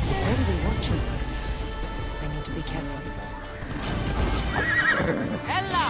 Where are they watching for? I need to be careful. Ella!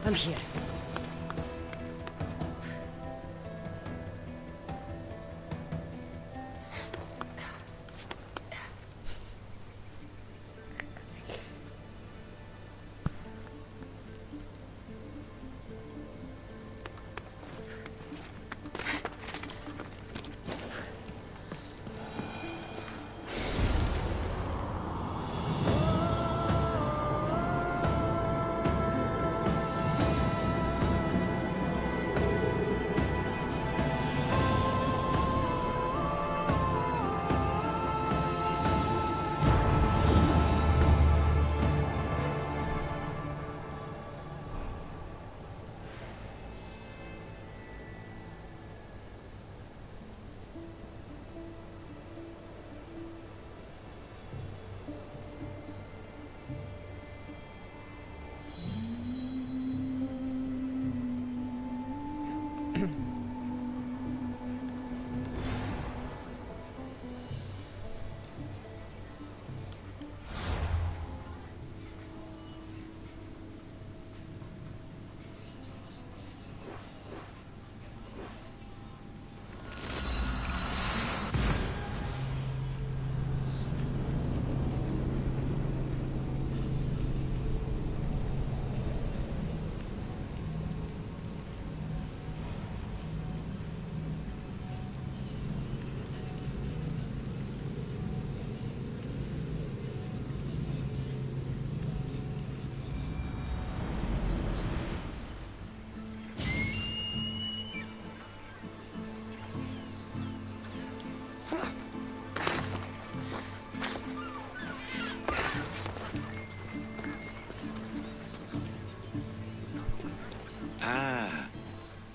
I'm here.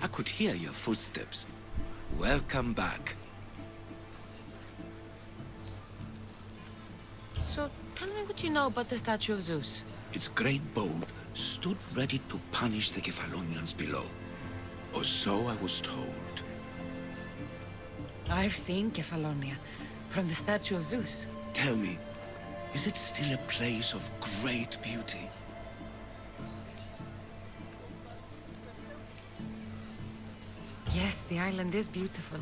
I could hear your footsteps. Welcome back. So, tell me what you know about the statue of Zeus. Its great bold stood ready to punish the Kephalonians below. Or so I was told. I've seen Kefalonia, from the statue of Zeus. Tell me, is it still a place of great beauty? Yes, the island is beautiful.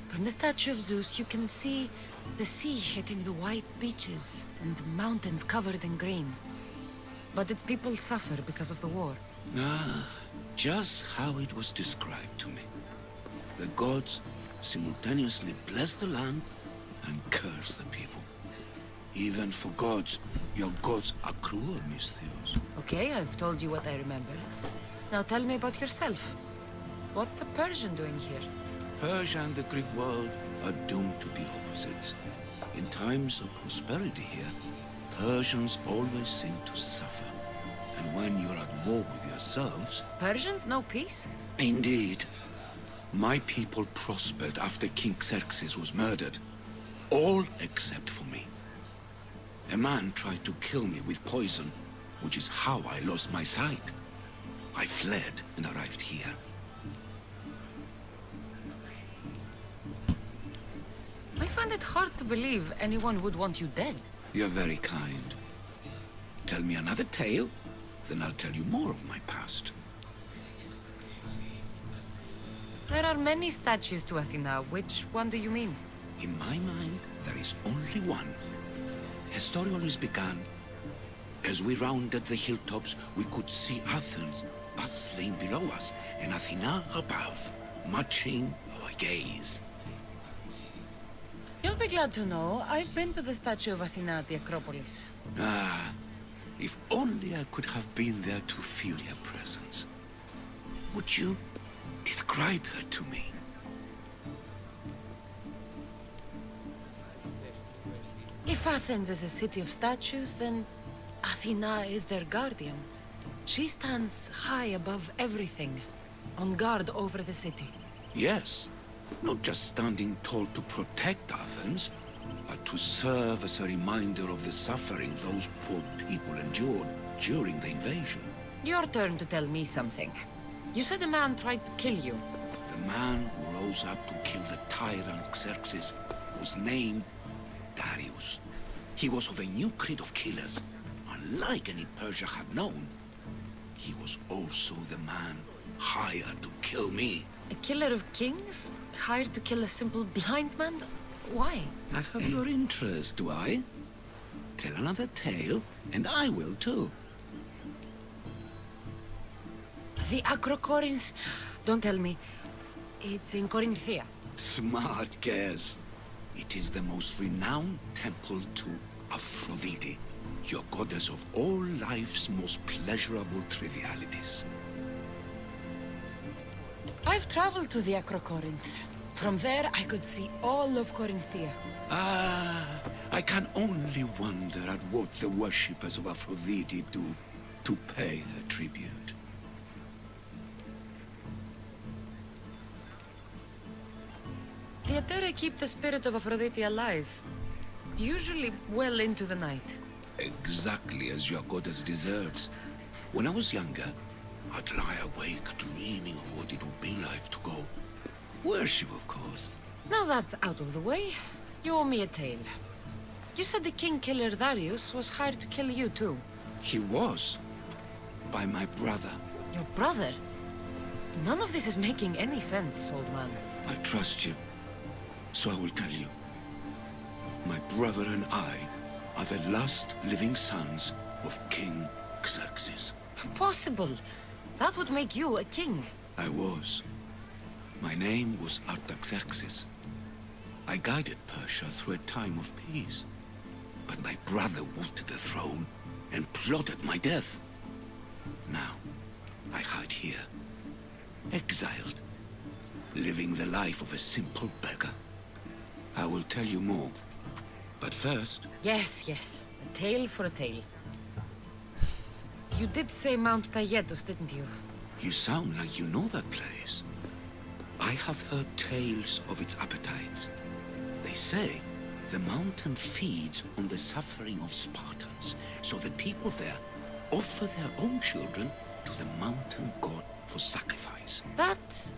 From the statue of Zeus, you can see the sea hitting the white beaches and the mountains covered in green. But its people suffer because of the war. Ah, just how it was described to me. The gods simultaneously bless the land and curse the people. Even for gods, your gods are cruel, Misthios. Okay, I've told you what I remember. Now tell me about yourself. What's a Persian doing here? Persia and the Greek world are doomed to be opposites. In times of prosperity here, Persians always seem to suffer. And when you're at war with yourselves... Persians know peace? Indeed. My people prospered after King Xerxes was murdered. All except for me. A man tried to kill me with poison, which is how I lost my sight. I fled and arrived here. I find it hard to believe anyone would want you dead. You're very kind. Tell me another tale, then I'll tell you more of my past. There are many statues to Athena. Which one do you mean? In my mind, there is only one. Her story always began. As we rounded the hilltops, we could see Athens bustling below us, and Athena above, matching our gaze. You'll be glad to know I've been to the statue of Athena at the Acropolis. Ah, if only I could have been there to feel her presence. Would you describe her to me? If Athens is a city of statues, then Athena is their guardian. She stands high above everything, on guard over the city. Yes, not just standing tall to protect Athens, but to serve as a reminder of the suffering those poor people endured during the invasion. Your turn to tell me something. You said a man tried to kill you. The man who rose up to kill the tyrant Xerxes was named Darius. He was of a new creed of killers. Unlike any Persia had known, he was also the man hired to kill me. A killer of kings? Hired to kill a simple blind man? Why? I have your interest, do I? Tell another tale, and I will too. The Acrocorinth... Don't tell me. It's in Corinthia. Smart guess. It is the most renowned temple to Aphrodite, your goddess of all life's most pleasurable trivialities. I've traveled to the Acrocorinth. From there, I could see all of Corinthia. Ah, I can only wonder at what the worshippers of Aphrodite do to pay her tribute. The Aether keep the spirit of Aphrodite alive, usually well into the night. Exactly as your goddess deserves. When I was younger, I'd lie awake dreaming of what it would be like to go. Worship, of course. Now that's out of the way, you owe me a tale. You said the king killer Darius was hired to kill you too. He was. By my brother. Your brother? None of this is making any sense, old man. I trust you. So I will tell you. My brother and I are the last living sons of King Xerxes. Impossible. That would make you a king. I was. My name was Artaxerxes. I guided Persia through a time of peace. But my brother wanted the throne and plotted my death. Now, I hide here, exiled, living the life of a simple beggar. I will tell you more, but first... Yes, yes. A tale for a tale. You did say Mount Taygetus, didn't you? You sound like you know that place. I have heard tales of its appetites. They say the mountain feeds on the suffering of Spartans, so the people there offer their own children to the mountain god for sacrifice. That's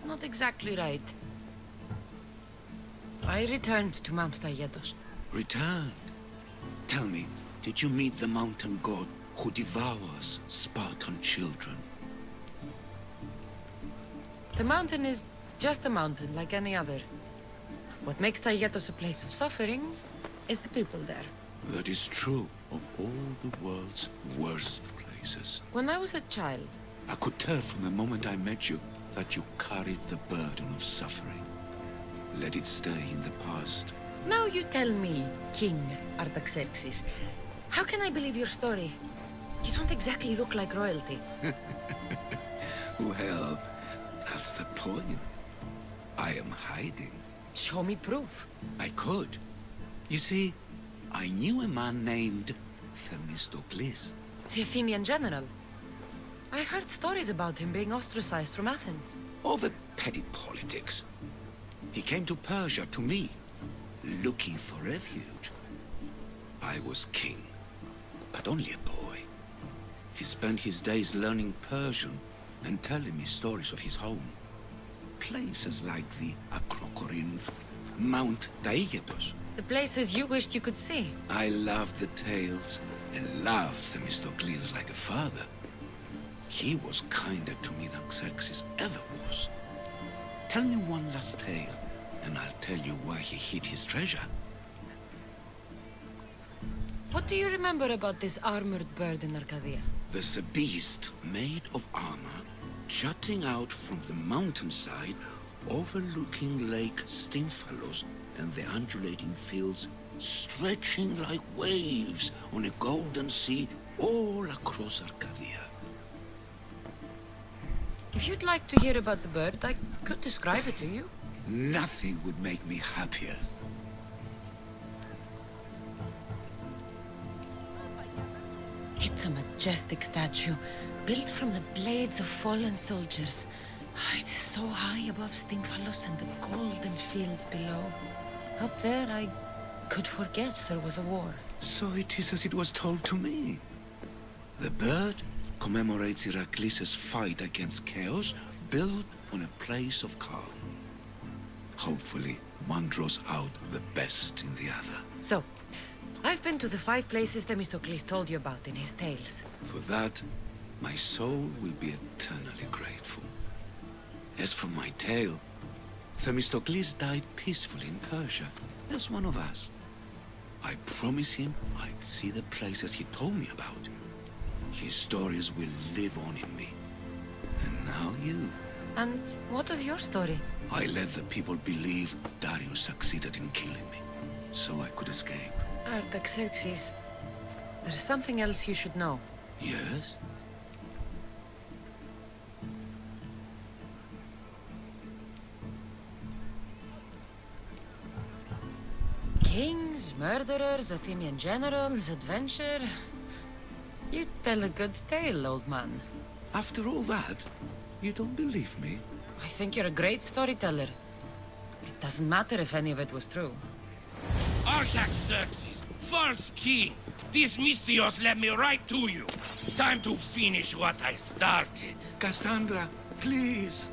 not exactly right. I returned to Mount Taygetus. Returned? Tell me, did you meet the mountain god who devours Spartan children? The mountain is just a mountain like any other. What makes Taygetus a place of suffering is the people there. That is true of all the world's worst places. When I was a child, I could tell from the moment I met you that you carried the burden of suffering. Let it stay in the past. now you tell me, King Artaxerxes, how can I believe your story? You don't exactly look like royalty. Well, that's the point. I am hiding. Show me proof. I could. You see, I knew a man named Themistocles. The Athenian general. I heard stories about him being ostracized from Athens. Over petty politics. He came to Persia to me, looking for refuge. I was king, but only a boy. He spent his days learning Persian and telling me stories of his home. Places like the Acrocorinth, Mount Taygetos. The places you wished you could see. I loved the tales and loved Themistocles like a father. He was kinder to me than Xerxes ever was. Tell me one last tale, and I'll tell you why he hid his treasure. What do you remember about this armored bird in Arcadia? There's a beast made of armor jutting out from the mountainside overlooking Lake Stymphalos and the undulating fields stretching like waves on a golden sea all across Arcadia. If you'd like to hear about the bird, I could describe it to you. Nothing would make me happier. It's a majestic statue, built from the blades of fallen soldiers. It is so high above Stymphalos and the golden fields below. Up there, I could forget there was a war. So it is as it was told to me. The bird commemorates Heracles' fight against chaos, built on a place of calm. Hopefully, one draws out the best in the other. So, I've been to the 5 places Themistocles told you about in his tales. For that, my soul will be eternally grateful. As for my tale, Themistocles died peacefully in Persia, as one of us. I promised him I'd see the places he told me about. His stories will live on in me. And now you. And what of your story? I let the people believe Darius succeeded in killing me, so I could escape. Artaxerxes, there's something else you should know. Yes? Kings, murderers, Athenian generals, adventure. You tell a good tale, old man. After all that, you don't believe me? I think you're a great storyteller. It doesn't matter if any of it was true. Artaxerxes, false king! This Misthios led me right to you. Time to finish what I started. Cassandra, please!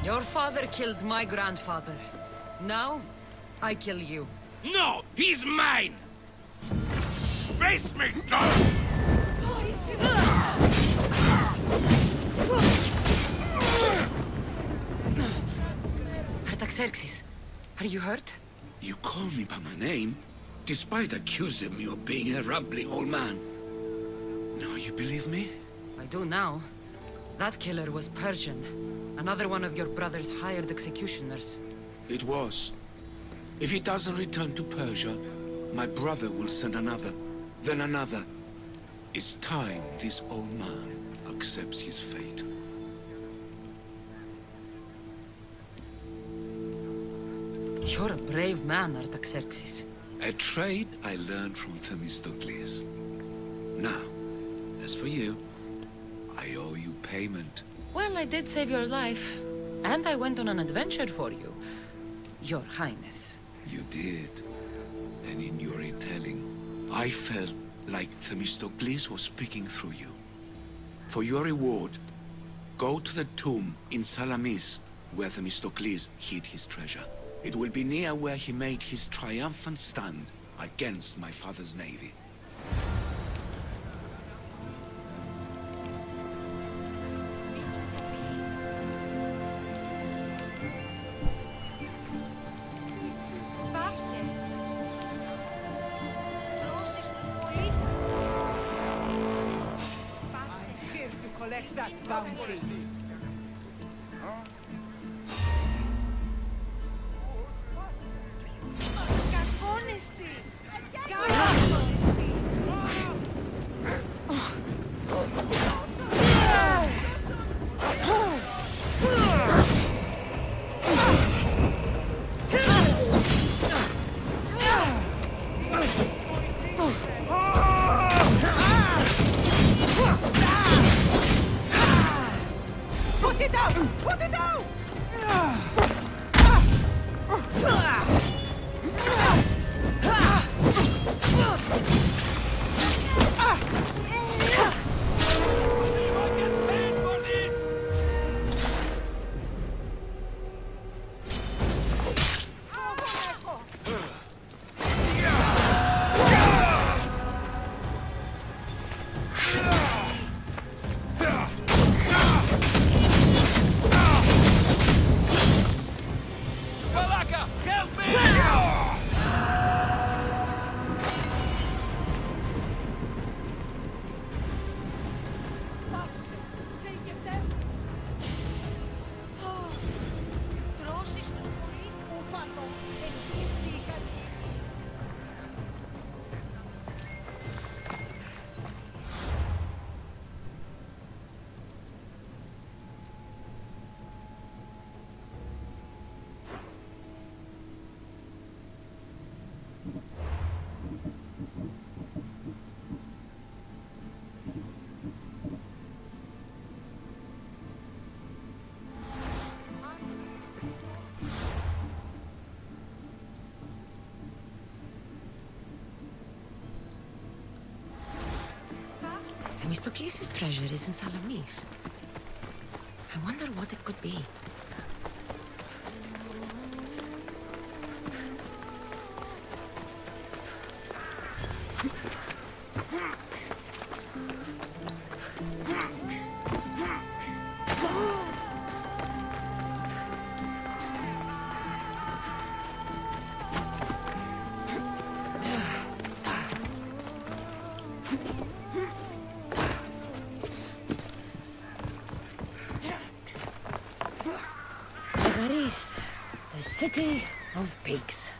Your father killed my grandfather. Now, I kill you. No! He's mine! Face me, dog! Artaxerxes, are you hurt? You call me by my name, despite accusing me of being a rambling old man. Now you believe me? I do now. That killer was Persian. Another one of your brother's hired executioners. It was. If he doesn't return to Persia, my brother will send another, then another. It's time this old man accepts his fate. You're a brave man, Artaxerxes. A trait I learned from Themistocles. Now, as for you, I owe you payment. Well, I did save your life. And I went on an adventure for you. Your Highness. You did. And in your retelling, I felt like Themistocles was speaking through you. For your reward, go to the tomb in Salamis, where Themistocles hid his treasure. It will be near where he made his triumphant stand against my father's navy. Collect that bounty. Put it out! Put it out! Themistocles' treasure is in Salamis. I wonder what it could be. Paris, the city of pigs.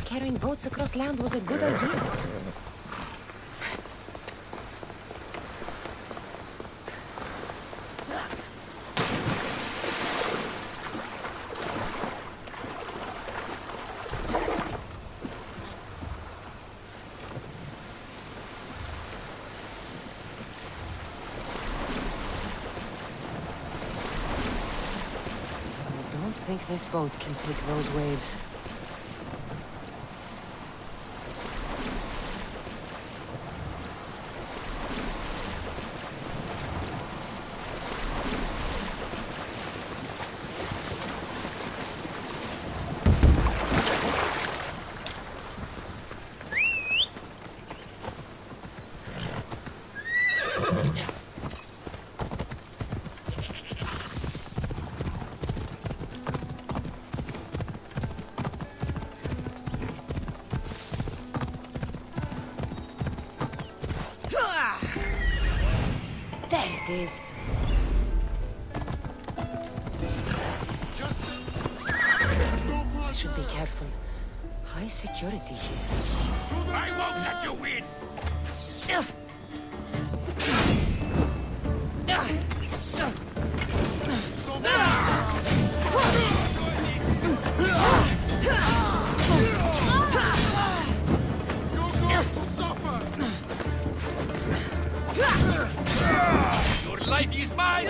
Carrying boats across land was a good idea. I don't think this boat can take those waves. There it is. I should be careful. High security here. I won't let you win! Your life is mine!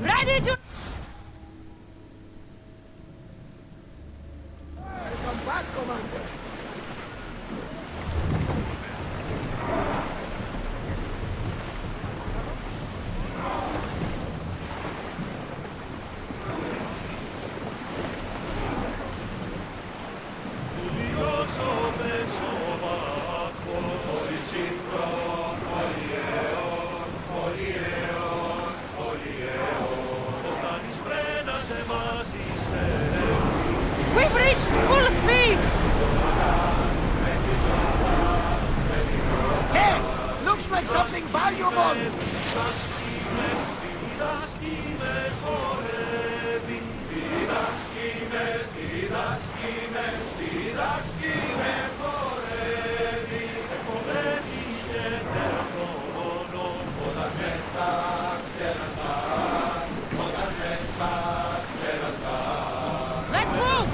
Ready to... Come back, Commander. We've reached full speed! Hey, looks like something valuable. Let's move!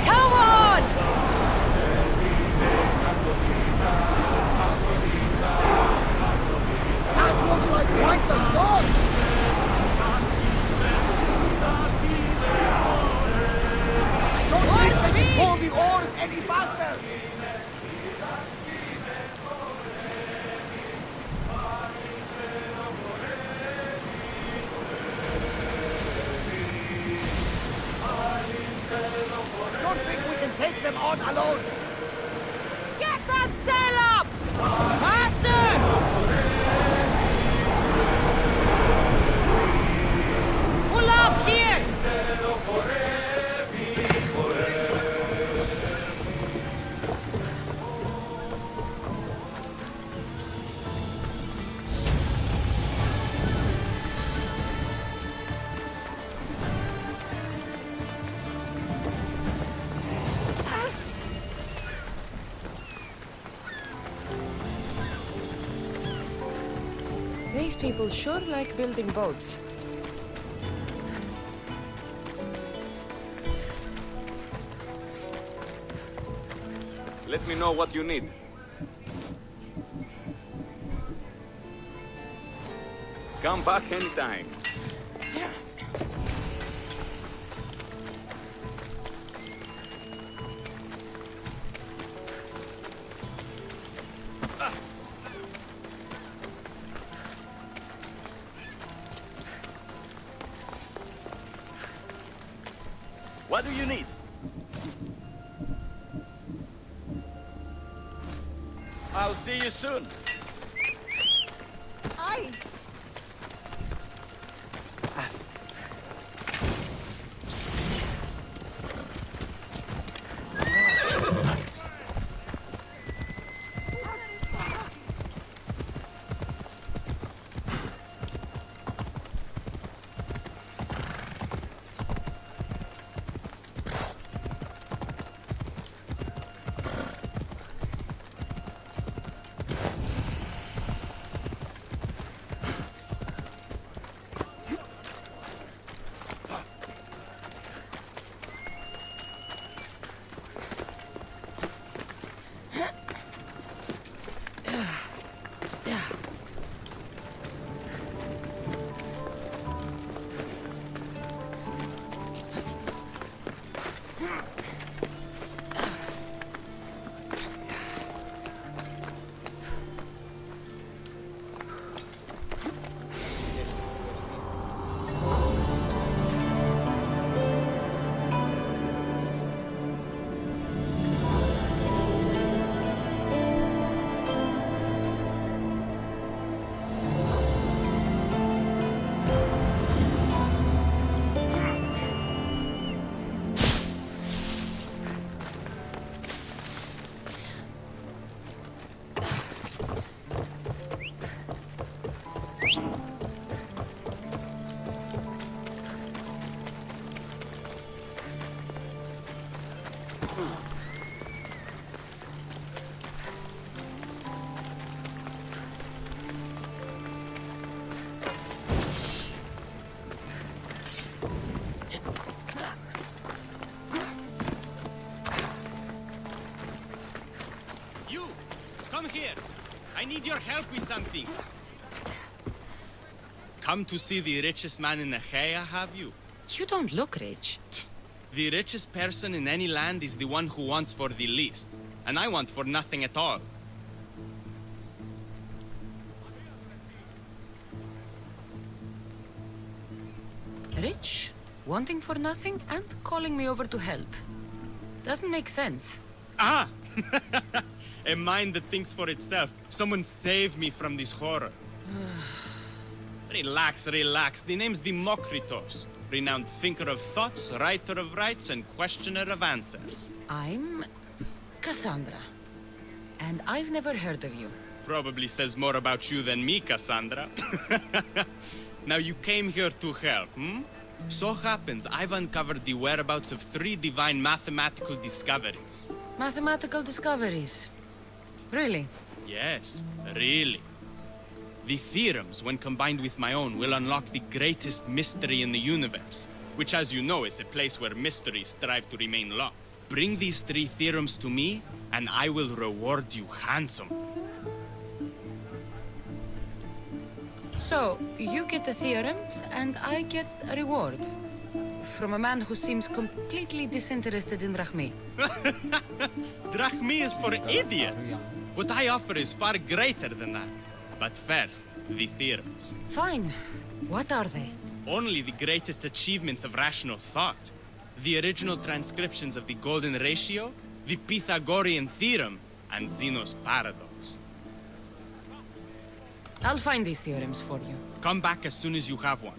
Come on! That looks like quite the storm. Don't think they can pull the oars any faster. Don't think we can take them on alone. Get that sail up! Faster! Pull up here! These people sure like building boats. Let me know what you need. Come back anytime. What do you need? I'll see you soon. Aye. need your help with something. Come to see the richest man in UNGGAH, have you? You don't look rich. The richest person in any land is the one who wants for the least. And I want for nothing at all. Rich, wanting for nothing, and calling me over to help. Doesn't make sense. Ah! A mind that thinks for itself. Someone save me from this horror. Relax, relax. The name's Democritos. Renowned thinker of thoughts, writer of rights, and questioner of answers. I'm Cassandra. And I've never heard of you. Probably says more about you than me, Cassandra. Now you came here to help, hmm? So happens I've uncovered the whereabouts of 3 divine mathematical discoveries. Mathematical discoveries. Really? Yes, really. The theorems, when combined with my own, will unlock the greatest mystery in the universe, which, as you know, is a place where mysteries strive to remain locked. Bring these 3 theorems to me, and I will reward you handsomely. So, you get the theorems, and I get a reward. From a man who seems completely disinterested in Drachmi. Drachmi is for idiots! What I offer is far greater than that. But first, the theorems. Fine. What are they? Only the greatest achievements of rational thought. The original transcriptions of the Golden Ratio, the Pythagorean Theorem, and Zeno's Paradox. I'll find these theorems for you. Come back as soon as you have one.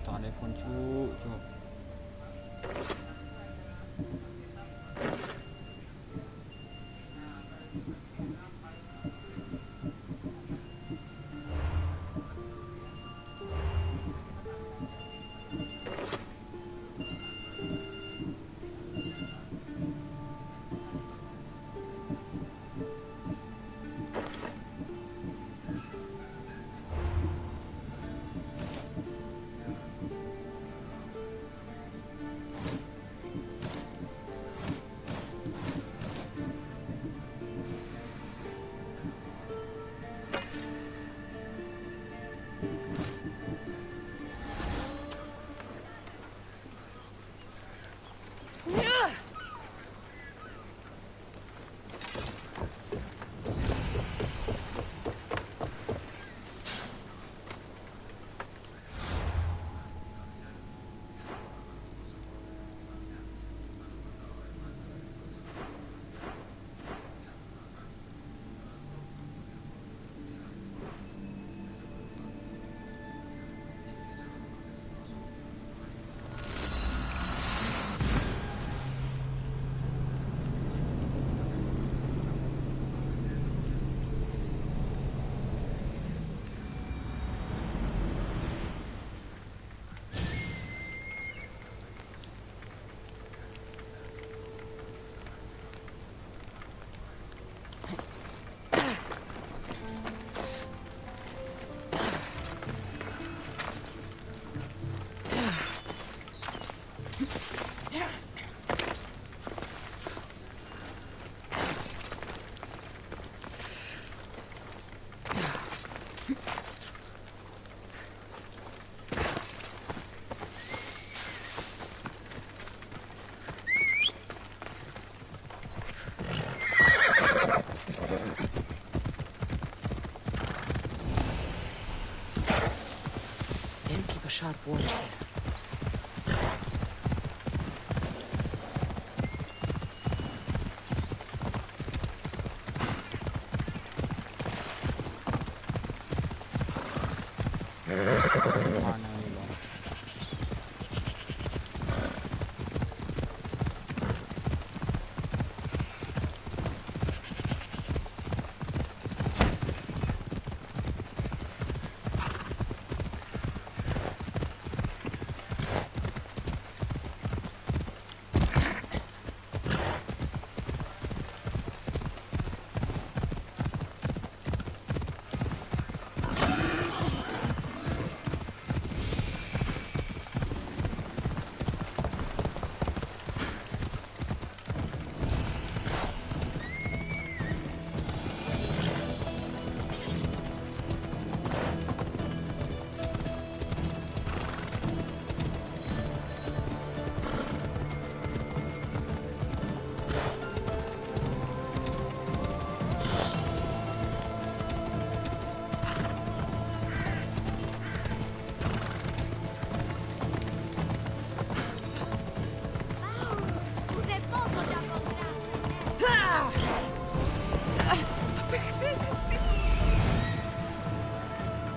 Telepon cu. sharp watch here.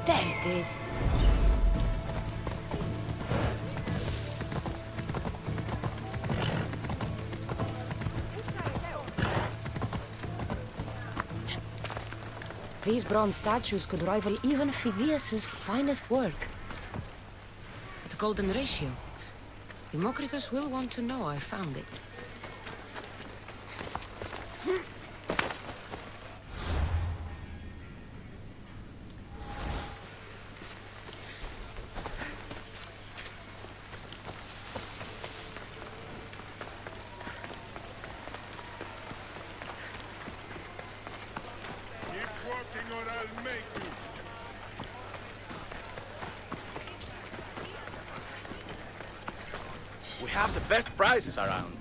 There it is. These bronze statues could rival even Phidias's finest work. The golden ratio. Democritus will want to know I found it. We have the best prices around.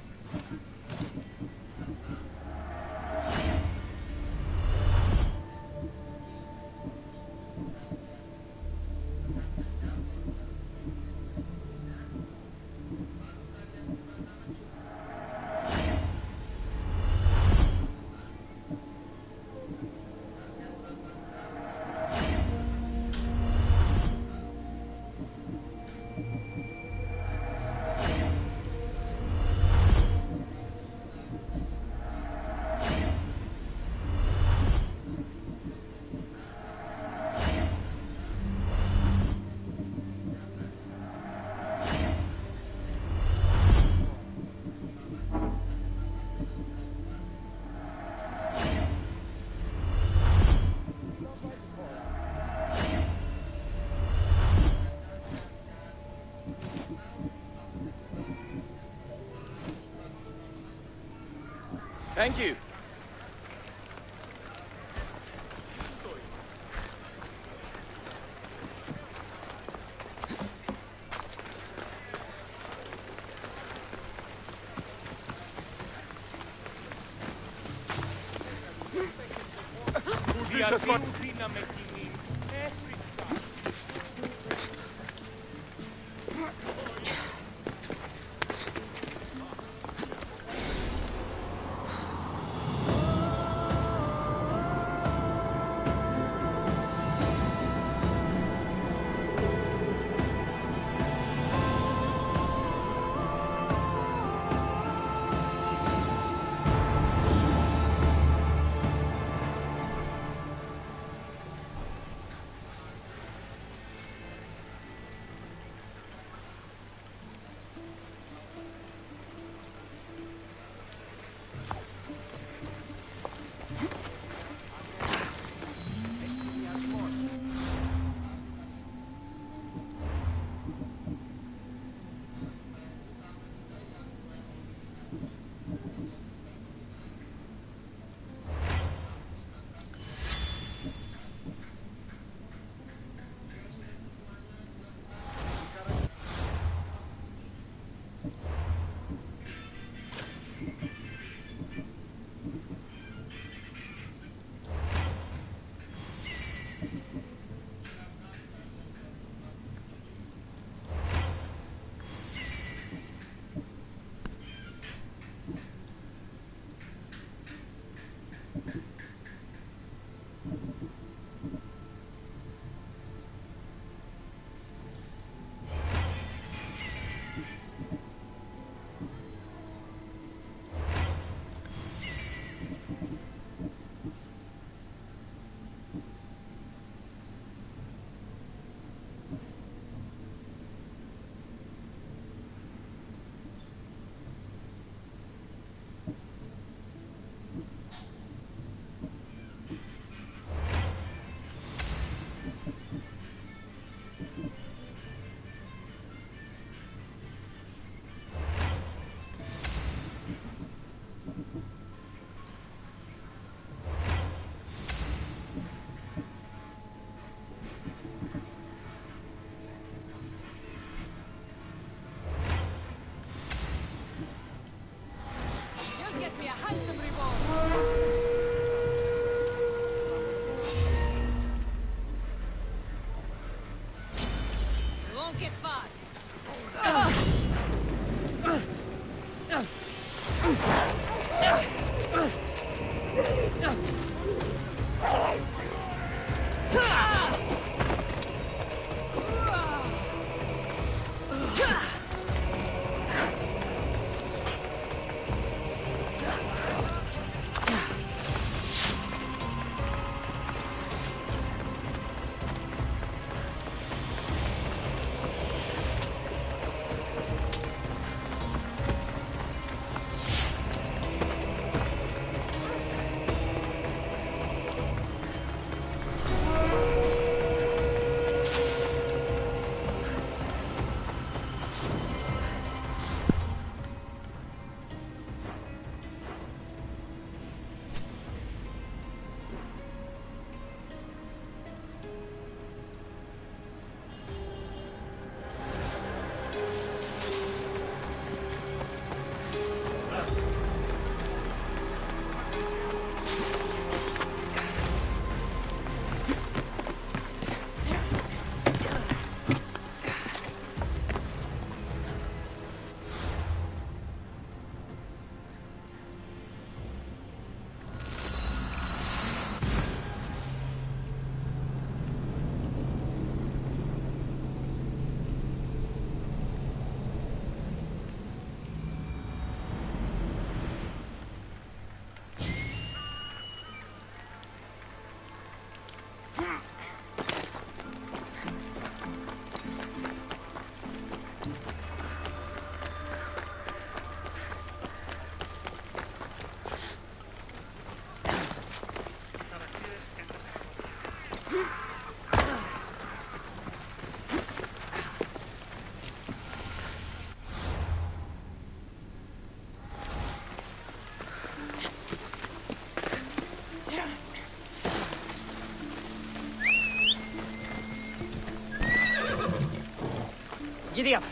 Thank you. Giddy up.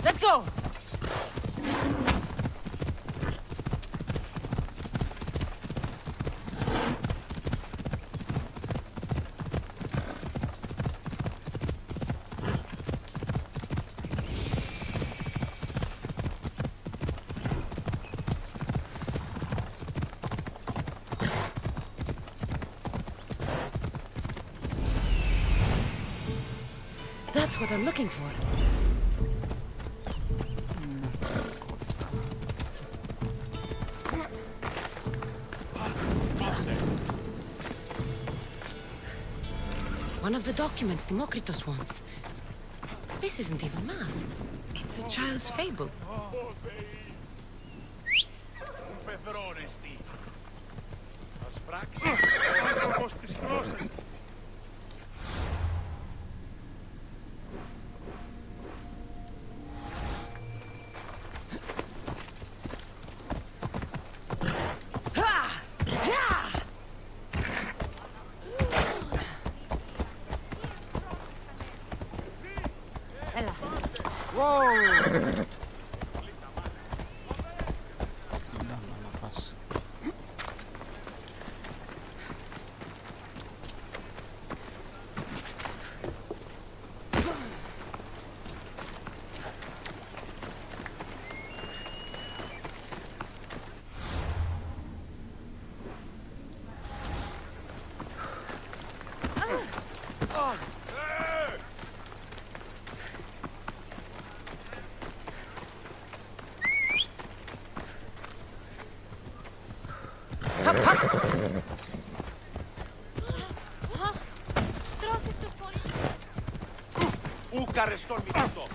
Let's go! That's what I'm looking for. One of the documents Demokritos wants. This isn't even math. It's a child's fable. Καρεστόν μη αυτό.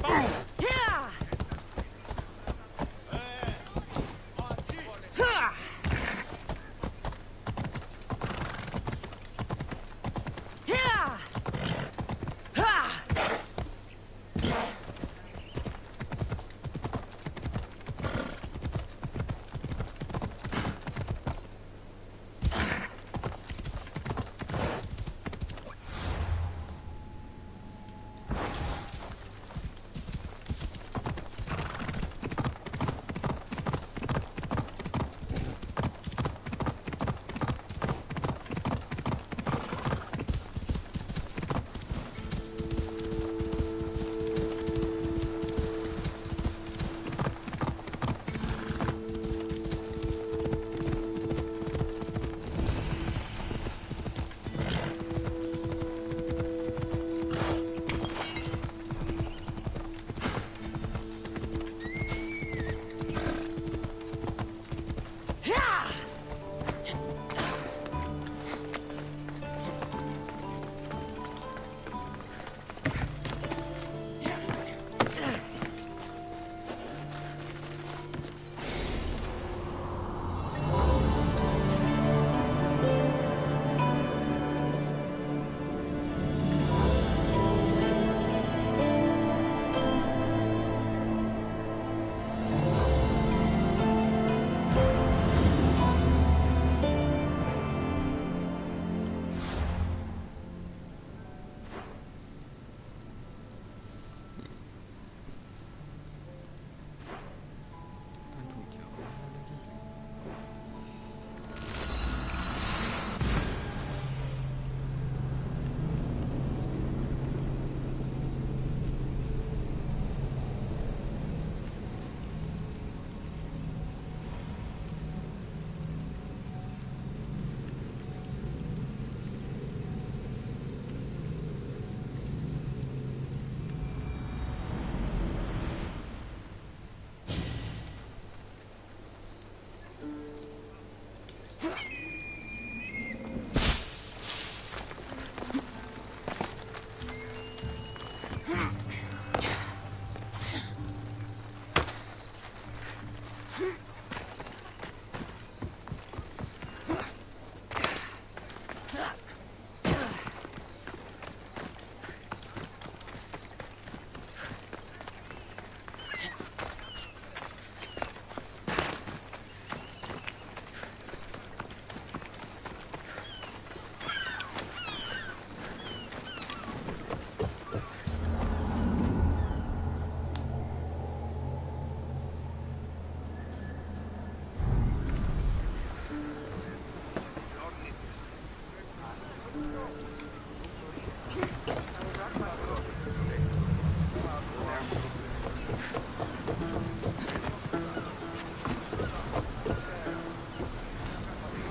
To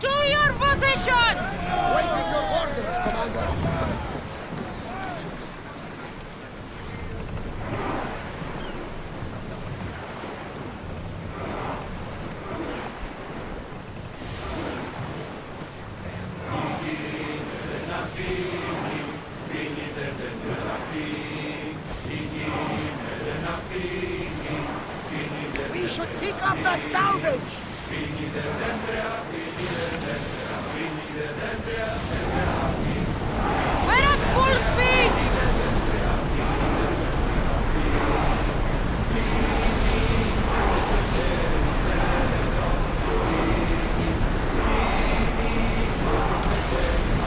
your positions! Waiting your orders, Commander. We should pick up that salvage! We're at full speed!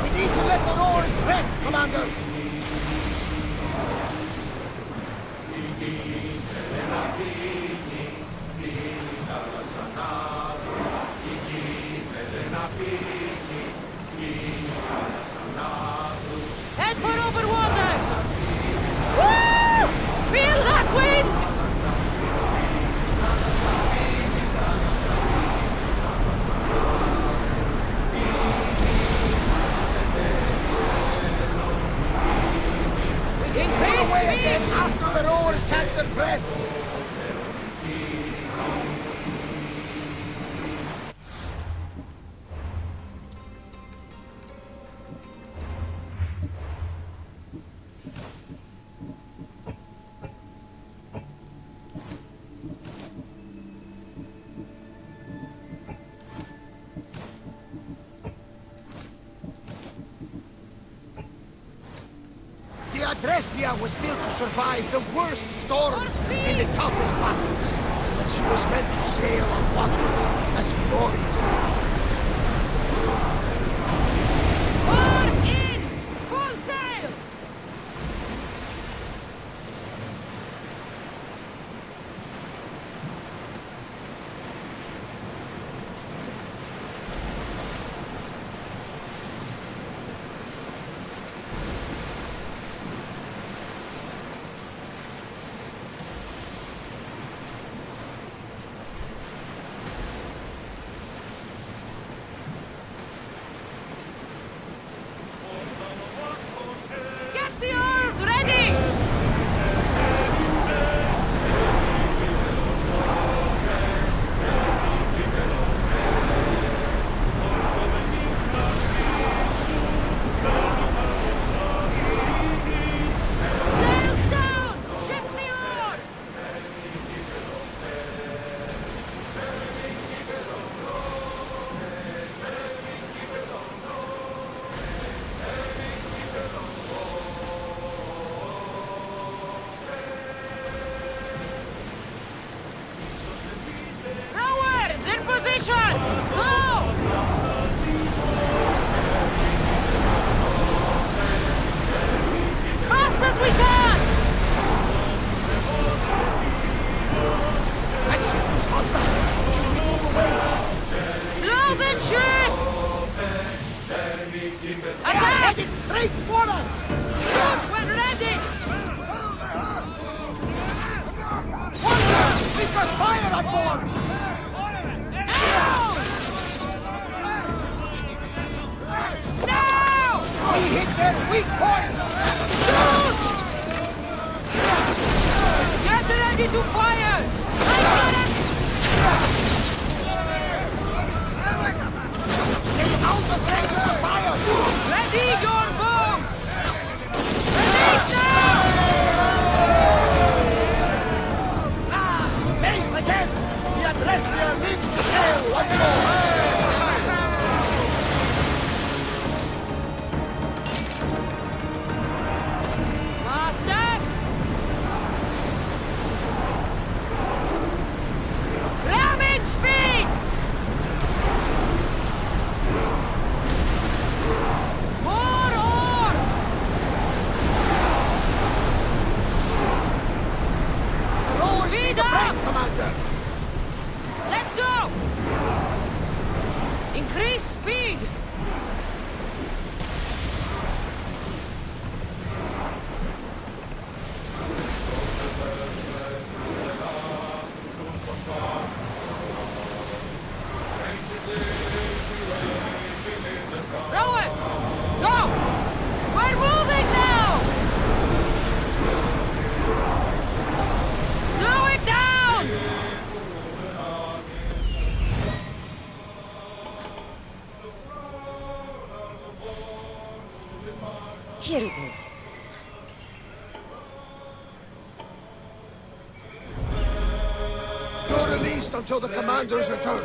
We need to let the oars rest, Commander! Head for over water! Woo! Feel that wind! Increase Away speed! again after the rowers catch their breaths! The Adrestia was built to survive the worst storms in the toughest battles, but she was meant to sail on waters as glorious as this. Port in! Full sail! Get the oars ready! Sails down! Shift the oars! Rowers, in position! Go! Fast as we can! That ship was hostile! Should we move away? Slow the ship! They are Attack! headed straight for us! Shoot when ready! Order! We've got fire on board! Now! Now! We hit their weak point! Shoot! Get ready to fire! I got it! Get out of danger of fire! Ready your boats! Ready now! Ah! Safe again! The Vespia lives to sail once more! Master! Ramming speed! More oars! Always Speed need a up! break, Commander! Let's go! Increase speed! Rowers! Go! We're moving now! Slow it down! Here it is. You're released until the Commander's return.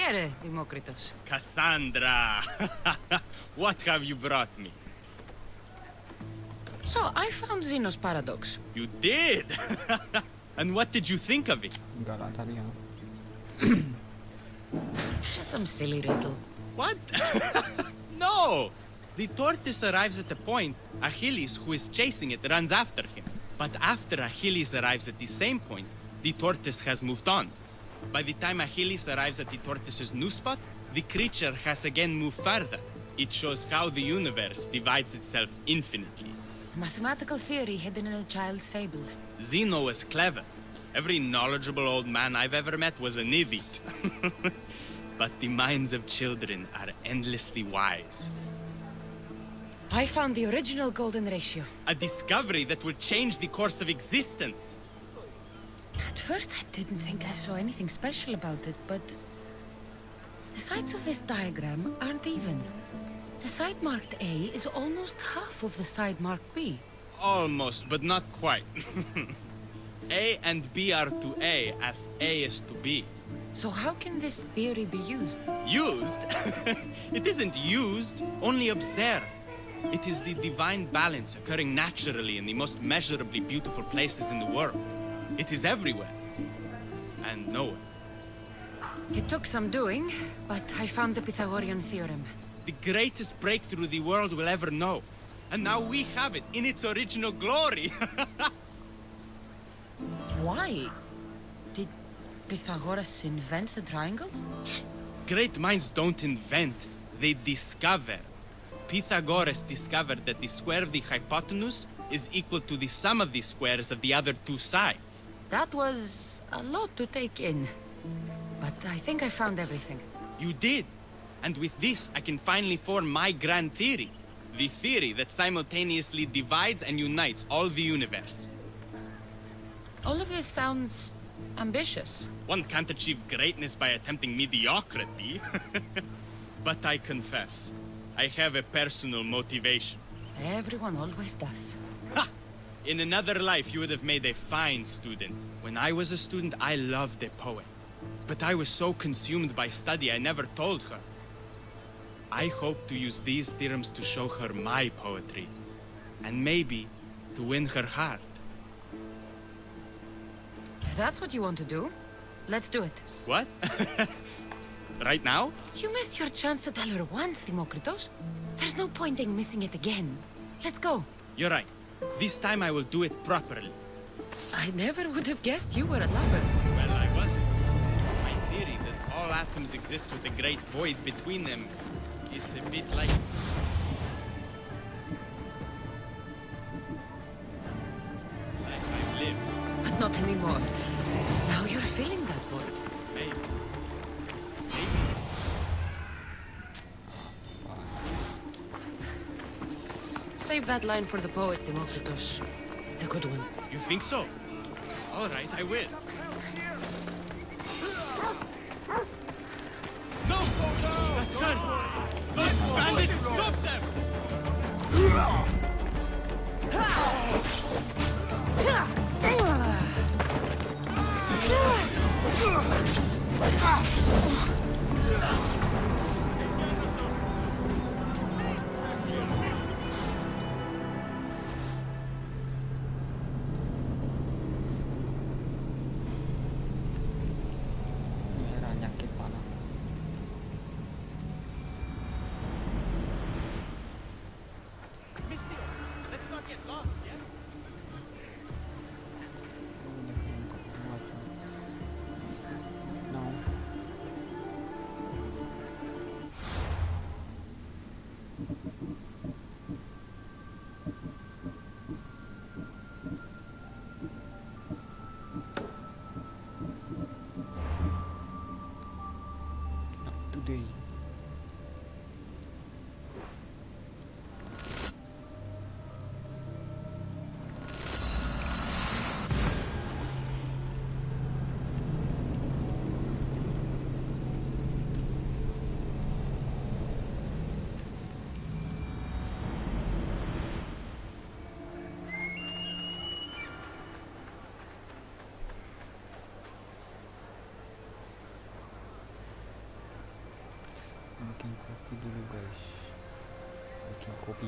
Here, Demokritos. Cassandra! What have you brought me? So, I found Zeno's paradox. You did? And what did you think of it? Enggak lah tadi ya. It's just some silly riddle. What? No! The tortoise arrives at a point, Achilles, who is chasing it, runs after him. But after Achilles arrives at the same point, the tortoise has moved on. By the time Achilles arrives at the tortoise's new spot, the creature has again moved further. It shows how the universe divides itself infinitely. Mathematical theory hidden in a child's fable. Zeno was clever. Every knowledgeable old man I've ever met was an idiot. But the minds of children are endlessly wise. I found the original golden ratio. A discovery that will change the course of existence. At first, I didn't think I saw anything special about it, but the sides of this diagram aren't even. The side marked A is almost half of the side marked B. Almost, but not quite. A and B are to A as A is to B. So how can this theory be used? Used? It isn't used, only observed. It is the divine balance occurring naturally in the most measurably beautiful places in the world. It is everywhere. And nowhere. It took some doing, but I found the Pythagorean theorem. The greatest breakthrough the world will ever know. And now we have it in its original glory. Why? Did Pythagoras invent the triangle? Great minds don't invent, they discover. Pythagoras discovered that the square of the hypotenuse is equal to the sum of the squares of the other two sides. That was a lot to take in. But I think I found everything. You did. And with this, I can finally form my grand theory. The theory that simultaneously divides and unites all the universe. All of this sounds ambitious. One can't achieve greatness by attempting mediocrity. But I confess, I have a personal motivation. Everyone always does. Ha! In another life, you would have made a fine student. When I was a student, I loved a poet. But I was so consumed by study, I never told her. I hope to use these theorems to show her my poetry. And maybe to win her heart. If that's what you want to do, let's do it. What? Right now? You missed your chance to tell her once, Demokritos. There's no point in missing it again. Let's go. You're right. This time I will do it properly. I never would have guessed you were a lover. Well, I wasn't. My theory that all atoms exist with a great void between them is a bit like... like I've lived. But not anymore. Now you're filling that void. Maybe. Save that line for the poet, Demokritos. It's a good one. You think so? All right, I will. No! That's good! Those bandits, stop them! Merah nyakit parah. Misty, let's not get lost, yes? No. Not today. Kopi dulu guys. Bikin kopi.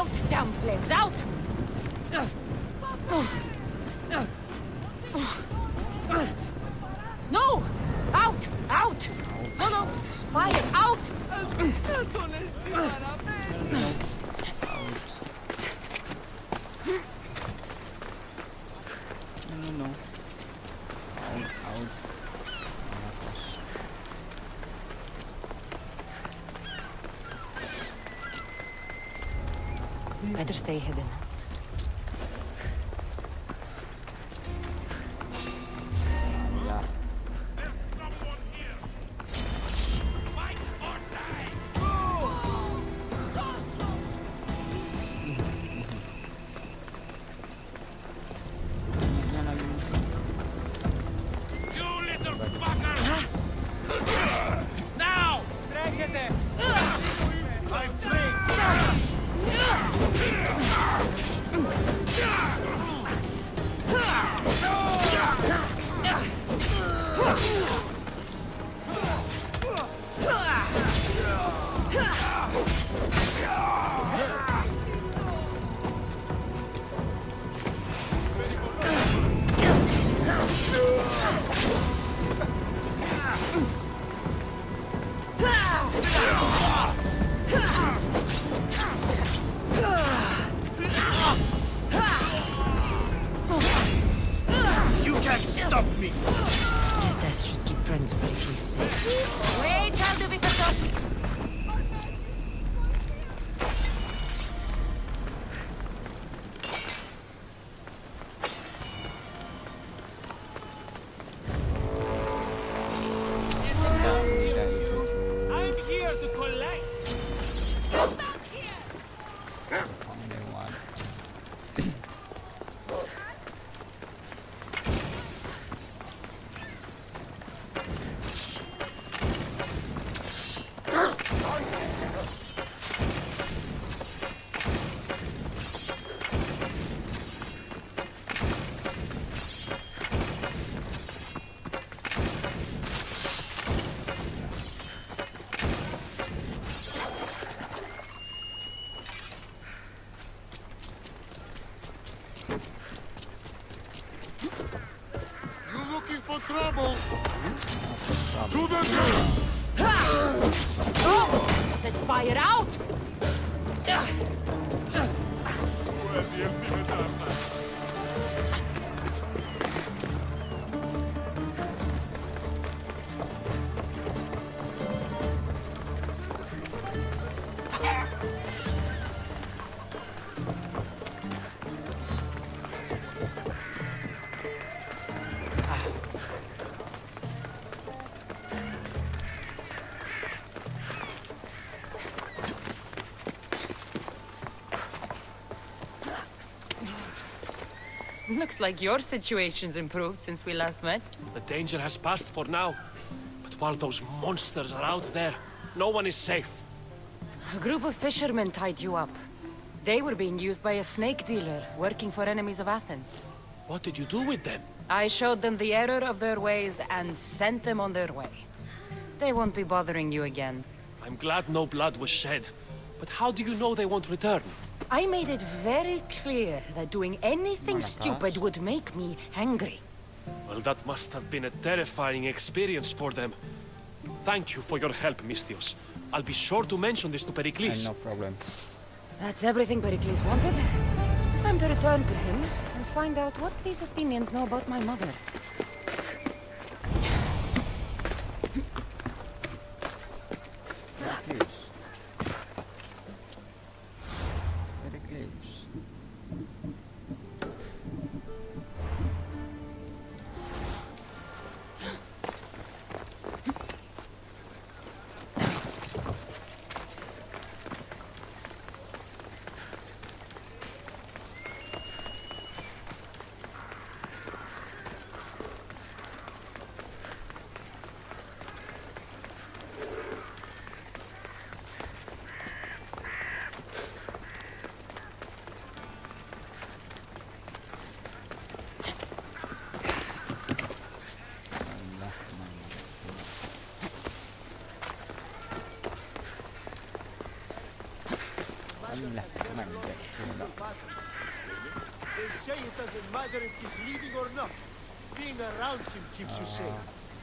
Out, damn flames, out! No! Out! Out! No, no! Fire! Out! No. Out. Better stay hidden. Ya. Banyaknya lagi musuh. You little fucker! Now! His death should keep friends very safe. Wait, I'll do it first. Tidak itu cuy. I'm here to collect. Only one. Set fire out! Looks like your situation's improved since we last met. The danger has passed for now. But while those monsters are out there, no one is safe. A group of fishermen tied you up. They were being used by a snake dealer working for enemies of Athens. What did you do with them? I showed them the error of their ways and sent them on their way. They won't be bothering you again. I'm glad no blood was shed. But how do you know they won't return? I made it very clear that doing anything stupid would make me angry. Well, that must have been a terrifying experience for them. Thank you for your help, Misthios. I'll be sure to mention this to Pericles. No problem. That's everything Pericles wanted. Time to return to him and find out what these Athenians know about my mother. Pericles. Pericles. Cek. Wala. They say it doesn't matter if he's leading or not. Being around him keeps you safe.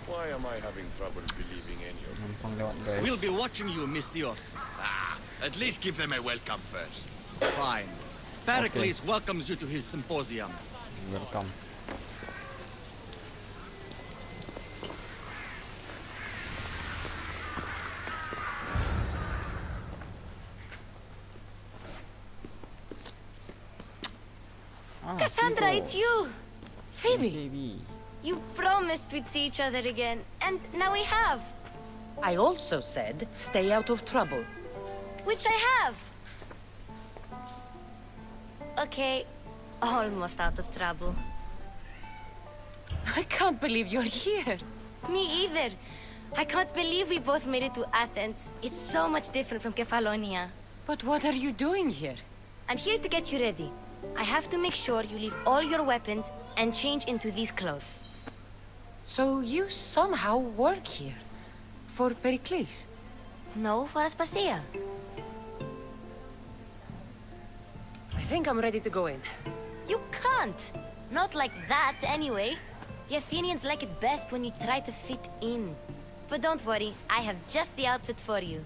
Why am I having trouble believing any of Yung panglawat, guys. We'll be watching you, Mistios. At least give them a welcome first. Fine. Pericles welcomes you to his symposium. Welcome. Cassandra, it's you! Phoebe! Baby. You promised we'd see each other again, and now we have. I also said, stay out of trouble. Which I have. Okay, almost out of trouble. I can't believe you're here. Me either. I can't believe we both made it to Athens. It's so much different from Kefalonia. But what are you doing here? I'm here to get you ready. I have to make sure you leave all your weapons and change into these clothes. So you somehow work here? For Pericles? No, for Aspasia. I think I'm ready to go in. You can't! Not like that, anyway. The Athenians like it best when you try to fit in. But don't worry, I have just the outfit for you.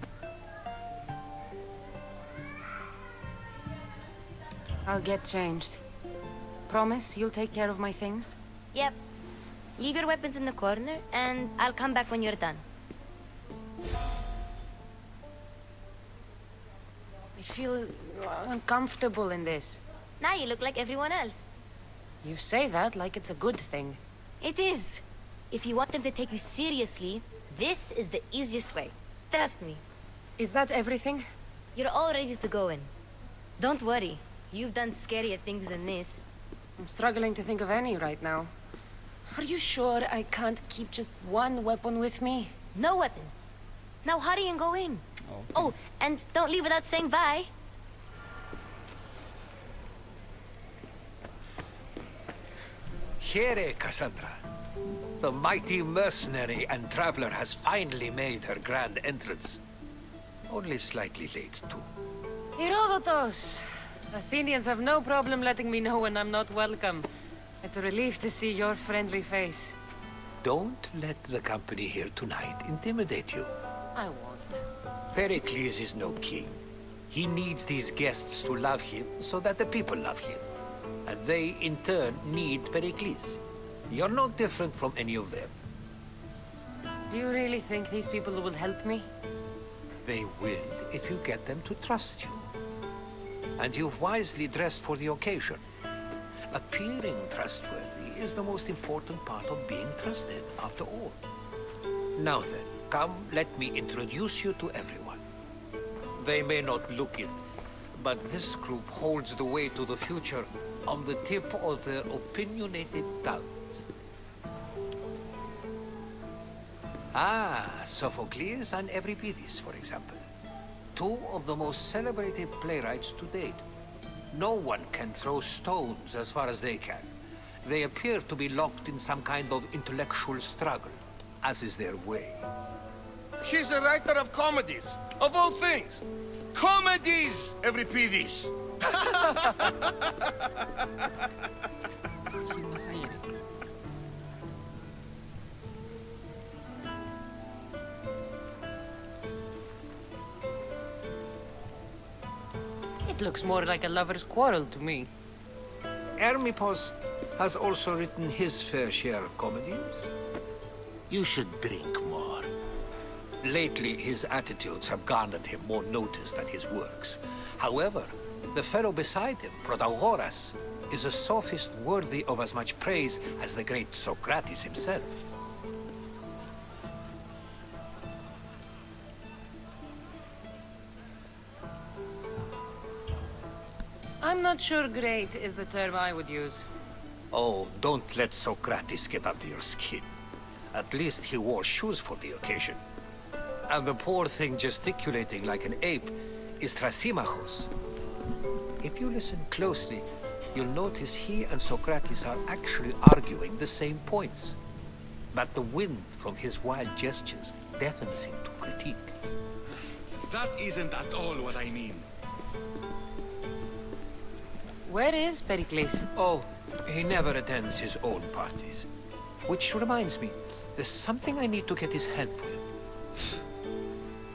I'll get changed. Promise you'll take care of my things? Yep. Leave your weapons in the corner, and I'll come back when you're done. I feel uncomfortable in this. Now you look like everyone else. You say that like it's a good thing. It is. If you want them to take you seriously, this is the easiest way. Trust me. Is that everything? You're all ready to go in. Don't worry. You've done scarier things than this. I'm struggling to think of any right now. Are you sure I can't keep just one weapon with me? No weapons. Now hurry and go in. Okay. Oh, and don't leave without saying bye. Here, Cassandra. The mighty mercenary and traveler has finally made her grand entrance. Only slightly late, too. Herodotus! Athenians have no problem letting me know when I'm not welcome. It's a relief to see your friendly face. Don't let the company here tonight intimidate you. I won't. Pericles is no king. He needs these guests to love him so that the people love him. And they, in turn, need Pericles. You're no different from any of them. Do you really think these people will help me? They will if you get them to trust you. And you've wisely dressed for the occasion. Appearing trustworthy is the most important part of being trusted, after all. Now then, come, let me introduce you to everyone. They may not look it, but this group holds the way to the future on the tip of their opinionated tongues. Ah, Sophocles and Euripides, for example. Two of the most celebrated playwrights to date. No one can throw stones as far as they can. They appear to be locked in some kind of intellectual struggle, as is their way. He's a writer of comedies, of all things. Comedies, Euripides. It looks more like a lover's quarrel to me. Hermippos has also written his fair share of comedies. You should drink more. Lately, his attitudes have garnered him more notice than his works. However, the fellow beside him, Protagoras, is a sophist worthy of as much praise as the great Socrates himself. I'm not sure great is the term I would use. Oh, don't let Socrates get under your skin. At least he wore shoes for the occasion. And the poor thing gesticulating like an ape is Thrasymachus. If you listen closely, you'll notice he and Socrates are actually arguing the same points. But the wind from his wild gestures deafens him to critique. That isn't at all what I mean. Where is Pericles? Oh, he never attends his own parties. Which reminds me, there's something I need to get his help with.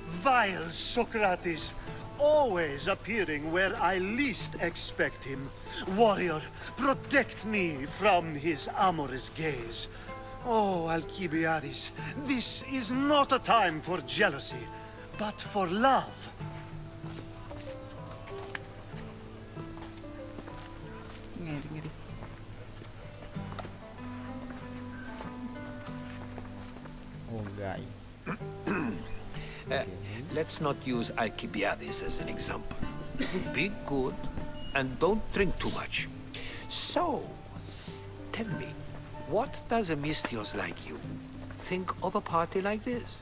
Vile Socrates, always appearing where I least expect him. Warrior, protect me from his amorous gaze. Oh, Alcibiades, this is not a time for jealousy, but for love. Oh, guy. Let's not use Alcibiades as an example. Be good and don't drink too much. So, tell me, what does a Misthios like you think of a party like this?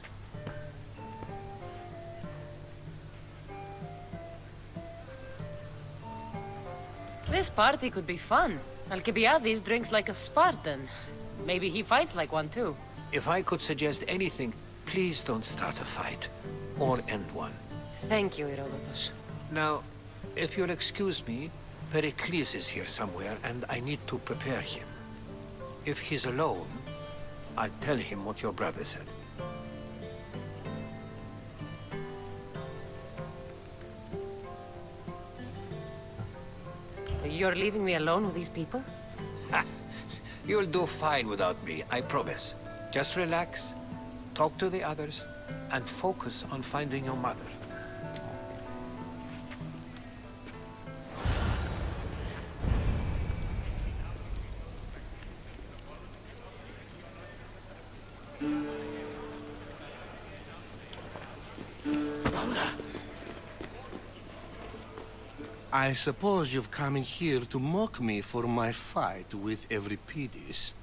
This party could be fun. Alcibiades drinks like a Spartan. Maybe he fights like one too. If I could suggest anything, please don't start a fight or end one. Thank you, Herodotus. Now, if you'll excuse me, Pericles is here somewhere and I need to prepare him. If he's alone, I'll tell him what your brother said. You're leaving me alone with these people? Ha! You'll do fine without me, I promise. Just relax, talk to the others, and focus on finding your mother. I suppose you've come in here to mock me for my fight with Euripides.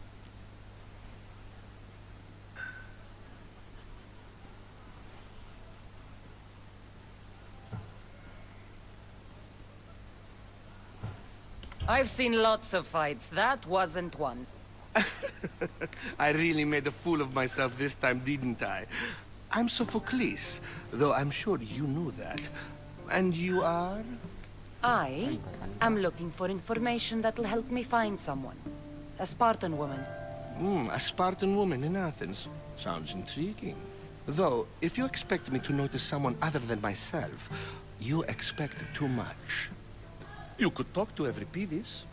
I've seen lots of fights. That wasn't one. I really made a fool of myself this time, didn't I? I'm Sophocles, though I'm sure you knew that. And you are? I am looking for information that'll help me find someone. A Spartan woman. A Spartan woman in Athens. Sounds intriguing. Though, if you expect me to notice someone other than myself, you expect too much. You could talk to Euripides.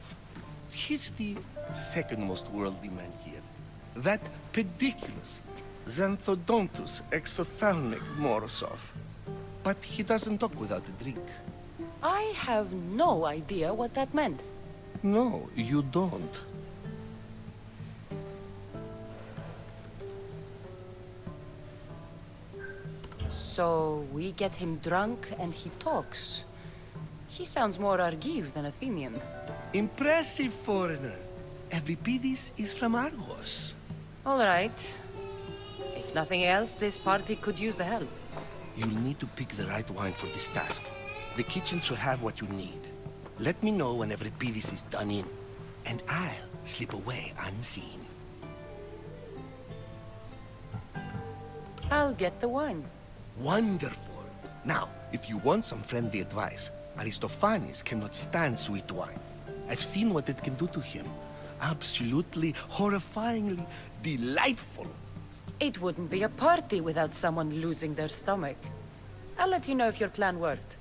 He's the second most worldly man here. That pediculous, Xanthodontus exophthalmic Morosov. But he doesn't talk without a drink. I have no idea what that meant. No, you don't. So we get him drunk and he talks. He sounds more Argive than Athenian. Impressive foreigner. Euripides is from Argos. All right. If nothing else, this party could use the help. You'll need to pick the right wine for this task. The kitchen should have what you need. Let me know when Euripides is done in, and I'll slip away unseen. I'll get the wine. Wonderful. Now, if you want some friendly advice, Aristophanes cannot stand sweet wine. I've seen what it can do to him. Absolutely, horrifyingly delightful. It wouldn't be a party without someone losing their stomach. I'll let you know if your plan worked.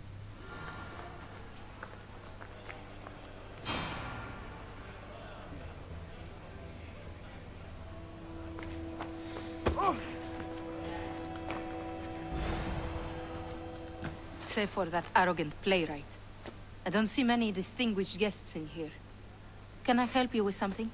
Save for that arrogant playwright. I don't see many distinguished guests in here. Can I help you with something?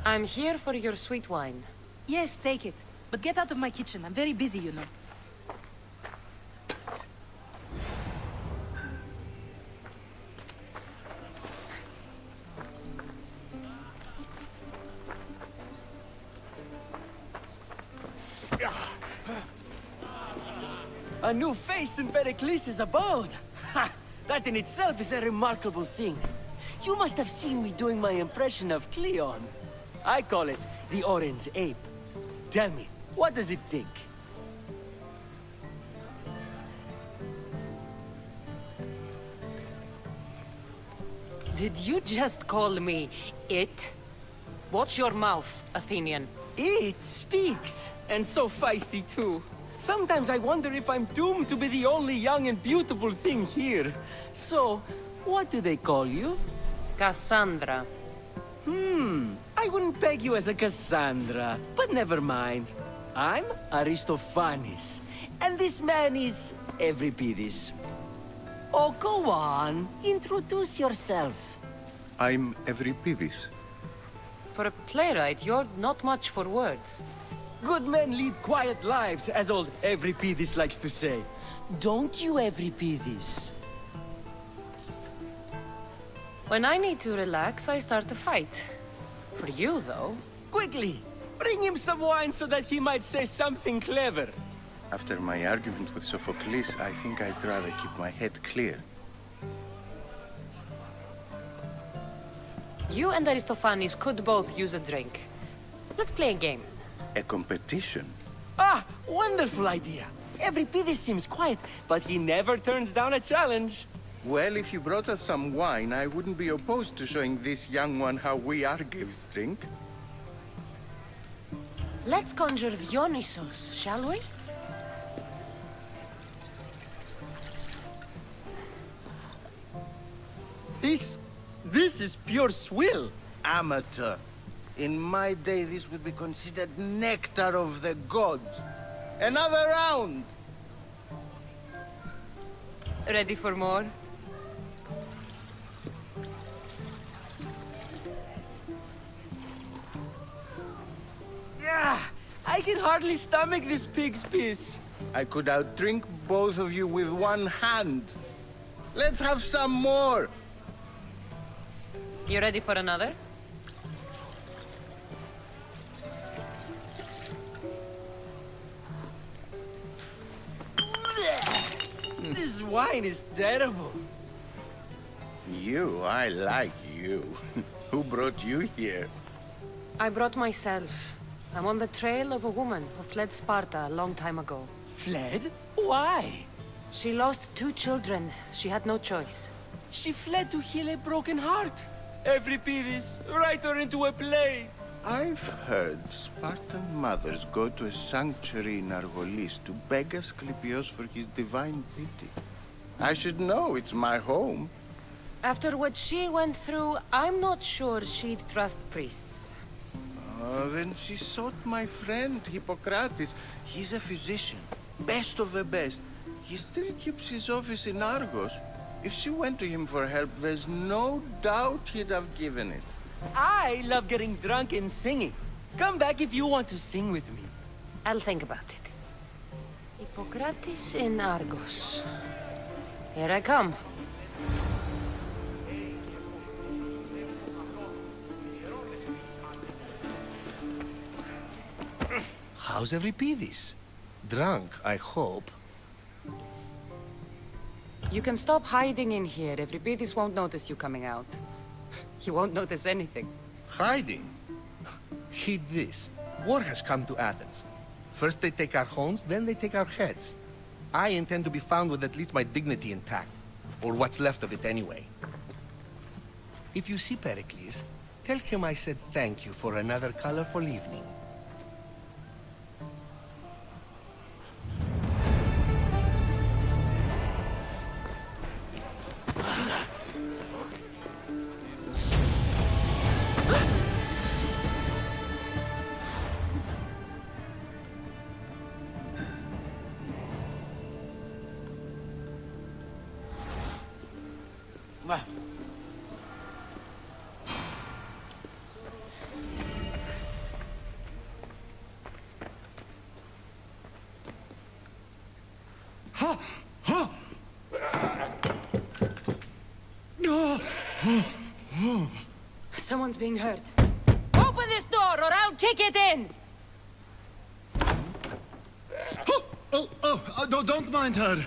I'm here for your sweet wine. Yes, take it. But get out of my kitchen. I'm very busy, you know. A new face in Pericles' abode! Ha! That in itself is a remarkable thing. You must have seen me doing my impression of Cleon. I call it the Orange Ape. Tell me, what does it think? Did you just call me it? Watch your mouth, Athenian. It speaks, and so feisty too. Sometimes I wonder if I'm doomed to be the only young and beautiful thing here. So, what do they call you? Cassandra. I wouldn't peg you as a Cassandra, but never mind. I'm Aristophanes, and this man is Euripides. Oh, go on. Introduce yourself. I'm Euripides. For a playwright, you're not much for words. Good men lead quiet lives, as old Euripides likes to say. Don't you, Euripides? When I need to relax, I start a fight. For you, though... Quickly! Bring him some wine so that he might say something clever. After my argument with Sophocles, I think I'd rather keep my head clear. You and Aristophanes could both use a drink. Let's play a game. A competition? Ah, wonderful idea. Euripides seems quiet, but he never turns down a challenge. Well, if you brought us some wine, I wouldn't be opposed to showing this young one how we Argives drink. Let's conjure Dionysos, shall we? This is pure swill. Amateur. In my day, this would be considered nectar of the gods. Another round! Ready for more? I can hardly stomach this pig's piss. I could outdrink both of you with one hand. Let's have some more! You ready for another? This wine is terrible. I like you. Who brought you here? I brought myself. I'm on the trail of a woman who fled Sparta a long time ago. Fled? Why? She lost 2 children. She had no choice. She fled to heal a broken heart. Euripides, write her into a play. I've heard Spartan mothers go to a sanctuary in Argolis to beg Asclepios for his divine pity. I should know, it's my home. After what she went through, I'm not sure she'd trust priests. Then she sought my friend, Hippocrates. He's a physician, best of the best. He still keeps his office in Argos. If she went to him for help, there's no doubt he'd have given it. I love getting drunk and singing. Come back if you want to sing with me. I'll think about it. Hippocrates in Argos. Here I come. How's Euripides? Drunk, I hope. You can stop hiding in here. Euripides won't notice you coming out. He won't notice anything. Hiding? Heed this. War has come to Athens. First they take our homes, then they take our heads. I intend to be found with at least my dignity intact. Or what's left of it anyway. If you see Pericles, tell him I said thank you for another colorful evening. Someone's being hurt. Open this door or I'll kick it in! Don't mind her.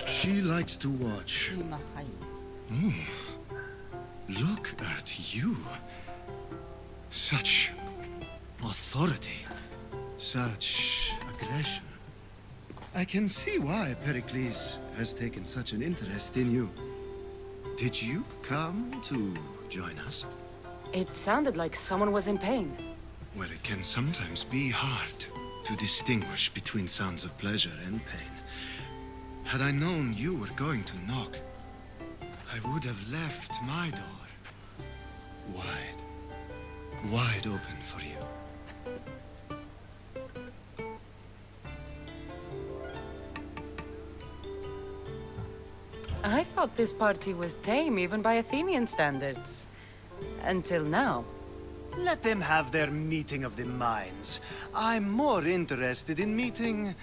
She likes to watch. Look at you. Such authority. Such aggression. I can see why Pericles has taken such an interest in you. Did you come to join us? It sounded like someone was in pain. Well, it can sometimes be hard to distinguish between sounds of pleasure and pain. Had I known you were going to knock, I would have left my door wide open for you. I thought this party was tame, even by Athenian standards. Until now. Let them have their meeting of the minds. I'm more interested in meeting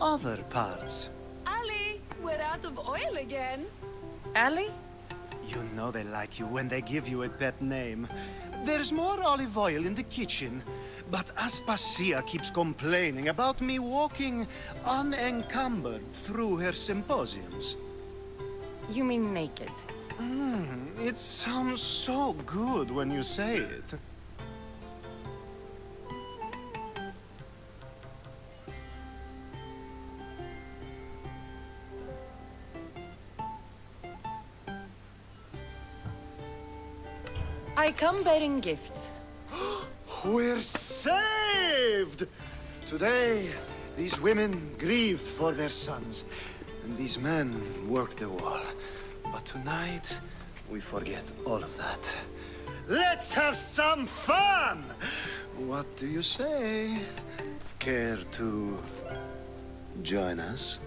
other parts. Ali, we're out of oil again. Ali? You know they like you when they give you a pet name. There's more olive oil in the kitchen, but Aspasia keeps complaining about me walking unencumbered through her symposiums. You mean naked? It sounds so good when you say it. I come bearing gifts. We're saved! Today, these women grieved for their sons, and these men worked the wall. But tonight, we forget all of that. Let's have some fun! What do you say? Care to join us?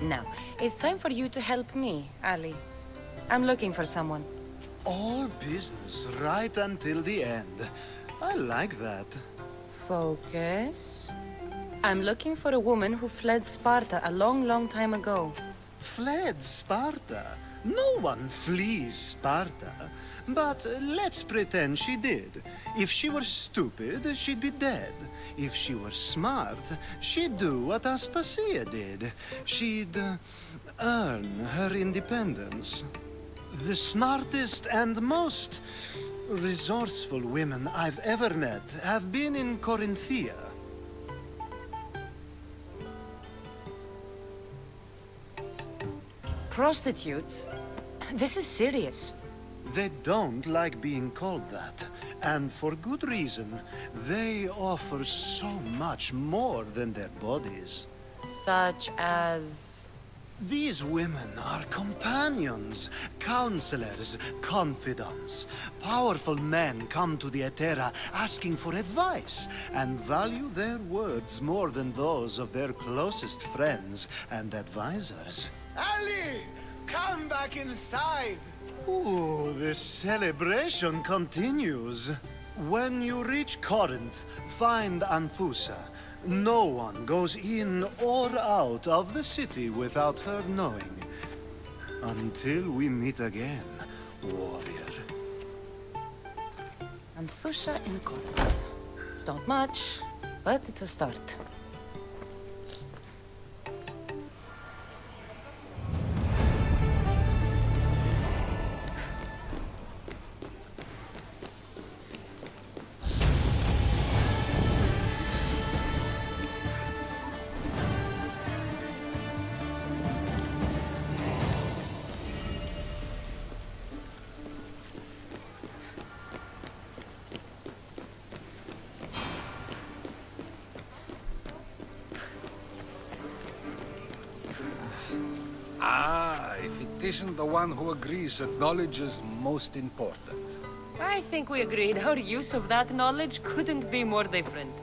Now, it's time for you to help me, Ali. I'm looking for someone. All business right until the end. I like that. Focus. I'm looking for a woman who fled Sparta a long, long time ago. Fled Sparta? No one flees Sparta. But let's pretend she did. If she were stupid, she'd be dead. If she were smart, she'd do what Aspasia did. She'd earn her independence. The smartest and most resourceful women I've ever met have been in Corinthia. Prostitutes? This is serious. They don't like being called that, and for good reason. They offer so much more than their bodies. Such as... These women are companions, counselors, confidants. Powerful men come to the Etera asking for advice, and value their words more than those of their closest friends and advisors. Ali! Come back inside! Ooh, the celebration continues. When you reach Corinth, find Anthusa. No one goes in or out of the city without her knowing. Until we meet again, warrior. Anthusa in Corinth. It's not much, but it's a start. If it isn't the one who agrees that knowledge is most important. I think we agreed our use of that knowledge couldn't be more different.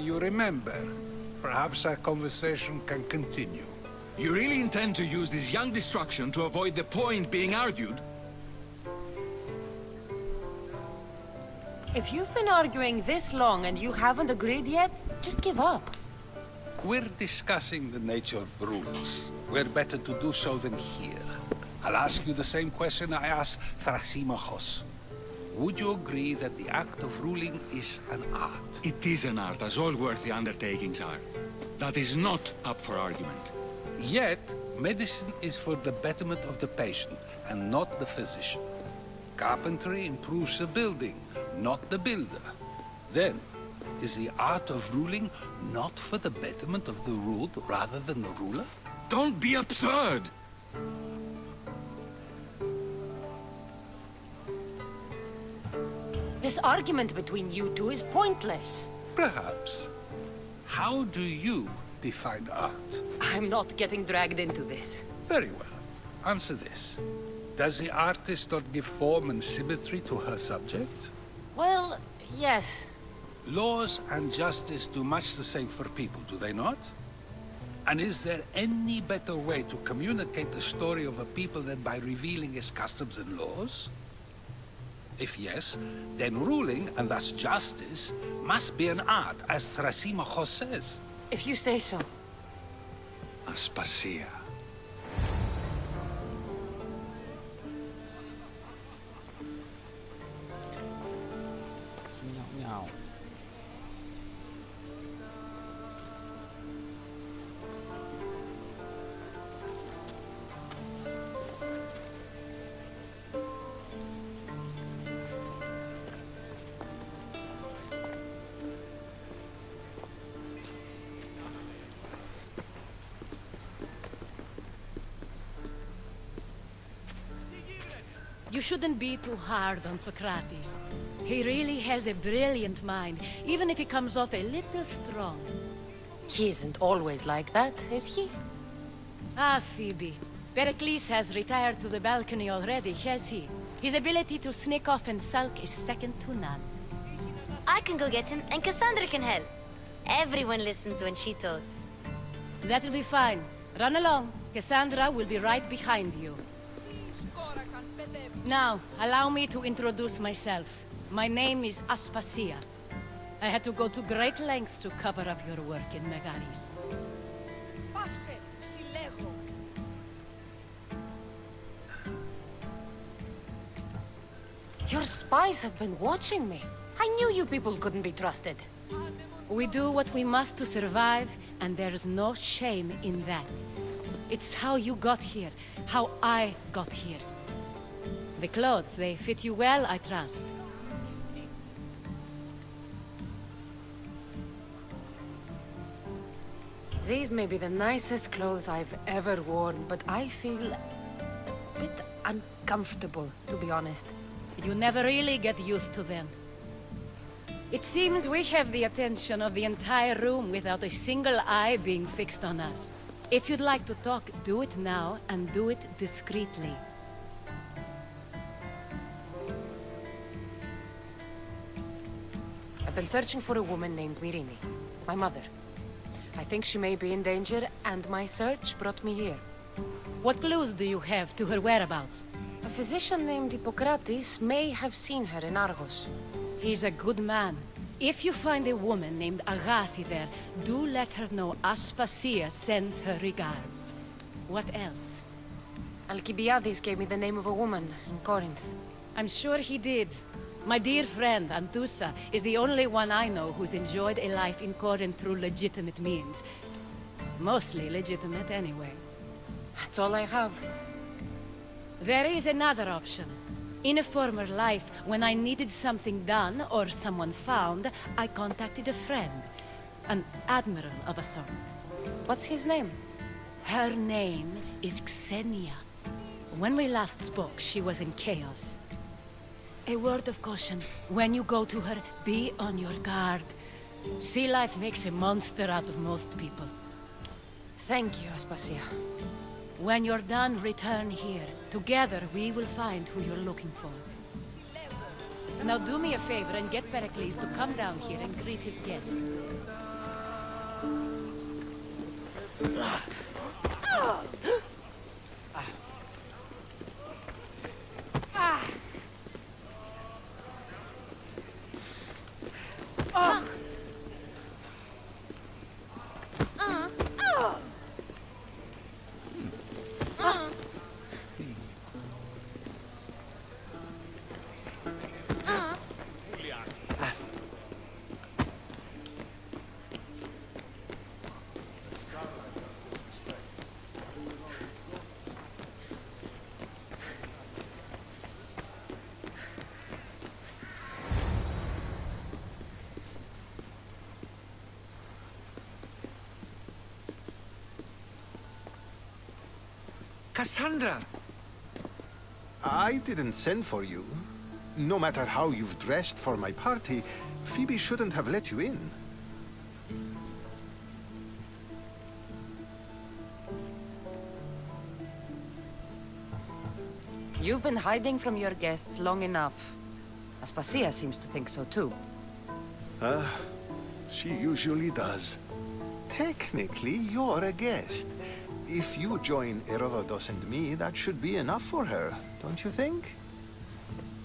You remember. Perhaps our conversation can continue. You really intend to use this young destruction to avoid the point being argued? If you've been arguing this long and you haven't agreed yet, just give up. We're discussing the nature of rules. We're better to do so than here. I'll ask you the same question I asked Thrasymachos. Would you agree that the act of ruling is an art? It is an art, as all worthy undertakings are. That is not up for argument. Yet, medicine is for the betterment of the patient, and not the physician. Carpentry improves the building, not the builder. Then, Is the art of ruling not for the betterment of the ruled rather than the ruler? Don't be absurd! This argument between you two is pointless. Perhaps. How do you define art? I'm not getting dragged into this. Very well. Answer this. Does the artist not give form and symmetry to her subject? Well, yes. Laws and justice do much the same for people, do they not? And is there any better way to communicate the story of a people than by revealing its customs and laws? If yes, then ruling, and thus justice, must be an art, as Thrasymachos says. If you say so. Aspasia. Nhau. You shouldn't be too hard on Socrates. He really has a brilliant mind, even if he comes off a little strong. He isn't always like that, is he? Ah, Phoebe. Pericles has retired to the balcony already, has he? His ability to sneak off and sulk is second to none. I can go get him, and Cassandra can help. Everyone listens when she talks. That'll be fine. Run along. Cassandra will be right behind you. Now, allow me to introduce myself. My name is Aspasia. I had to go to great lengths to cover up your work in Megaris. Your spies have been watching me. I knew you people couldn't be trusted. We do what we must to survive, and there's no shame in that. It's how you got here, how I got here. The clothes, they fit you well, I trust. These may be the nicest clothes I've ever worn, but I feel a bit uncomfortable, to be honest. You never really get used to them. It seems we have the attention of the entire room without a single eye being fixed on us. If you'd like to talk, do it now, and do it discreetly. I've been searching for a woman named Myrine, my mother. I think she may be in danger, and my search brought me here. What clues do you have to her whereabouts? A physician named Hippocrates may have seen her in Argos. He's a good man. If you find a woman named Agathi there, do let her know Aspasia sends her regards. What else? Alcibiades gave me the name of a woman in Corinth. I'm sure he did. My dear friend, Anthusa, is the only one I know who's enjoyed a life in Corinth through legitimate means. Mostly legitimate, anyway. That's all I have. There is another option. In a former life, when I needed something done or someone found, I contacted a friend. An admiral of a sort. What's his name? Her name is Xenia. When we last spoke, she was in chaos. A word of caution. When you go to her, be on your guard. Sea life makes a monster out of most people. Thank you, Aspasia. When you're done, return here. Together, we will find who you're looking for. Now do me a favor and get Pericles to come down here and greet his guests. Cassandra! I didn't send for you. No matter how you've dressed for my party, Phoebe shouldn't have let you in. You've been hiding from your guests long enough. Aspasia seems to think so too. She usually does. Technically, you're a guest. If you join Herodotus and me, that should be enough for her, don't you think?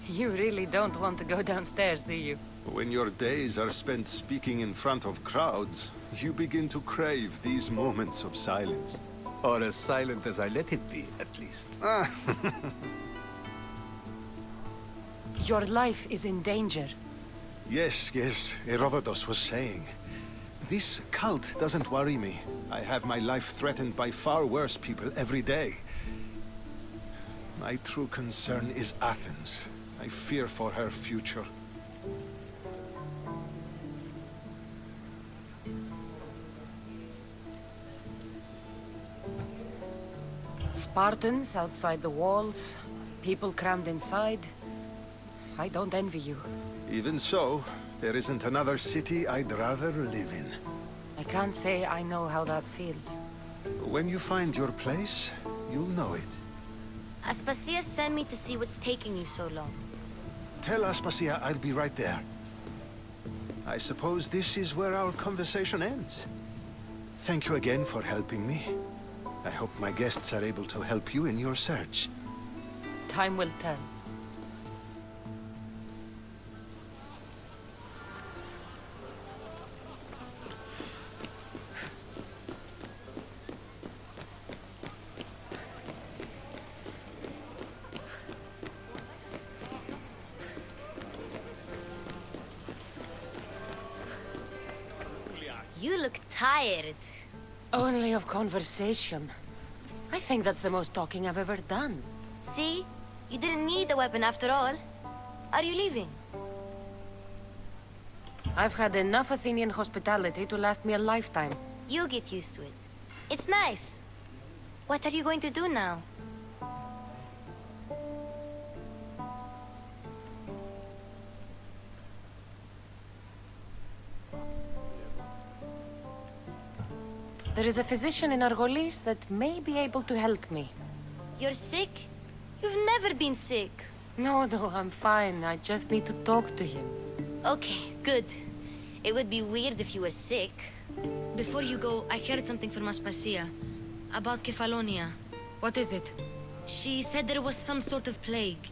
You really don't want to go downstairs, do you? When your days are spent speaking in front of crowds, you begin to crave these moments of silence. Or as silent as I let it be, at least. Your life is in danger. Yes, Herodotus was saying. This cult doesn't worry me. I have my life threatened by far worse people every day. My true concern is Athens. I fear for her future. Spartans outside the walls, people crammed inside. I don't envy you. Even so, there isn't another city I'd rather live in. I can't say I know how that feels. When you find your place, you'll know it. Aspasia sent me to see what's taking you so long. Tell Aspasia I'll be right there. I suppose this is where our conversation ends. Thank you again for helping me. I hope my guests are able to help you in your search. Time will tell. You look tired. Only of conversation. I think that's the most talking I've ever done. See? You didn't need the weapon after all. Are you leaving? I've had enough Athenian hospitality to last me a lifetime. You get used to it. It's nice. What are you going to do now? There is a physician in Argolis that may be able to help me. You're sick? You've never been sick. No, I'm fine. I just need to talk to him. Okay, good. It would be weird if you were sick. Before you go, I heard something from Aspasia. About Kefalonia. What is it? She said there was some sort of plague.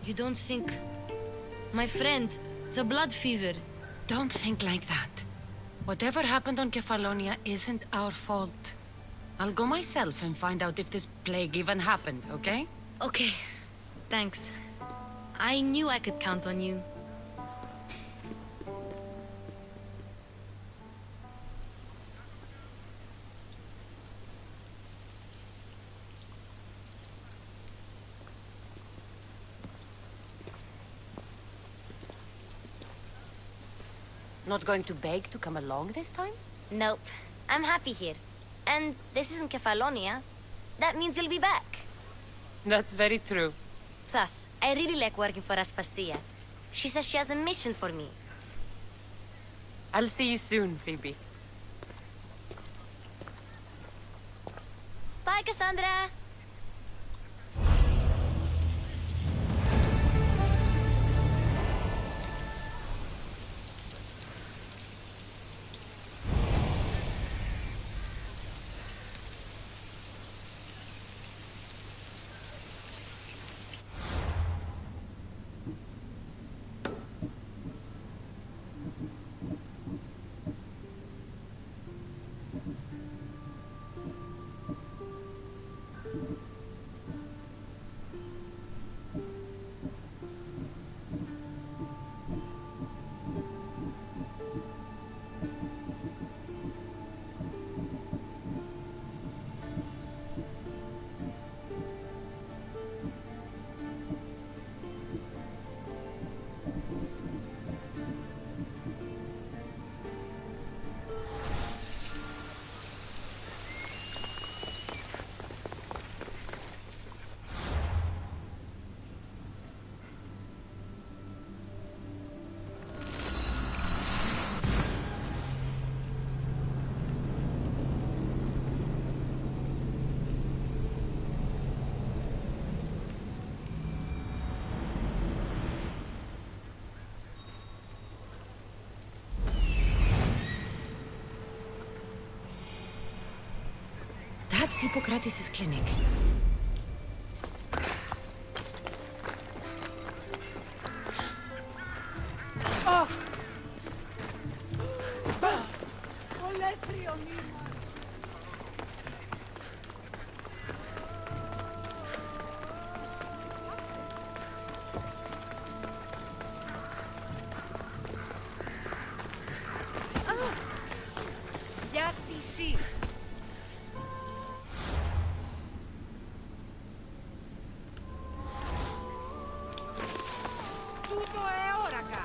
You don't think... My friend, the blood fever. Don't think like that. Whatever happened on Kefalonia isn't our fault. I'll go myself and find out if this plague even happened, okay? Okay. Thanks. I knew I could count on you. Not going to beg to come along this time? Nope. I'm happy here. And this isn't Kefalonia. That means you'll be back. That's very true. Plus, I really like working for Aspasia. She says she has a mission for me. I'll see you soon, Phoebe. Bye, Cassandra! Hippocrates' clinic. Oh! Γιάρτηση. Tutto è oraca!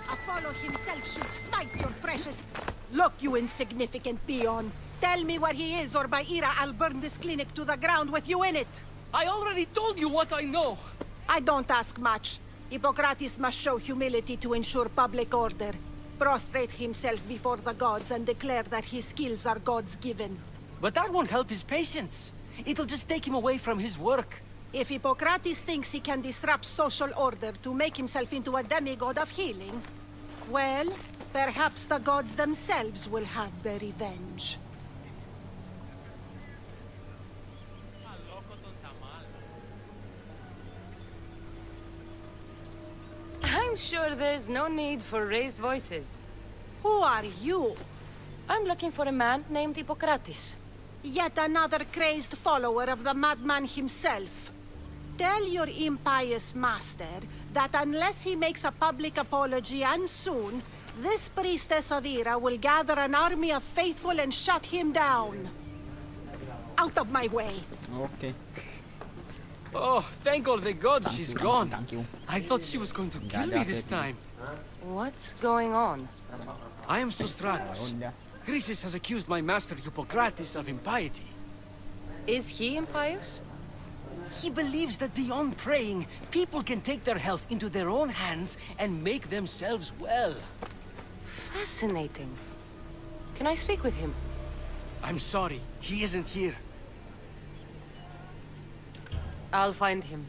Apollo himself should smite your precious... Look, you insignificant peon. Tell me where he is, or by Ira, I'll burn this clinic to the ground with you in it. I already told you what I know. I don't ask much. Hippocrates must show humility to ensure public order. Prostrate himself before the gods and declare that his skills are God's given. But that won't help his patients. It'll just take him away from his work. If Hippocrates thinks he can disrupt social order to make himself into a demigod of healing, well, perhaps the gods themselves will have their revenge. I'm sure there's no need for raised voices. Who are you? I'm looking for a man named Hippocrates. Yet another crazed follower of the madman himself. Tell your impious master that unless he makes a public apology, and soon, this priestess of Ira will gather an army of faithful and shut him down. Out of my way. Okay. Oh, thank all the gods she's gone. Thank you. I thought she was going to kill me this time. What's going on? I am Sostratus. Chrysis has accused my master Hippocrates of impiety. Is he impious? He believes that beyond praying, people can take their health into their own hands and make themselves well. Fascinating. Can I speak with him? I'm sorry, he isn't here. I'll find him.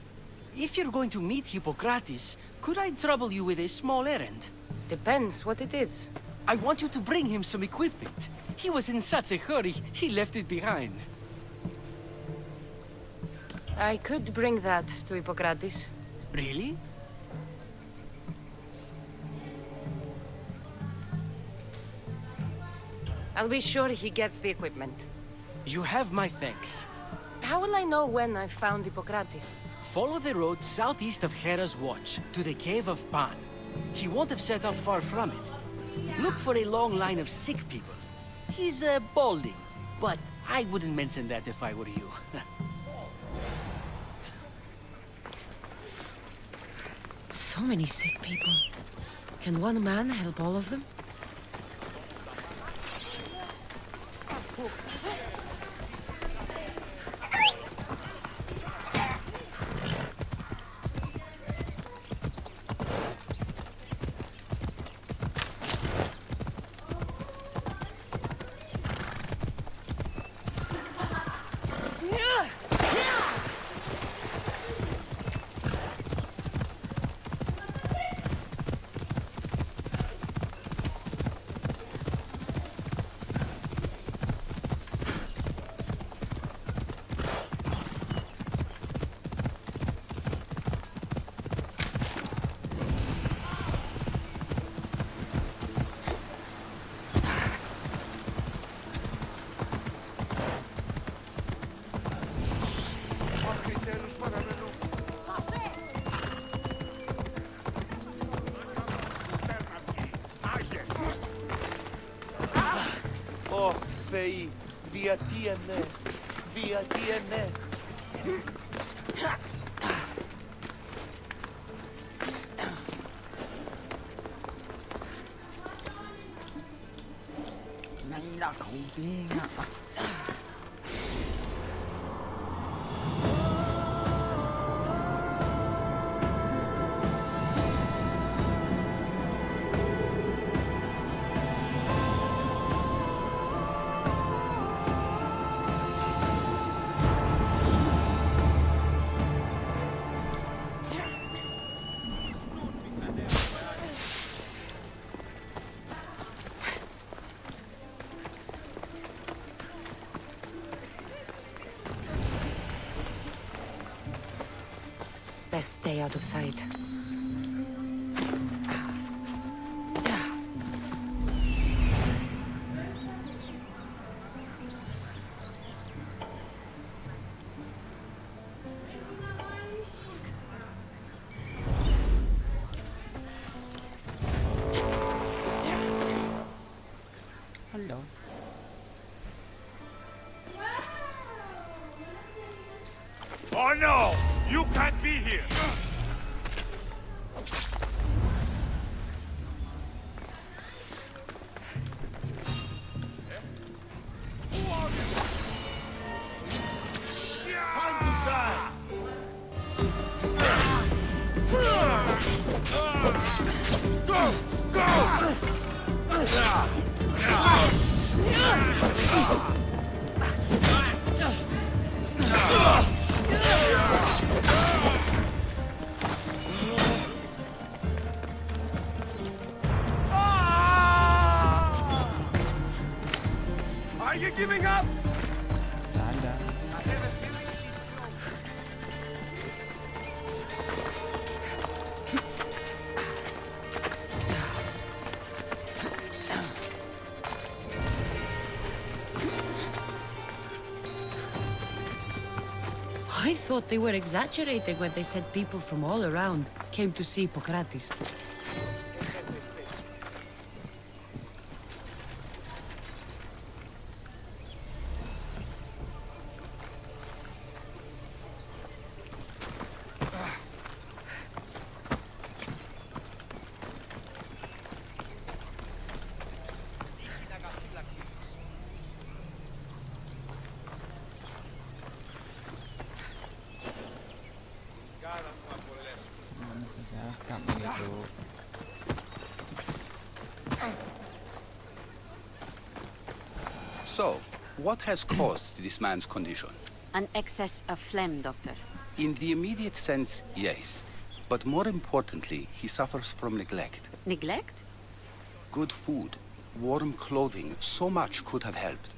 If you're going to meet Hippocrates, could I trouble you with a small errand? Depends what it is. I want you to bring him some equipment. He was in such a hurry, he left it behind. I could bring that to Hippocrates. Really? I'll be sure he gets the equipment. You have my thanks. How will I know when I've found Hippocrates? Follow the road southeast of Hera's Watch, to the Cave of Pan. He won't have set up far from it. Look for a long line of sick people. He's, balding, but I wouldn't mention that if I were you. So many sick people. Can one man help all of them? Ω, Θεοί, διατίενε, διατίενε. Này là khẩu viên ạ. Best stay out of sight. Hello. Oh no! You can't be here! Are you giving up? I thought they were exaggerating when they said people from all around came to see Hippocrates. So, what has caused this man's condition? An excess of phlegm, Doctor. In the immediate sense, yes. But more importantly, he suffers from neglect. Neglect? Good food, warm clothing, so much could have helped.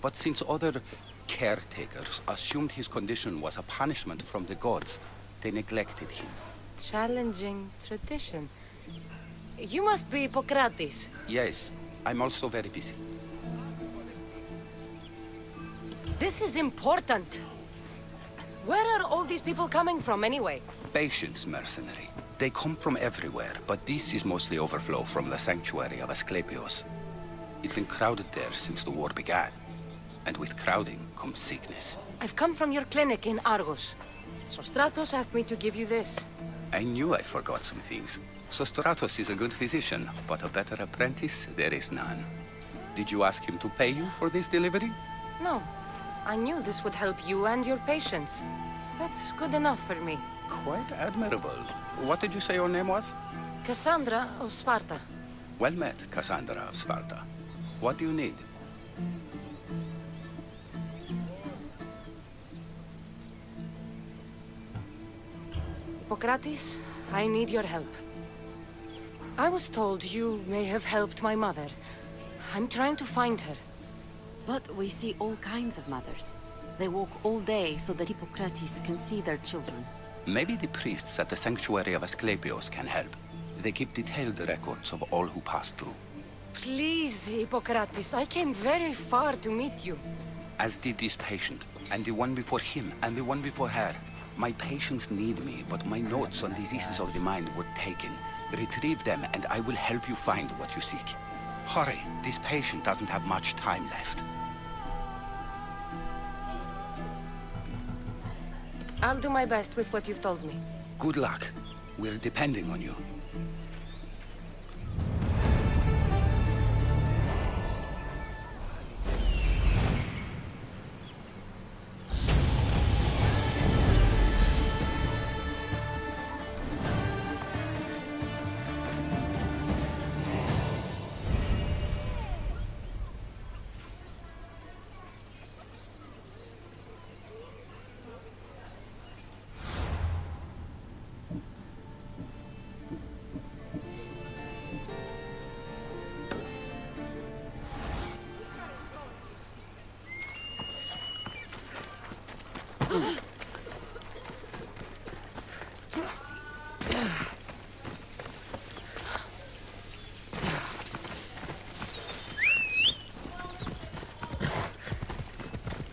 But since other caretakers assumed his condition was a punishment from the gods, they neglected him. Challenging tradition. You must be Hippocrates. Yes, I'm also very busy. This is important. Where are all these people coming from, anyway? Patience, mercenary. They come from everywhere, but this is mostly overflow from the sanctuary of Asclepios. It's been crowded there since the war began. And with crowding comes sickness. I've come from your clinic in Argos. Sostratos asked me to give you this. I knew I forgot some things. Sostratos is a good physician, but a better apprentice there is none. Did you ask him to pay you for this delivery? No. I knew this would help you and your patients. That's good enough for me. Quite admirable. What did you say your name was? Cassandra of Sparta. Well met, Cassandra of Sparta. What do you need? Hippocrates, I need your help. I was told you may have helped my mother. I'm trying to find her. But we see all kinds of mothers. They walk all day so that Hippocrates can see their children. Maybe the priests at the sanctuary of Asclepios can help. They keep detailed records of all who passed through. Please, Hippocrates, I came very far to meet you. As did this patient, and the one before him, and the one before her. My patients need me, but my notes on diseases of the mind were taken. Retrieve them, and I will help you find what you seek. Hurry, this patient doesn't have much time left. I'll do my best with what you've told me. Good luck. We're depending on you.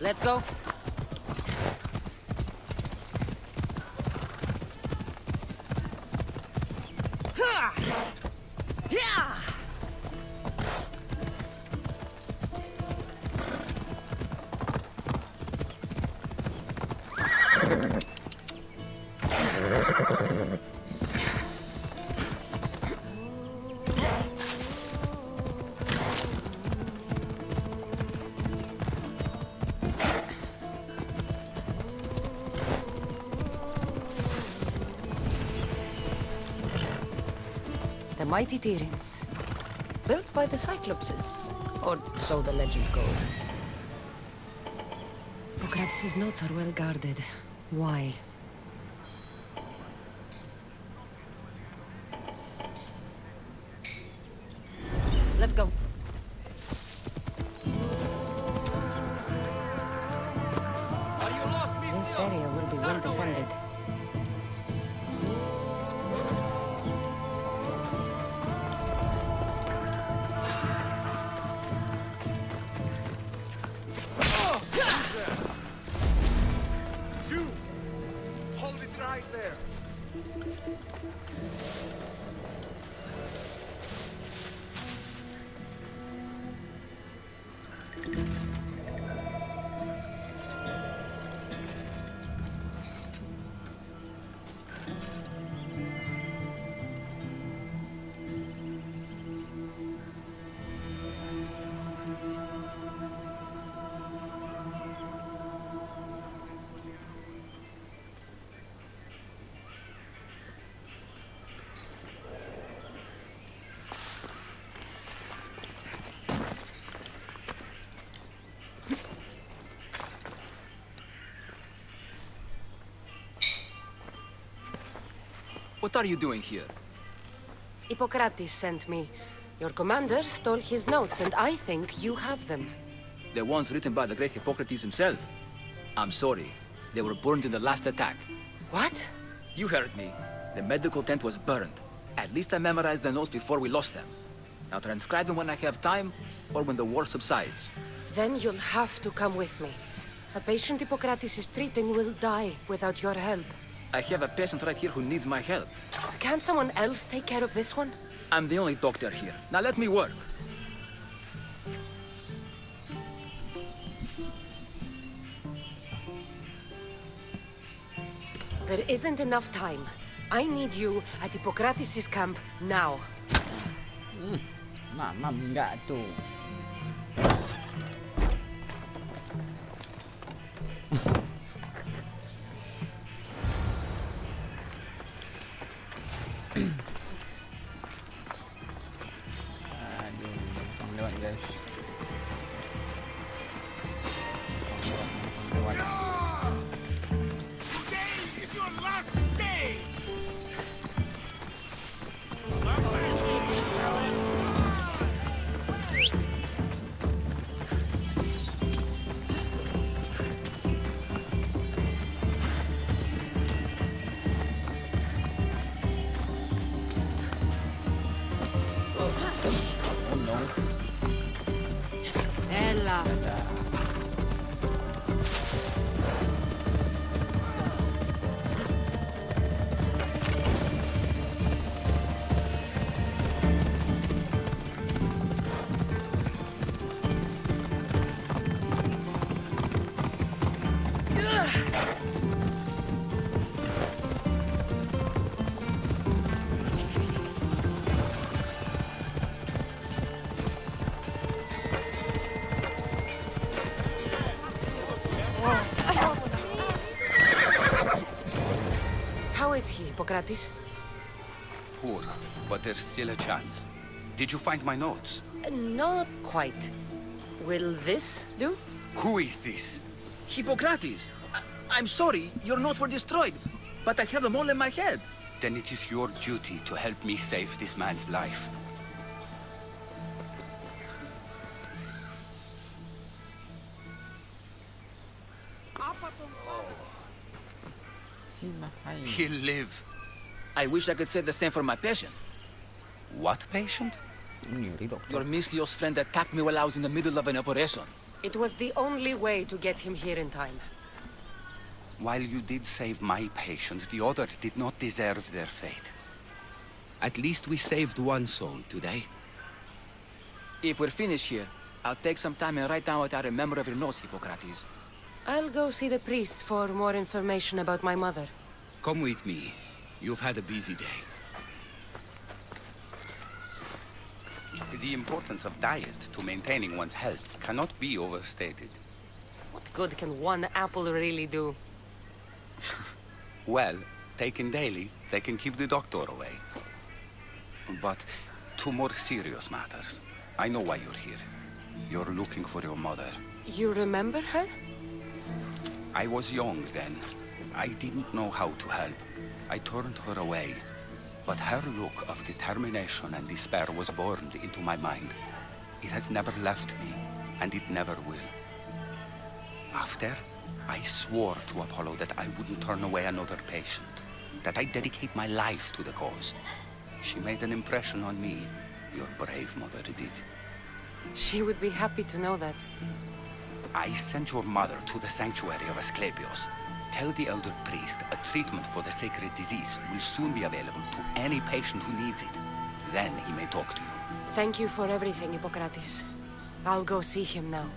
Let's go. The mighty Tyrants. Built by the Cyclopses. Or so the legend goes. Hippocrates' notes are well guarded. Why? Let's go. This area will be well defended. You! Hold it right there! What are you doing here? Hippocrates sent me. Your commander stole his notes, and I think you have them. The ones written by the great Hippocrates himself. I'm sorry. They were burned in the last attack. What? You heard me. The medical tent was burned. At least I memorized the notes before we lost them. I'll transcribe them when I have time, or when the war subsides. Then you'll have to come with me. A patient Hippocrates is treating will die without your help. I have a patient right here who needs my help. Can't someone else take care of this one? I'm the only doctor here. Now let me work. There isn't enough time. I need you at Hippocrates' camp now. Mama enggak tuh. Aduh, lewat guys. Lewat. Today is your last day! Oh no. Ella. How is he, Hippocrates? Poor, but there's still a chance. Did you find my notes? Not quite. Will this do? Who is this? Hippocrates! I'm sorry, your notes were destroyed, but I have them all in my head. Then it is your duty to help me save this man's life. He'll live. I wish I could say the same for my patient. What patient? Your mischievous friend attacked me while I was in the middle of an operation. It was the only way to get him here in time. While you did save my patient, the others did not deserve their fate. At least we saved one soul today. If we're finished here, I'll take some time and write down what I remember of your notes, Hippocrates. I'll go see the priest for more information about my mother. Come with me. You've had a busy day. The importance of diet to maintaining one's health cannot be overstated. What good can one apple really do? Well, taken daily, they can keep the doctor away. But to more serious matters. I know why you're here. You're looking for your mother. You remember her? I was young then. I didn't know how to help. I turned her away. But her look of determination and despair was burned into my mind. It has never left me, and it never will. After, I swore to Apollo that I wouldn't turn away another patient, that I'd dedicate my life to the cause. She made an impression on me. Your brave mother did. She would be happy to know that. I sent your mother to the sanctuary of Asclepios. Tell the elder priest a treatment for the sacred disease will soon be available to any patient who needs it. Then he may talk to you. Thank you for everything, Hippocrates. I'll go see him now.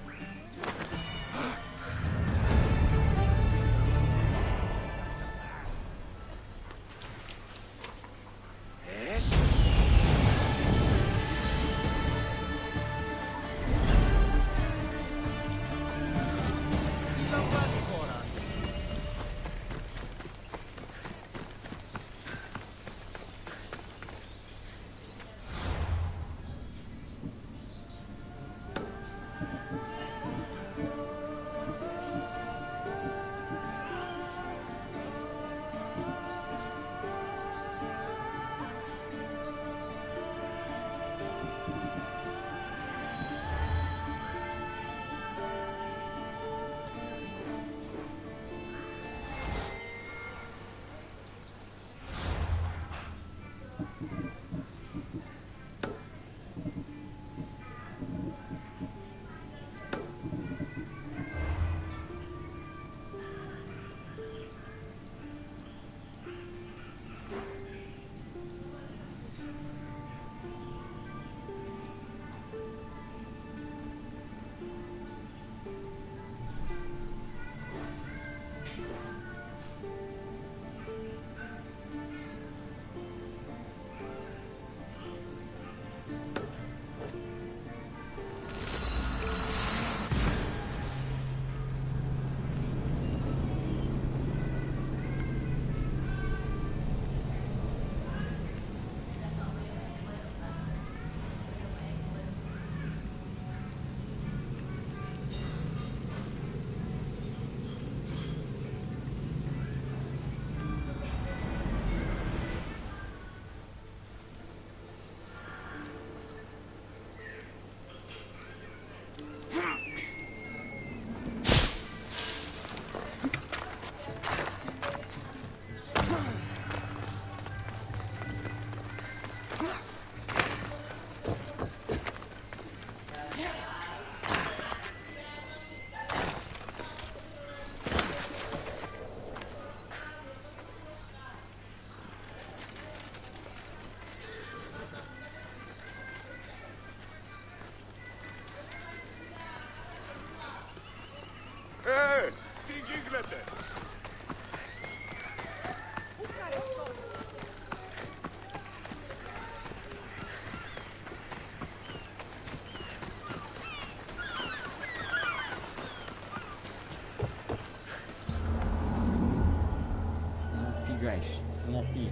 Guys, ngopi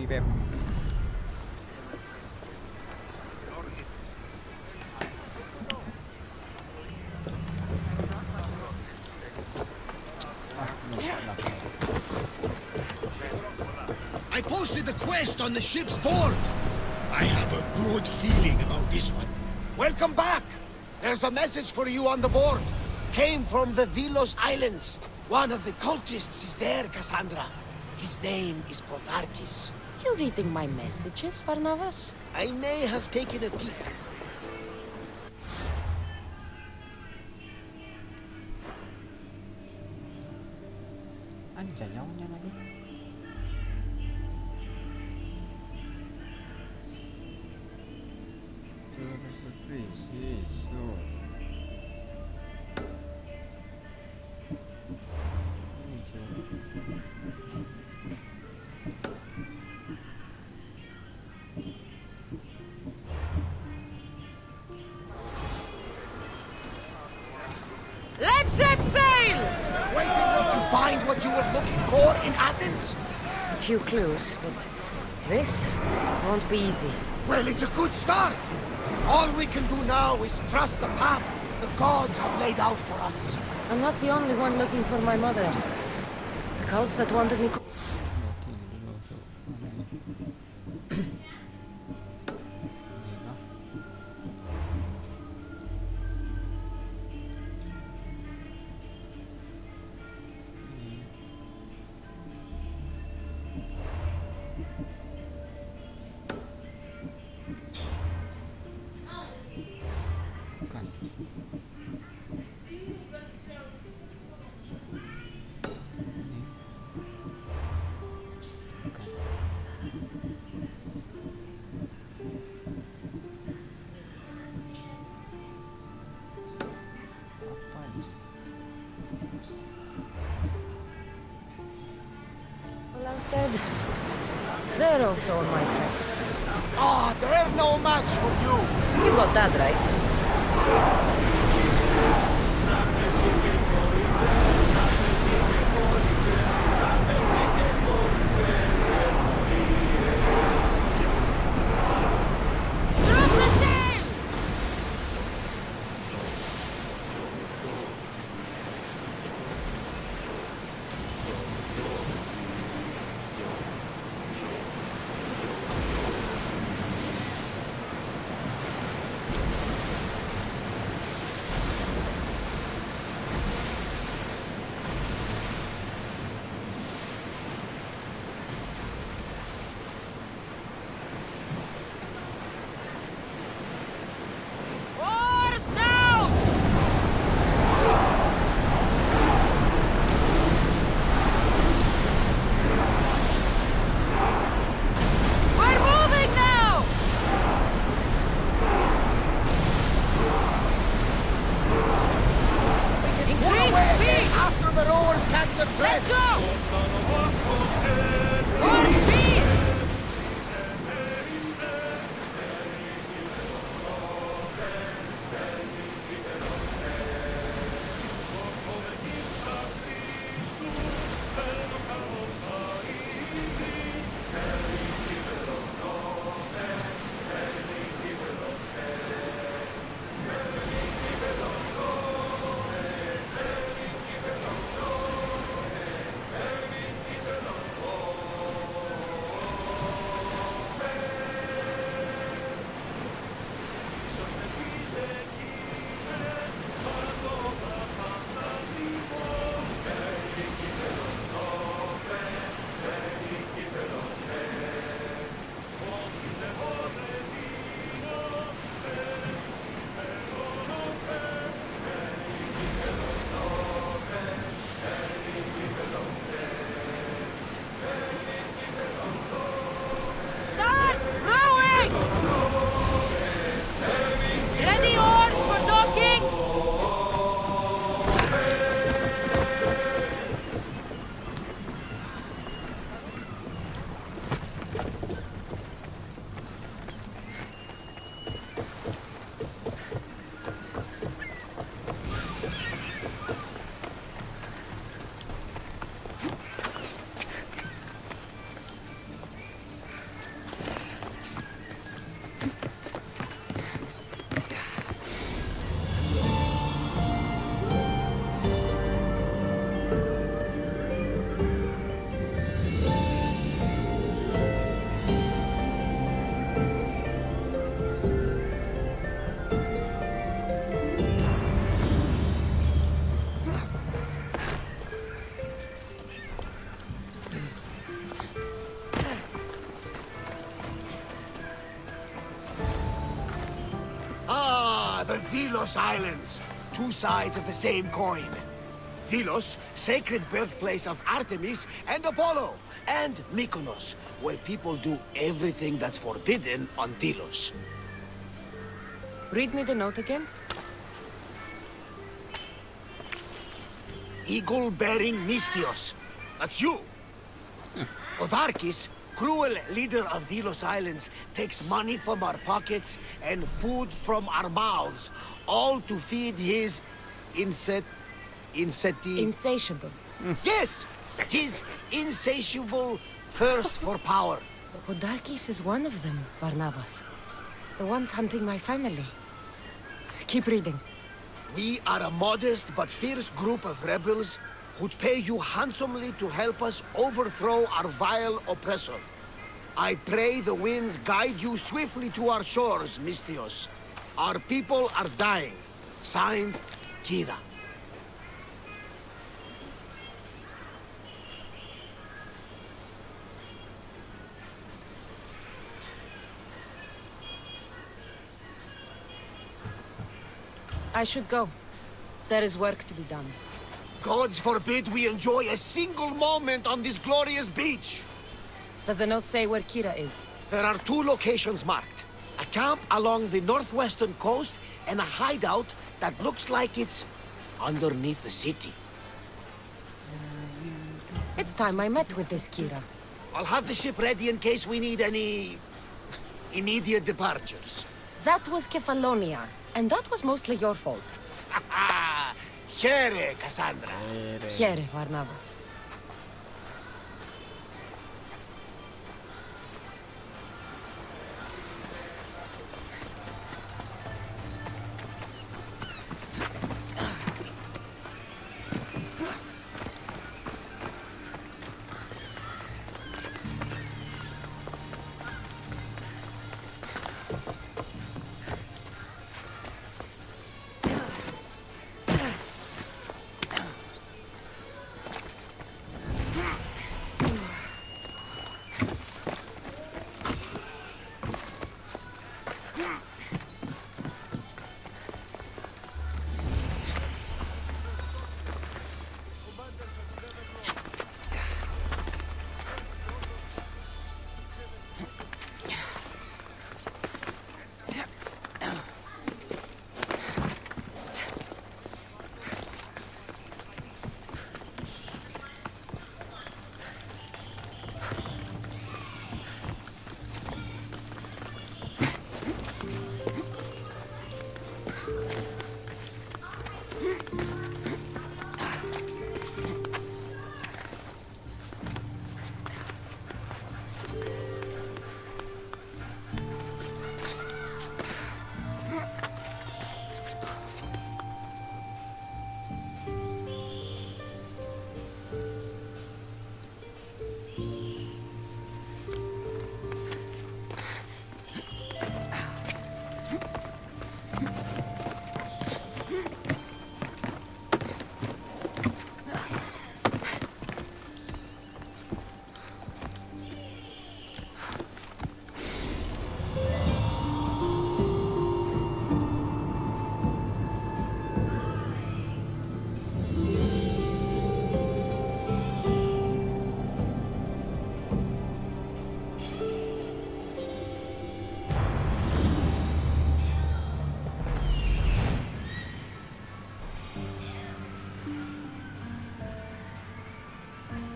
Pep. I posted the quest on the ship's board. I have a good feeling about this one. Welcome back! There's a message for you on the board. Came from the Vilos Islands. One of the cultists is there, Cassandra. His name is Potharkis. You reading my messages, Barnabas? I may have taken a peek. Bisa nyaunya lagi. Preciso. Let's set sail! Waiting to find what you were looking for in Athens? A few clues, but this won't be easy. Well, it's a good start. All we can do now is trust the path the gods have laid out for us. I'm not the only one looking for my mother. The cult that wanted me... Instead, they're also on my track. Ah, they're no match for you. You got that right. The Delos Islands. Two sides of the same coin. Delos, sacred birthplace of Artemis and Apollo, and Mykonos, where people do everything that's forbidden on Delos. Read me the note again. Eagle-bearing Mystios. That's you. Otharkis, cruel leader of Delos Islands, takes money from our pockets and food from our mouths, all to feed his Insatiable. Yes! His insatiable thirst for power. Odarkis is one of them, Varnavas. The ones hunting my family. Keep reading. We are a modest but fierce group of rebels who'd pay you handsomely to help us overthrow our vile oppressor. I pray the winds guide you swiftly to our shores, Mystios. Our people are dying. Signed, Kira. I should go. There is work to be done. Gods forbid we enjoy a single moment on this glorious beach! Does the note say where Kira is? There are 2 locations marked. A camp along the northwestern coast and a hideout that looks like it's underneath the city. It's time I met with this Kira. I'll have the ship ready in case we need any immediate departures. That was Kefalonia, and that was mostly your fault. Here, Cassandra. Here, Varnavas.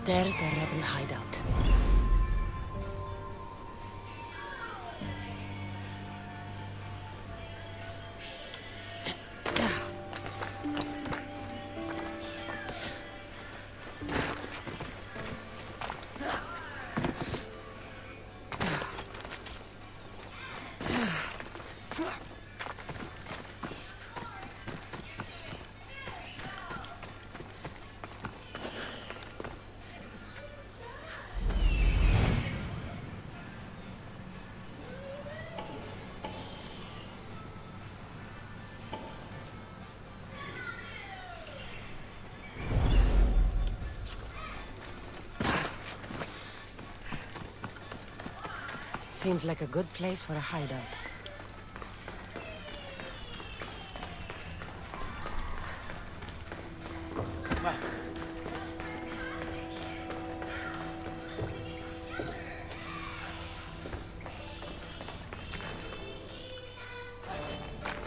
There's the rebel hideout. Seems like a good place for a hideout.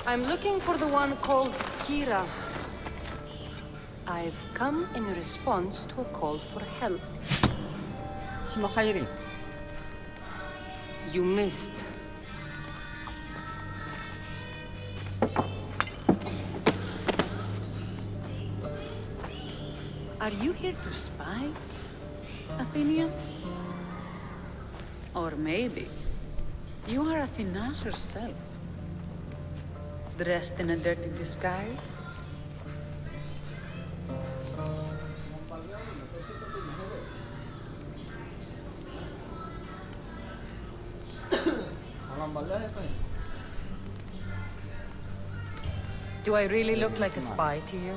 I'm looking for the one called Kira. I've come in response to a call for help. You missed. Are you here to spy, Athenian? Or maybe you are Athena herself, dressed in a dirty disguise? Do I really look like a spy to you?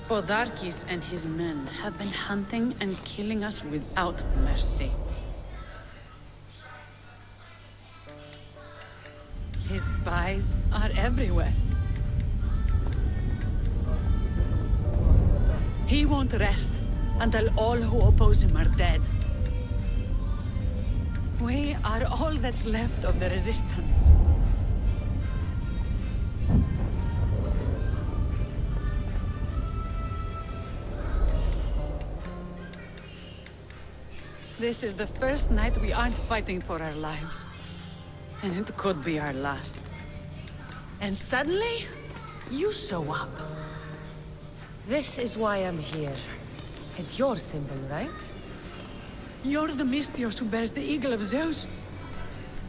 Podarkis and his men have been hunting and killing us without mercy. His spies are everywhere. He won't rest until all who oppose him are dead. We are all that's left of the resistance. This is the first night we aren't fighting for our lives. And it could be our last. And suddenly, you show up. This is why I'm here. It's your symbol, right? You're the Mystios who bears the eagle of Zeus.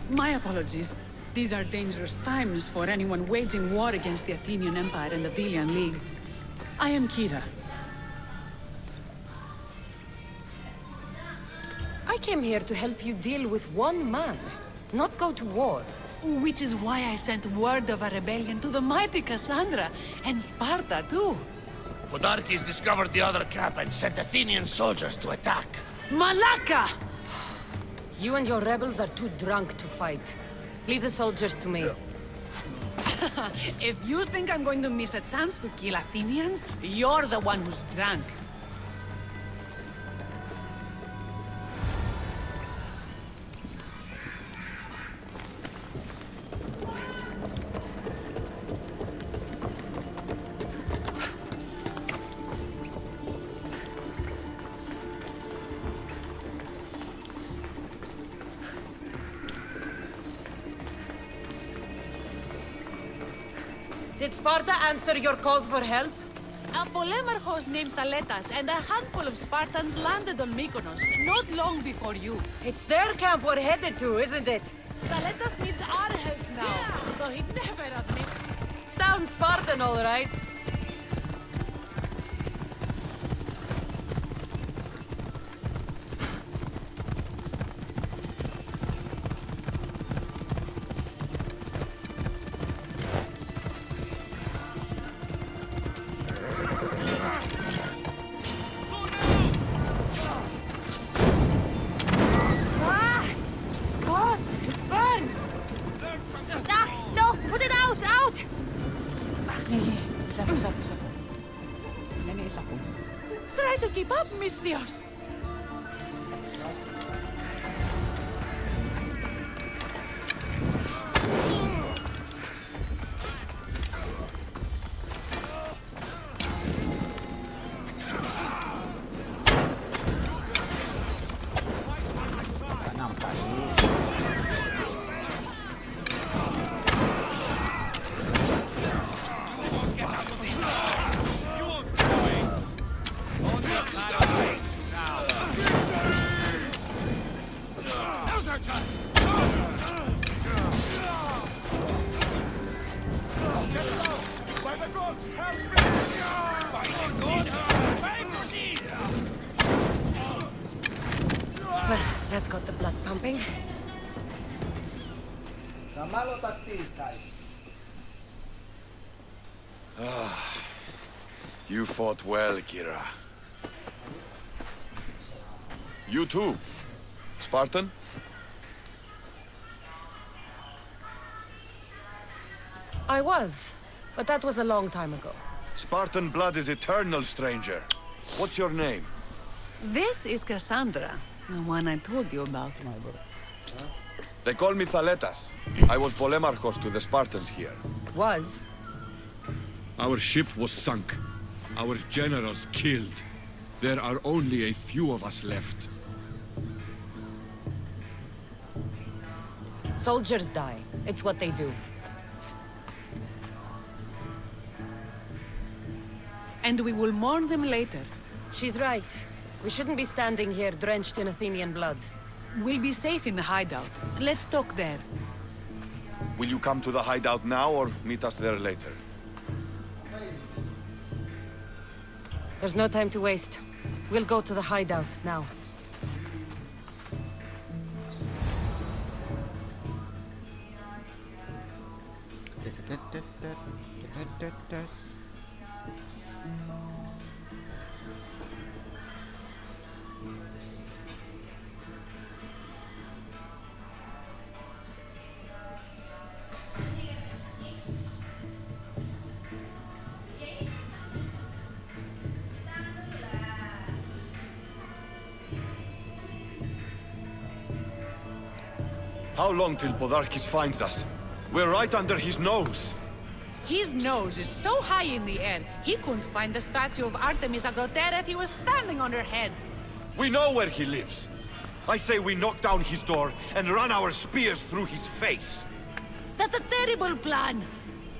My apologies. These are dangerous times for anyone waging war against the Athenian Empire and the Delian League. I am Kira. I came here to help you deal with one man, not go to war. Which is why I sent word of a rebellion to the mighty Cassandra, and Sparta too. Podarkis discovered the other camp and sent Athenian soldiers to attack. Malaka! You and your rebels are too drunk to fight. Leave the soldiers to me. If you think I'm going to miss a chance to kill Athenians, you're the one who's drunk. Did Sparta answer your call for help? A polemarchos named Thaletas and a handful of Spartans landed on Mykonos not long before you. It's their camp we're headed to, isn't it? Thaletas needs our help now, though he'd never admit. Sounds Spartan, all right. Try to keep up, Mystios. Well, that got the blood pumping. You fought well, Kira. You too, Spartan? I was, but that was a long time ago. Spartan blood is eternal, stranger. What's your name? This is Cassandra, the one I told you about. They call me Thaletas. I was Polemarchos to the Spartans here. Was? Our ship was sunk. Our generals killed. There are only a few of us left. Soldiers die. It's what they do. And we will mourn them later. She's right. We shouldn't be standing here drenched in Athenian blood. We'll be safe in the hideout. Let's talk there. Will you come to the hideout now or meet us there later? There's no time to waste. We'll go to the hideout now. How long till Podarkis finds us? We're right under his nose. His nose is so high in the air, he couldn't find the statue of Artemis Agrotera if he was standing on her head. We know where he lives. I say we knock down his door and run our spears through his face. That's a terrible plan.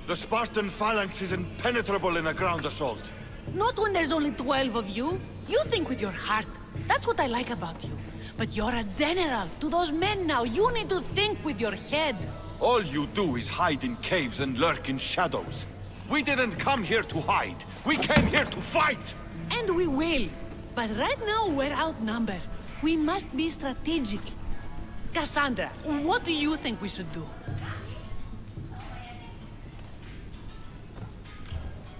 The Spartan phalanx is impenetrable in a ground assault. Not when there's only 12 of you. You think with your heart. That's what I like about you. But you're a general. To those men now, you need to think with your head. All you do is hide in caves and lurk in shadows. We didn't come here to hide. We came here to fight! And we will. But right now, we're outnumbered. We must be strategic. Cassandra, what do you think we should do?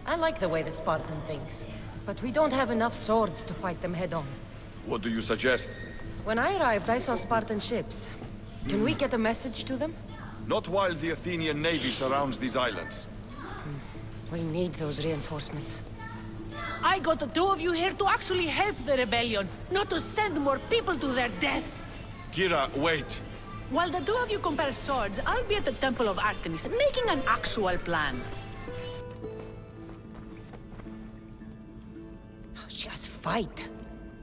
I like the way the Spartan thinks. But we don't have enough swords to fight them head-on. What do you suggest? When I arrived, I saw Spartan ships. Can we get a message to them? Not while the Athenian navy surrounds these islands. We need those reinforcements. I got the two of you here to actually help the rebellion, not to send more people to their deaths. Kira, wait. While the two of you compare swords, I'll be at the Temple of Artemis, making an actual plan. Just fight.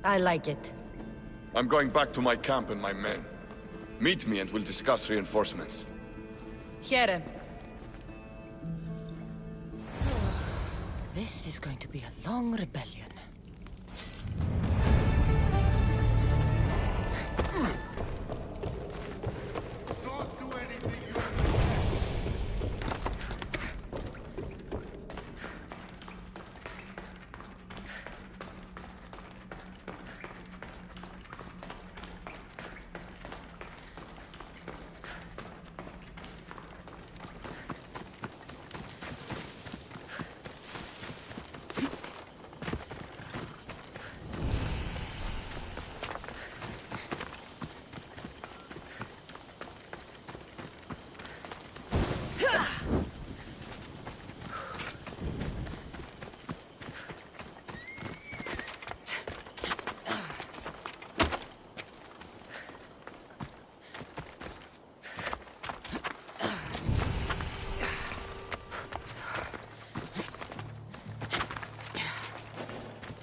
I like it. I'm going back to my camp and my men. Meet me and we'll discuss reinforcements. Here. This is going to be a long rebellion.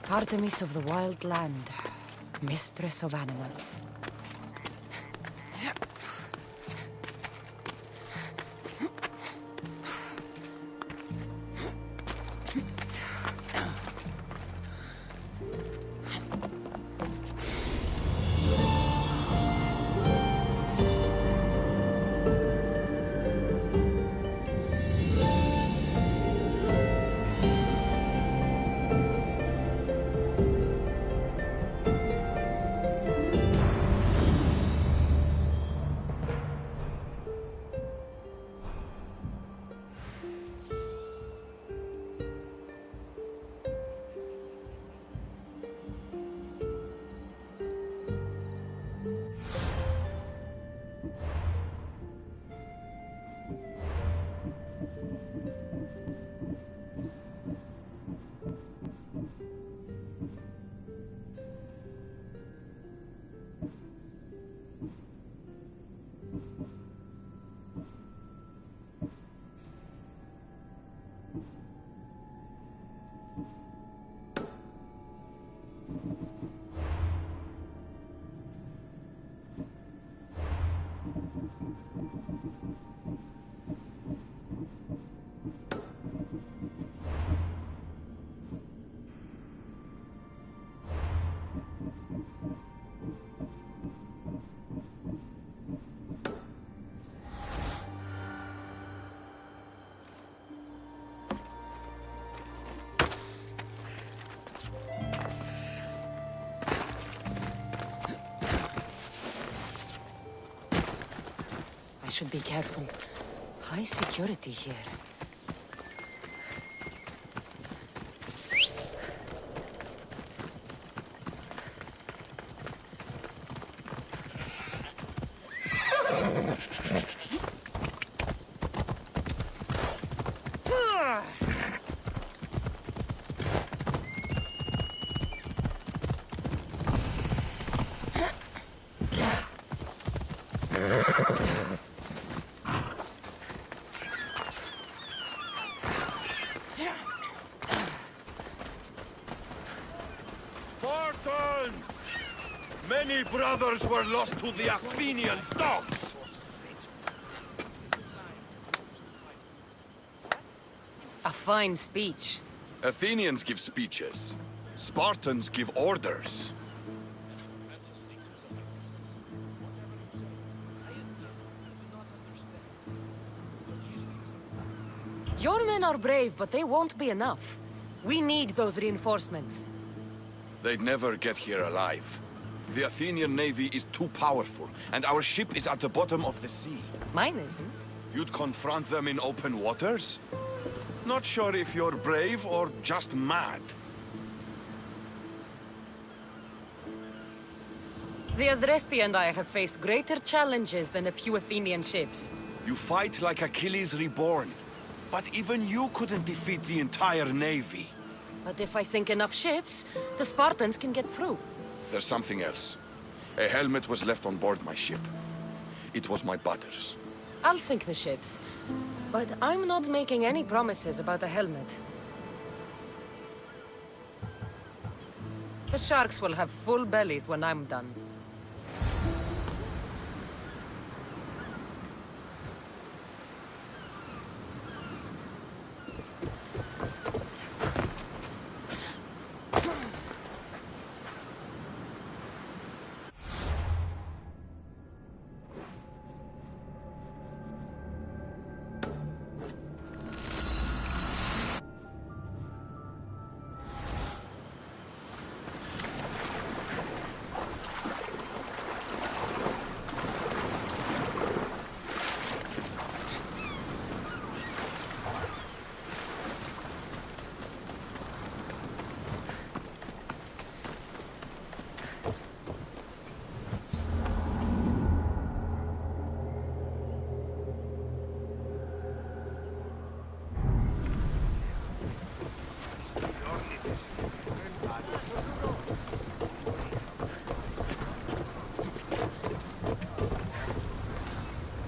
Artemis of the wild land, mistress of animals. should be careful. High security here. Spartans! Many brothers were lost to the Athenian dogs! A fine speech. Athenians give speeches. Spartans give orders. Your men are brave, but they won't be enough. We need those reinforcements. They'd never get here alive. The Athenian navy is too powerful, and our ship is at the bottom of the sea. Mine isn't. You'd confront them in open waters? Not sure if you're brave or just mad. The Adresti and I have faced greater challenges than a few Athenian ships. You fight like Achilles reborn. But even you couldn't defeat the entire navy. But if I sink enough ships, the Spartans can get through. There's something else. A helmet was left on board my ship. It was my brother's. I'll sink the ships. But I'm not making any promises about a helmet. The sharks will have full bellies when I'm done.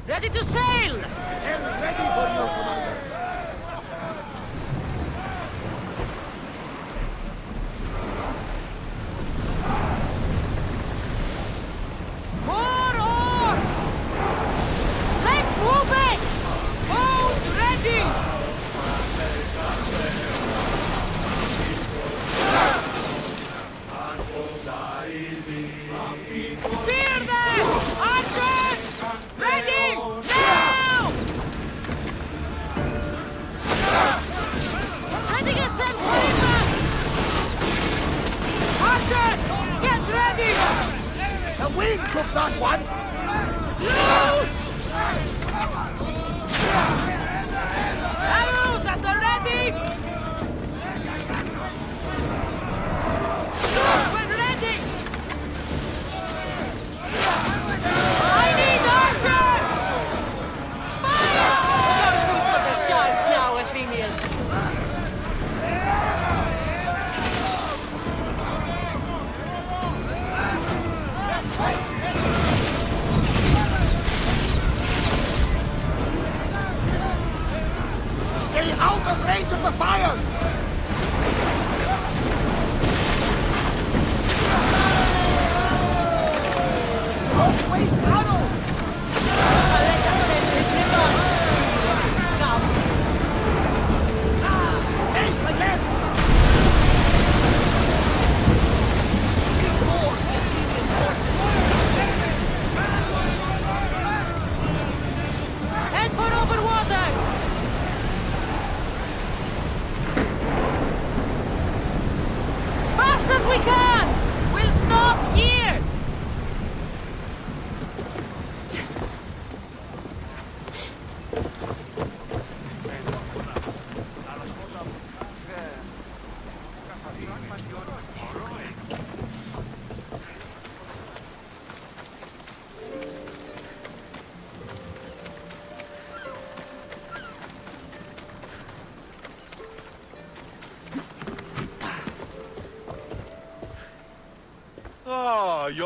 Ready to sail! Helm's ready for you, Commander. More oars! Let's move it! Boat ready! Spear them! Archers! Ready! Now! Ready a centurion! Archers! Get ready! The wind took that one! Loose! Arrows at the ready! Look, we're ready! I need archers! Fire! You're food for the sharks now, Athenians! Stay out of range of the fire! Don't waste arrows! Let us send this river! Scum! Safe again! See more Athenian forces! Head for over water! Fast as we can! We'll stop here!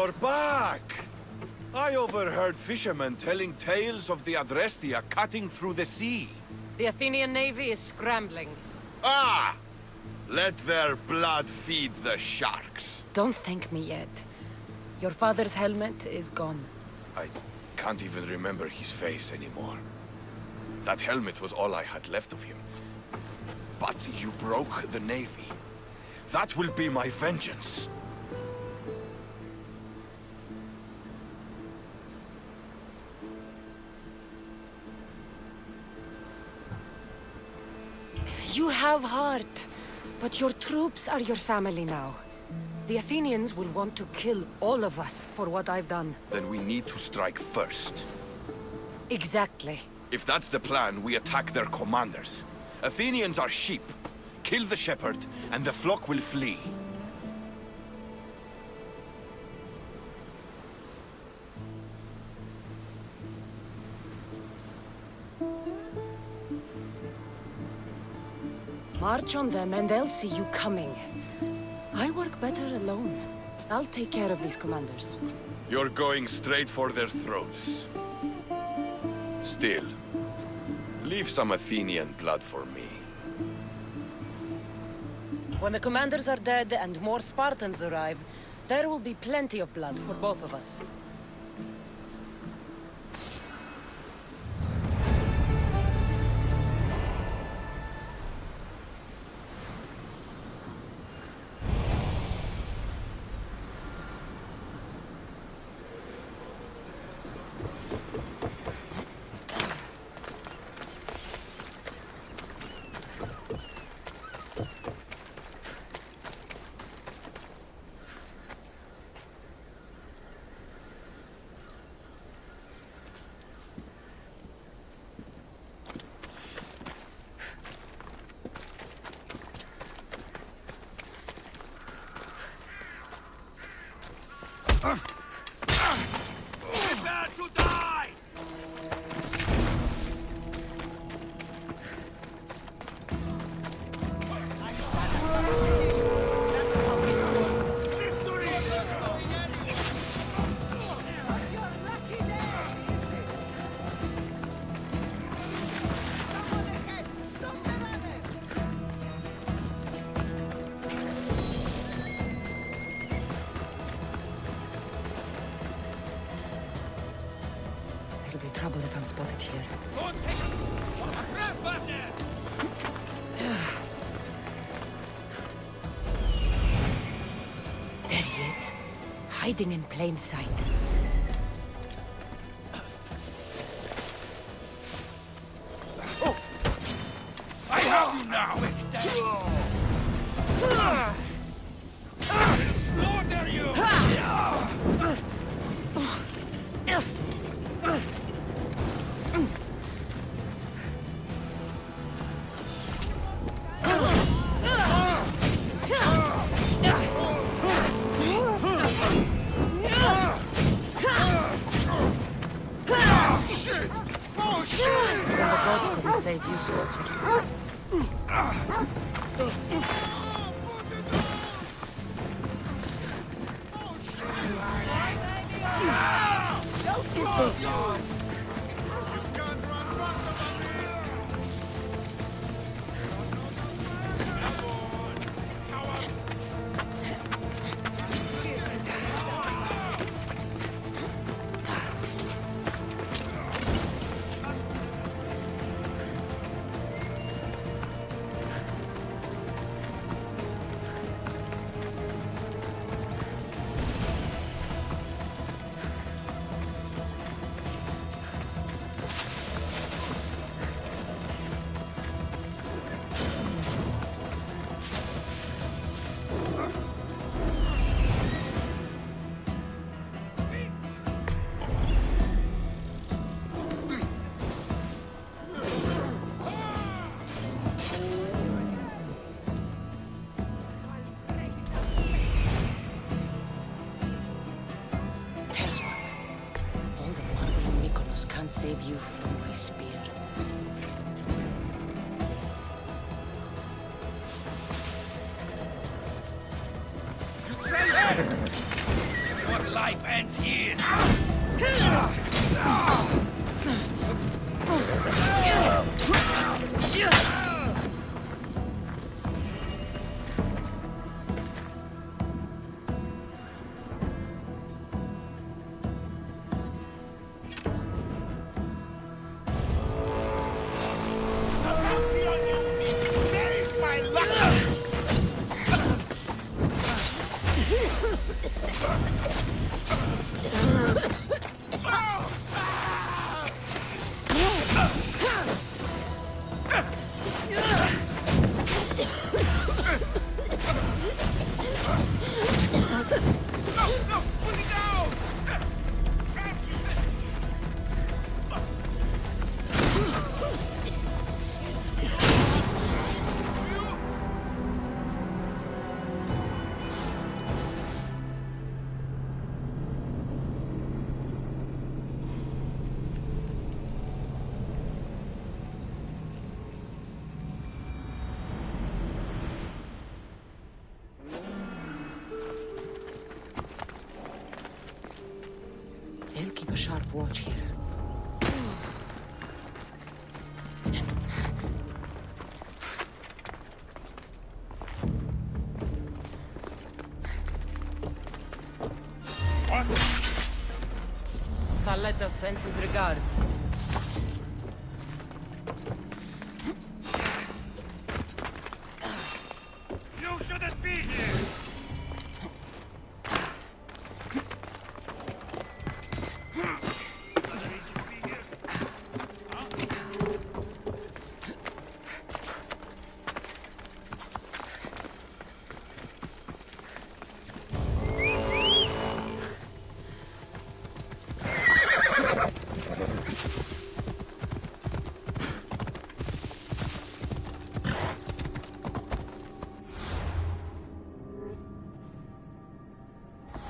You're back! I overheard fishermen telling tales of the Adrestia cutting through the sea. The Athenian navy is scrambling. Ah! Let their blood feed the sharks. Don't thank me yet. Your father's helmet is gone. I can't even remember his face anymore. That helmet was all I had left of him. But you broke the navy. That will be my vengeance. You have heart, but your troops are your family now. The Athenians will want to kill all of us for what I've done. Then we need to strike first. Exactly. If that's the plan, we attack their commanders. Athenians are sheep. Kill the shepherd, and the flock will flee. March on them and they'll see you coming. I work better alone. I'll take care of these commanders. You're going straight for their throats. Still, leave some Athenian blood for me. When the commanders are dead and more Spartans arrive, there will be plenty of blood for both of us. Prepare to die! There'll be trouble if I'm spotted here. There he is, hiding in plain sight. I have you now! Slaughter you! Even the gods couldn't save you, soldier. There's one. All the marble in Mykonos can't save you from my spear. Your life life ends here! They'll keep a sharp watch here. Carletta sends his regards. You shouldn't be here!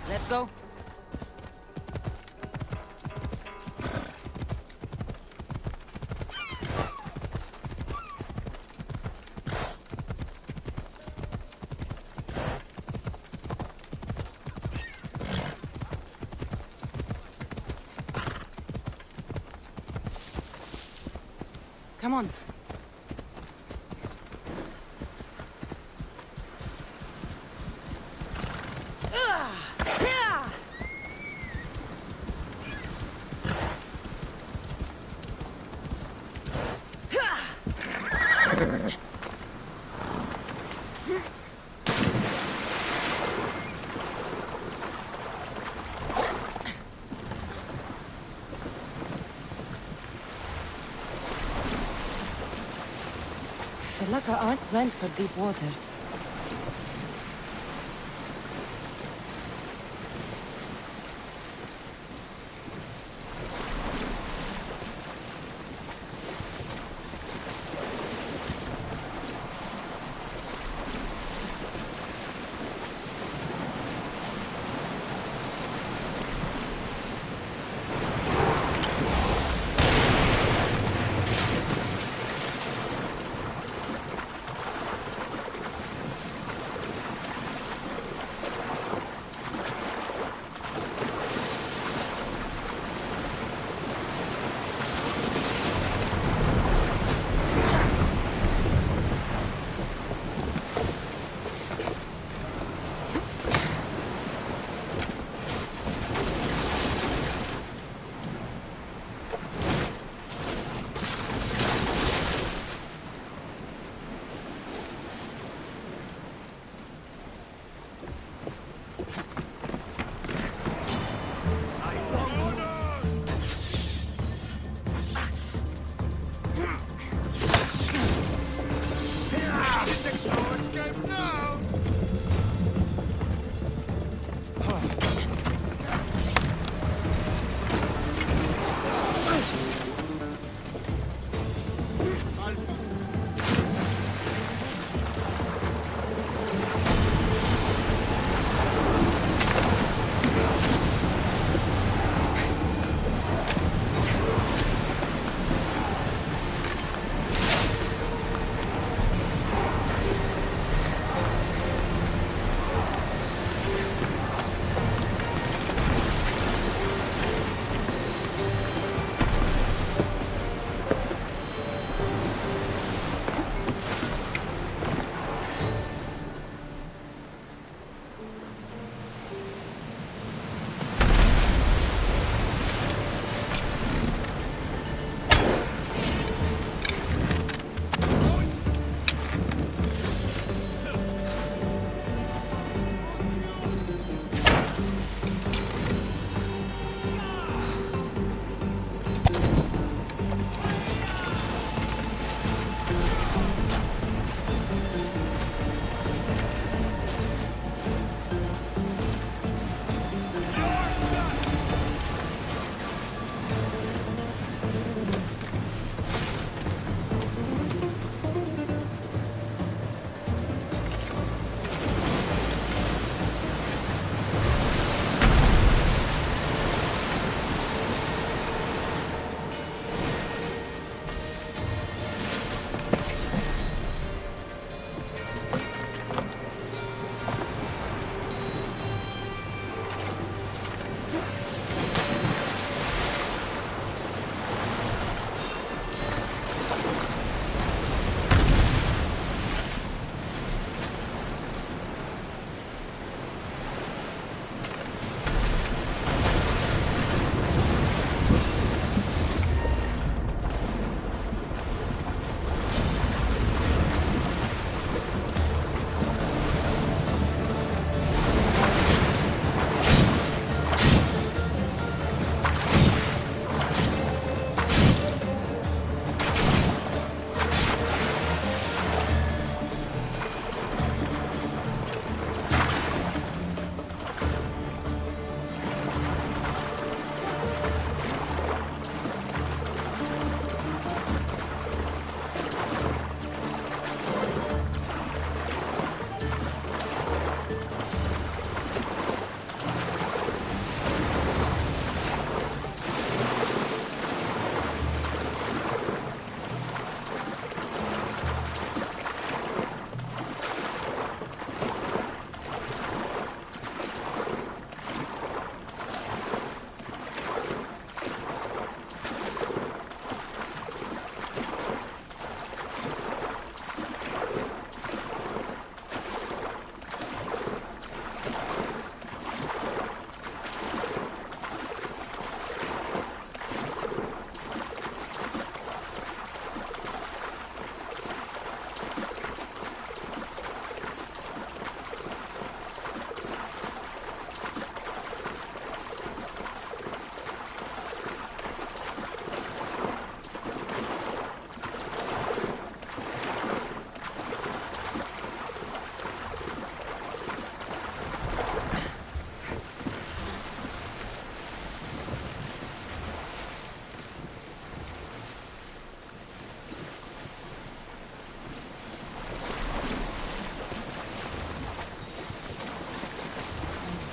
Let's go. Come on. Felaka aren't meant for deep water.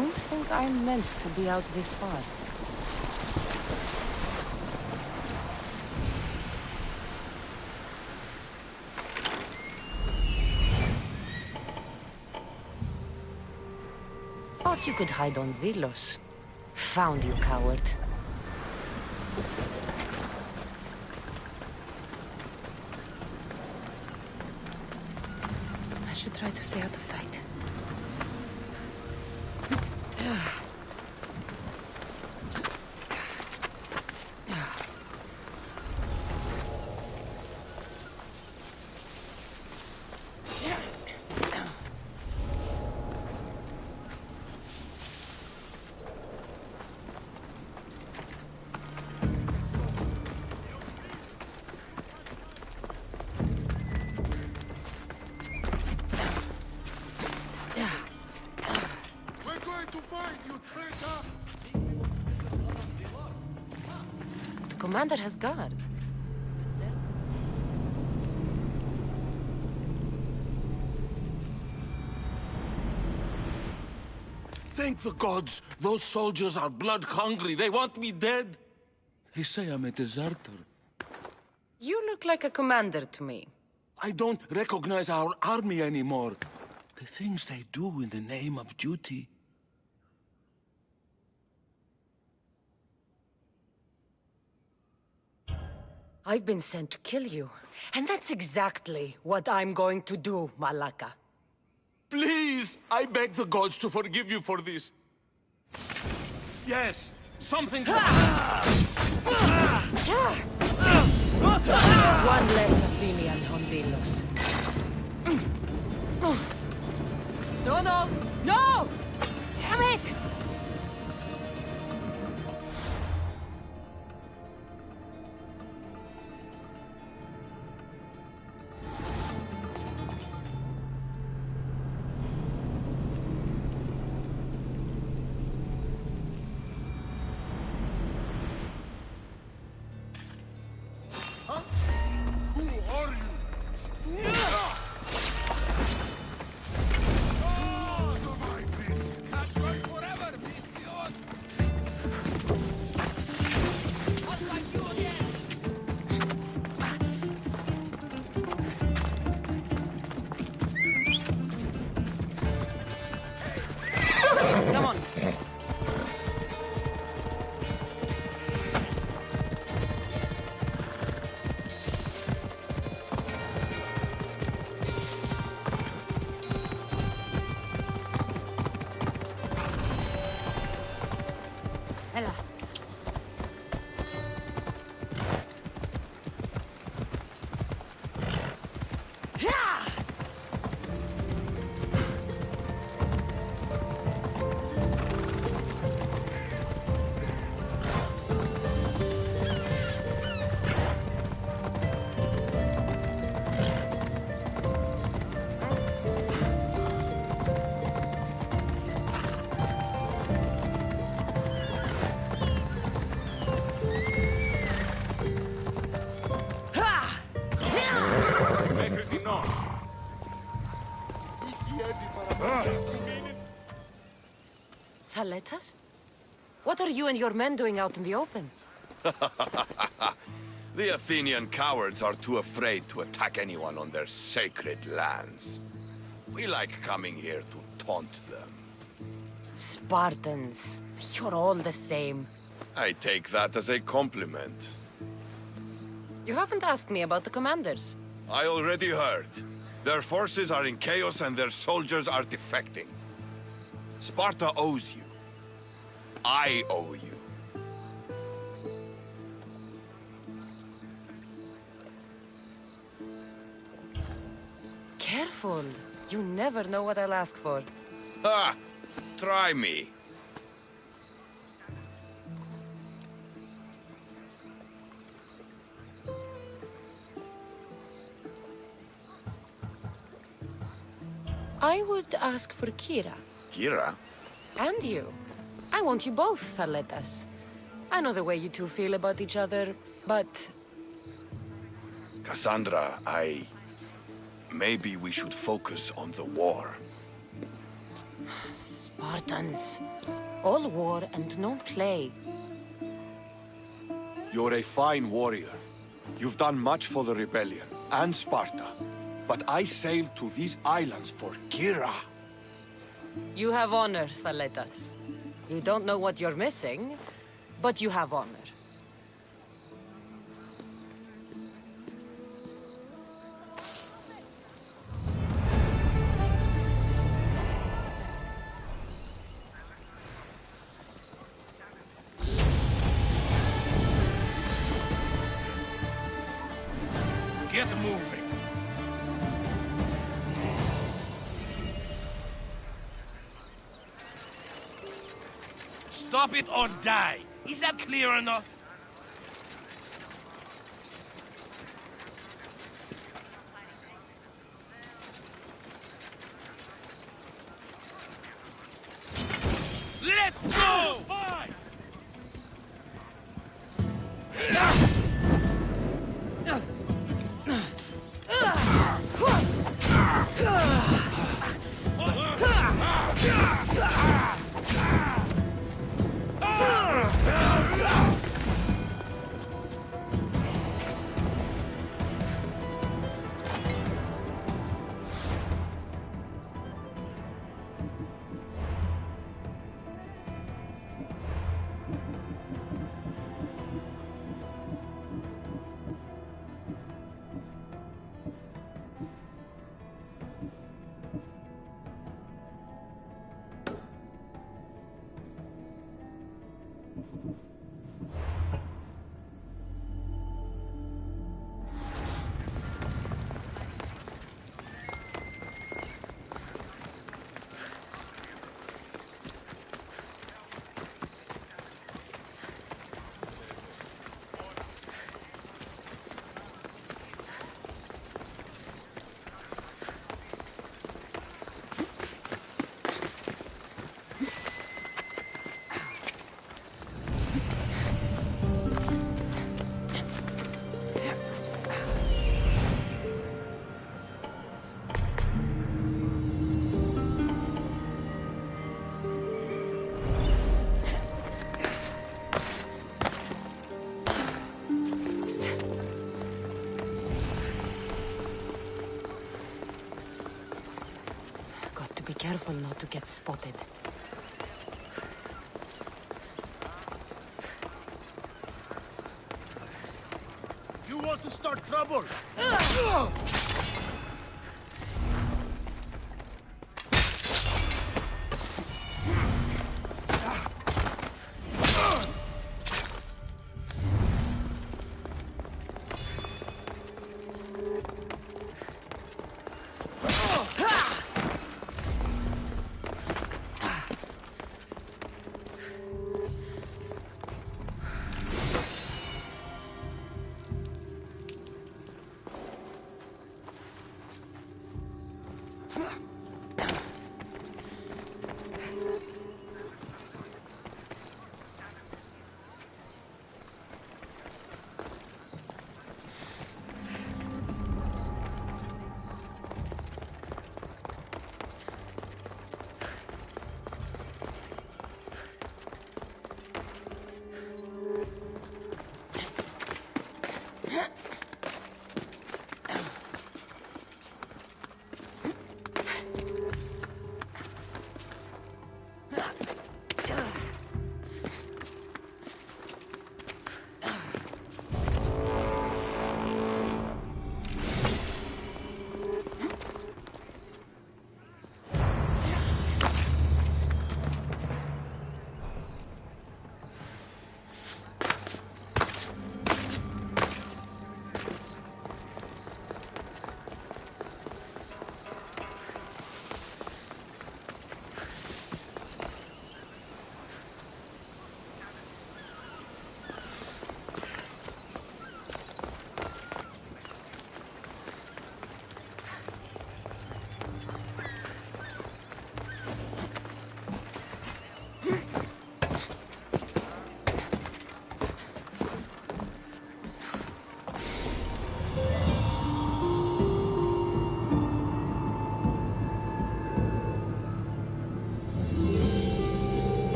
don't think I'm meant to be out this far. Thought you could hide on Vilos. Found you, coward. I should try to stay out of sight. Commander has guards. Thank the gods! Those soldiers are blood-hungry. They want me dead. They say I'm a deserter. You look like a commander to me. I don't recognize our army anymore. The things they do in the name of duty. I've been sent to kill you. And that's exactly what I'm going to do, Malaka. Please! I beg the gods to forgive you for this. Yes! Something... One less Athenian on Vilos. No, no! No! Damn it! Come on. Ella. Thaletas? What are you and your men doing out in the open? The Athenian cowards are too afraid to attack anyone on their sacred lands. We like coming here to taunt them. Spartans. You're all the same. I take that as a compliment. You haven't asked me about the commanders. I already heard. Their forces are in chaos and their soldiers are defecting. Sparta owes you. I owe you. Careful. You never know what I'll ask for. Ha! Try me. I would ask for Kira. Kira? And you. I want you both, Thaletas. I know the way you two feel about each other, but... Cassandra, maybe we should focus on the war. Spartans. All war and no play. You're a fine warrior. You've done much for the rebellion, and Sparta. But I sailed to these islands for Kira. You have honor, Thaletas. You don't know what you're missing, but you have honor. Get moving. Stop it or die. Is that clear enough? Let's go! Be careful not to get spotted. You want to start trouble?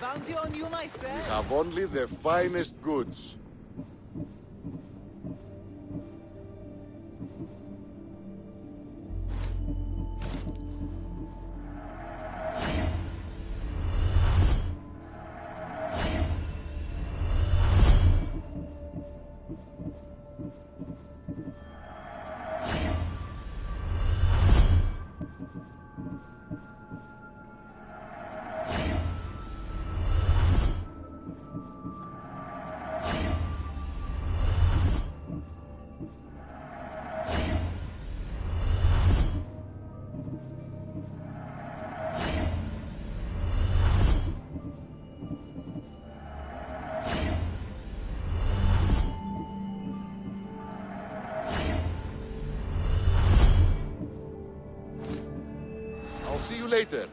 bounty on you myself. Have only the finest goods. I'll see you later.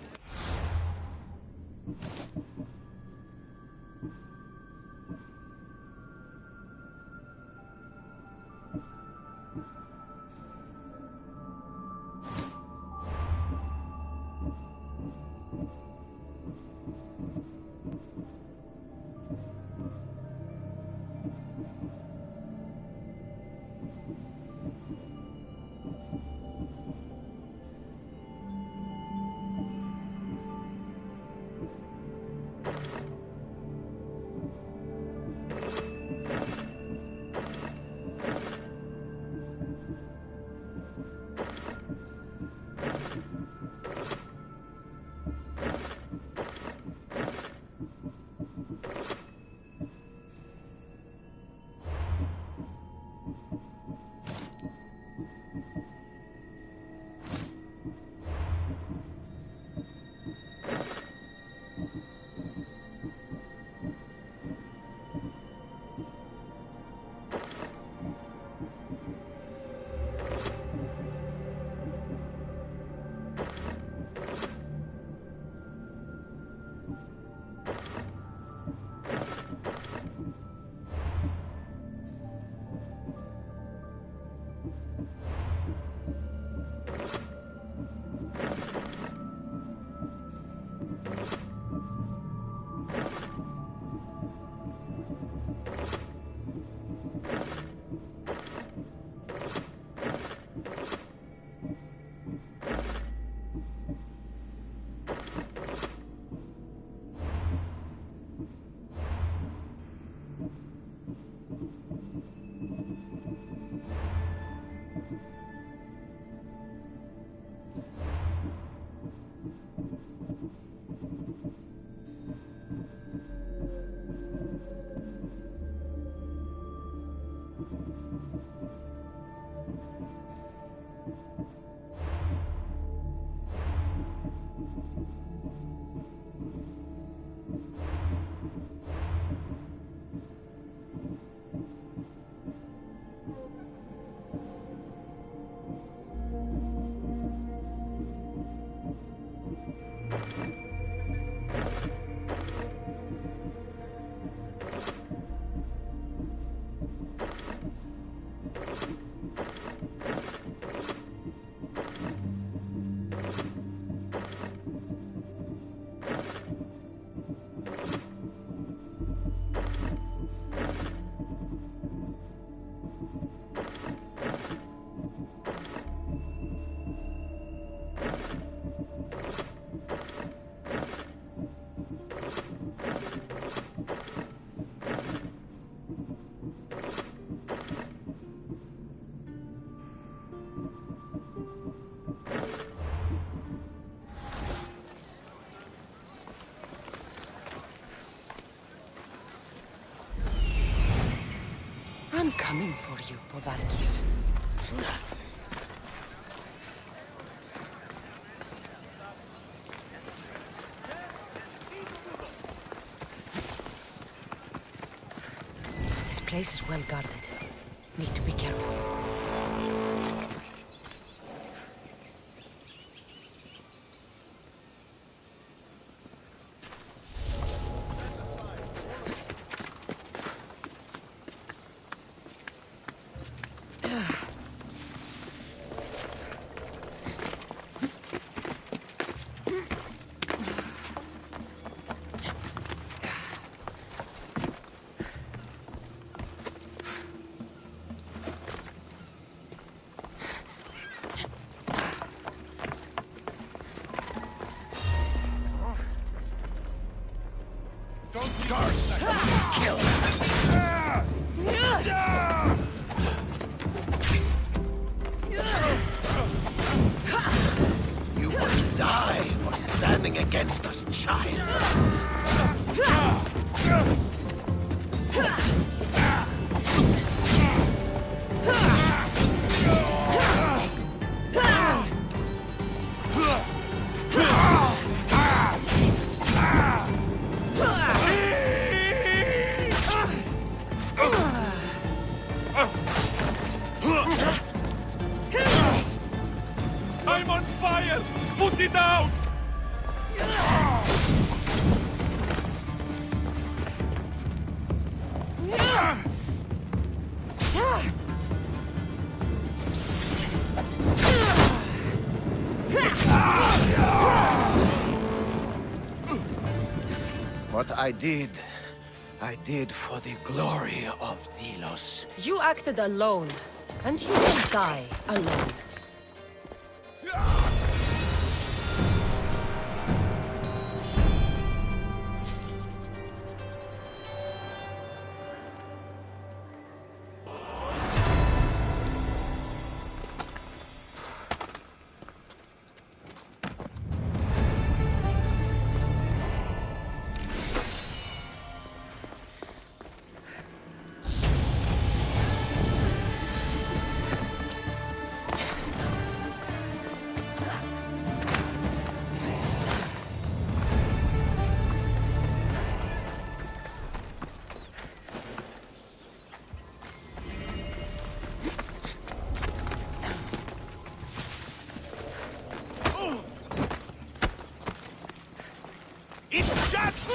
I'm coming for you, Podarkis. This place is well guarded. Need to be careful. Guards! Kill them! You will die for standing against us, child. I'm on fire! Put it out! What I did for the glory of Delos. You acted alone, and you will die alone. It's just...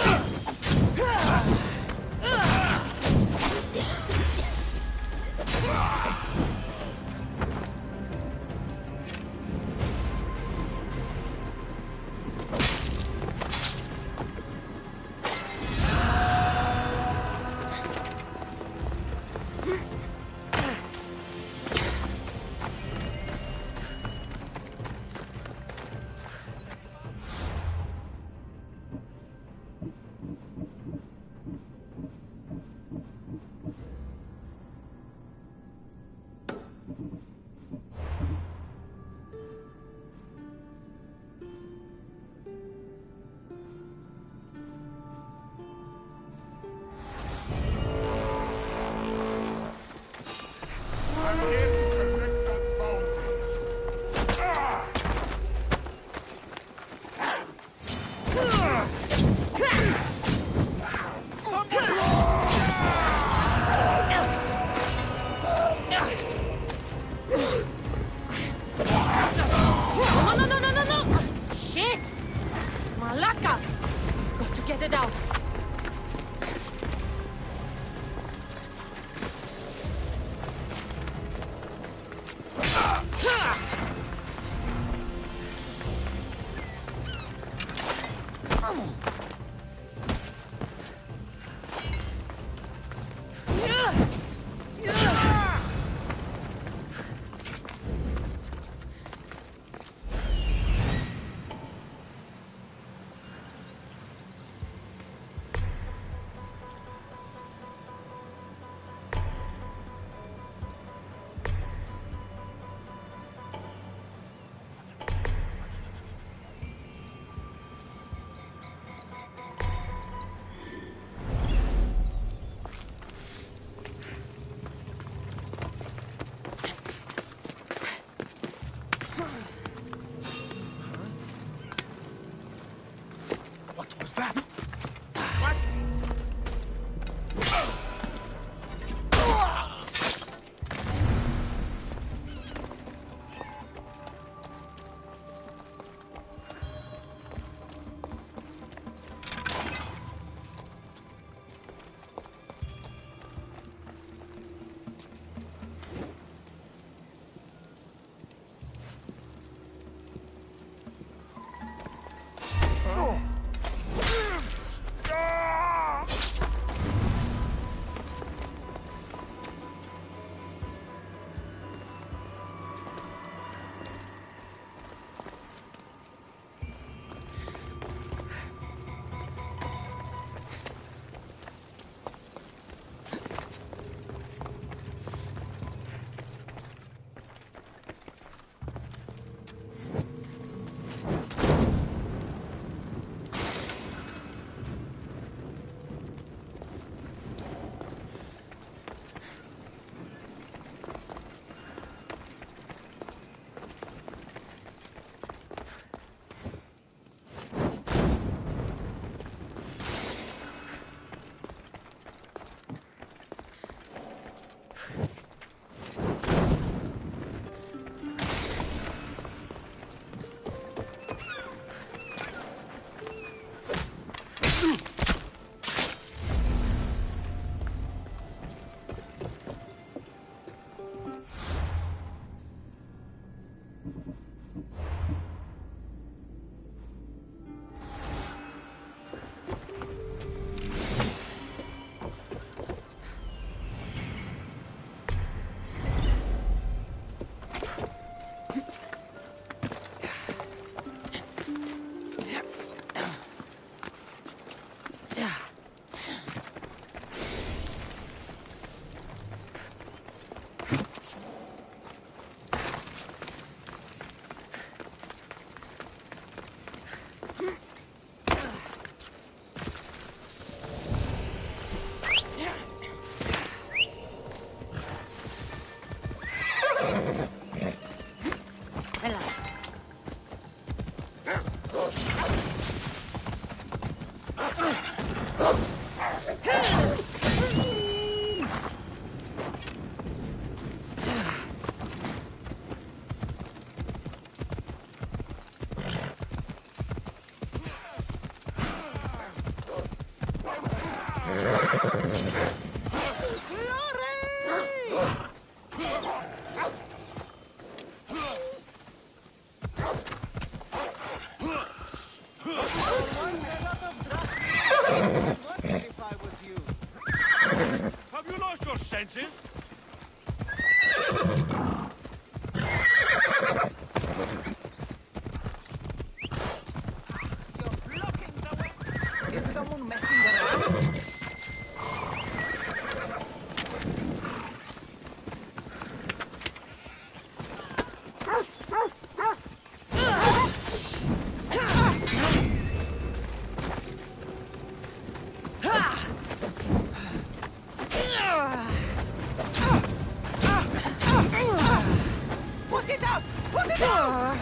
I'm here to correct that boundary. No! Shit! Malaka! Got to get it out. What was that? Have you lost your senses? Is someone messing around? Put it out! Put it out!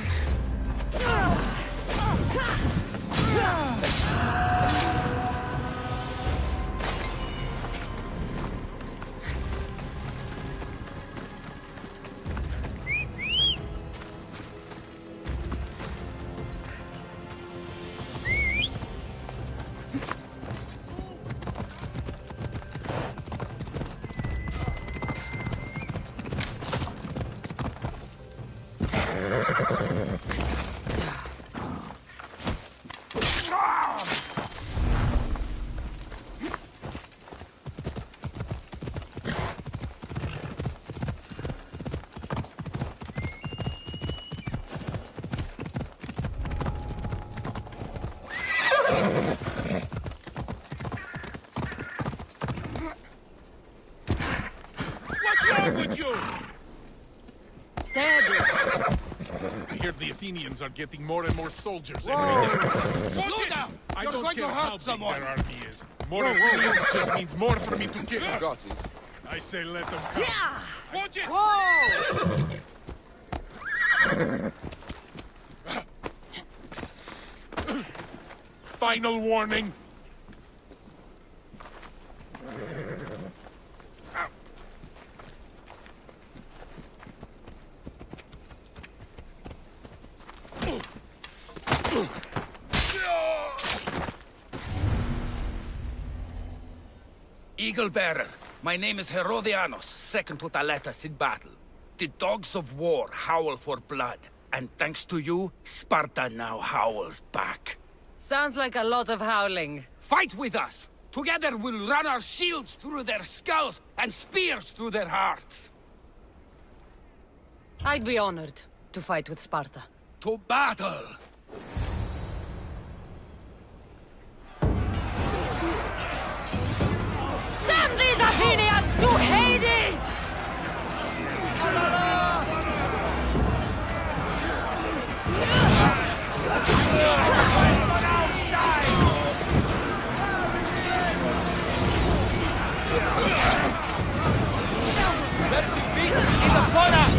What's wrong with you? Steady. I hear the Athenians are getting more and more soldiers Whoa. every day. Slow down! I You're don't going care to how hurt big someone. their army is. More Whoa, whoa, Athenians whoa. just means more for me to kill. You got it. I say let them come. Yeah! Watch it! Whoa! Final warning. Eagle Bearer, my name is Herodianos, second to Thaletas in battle. The dogs of war howl for blood, and thanks to you, Sparta now howls back. Sounds like a lot of howling. Fight with us! Together we'll run our shields through their skulls and spears through their hearts. I'd be honored to fight with Sparta. To battle! Send these Athenians to Hades! Let the feet is upon us!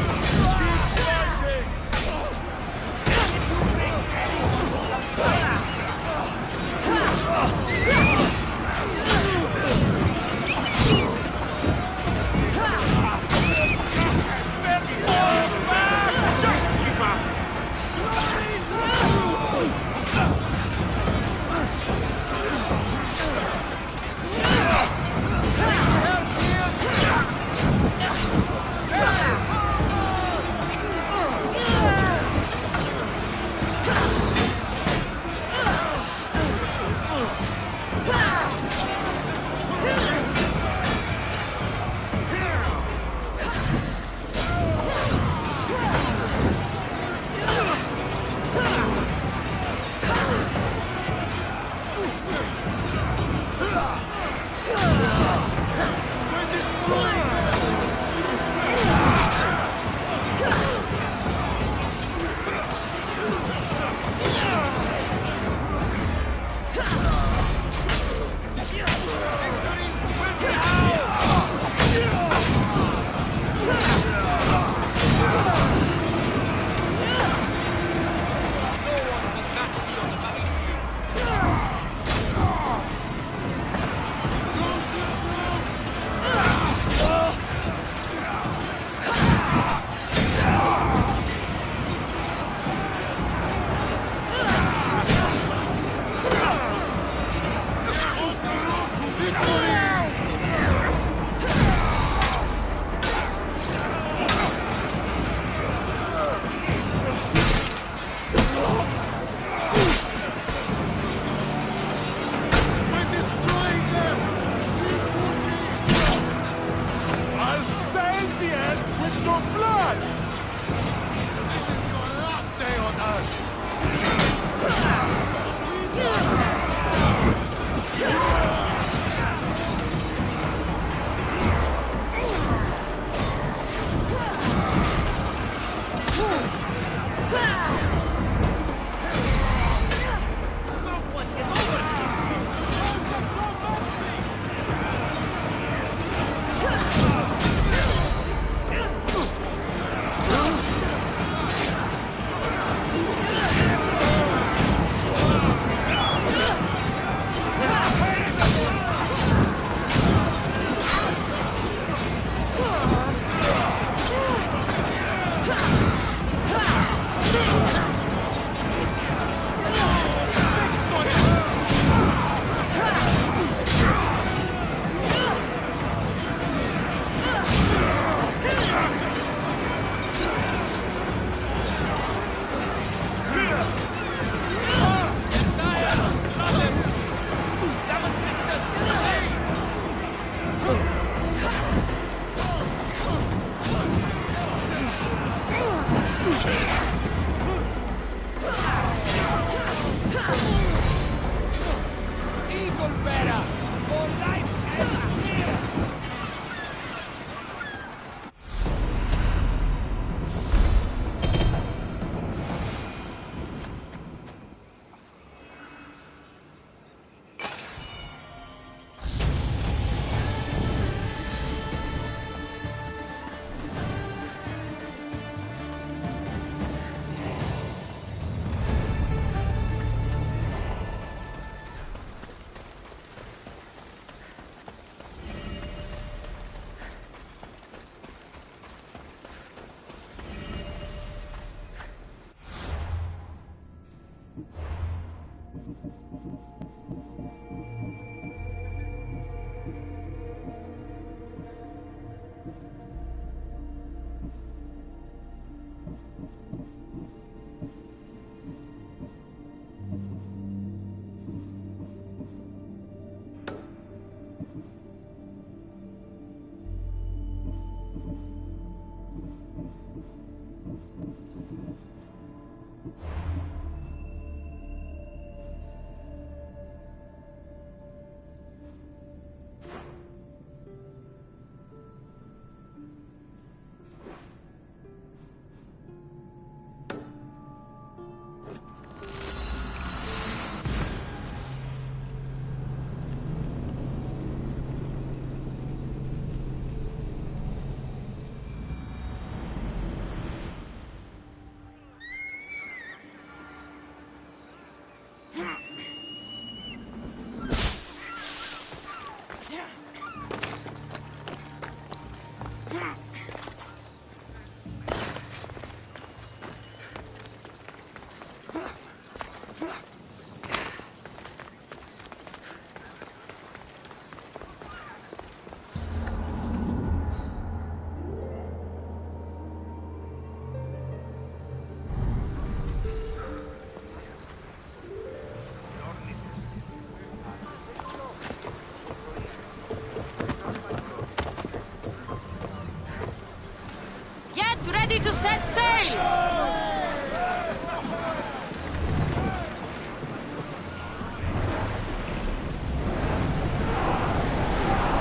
Ready to set sail!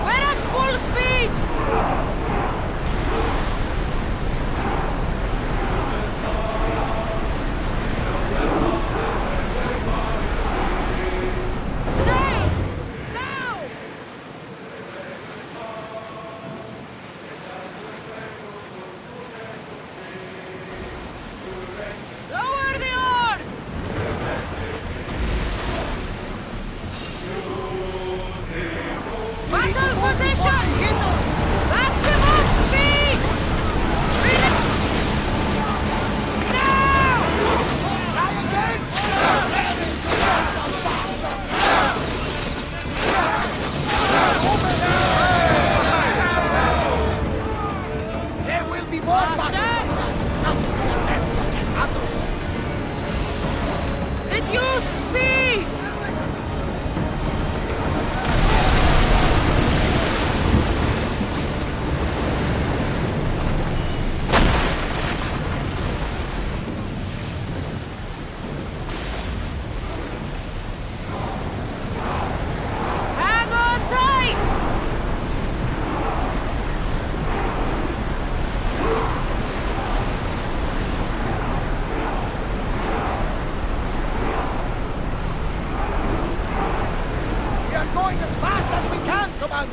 We're at full speed!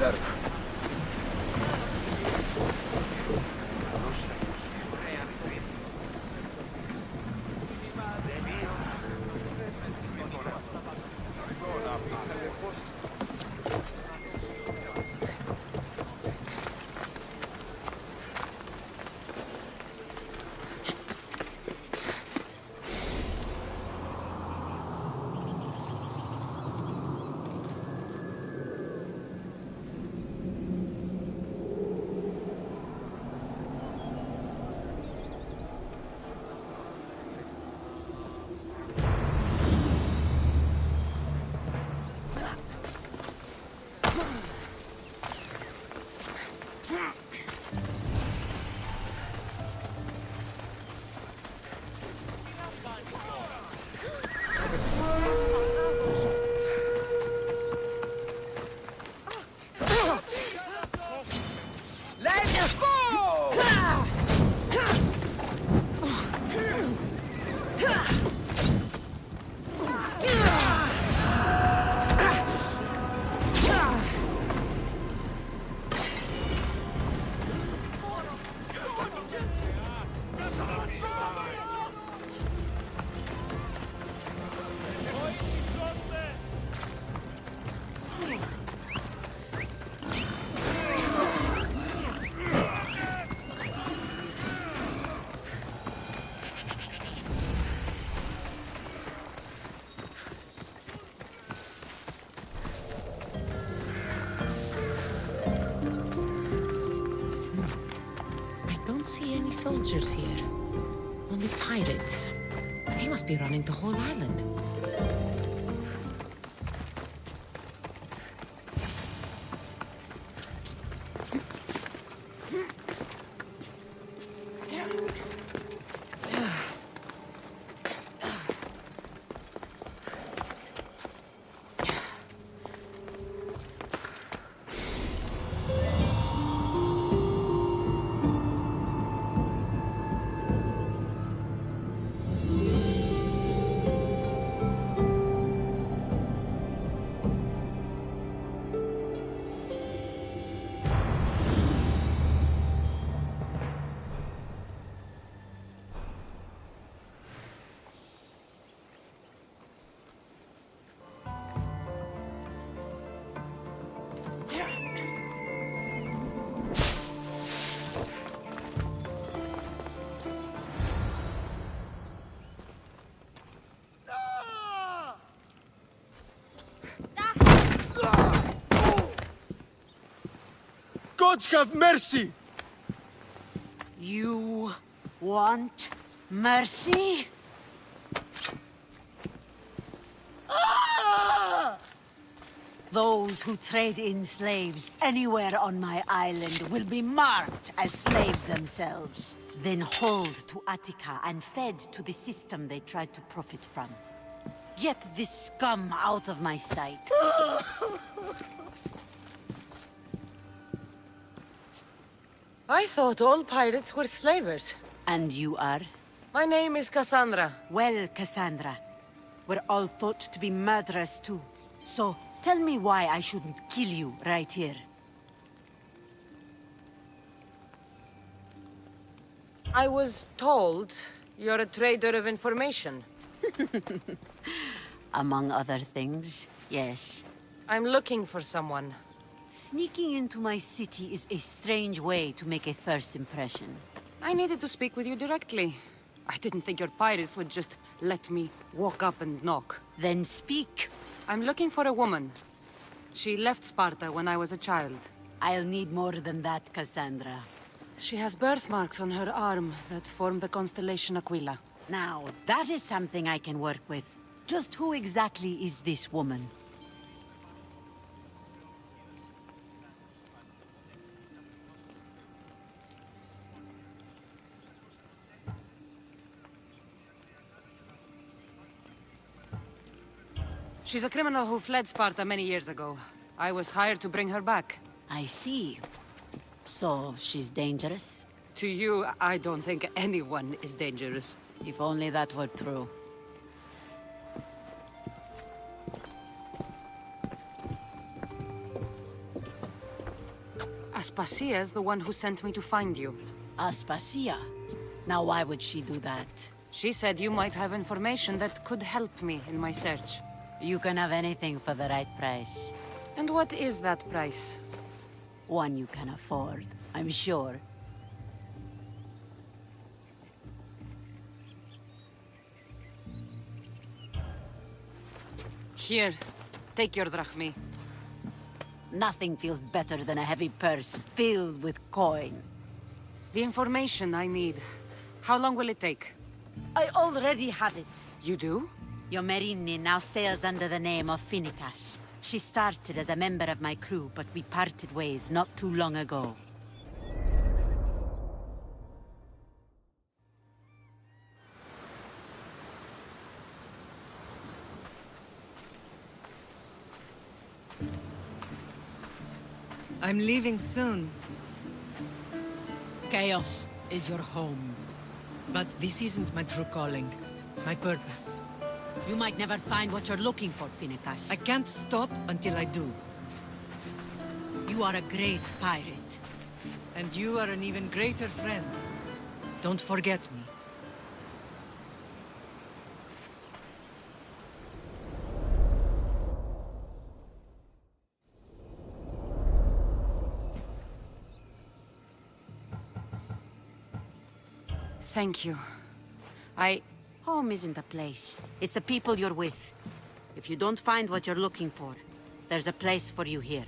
order. Let's go! See any soldiers here? Only pirates. They must be running the whole island. Gods have mercy! You want mercy? Those who trade in slaves anywhere on my island will be marked as slaves themselves, then hauled to Attica and fed to the system they tried to profit from. Get this scum out of my sight. I thought all pirates were slavers. And you are? My name is Cassandra. Well, Cassandra, we're all thought to be murderers too. So, tell me why I shouldn't kill you right here. I was told you're a trader of information. Among other things, yes. I'm looking for someone. Sneaking into my city is a strange way to make a first impression. I needed to speak with you directly. I didn't think your pirates would just let me walk up and knock. Then speak. I'm looking for a woman. She left Sparta when I was a child. I'll need more than that, Cassandra. She has birthmarks on her arm that form the constellation Aquila. Now, that is something I can work with. Just who exactly is this woman? She's a criminal who fled Sparta many years ago. I was hired to bring her back. I see. So, she's dangerous? To you, I don't think anyone is dangerous. If only that were true. Aspasia's the one who sent me to find you. Aspasia? Now why would she do that? She said you might have information that could help me in my search. You can have anything for the right price. And what is that price? One you can afford, I'm sure. Here, take your drachmi. Nothing feels better than a heavy purse filled with coin. The information I need. How long will it take? I already have it. You do? Your Merini now sails under the name of Finikas. She started as a member of my crew, but we parted ways not too long ago. I'm leaving soon. Chaos is your home. But this isn't my true calling. My purpose. You might never find what you're looking for, Finikas. I can't stop until I do. You are a great pirate. And you are an even greater friend. Don't forget me. Thank you. Home isn't a place. It's the people you're with. If you don't find what you're looking for, there's a place for you here.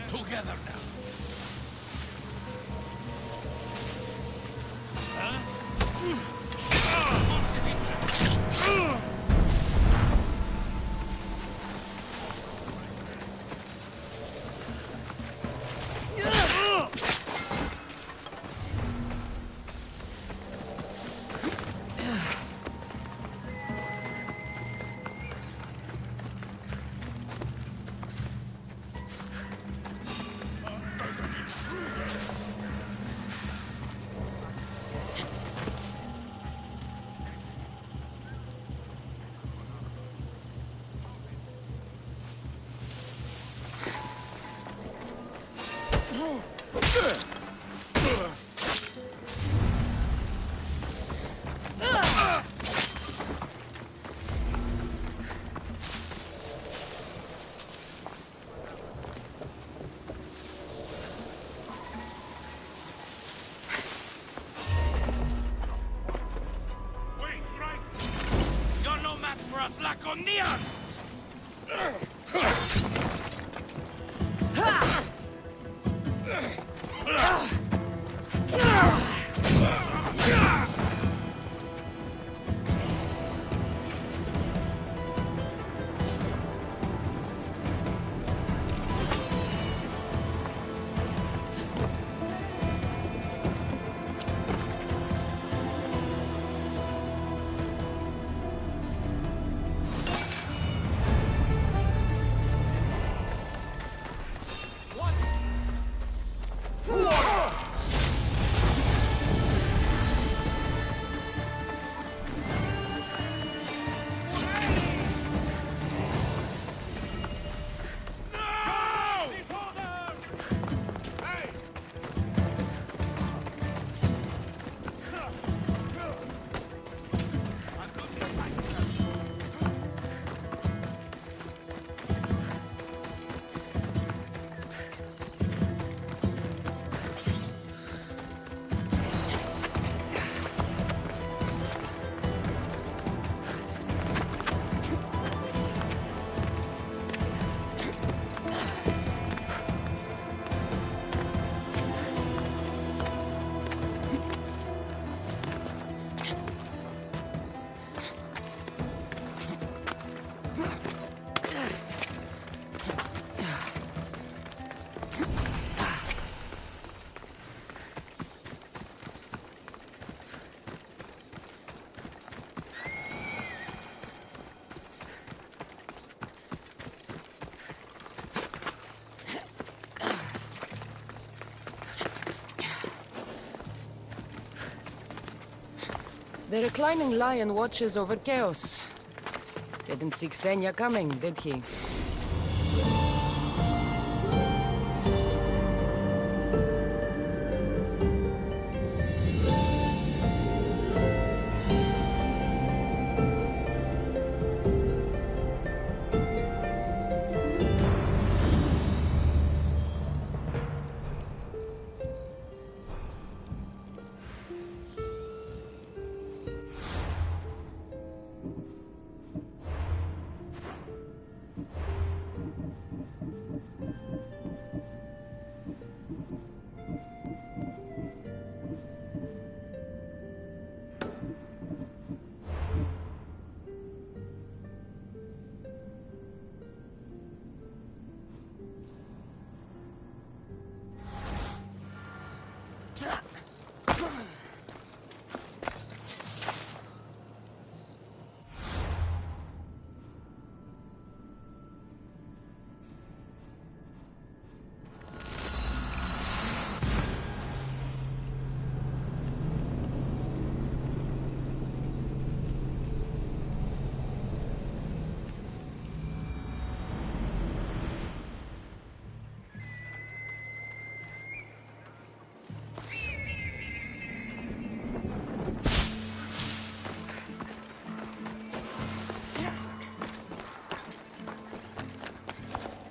Together now. You're no match for us Laconians! The reclining lion watches over chaos. Didn't see Xenia coming, did he?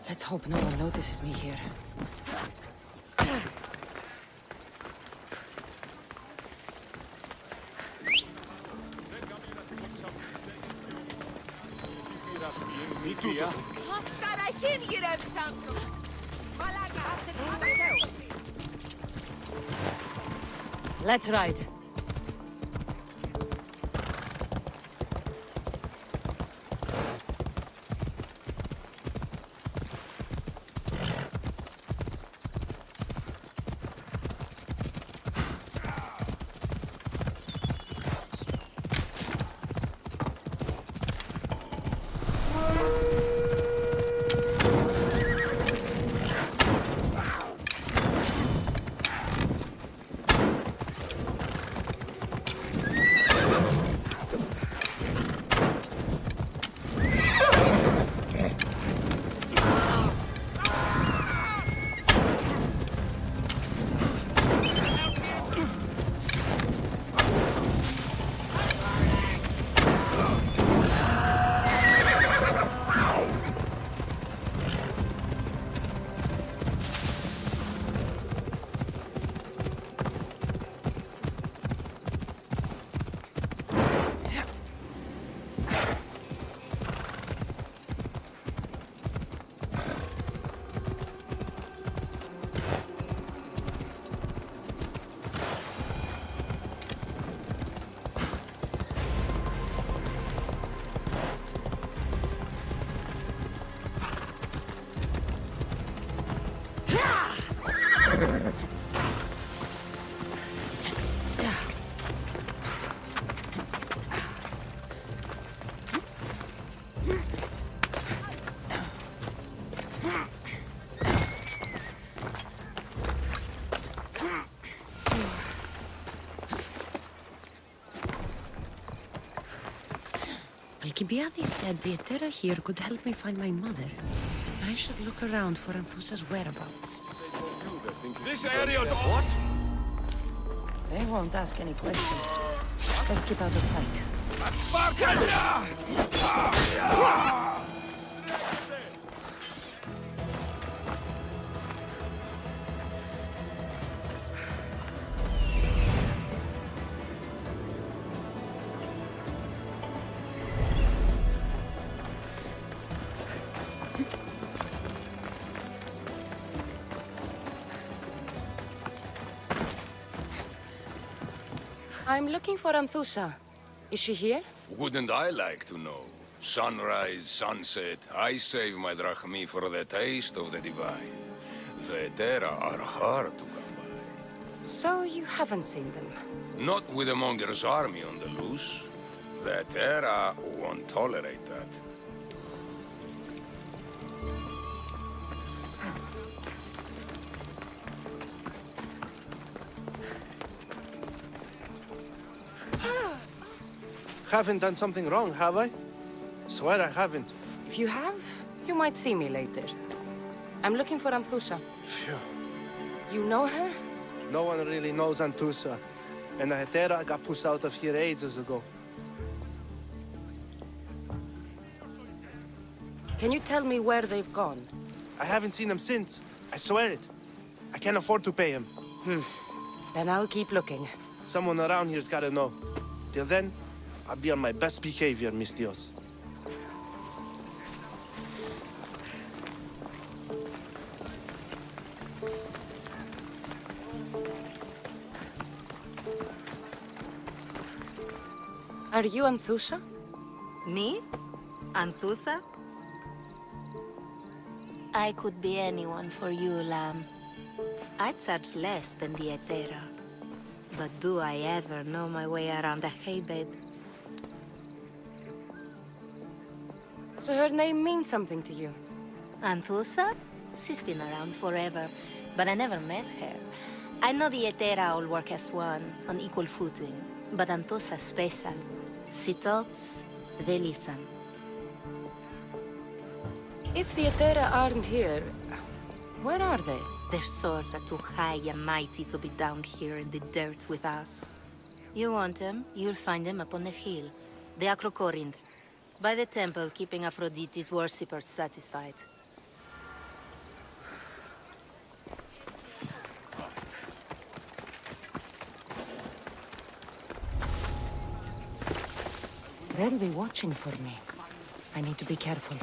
Let's hope no one notices me here. Hasta aquí, Santo. Malaga. Let's ride. Alcibiades said the Etera here could help me find my mother. I should look around for Anthusa's whereabouts. This area's what? They won't ask any questions. Let's keep out of sight. I'm looking for Anthusa. Is she here? Wouldn't I like to know? Sunrise, sunset, I save my drachmi for the taste of the divine. The Etera are hard to come by. So you haven't seen them? Not with a monger's army on the loose. The Etera won't tolerate that. Haven't done something wrong, have I? Swear I haven't. If you have, you might see me later. I'm looking for Anthusa. Phew. You know her? No one really knows Anthusa. And the Hetera got pushed out of here ages ago. Can you tell me where they've gone? I haven't seen them since. I swear it. I can't afford to pay him. Then I'll keep looking. Someone around here's gotta know. Till then, I'll be on my best behavior, mis Dios. Are you Anthusa? Me? Anthusa? I could be anyone for you, lamb. I charge less than the Etera. But do I ever know my way around a haybed? So her name means something to you? Anthusa? She's been around forever, but I never met her. I know the Etera all work as one, on equal footing. But Anthusa's special. She talks, they listen. If the Etera aren't here, where are they? Their swords are too high and mighty to be down here in the dirt with us. You want them, you'll find them up on the hill. The Acrocorinth. By the temple, keeping Aphrodite's worshippers satisfied. They'll be watching for me. I need to be careful.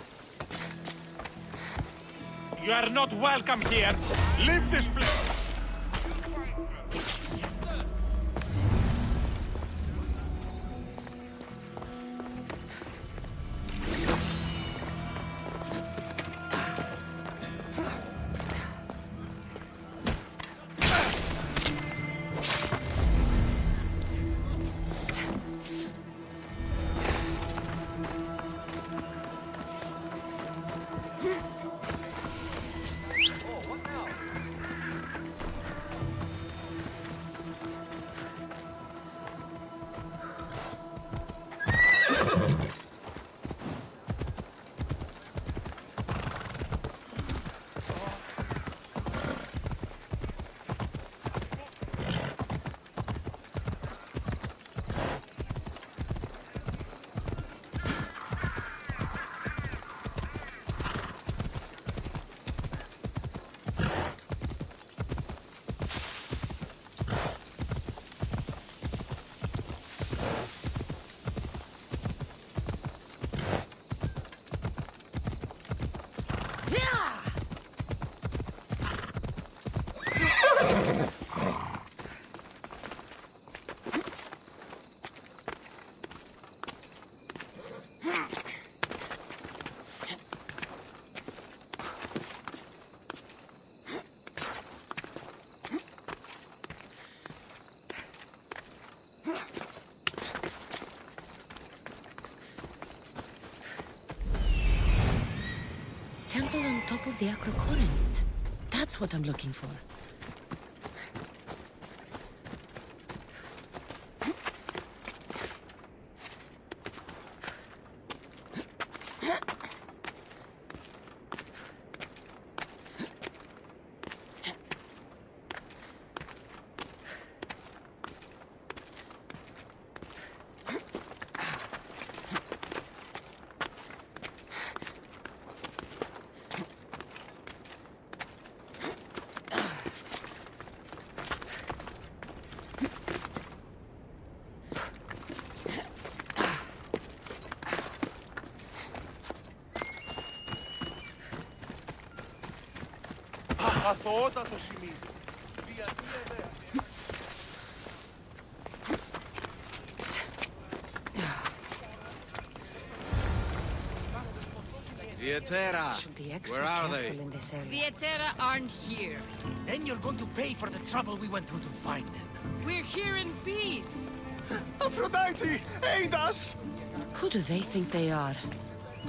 You are not welcome here. Leave this place. the Acrocorinth. That's what I'm looking for. Αθωότατο σημείο. The Etera. Where are they? The Etera aren't here. Then you're going to pay for the trouble we went through to find them. We're here in peace. Aphrodite, aid us! Who do they think they are?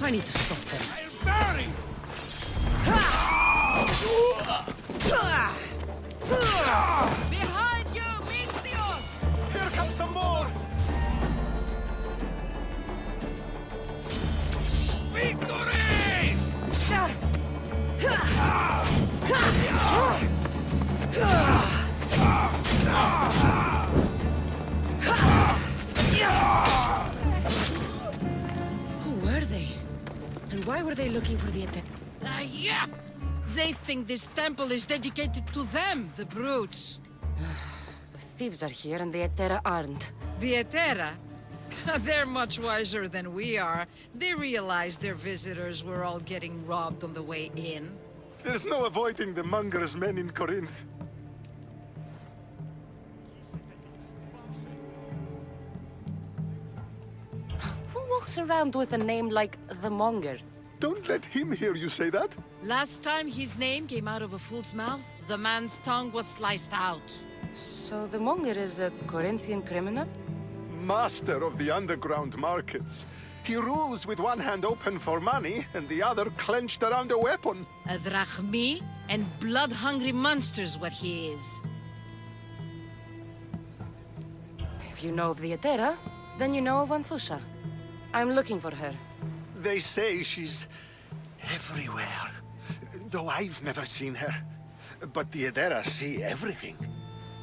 I need to stop them. Barry! Behind you, Misthios! Here comes some more! Victory! Who were they? And why were they looking for the attack? Yeah! They think this temple is dedicated to them, the brutes. The thieves are here and the Etera aren't. The Etera? They're much wiser than we are. They realized their visitors were all getting robbed on the way in. There's no avoiding the monger's men in Corinth. Who walks around with a name like the Monger? Don't let him hear you say that. Last time his name came out of a fool's mouth, the man's tongue was sliced out. So the Monger is a Corinthian criminal? Master of the underground markets. He rules with one hand open for money and the other clenched around a weapon. A drachmi and blood-hungry monster's what he is. If you know of the Etera, then you know of Anthusa. I'm looking for her. They say she's everywhere, though I've never seen her. But the Etera see everything.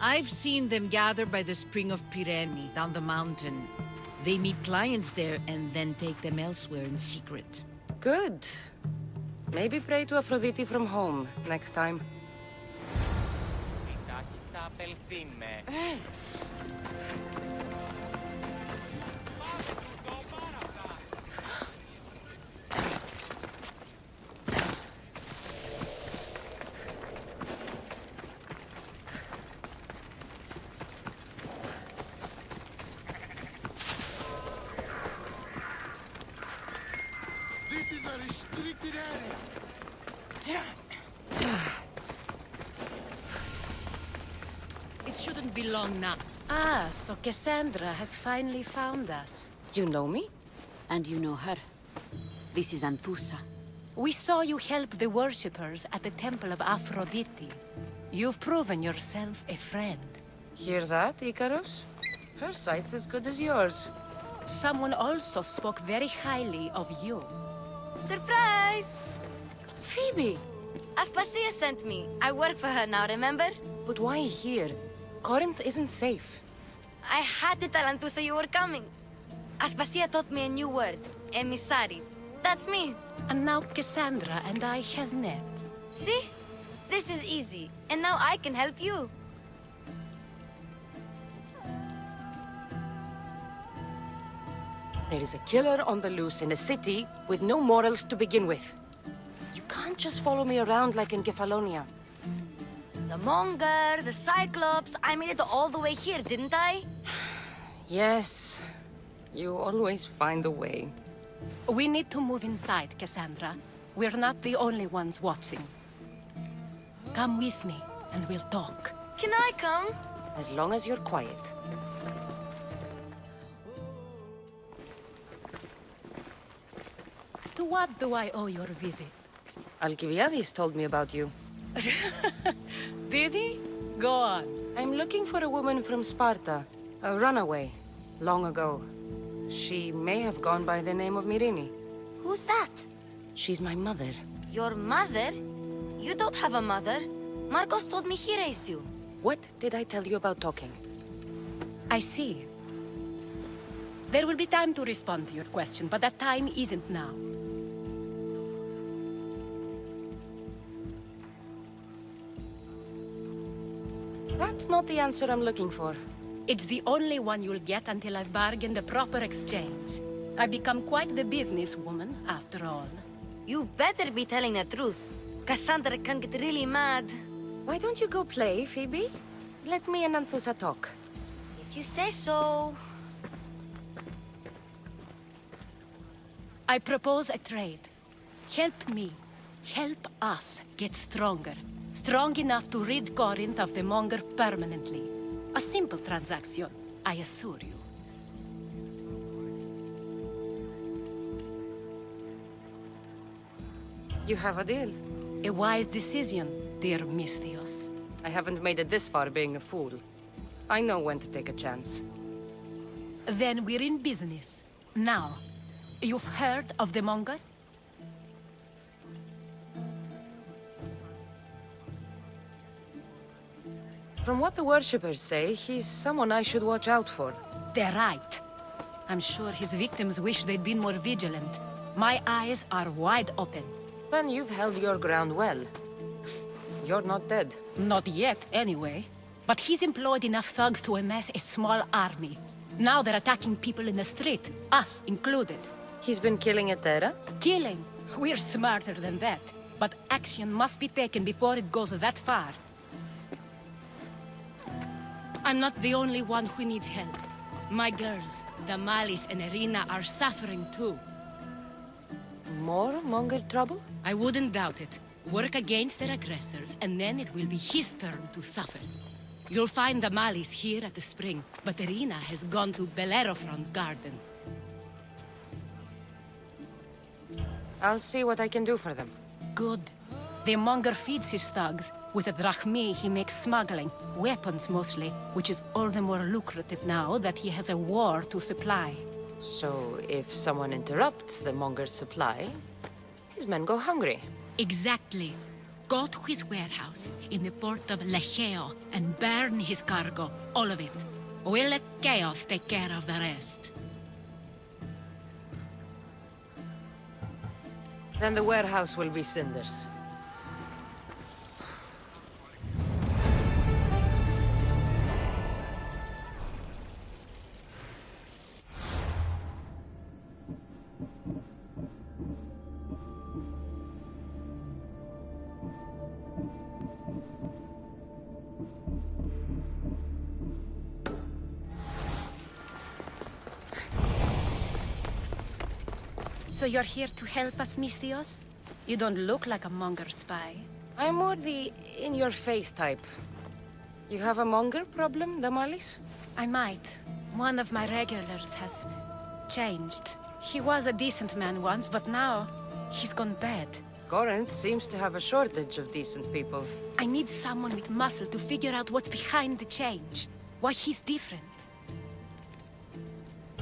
I've seen them gather by the spring of Pirene, down the mountain. They meet clients there and then take them elsewhere in secret. Good. Maybe pray to Aphrodite from home next time. This is a restricted area. It shouldn't be long now. Ah, so Cassandra has finally found us. You know me? And you know her. This is Anthusa. We saw you help the worshippers at the Temple of Aphrodite. You've proven yourself a friend. Hear that, Icarus? Her sight's as good as yours. Someone also spoke very highly of you. Surprise! Phoebe! Aspasia sent me. I work for her now, remember? But why here? Corinth isn't safe. I had to tell Anthusa you were coming. Aspasia taught me a new word. Emissary. That's me. And now Cassandra and I have met. See? This is easy. And now I can help you. There is a killer on the loose in a city with no morals to begin with. You can't just follow me around like in Kefalonia. The Monger, the Cyclops. I made it all the way here, didn't I? Yes. You always find a way. We need to move inside, Cassandra. We're not the only ones watching. Come with me, and we'll talk. Can I come? As long as you're quiet. To what do I owe your visit? Alcibiades told me about you. Did he? Go on. I'm looking for a woman from Sparta. A runaway. Long ago. She may have gone by the name of Myrine. Who's that? She's my mother. Your mother? You don't have a mother. Marcos told me he raised you. What did I tell you about talking? I see. There will be time to respond to your question, but that time isn't now. That's not the answer I'm looking for. It's the only one you'll get until I've bargained a proper exchange. I've become quite the businesswoman, after all. You better be telling the truth. Cassandra can get really mad. Why don't you go play, Phoebe? Let me and Anthusa talk. If you say so. I propose a trade. Help me. Help us get stronger. Strong enough to rid Corinth of the Monger permanently. A simple transaction, I assure you. You have a deal. A wise decision, dear Misthios. I haven't made it this far being a fool. I know when to take a chance. Then we're in business. Now, you've heard of the Monger? From what the worshippers say, he's someone I should watch out for. They're right. I'm sure his victims wish they'd been more vigilant. My eyes are wide open. Then you've held your ground well. You're not dead. Not yet, anyway. But he's employed enough thugs to amass a small army. Now they're attacking people in the street, us included. He's been killing at Terra? Killing? We're smarter than that. But action must be taken before it goes that far. I'm not the only one who needs help. My girls, Damalis and Irina, are suffering too. More Monger trouble? I wouldn't doubt it. Work against their aggressors, and then it will be his turn to suffer. You'll find Damalis here at the spring, but Irina has gone to Bellerophon's garden. I'll see what I can do for them. Good. The Monger feeds his thugs. With the drachmi, he makes smuggling. Weapons, mostly. Which is all the more lucrative now that he has a war to supply. So, if someone interrupts the Monger's supply, his men go hungry. Exactly. Go to his warehouse in the port of Lecheo and burn his cargo. All of it. We'll let chaos take care of the rest. Then the warehouse will be cinders. So you're here to help us, Misthios? You don't look like a Monger spy. I'm more the in-your-face type. You have a Monger problem, Damalis? I might. One of my regulars has changed. He was a decent man once, but now he's gone bad. Corinth seems to have a shortage of decent people. I need someone with muscle to figure out what's behind the change. Why he's different.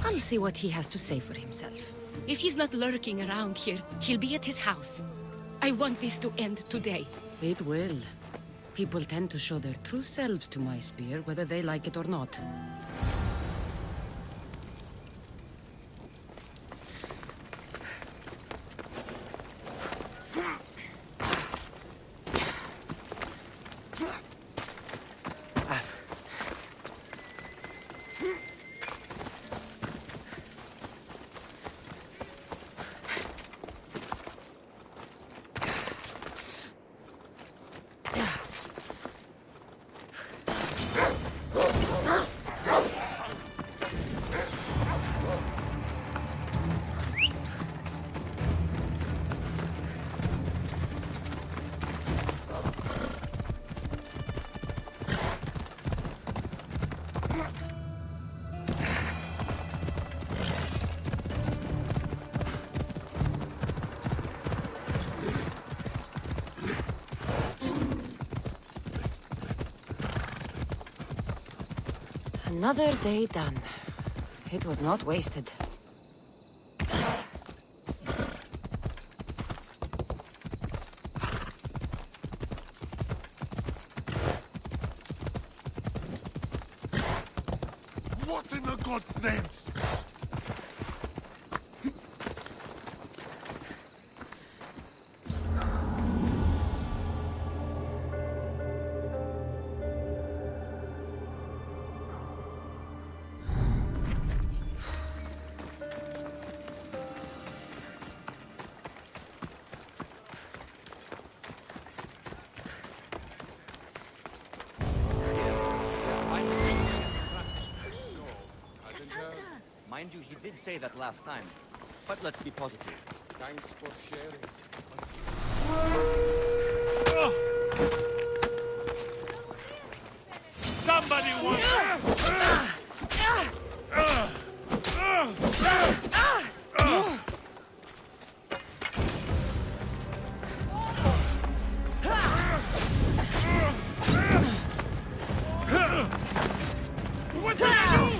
I'll see what he has to say for himself. If he's not lurking around here, he'll be at his house. I want this to end today. It will. People tend to show their true selves to my spear, whether they like it or not. Another day done. It was not wasted. What in the God's name? Mind you, he did say that last time. But let's be positive. Thanks for sharing. Somebody wants... What did I do?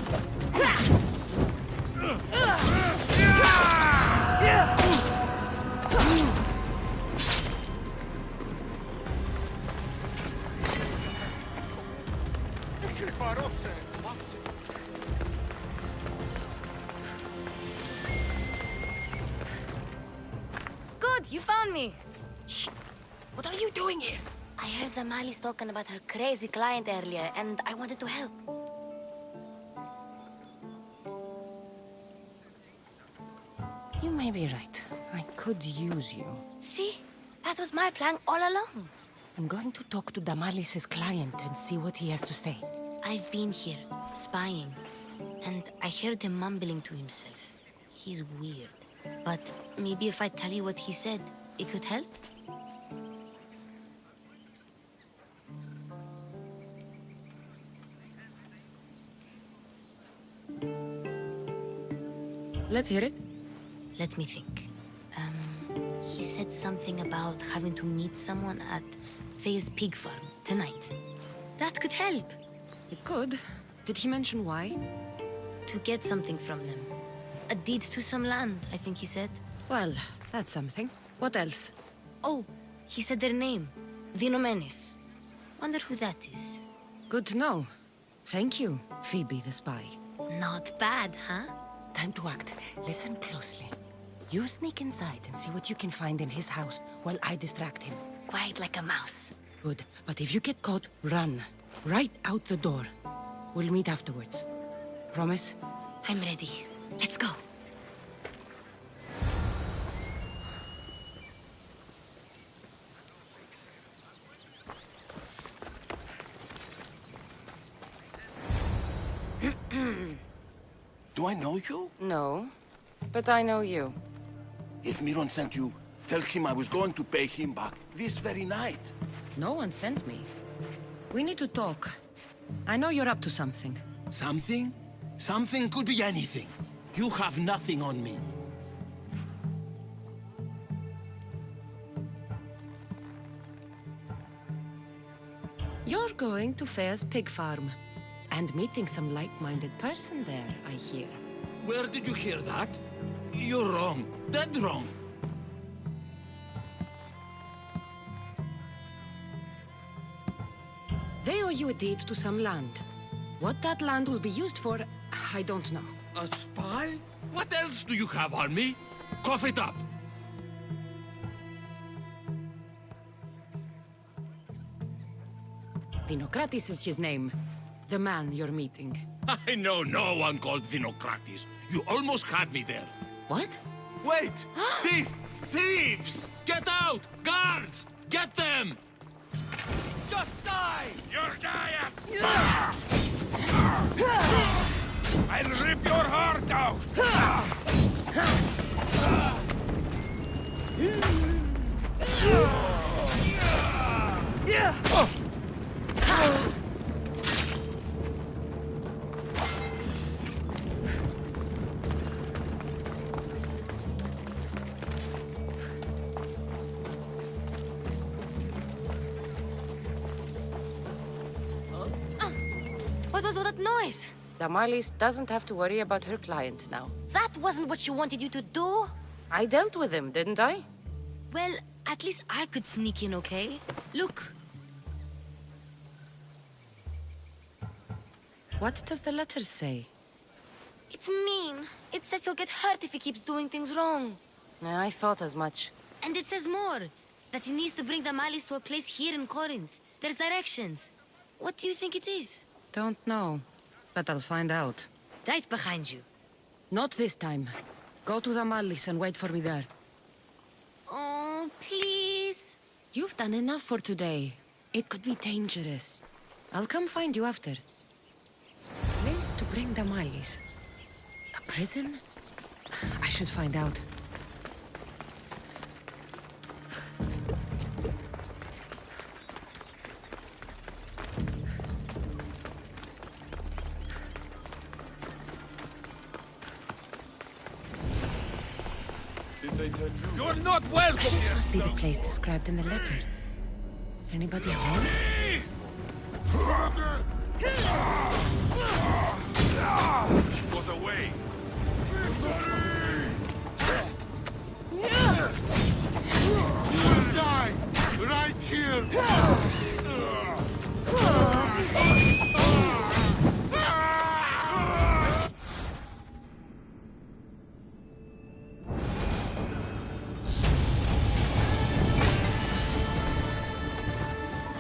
Good, you found me. Shh! What are you doing here? I heard the Mali's talking about her crazy client earlier, and I wanted to help. You may be right. I could use you. See? That was my plan all along. I'm going to talk to Damalis's client and see what he has to say. I've been here, spying, and I heard him mumbling to himself. He's weird. But maybe if I tell you what he said, it could help? Let's hear it. Let me think. He said something about having to meet someone at Faye's pig farm tonight. That could help. It could. Did he mention why? To get something from them. A deed to some land, I think he said. Well, that's something. What else? Oh, he said their name. Vinomenes. Wonder who that is. Good to know. Thank you, Phoebe the spy. Not bad, huh? Time to act. Listen closely. You sneak inside and see what you can find in his house while I distract him. Quiet like a mouse. Good. But if you get caught, run. Right out the door. We'll meet afterwards. Promise? I'm ready. Let's go. Do I know you? No, but I know you. If Miron sent you, tell him I was going to pay him back this very night. No one sent me. We need to talk. I know you're up to something. Something? Something could be anything. You have nothing on me. You're going to Fair's pig farm. And meeting some like-minded person there, I hear. Where did you hear that? You're wrong. Dead wrong. They owe you a deed to some land. What that land will be used for, I don't know. A spy? What else do you have on me? Cough it up. Dinokratis is his name. The man you're meeting. I know no one called Dinokratis. You almost had me there. What? Wait! Thief! Thieves! Get out! Guards! Get them! Just die! You're giants! I'll rip your heart out! What was all that noise? Damalis doesn't have to worry about her client now. That wasn't what she wanted you to do. I dealt with him, didn't I? Well, at least I could sneak in, okay? Look. What does the letter say? It's mean. It says he'll get hurt if he keeps doing things wrong. I thought as much. And it says more. That he needs to bring Damalis to a place here in Corinth. There's directions. What do you think it is? Don't know, but I'll find out. Right behind you. Not this time. Go to Damalis and wait for me there. Oh, please. You've done enough for today. It could be dangerous. I'll come find you after. Place to bring Damalis. A prison? I should find out. You're not welcome This here. must be the place described in the letter. Anybody home? She was away. You will die right here.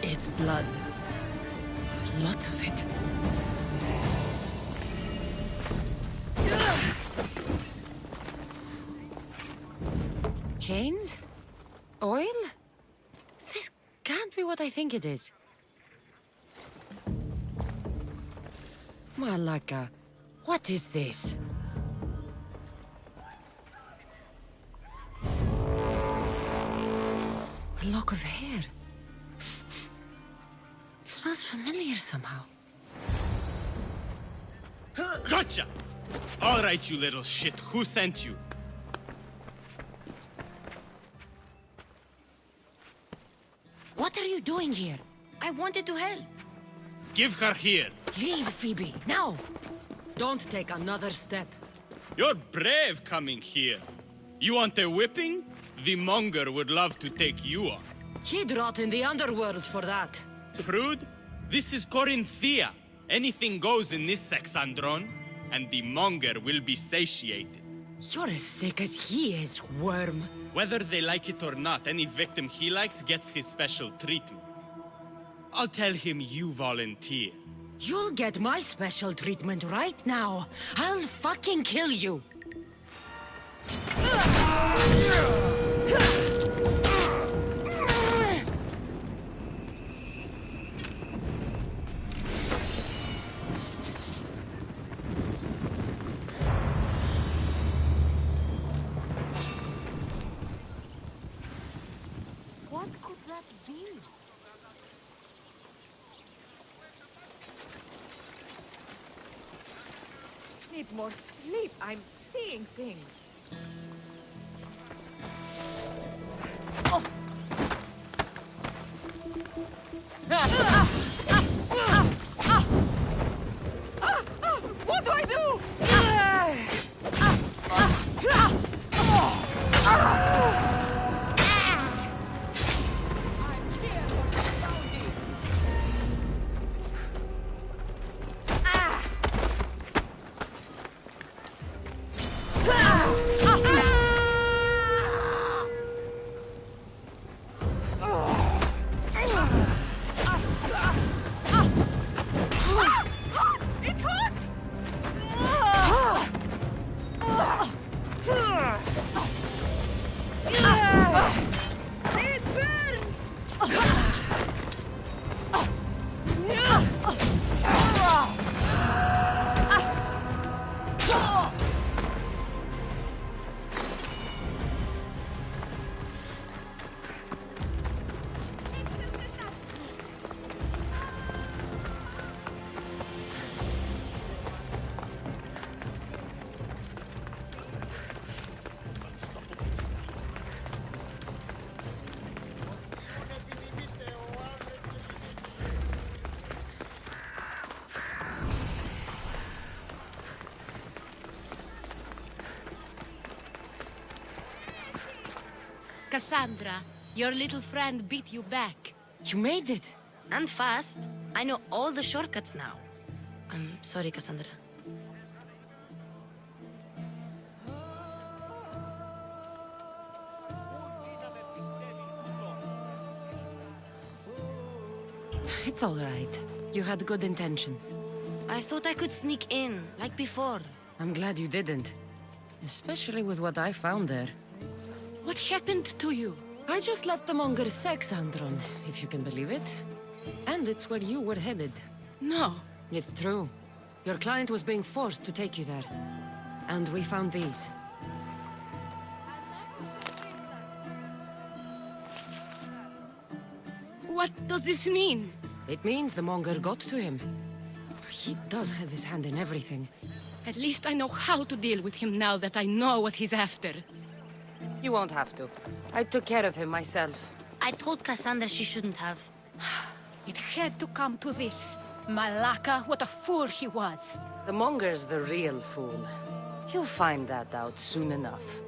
It's blood. Lots of it. Chains? Oil? This can't be what I think it is. Malaka, what is this? A lock of hair. It smells familiar somehow. Gotcha! All right, you little shit. Who sent you? What are you doing here? I wanted to help. Give her here. Leave, Phoebe, now! Don't take another step. You're brave coming here. You want a whipping? The monger would love to take you on. He'd rot in the underworld for that. Prude, this is Corinthia. Anything goes in this Sexandron, and the monger will be satiated. You're as sick as he is, worm. Whether they like it or not, any victim he likes gets his special treatment. I'll tell him you volunteer. You'll get my special treatment right now. I'll fucking kill you. What could that be? Need more sleep. I'm seeing things. What do I do? Cassandra, your little friend beat you back. You made it. And fast. I know all the shortcuts now. I'm sorry, Cassandra. It's all right. You had good intentions. I thought I could sneak in, like before. I'm glad you didn't. Especially with what I found there. What happened to you? I just left the Monger's sex, Andron, if you can believe it. And it's where you were headed. No. It's true. Your client was being forced to take you there. And we found these. What does this mean? It means the Monger got to him. He does have his hand in everything. At least I know how to deal with him now that I know what he's after. You won't have to. I took care of him myself. I told Cassandra she shouldn't have. It had to come to this. Malaka, what a fool he was. The Monger's the real fool. He'll find that out soon enough.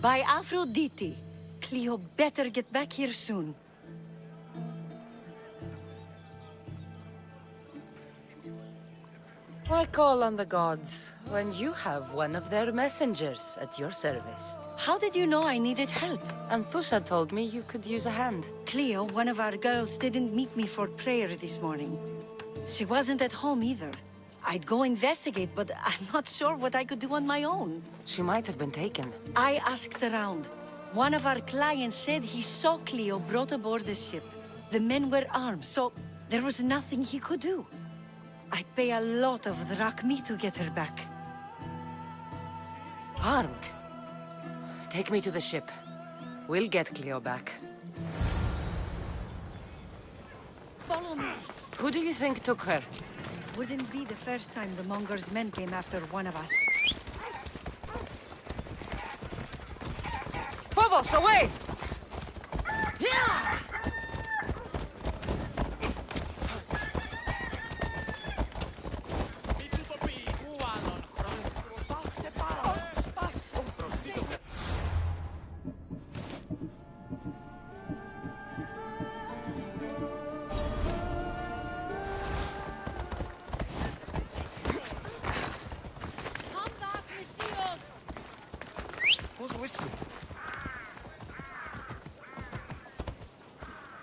By Aphrodite, Cleo better get back here soon. Why call on the gods when you have one of their messengers at your service? How did you know I needed help? Anthusa told me you could use a hand. Cleo, one of our girls, didn't meet me for prayer this morning. She wasn't at home either. I'd go investigate, but I'm not sure what I could do on my own. She might have been taken. I asked around. One of our clients said he saw Cleo brought aboard the ship. The men were armed, so there was nothing he could do. I'd pay a lot of drachmi to get her back. Armed? Take me to the ship. We'll get Cleo back. Follow me. Who do you think took her? Wouldn't be the first time the Monger's men came after one of us. Phobos, away! Yeah!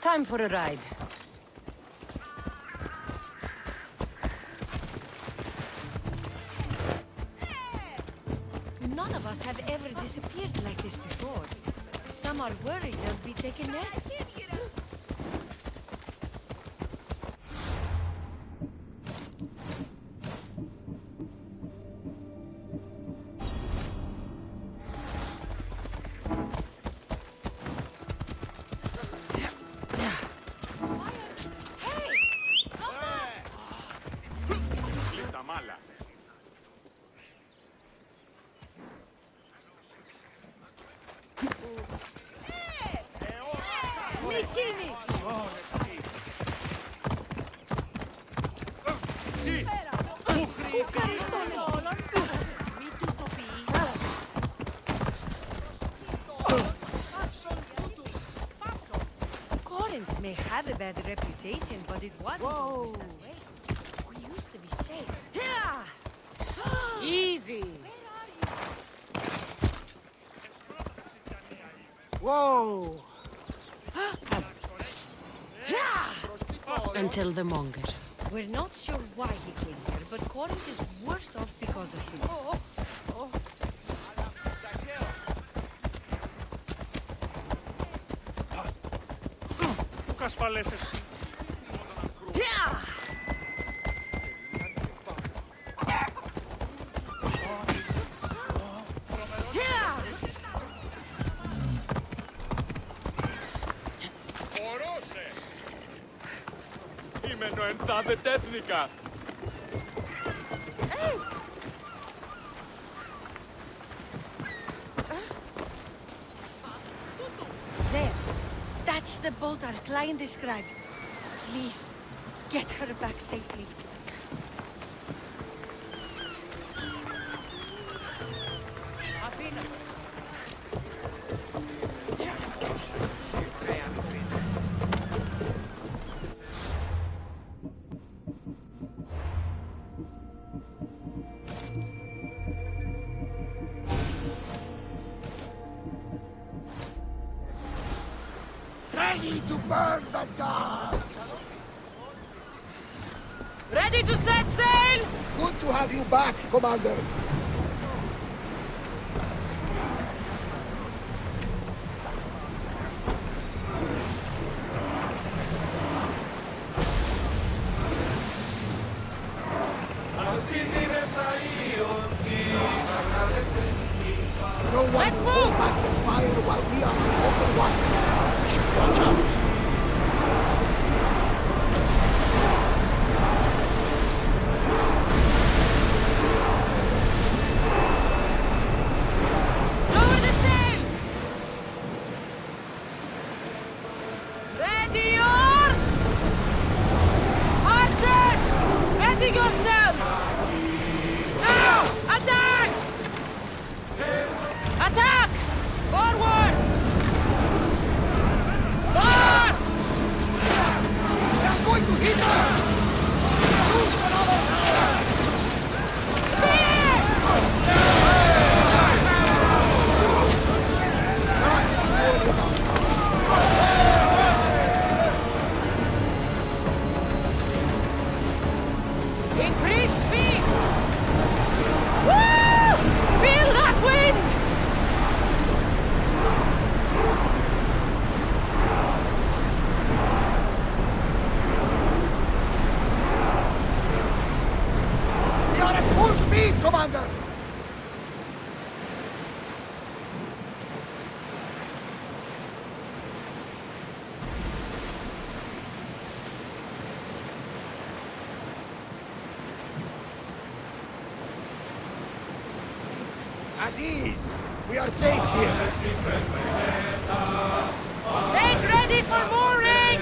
Time for a ride. None of us have ever disappeared like this before. Some are worried they'll be taken next. Corinth may have a bad reputation, but it wasn't always that way. We used to be safe. Easy. Whoa. Until the Monger. We're not sure why he came here, but Corinth is worse off because of him. Eno entave tethnica. There. That's the boat our client described. Please, get her back safely. Ready to burn the dogs! Ready to set sail? Good to have you back, Commander. No one Let's will hold move! back the fire while we are in open water. We should watch out. Lower the sail! Ready yours! Archers! Ready yourselves! Now! Attack! Attack! Forward! On! They are going to hit us! Use another tower! Increase speed! Woo! Feel that wind! We are at full speed, Commander! At ease! We are safe here! Make ready for mooring!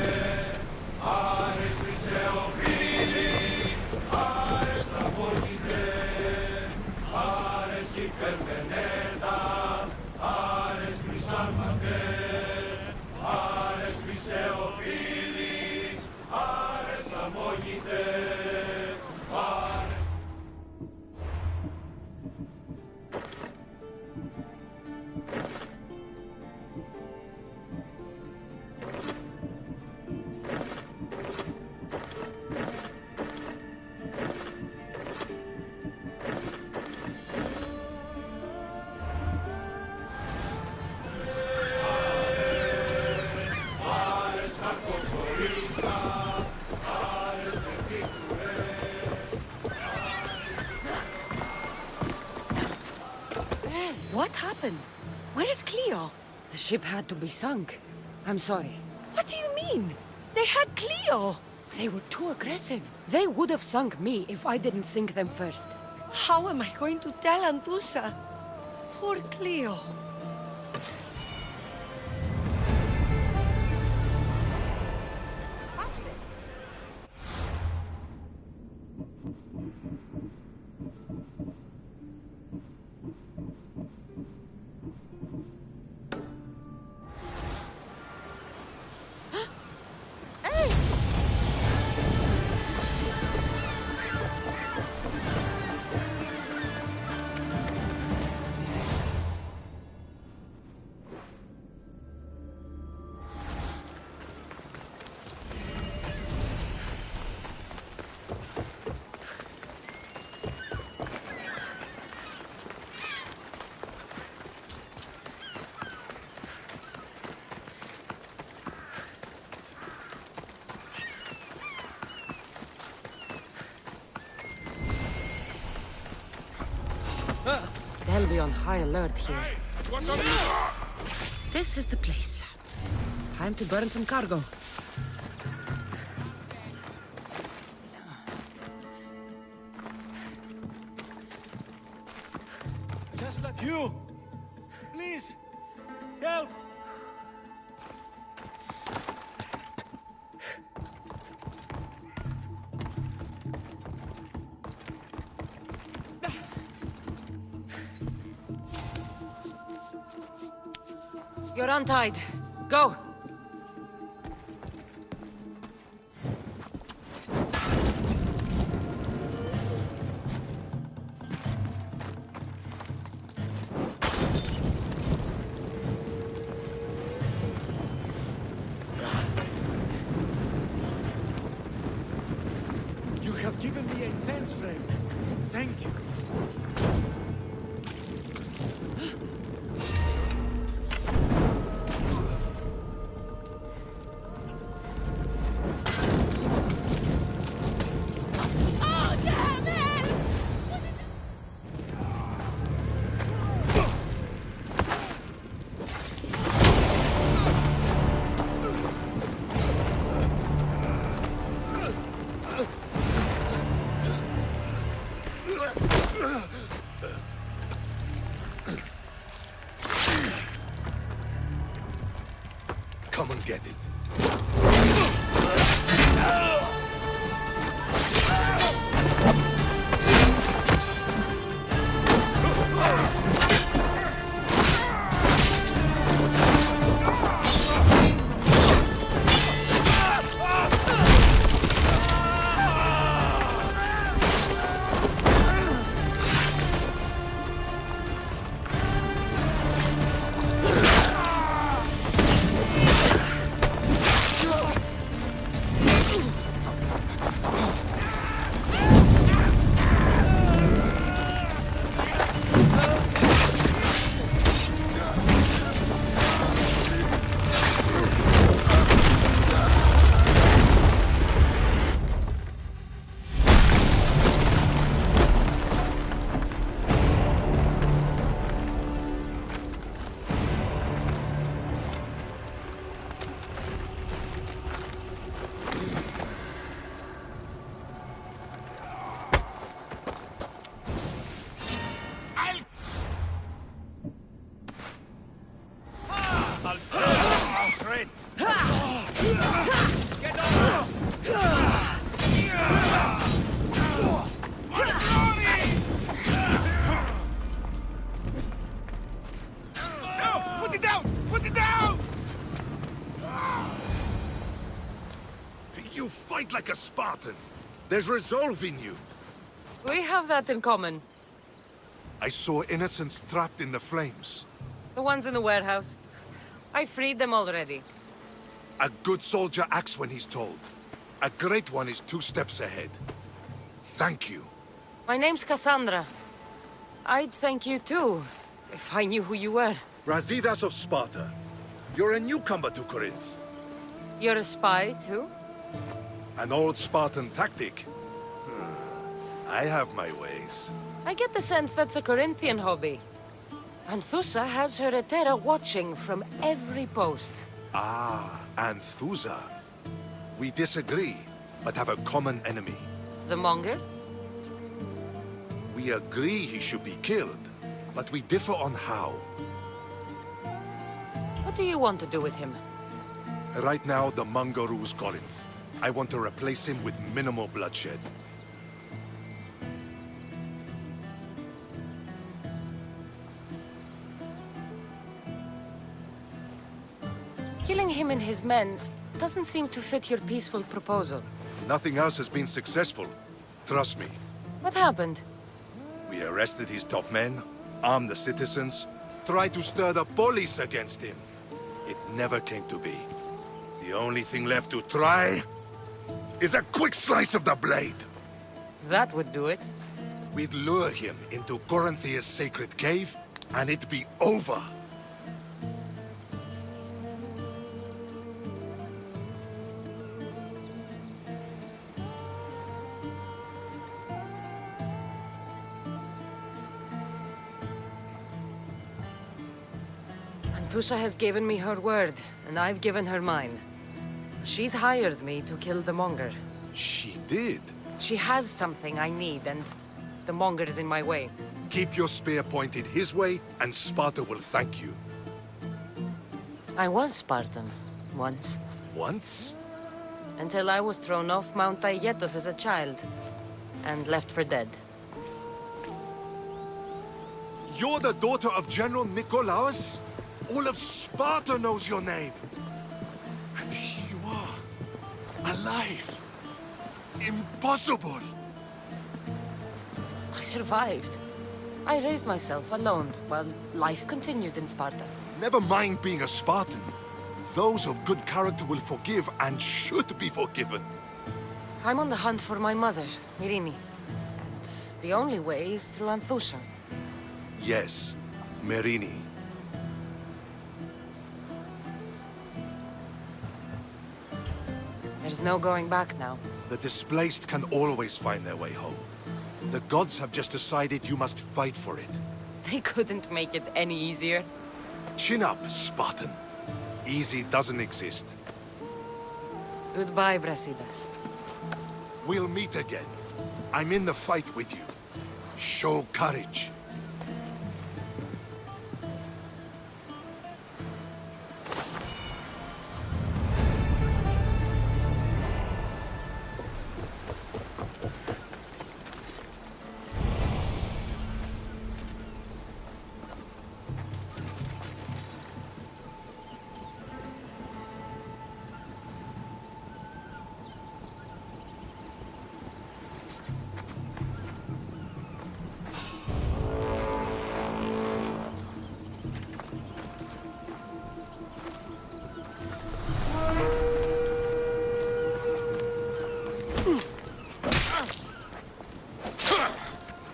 What happened? Where is Cleo? The ship had to be sunk. I'm sorry. What do you mean? They had Cleo! They were too aggressive. They would have sunk me if I didn't sink them first. How am I going to tell Antusa? Poor Cleo. They'll be on high alert here. This is the place. Time to burn some cargo. You! Please! Help! You're untied. Go! You have given me a chance, friend. Thank you. Come and get it. Put it down! Put it down! You fight like a Spartan. There's resolve in you. We have that in common. I saw innocents trapped in the flames. The ones in the warehouse. I freed them already. A good soldier acts when he's told. A great one is 2 steps ahead. Thank you. My name's Cassandra. I'd thank you too, if I knew who you were. Brasidas of Sparta. You're a newcomer to Corinth. You're a spy too? An old Spartan tactic. I have my ways. I get the sense that's a Corinthian hobby. Anthusa has her Etera watching from every post. Ah, Anthusa. We disagree, but have a common enemy. The Monger? We agree he should be killed, but we differ on how. What do you want to do with him? Right now, the Monger rules Corinth. I want to replace him with minimal bloodshed. Killing him and his men doesn't seem to fit your peaceful proposal. Nothing else has been successful. Trust me. What happened? We arrested his top men, armed the citizens, tried to stir the police against him. It never came to be. The only thing left to try is a quick slice of the blade. That would do it. We'd lure him into Corinthia's sacred cave, and it'd be over. Anthusa has given me her word, and I've given her mine. She's hired me to kill the Monger. She did? She has something I need, and the Monger is in my way. Keep your spear pointed his way, and Sparta will thank you. I was Spartan, once. Once? Until I was thrown off Mount Aietos as a child, and left for dead. You're the daughter of General Nikolaos? All of Sparta knows your name. And here you are, alive. Impossible. I survived. I raised myself alone, while life continued in Sparta. Never mind being a Spartan. Those of good character will forgive and should be forgiven. I'm on the hunt for my mother, Irini. And the only way is through Anthusha. Yes, Merini. There's no going back now. The displaced can always find their way home. The gods have just decided you must fight for it. They couldn't make it any easier. Chin up, Spartan. Easy doesn't exist. Goodbye, Brasidas. We'll meet again. I'm in the fight with you. Show courage.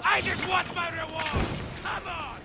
I just want my reward! Come on!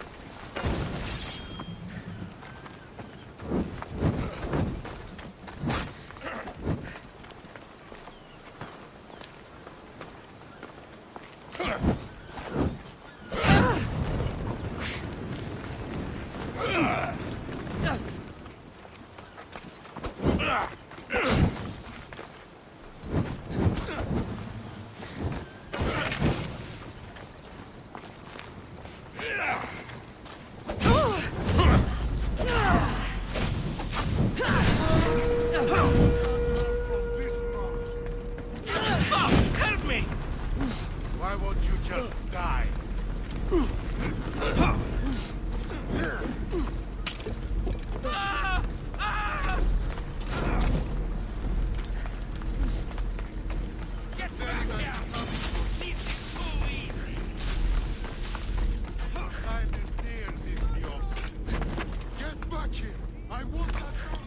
Help me! Why won't you just die? Get back here! This is too easy! Time is near, Dios. Get back here! I want that gun!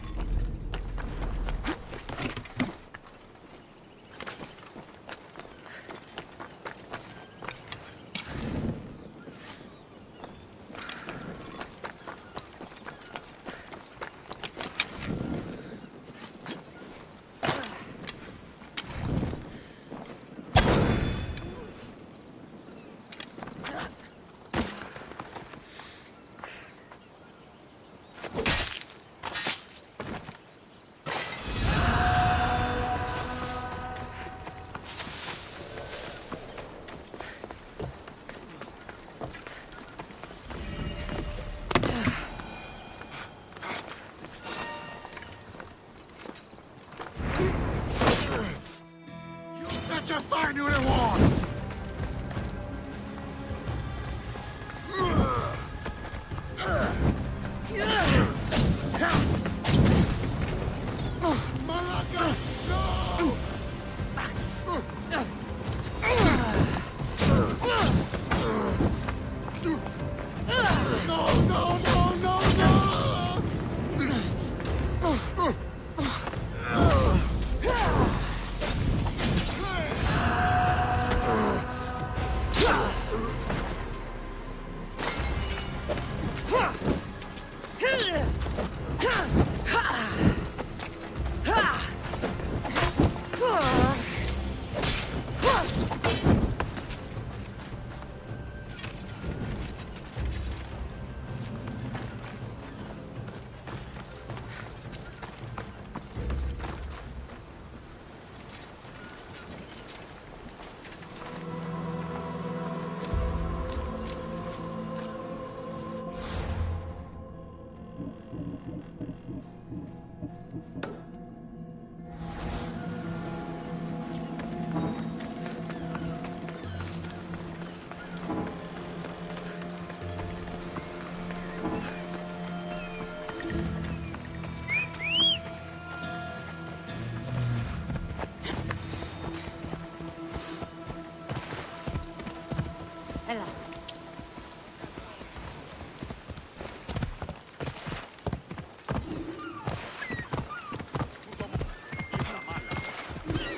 Έλα.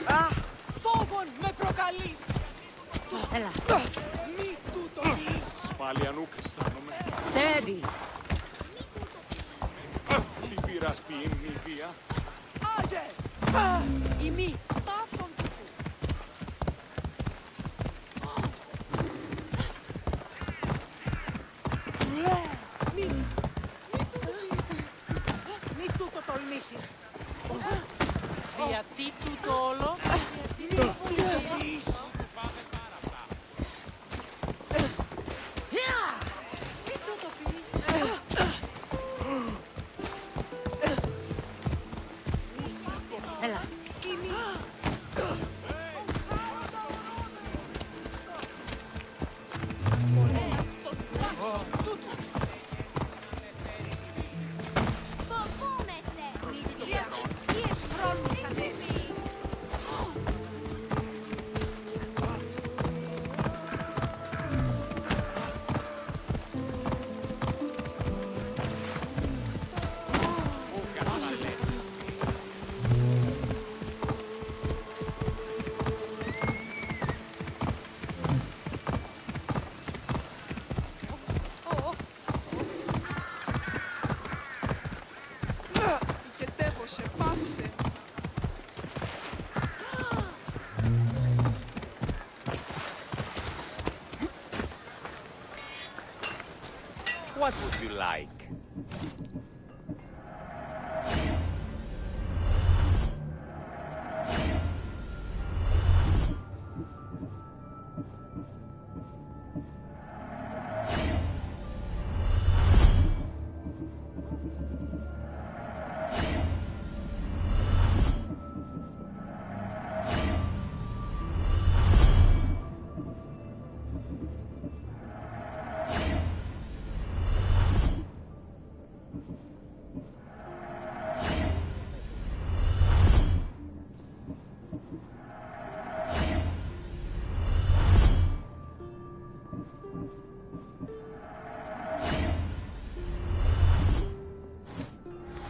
Α, φόβον με προκαλείς! Έλα. Μη τούτο πεις! Ασφάλεια νουκ αισθάνομαι. Steady. Τι πειράς ποιήν μη βία. Άντε! Ημί, πάσον τούτου! Μη τούτο τολμήσεις! Γιατί τούτο όλο? Μη τούτο πεις! Μη τούτο πεις! Έλα. Οικετεύωσε, πάψε! What would you like?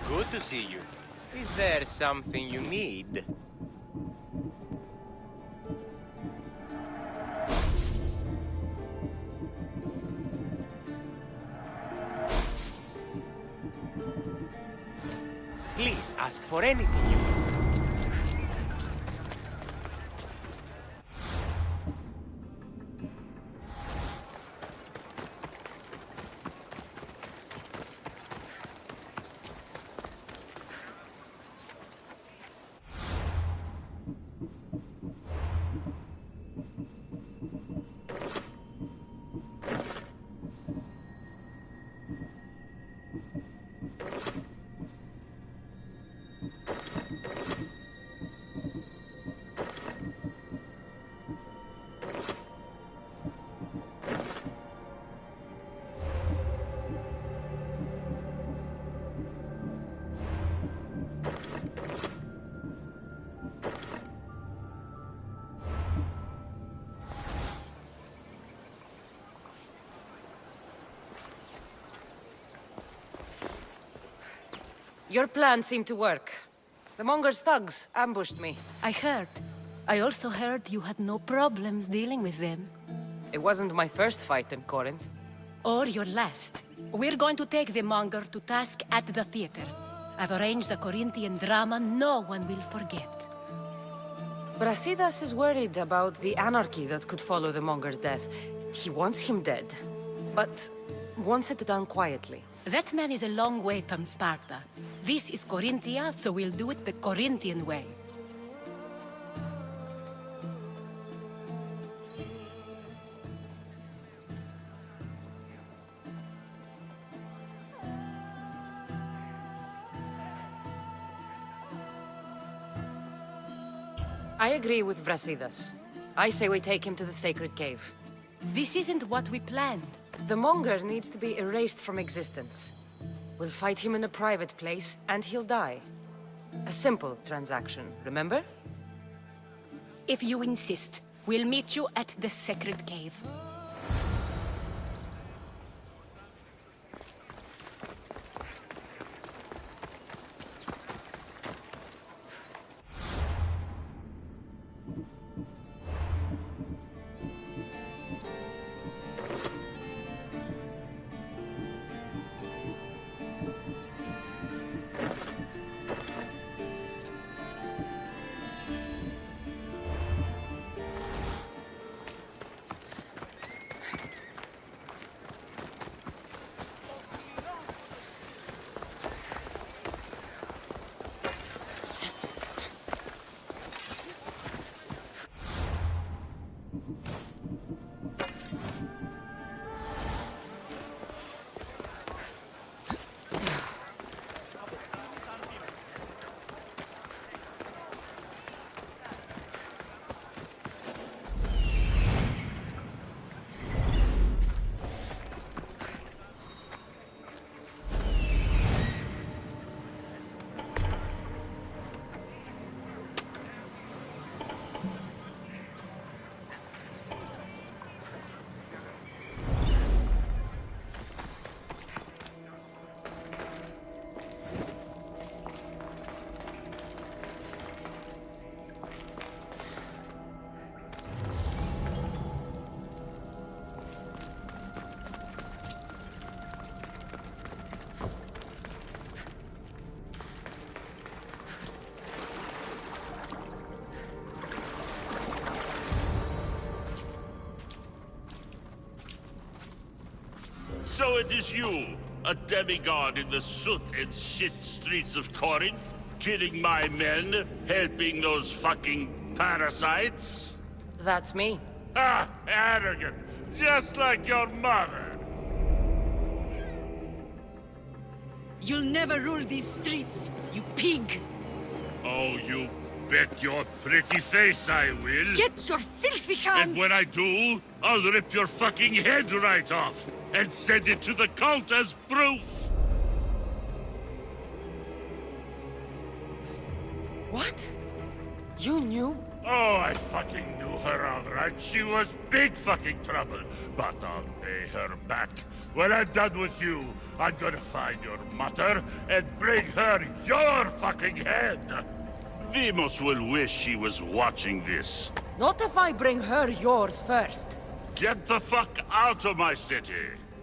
Good to see you. Is there something you need? Please ask for anything you want. Your plan seemed to work. The Monger's thugs ambushed me. I heard. I also heard you had no problems dealing with them. It wasn't my first fight in Corinth. Or your last. We're going to take the Monger to task at the theater. I've arranged a Corinthian drama no one will forget. Brasidas is worried about the anarchy that could follow the Monger's death. He wants him dead, but wants it done quietly. That man is a long way from Sparta. This is Corinthia, so we'll do it the Corinthian way. I agree with Brasidas. I say we take him to the sacred cave. This isn't what we planned. The Monger needs to be erased from existence. We'll fight him in a private place, and he'll die. A simple transaction, remember? If you insist, we'll meet you at the sacred cave. So it is you, a demigod in the soot and shit streets of Corinth, killing my men, helping those fucking parasites? That's me. Ah, arrogant, just like your mother. You'll never rule these streets, you pig! Oh, you bet your pretty face I will. Get your filthy hands! And when I do, I'll rip your fucking head right off and send it to the cult as proof. What? You knew? Oh, I fucking knew her all right. She was big fucking trouble. But I'll pay her back. When I'm done with you, I'm gonna find your mother and bring her your fucking head. Demos will wish she was watching this. Not if I bring her yours first. Get the fuck out of my city.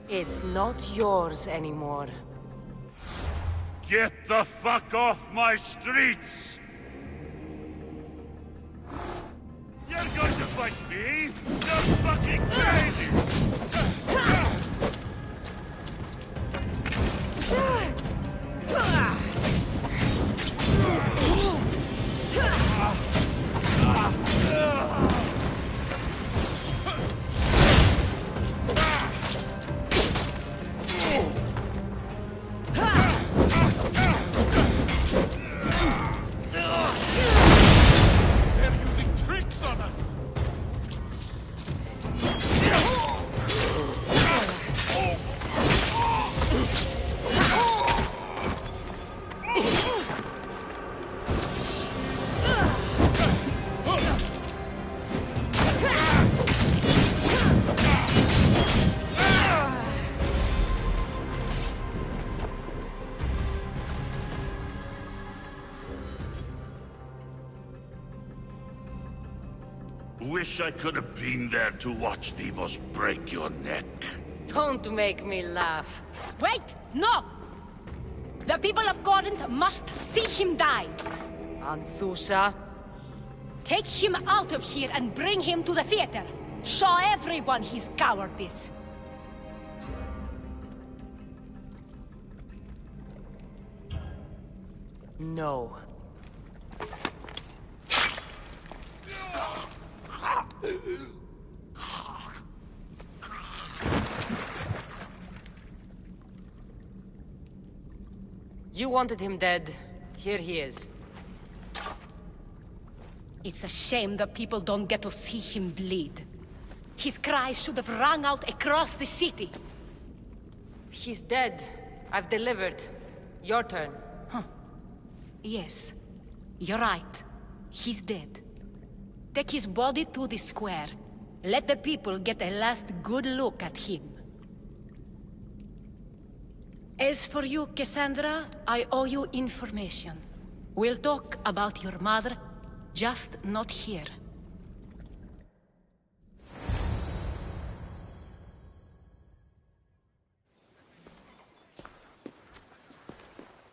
It's not yours anymore. Get the fuck off my streets! You're going to fight me? You're fucking crazy! Wish I could have been there to watch Demos break your neck. Don't make me laugh. Wait! No! The people of Corinth must see him die! Anthusa? Take him out of here and bring him to the theater! Show everyone his cowardice! No. You wanted him dead. Here he is. It's a shame that people don't get to see him bleed. His cries should have rung out across the city. He's dead. I've delivered. Your turn. Yes, you're right. He's dead. Take his body to the square. Let the people get a last good look at him. As for you, Cassandra, I owe you information. We'll talk about your mother, just not here.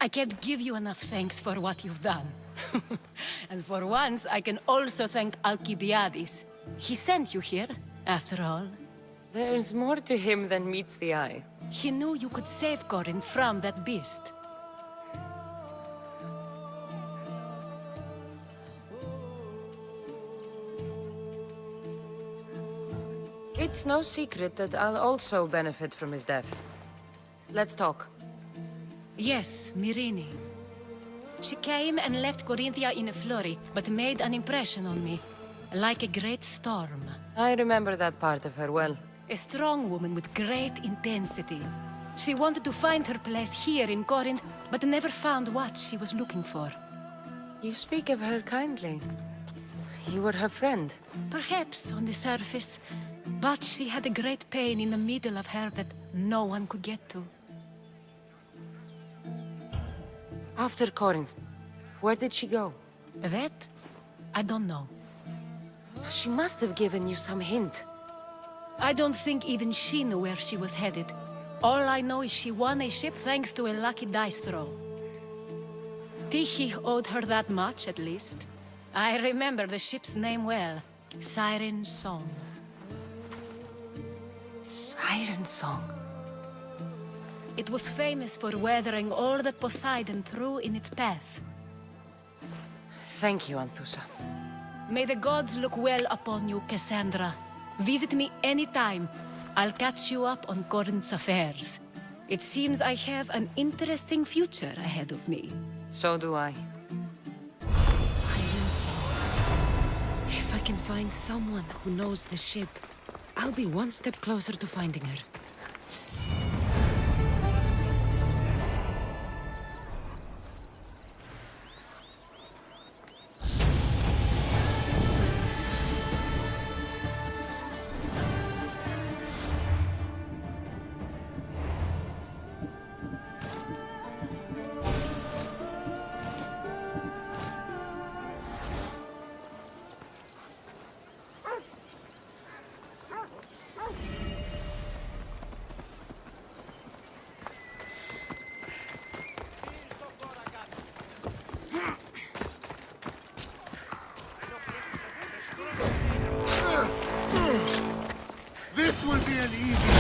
I can't give you enough thanks for what you've done. And for once, I can also thank Alcibiades. He sent you here, after all. There's more to him than meets the eye. He knew you could save Corinth from that beast. It's no secret that I'll also benefit from his death. Let's talk. Yes, Myrine. She came and left Corinthia in a flurry, but made an impression on me. Like a great storm. I remember that part of her well. A strong woman with great intensity. She wanted to find her place here in Corinth, but never found what she was looking for. You speak of her kindly. You were her friend. Perhaps on the surface, but she had a great pain in the middle of her that no one could get to. After Corinth, where did she go? That? I don't know. She must have given you some hint. I don't think even she knew where she was headed. All I know is she won a ship thanks to a lucky dice throw. Tyche owed her that much, at least. I remember the ship's name well. Siren Song. Siren Song? It was famous for weathering all that Poseidon threw in its path. Thank you, Anthusa. May the gods look well upon you, Cassandra. Visit me anytime. I'll catch you up on Corinth's affairs. It seems I have an interesting future ahead of me. So do I. Siren Song. If I can find someone who knows the ship, I'll be one step closer to finding her. This will be an easy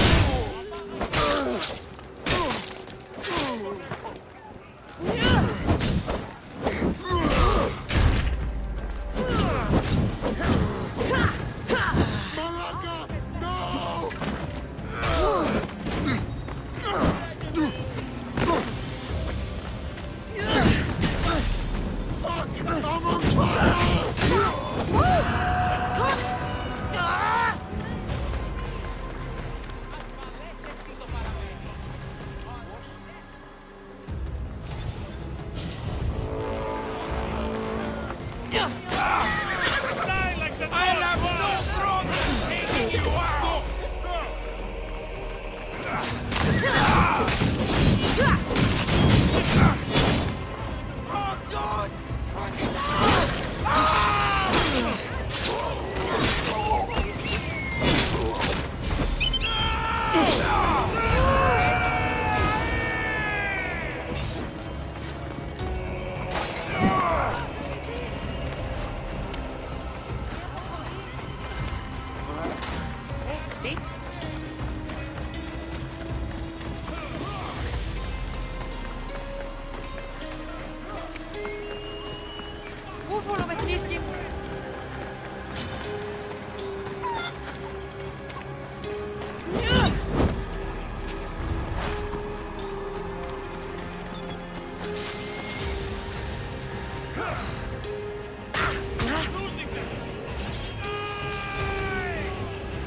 Losing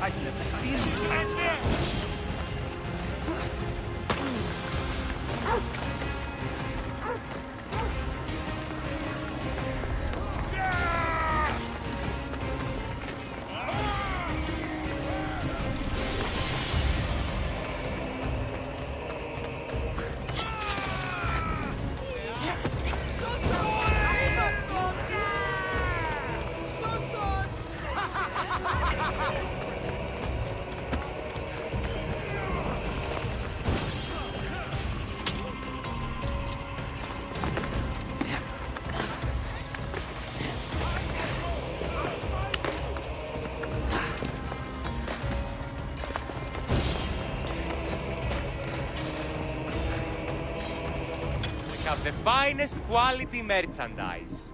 I've never seen this. Have the finest quality merchandise.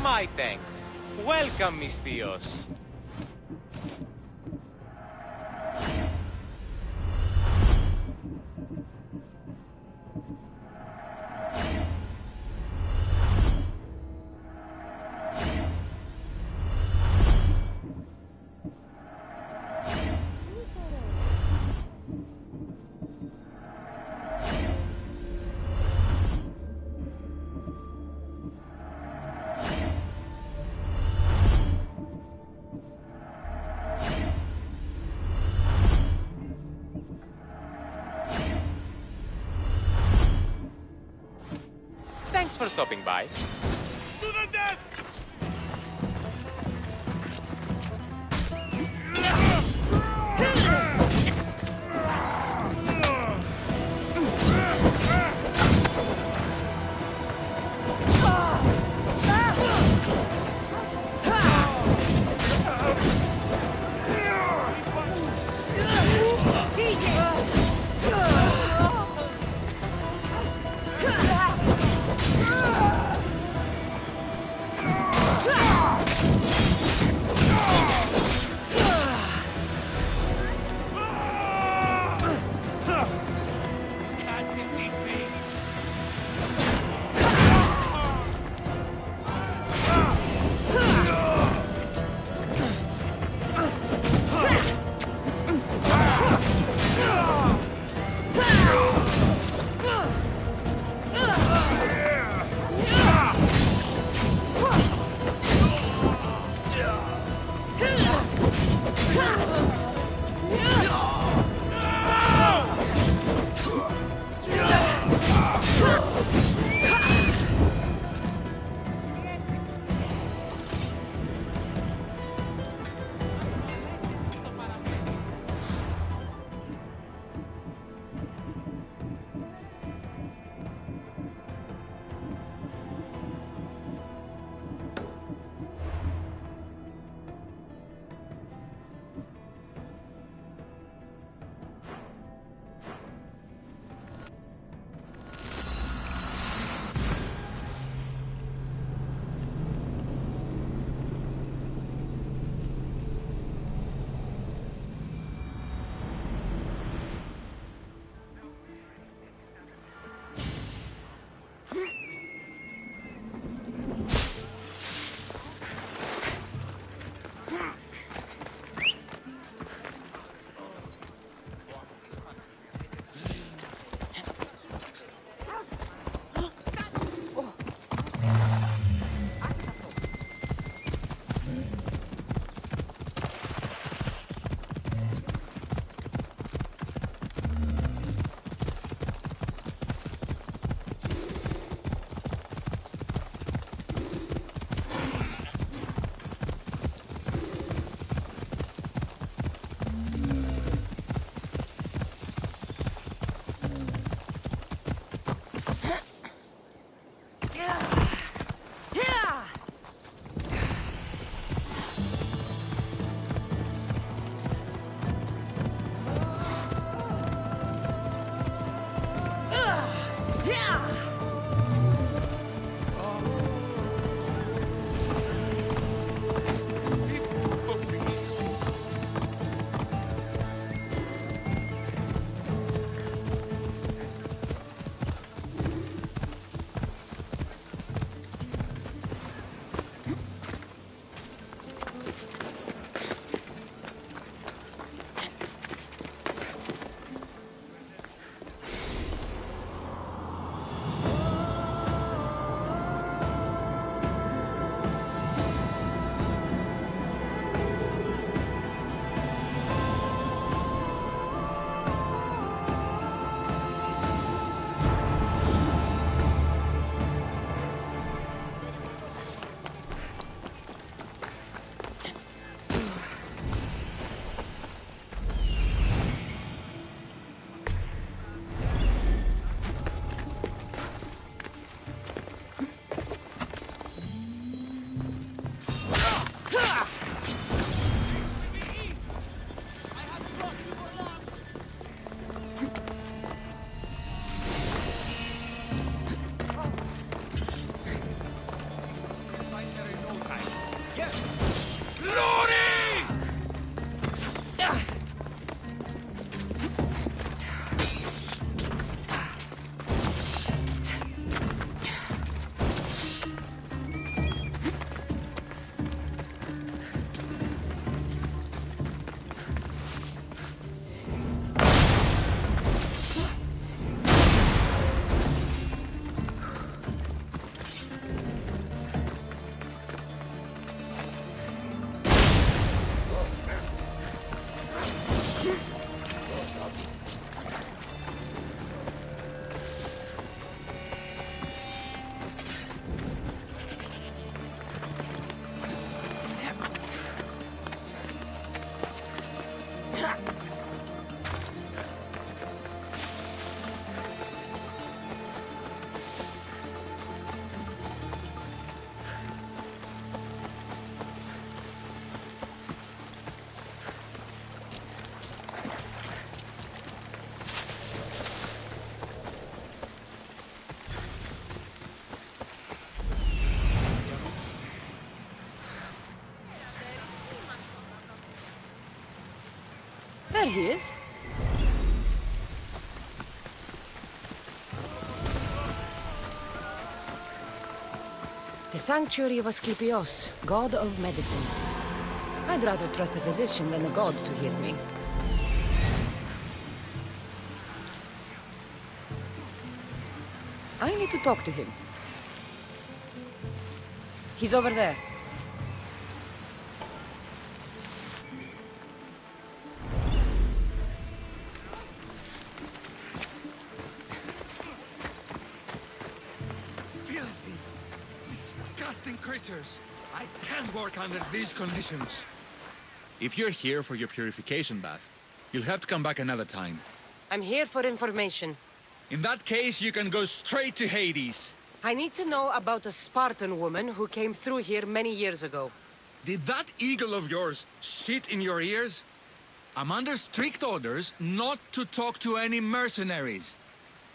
My thanks. Welcome, mis tíos. Thanks for stopping by. To the death! There he is. The sanctuary of Asclepios, god of medicine. I'd rather trust a physician than a god to heal me. I need to talk to him. He's over there. Filthy, disgusting creatures. I can't work under these conditions. If you're here for your purification bath, you'll have to come back another time. I'm here for information. In that case, you can go straight to Hades. I need to know about a Spartan woman who came through here many years ago. Did that eagle of yours shit in your ears? I'm under strict orders not to talk to any mercenaries.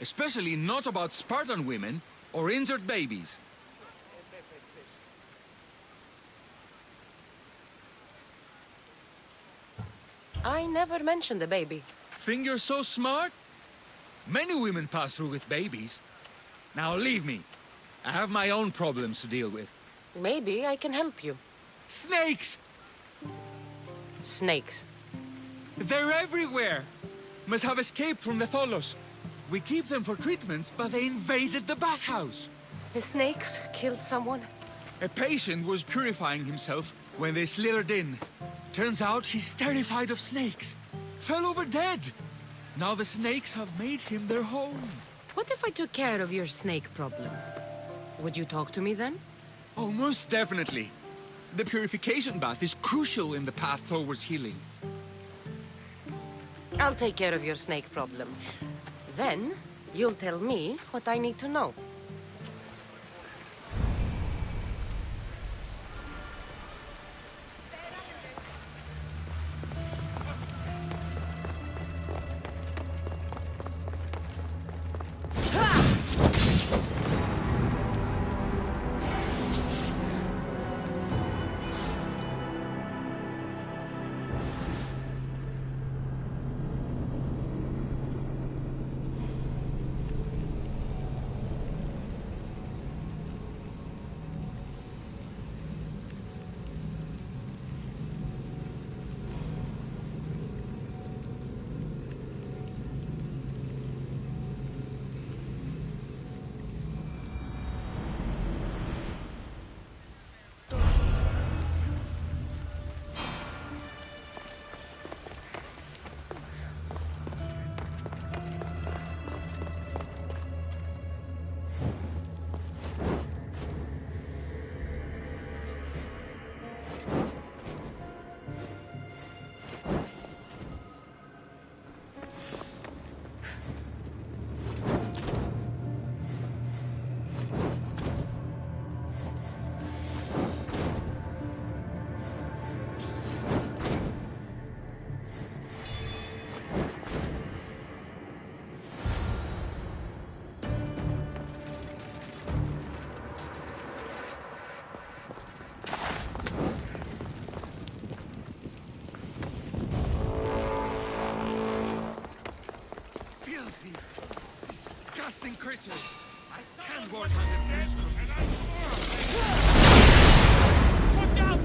Especially not about Spartan women or injured babies. I never mentioned a baby. Think you're so smart? Many women pass through with babies. Now leave me. I have my own problems to deal with. Maybe I can help you. Snakes! Snakes. They're everywhere! Must have escaped from the Tholos. We keep them for treatments, but they invaded the bathhouse. The snakes killed someone? A patient was purifying himself when they slithered in. Turns out he's terrified of snakes. Fell over dead. Now the snakes have made him their home. What if I took care of your snake problem? Would you talk to me then? Oh, most definitely. The purification bath is crucial in the path towards healing. I'll take care of your snake problem. Then, you'll tell me what I need to know. Disgusting creatures! I can't work under these conditions. Watch out!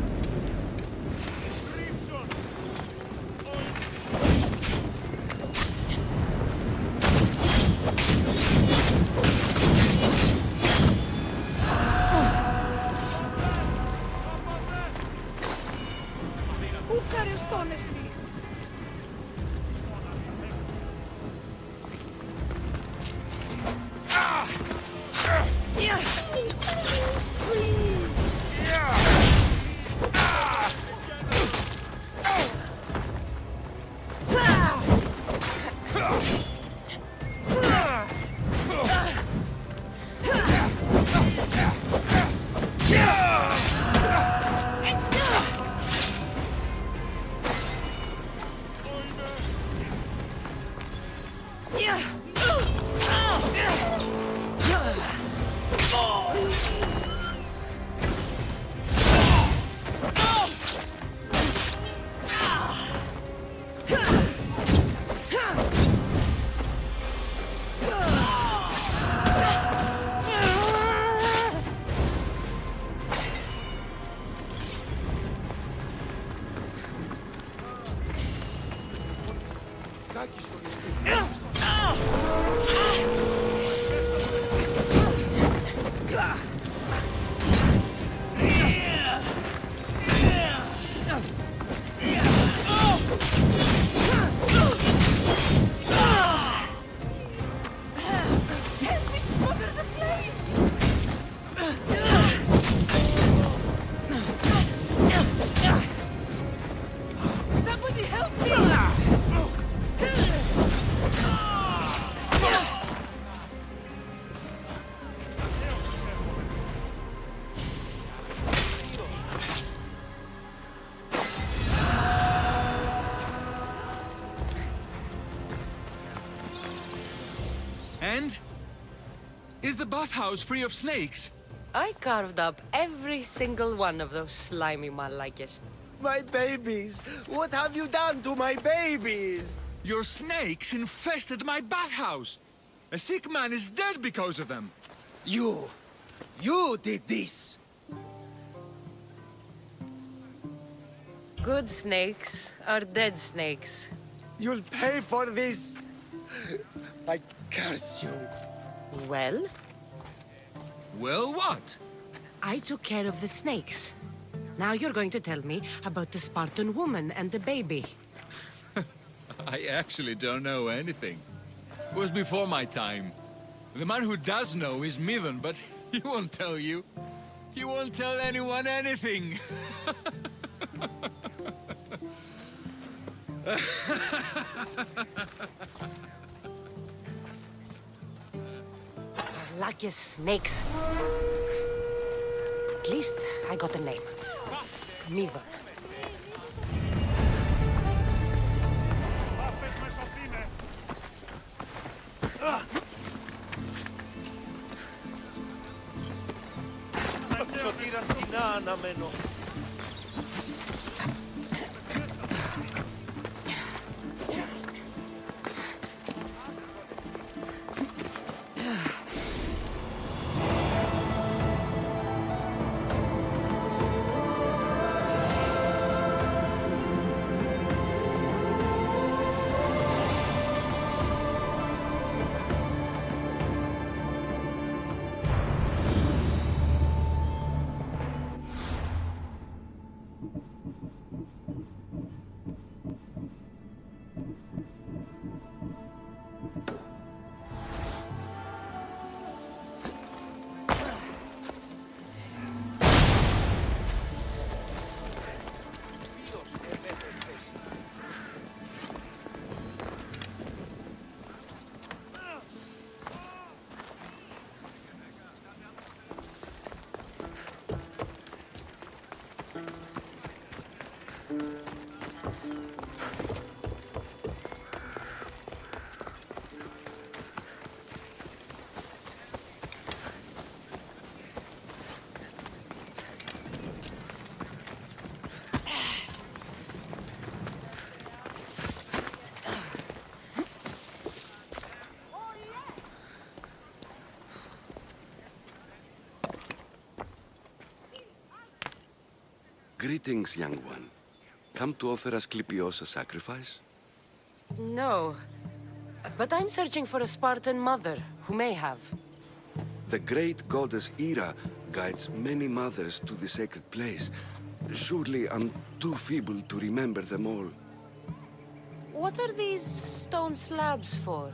Πού χαριστώνεσαι! Help me smother the flames! Somebody help me! And? Is the bathhouse free of snakes? I carved up every single one of those slimy malakes. My babies! What have you done to my babies? Your snakes infested my bathhouse! A sick man is dead because of them! You did this! Good snakes are dead snakes. You'll pay for this! I curse you! Well? Well, what? I took care of the snakes. Now you're going to tell me about the Spartan woman and the baby. I actually don't know anything. It was before my time. The man who does know is Mivan, but he won't tell you. He won't tell anyone anything. Lucky snakes. At least I got a name. Mivan. Σωτήρα κοινά αναμένω. Greetings, young one. Come to offer Asclepios a sacrifice? No. But I'm searching for a Spartan mother who may have. The great goddess Ira guides many mothers to the sacred place. Surely I'm too feeble to remember them all. What are these stone slabs for?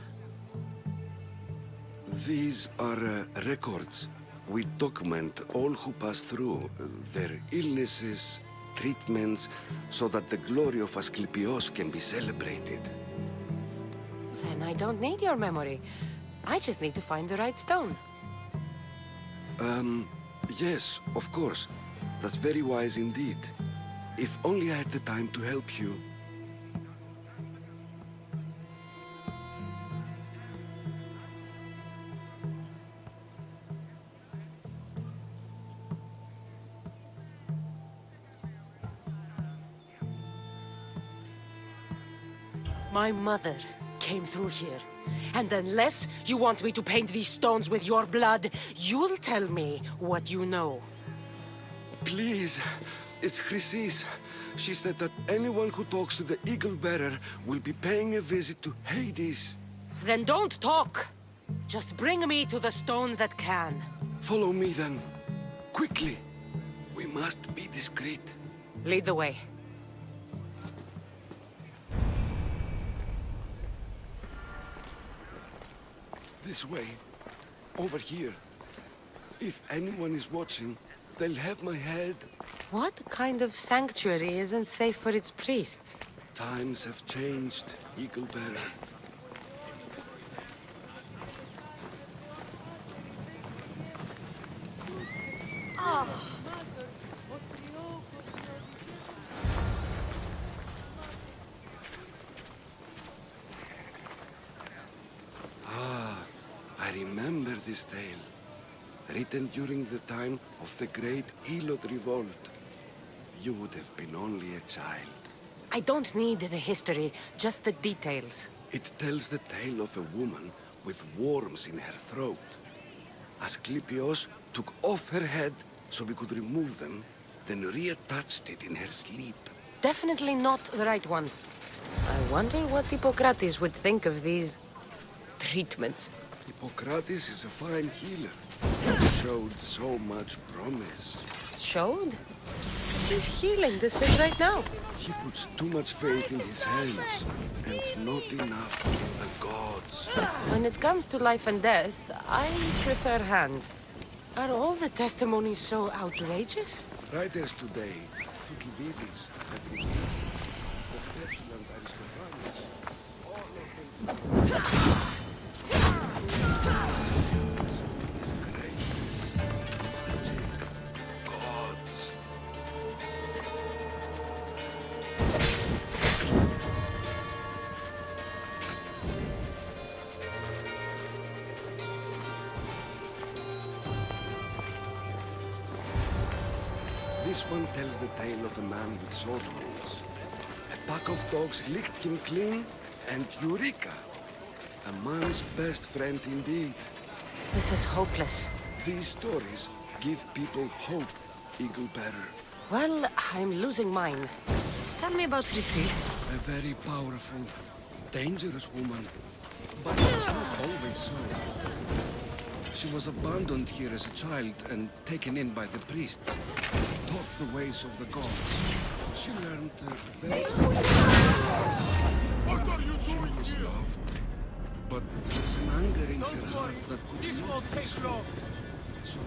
These are records. We document all who pass through, their illnesses, treatments, so that the glory of Asclepios can be celebrated. Then I don't need your memory. I just need to find the right stone. Yes, of course. That's very wise indeed. If only I had the time to help you. My mother came through here. And unless you want me to paint these stones with your blood, you'll tell me what you know. Please, it's Chrysis. She said that anyone who talks to the Eagle Bearer will be paying a visit to Hades. Then don't talk! Just bring me to the stone that can. Follow me then. Quickly. We must be discreet. Lead the way. This way. Over here. If anyone is watching, they'll have my head. What kind of sanctuary isn't safe for its priests? Times have changed, Eagle Bearer. I remember this tale. Written during the time of the great Elot revolt. You would have been only a child. I don't need the history, just the details. It tells the tale of a woman with worms in her throat. Asclepios took off her head so we could remove them, then reattached it in her sleep. Definitely not the right one. I wonder what Hippocrates would think of these treatments. Hippocrates is a fine healer. Showed so much promise. Showed? He's healing the sick right now. He puts too much faith in his hands, and not enough in the gods. When it comes to life and death, I prefer hands. Are all the testimonies so outrageous? Writers today, Thucydides, have been the petulant Aristophanes, all of them. This one tells the tale of a man with sword wounds. A pack of dogs licked him clean, and Eureka! A man's best friend indeed. This is hopeless. These stories give people hope, Eagle Bearer. Well, I'm losing mine. Tell me about Chrysis. A very powerful, dangerous woman. But not always so. She was abandoned here as a child and taken in by the priests. Taught the ways of the gods. She learned very... What are you doing She was here? loved. But there's an anger in her heart that could This not won't be take solved. long. So,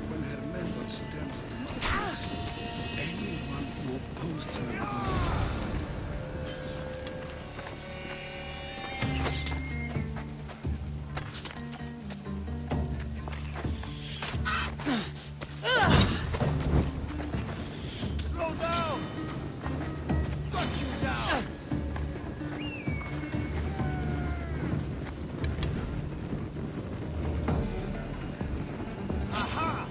when her methods turned to madness, anyone who opposed her could... Slow down! Got you now! Aha!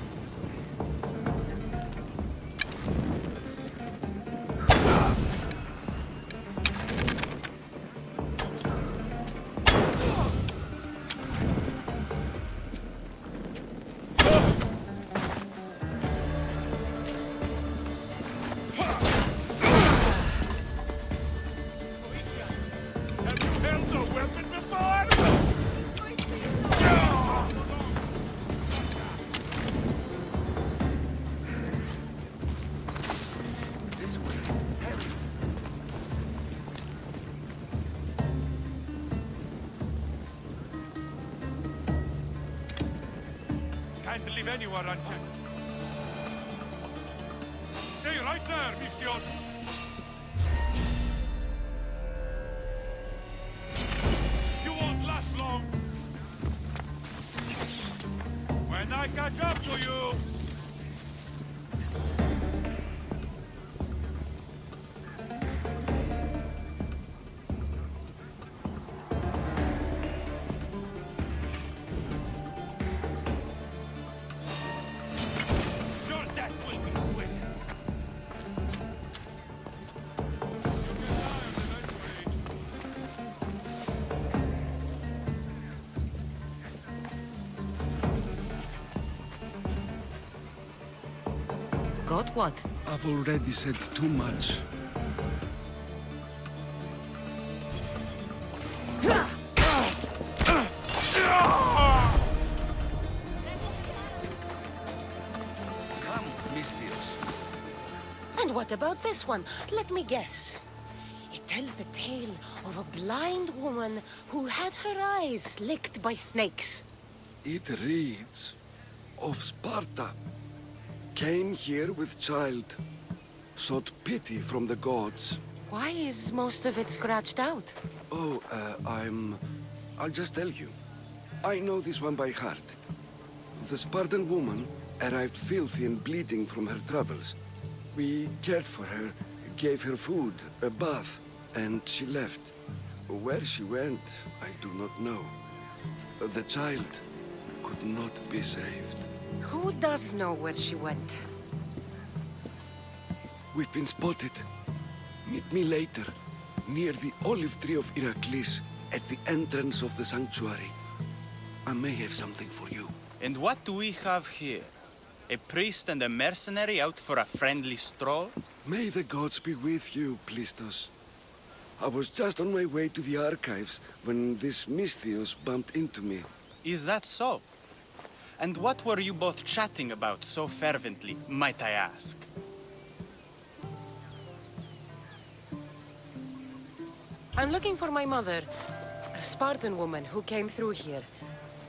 Have you held a weapon before? This way, hurry. Can't leave anyone unchecked. Stay right there, Mistios! You won't last long! When I catch up to you! Your death will be quick! Got what? I've already said too much. What about this one? Let me guess. It tells the tale of a blind woman who had her eyes licked by snakes. It reads of Sparta. Came here with child. Sought pity from the gods. Why is most of it scratched out? Oh, I'll just tell you. I know this one by heart. The Spartan woman arrived filthy and bleeding from her travels. We cared for her, gave her food, a bath, and she left. Where she went, I do not know. The child could not be saved. Who does know where she went? We've been spotted. Meet me later, near the olive tree of Iraklis, at the entrance of the sanctuary. I may have something for you. And what do we have here? A priest and a mercenary out for a friendly stroll? May the gods be with you, Plistos. I was just on my way to the archives when this Misthios bumped into me. Is that so? And what were you both chatting about so fervently, might I ask? I'm looking for my mother, a Spartan woman who came through here.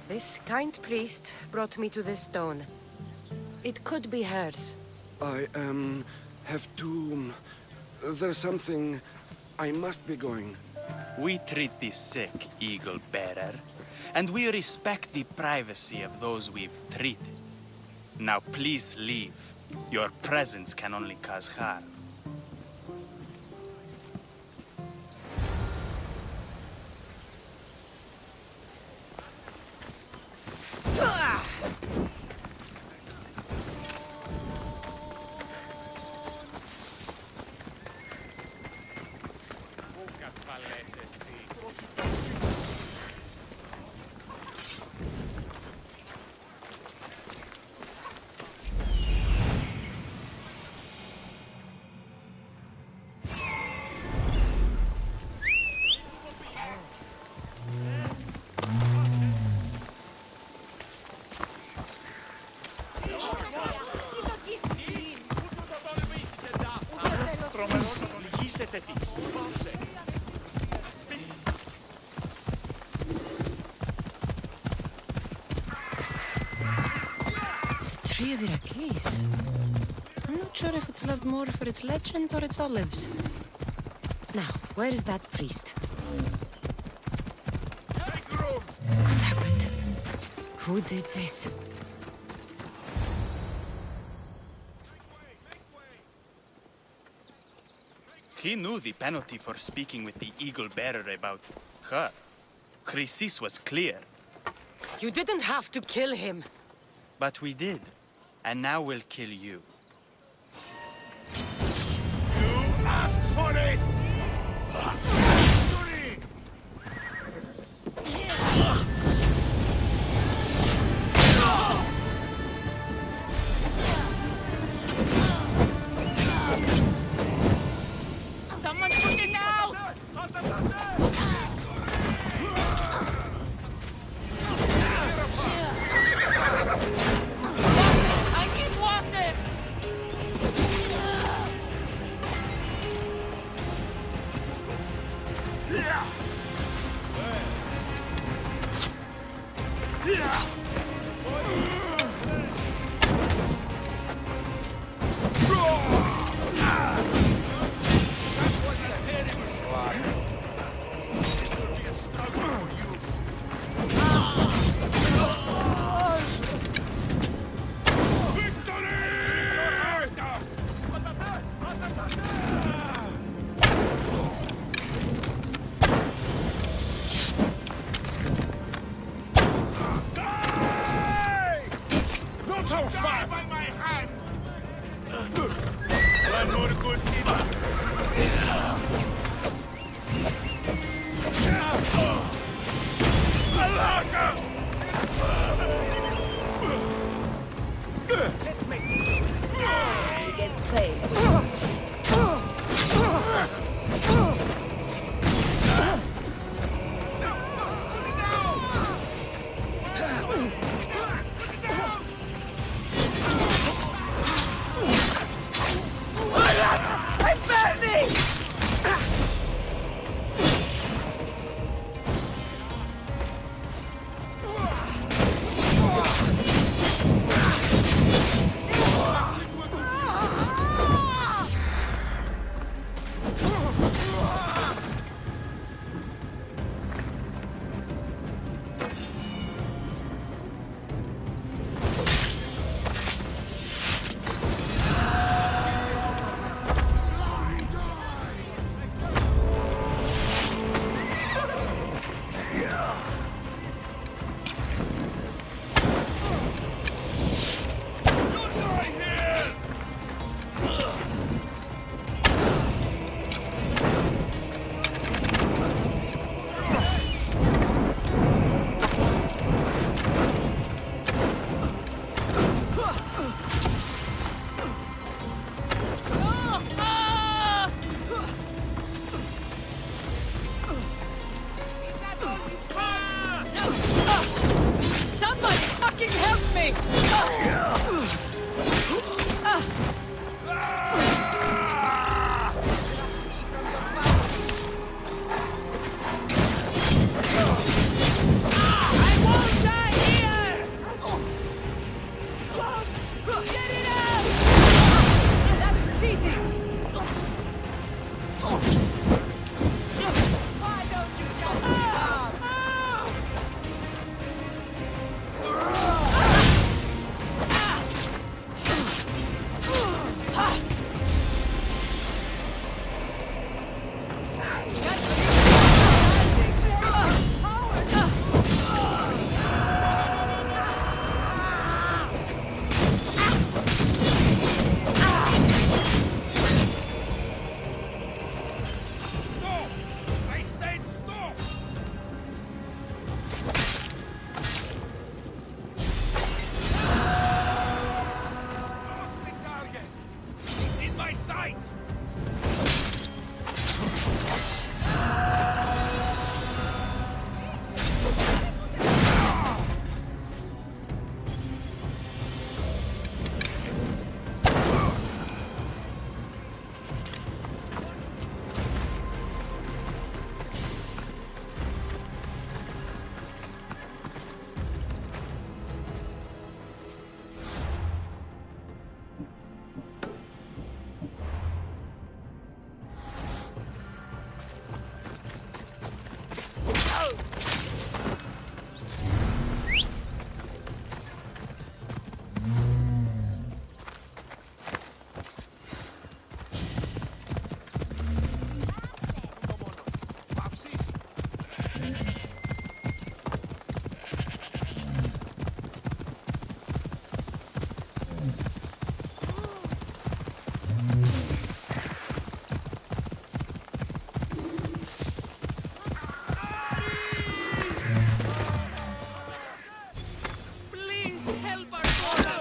This kind priest brought me to this stone. It could be hers. I, have to... There's something... I must be going. We treat the sick, Eagle Bearer, and we respect the privacy of those we've treated. Now please leave. Your presence can only cause harm. Tree of Iraklis. I'm not sure if it's loved more for its legend or its olives. Now, where is that priest? What happened? Who did this? He knew the penalty for speaking with the Eagle Bearer about her. Chrysis was clear. You didn't have to kill him. But we did. And now we'll kill you. You asked for it! Someone put it out! I need water! me! I won't die here! Get it out! That's cheating! Why don't you jump up? I said stop! Lost the target! He's in my sights! Please help our daughter!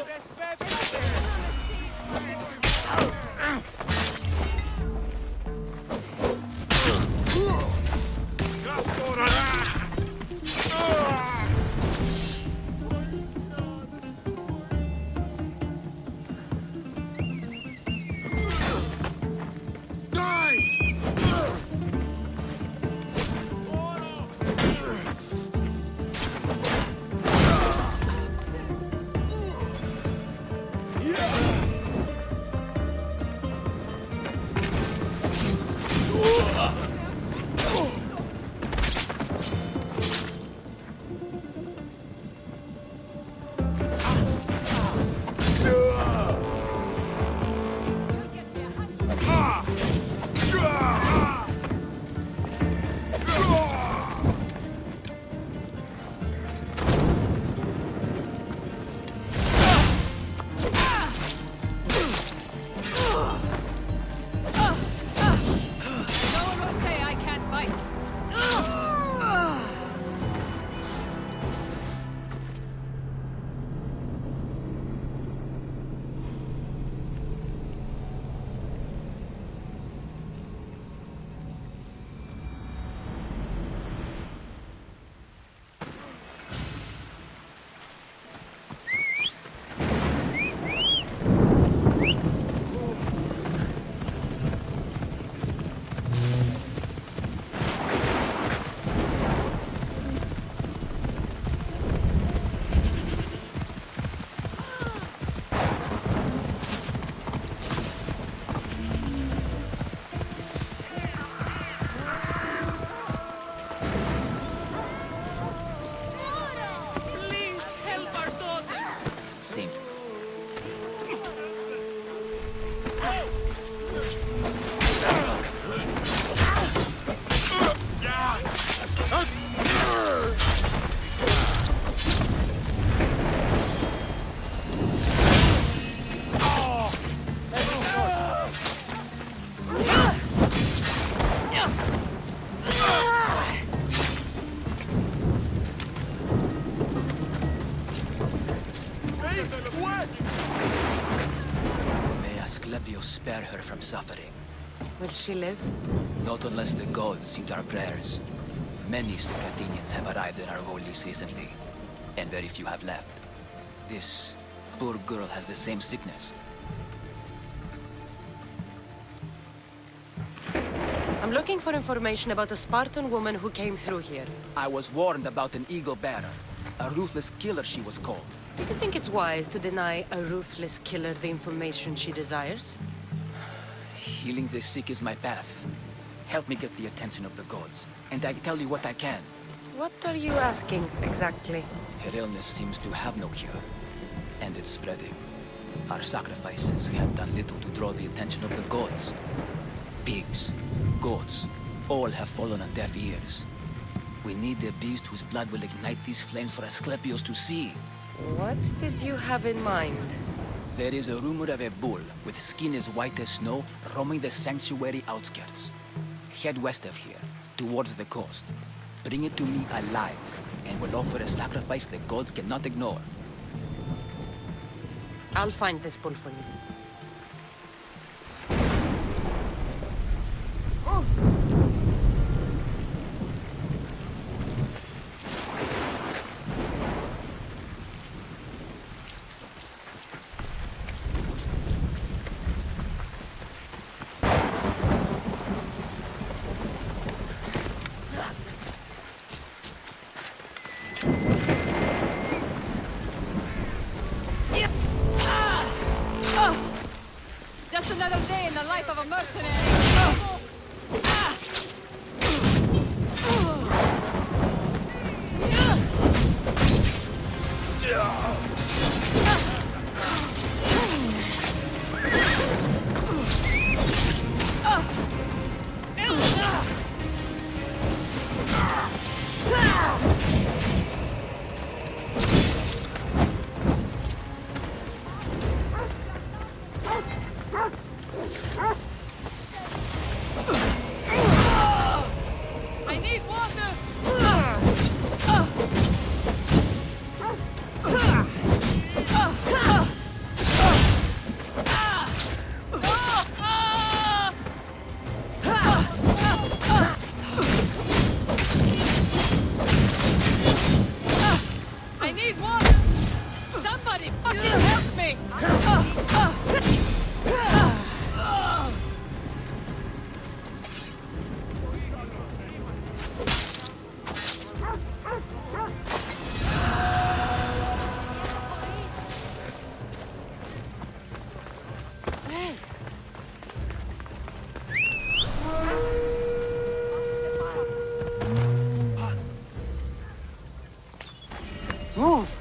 No one will say I can't fight. Please help our daughter! Same. May Asclepius spare her from suffering. Will she live? Not unless the gods see to our prayers. Many sick Athenians have arrived in our holy recently, and very few have left. This poor girl has the same sickness. I'm looking for information about a Spartan woman who came through here. I was warned about an eagle bearer. A ruthless killer, she was called. Do you think it's wise to deny a ruthless killer the information she desires? Healing the sick is my path. Help me get the attention of the gods, and I tell you what I can. What are you asking, exactly? Her illness seems to have no cure, and it's spreading. Our sacrifices have done little to draw the attention of the gods. Pigs, goats, all have fallen on deaf ears. We need a beast whose blood will ignite these flames for Asclepios to see. What did you have in mind? There is a rumor of a bull with skin as white as snow roaming the sanctuary outskirts. Head west of here, towards the coast. Bring it to me alive, and we'll offer a sacrifice the gods cannot ignore. I'll find this bull for you. Just another day in the life of a mercenary. I need water! I need water! Somebody fucking help me! Move!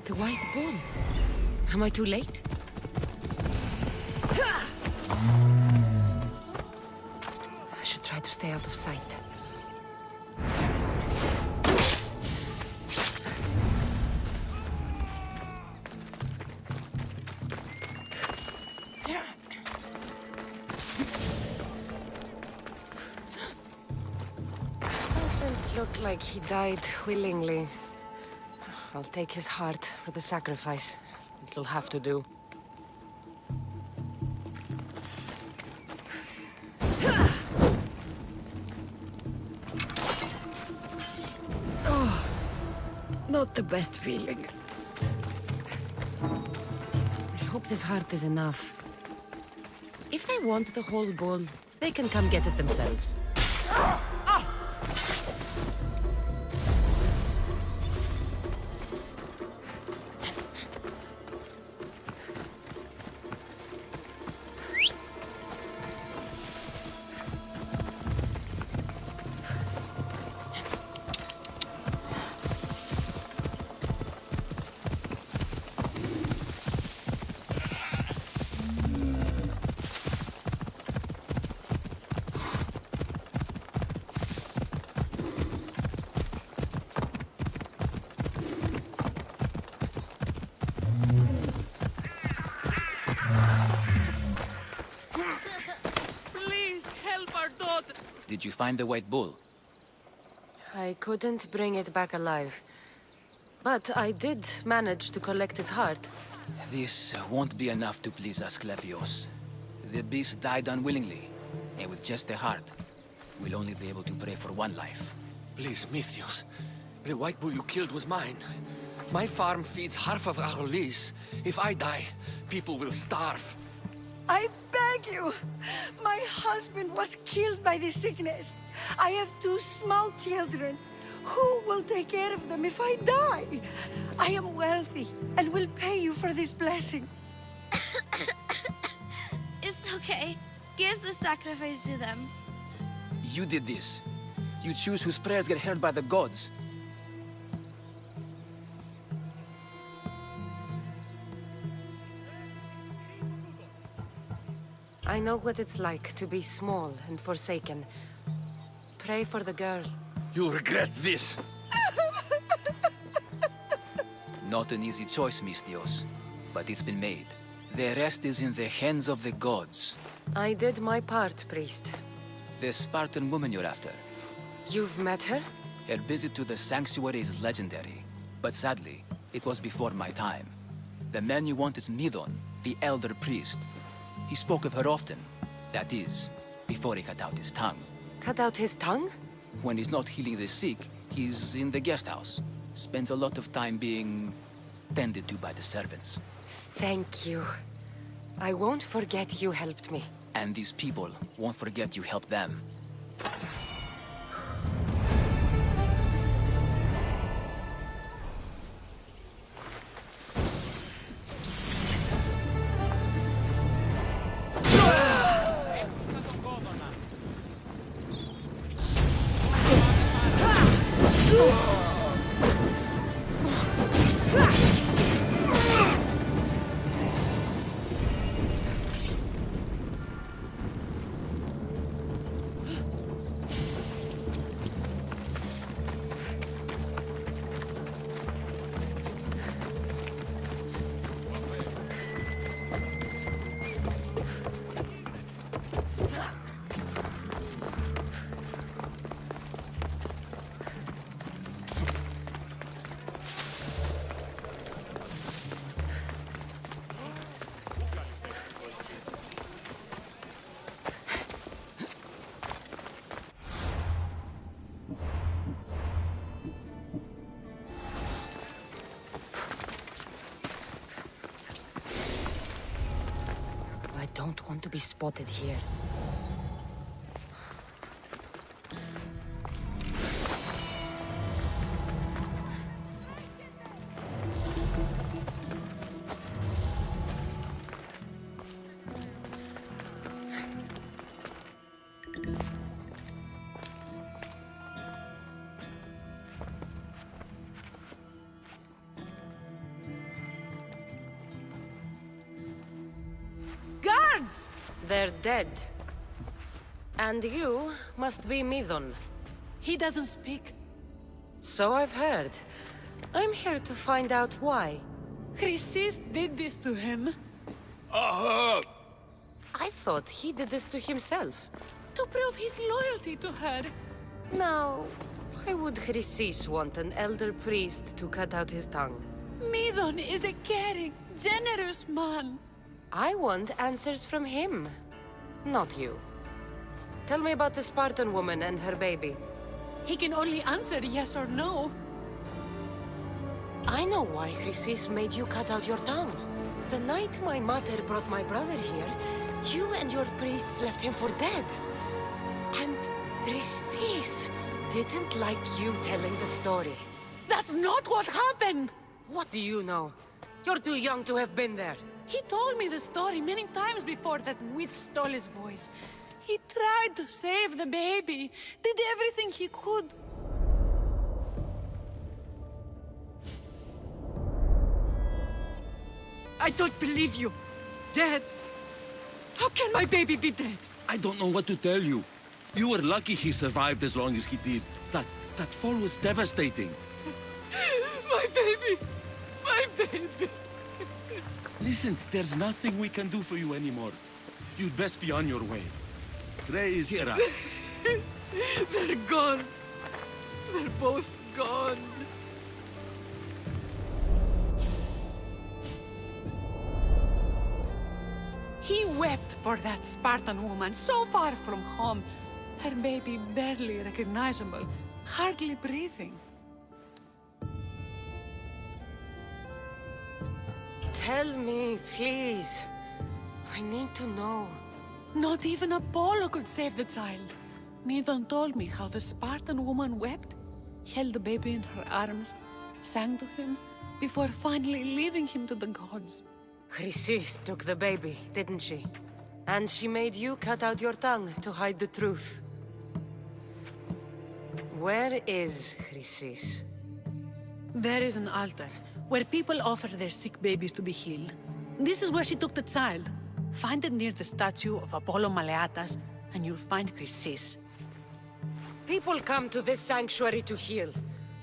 The white bull. Am I too late? I should try to stay out of sight. Doesn't look like he died willingly. I'll take his heart for the sacrifice. It'll have to do. Oh, not the best feeling. I hope this heart is enough. If they want the whole bull, they can come get it themselves. Did you find the white bull? I couldn't bring it back alive. But I did manage to collect its heart. This won't be enough to please Asclepios. The beast died unwillingly, and with just a heart, we'll only be able to pray for one life. Please, Mythios. The white bull you killed was mine. My farm feeds half of Arolis. If I die, people will starve. I beg you! My husband was killed by the sickness. I have 2 small children. Who will take care of them if I die? I am wealthy and will pay you for this blessing. It's okay. Give the sacrifice to them. You did this. You choose whose prayers get heard by the gods. I know what it's like to be small and forsaken. Pray for the girl. You'll regret this. Not an easy choice, Mystios, but it's been made. The rest is in the hands of the gods. I did my part, priest. The Spartan woman you're after. You've met her? Her visit to the sanctuary is legendary, but sadly, it was before my time. The man you want is Midon, the elder priest. He spoke of her often. That is, before he cut out his tongue. Cut out his tongue? When he's not healing the sick, he's in the guest house. Spends a lot of time being tended to by the servants. Thank you. I won't forget you helped me. And these people won't forget you helped them. I don't want to be spotted here. Guards! They're dead. And you must be Midon. He doesn't speak. So I've heard. I'm here to find out why. Chrysis did this to him. I thought he did this to himself. To prove his loyalty to her. Now, why would Chrysis want an elder priest to cut out his tongue? Midon is a caring, generous man. I want answers from him, not you. Tell me about the Spartan woman and her baby. He can only answer yes or no. I know why Chrysis made you cut out your tongue. The night my mother brought my brother here, you and your priests left him for dead. And Chrysis didn't like you telling the story. That's not what happened! What do you know? You're too young to have been there. He told me the story many times before that witch stole his voice. He tried to save the baby, did everything he could. I don't believe you. Dead? How can my baby be dead? I don't know what to tell you. You were lucky he survived as long as he did. That fall was devastating. My baby! My baby! Listen, there's nothing we can do for you anymore. You'd best be on your way. Praise Hera. They're gone. They're both gone. He wept for that Spartan woman so far from home. Her baby barely recognizable, hardly breathing. Tell me, please. I need to know. Not even Apollo could save the child. Nidon told me how the Spartan woman wept, held the baby in her arms, sang to him, before finally leaving him to the gods. Chrysis took the baby, didn't she? And she made you cut out your tongue to hide the truth. Where is Chrysis? There is an altar, where people offer their sick babies to be healed. This is where she took the child. Find it near the statue of Apollo Maleatas, and you'll find Chrysis. People come to this sanctuary to heal.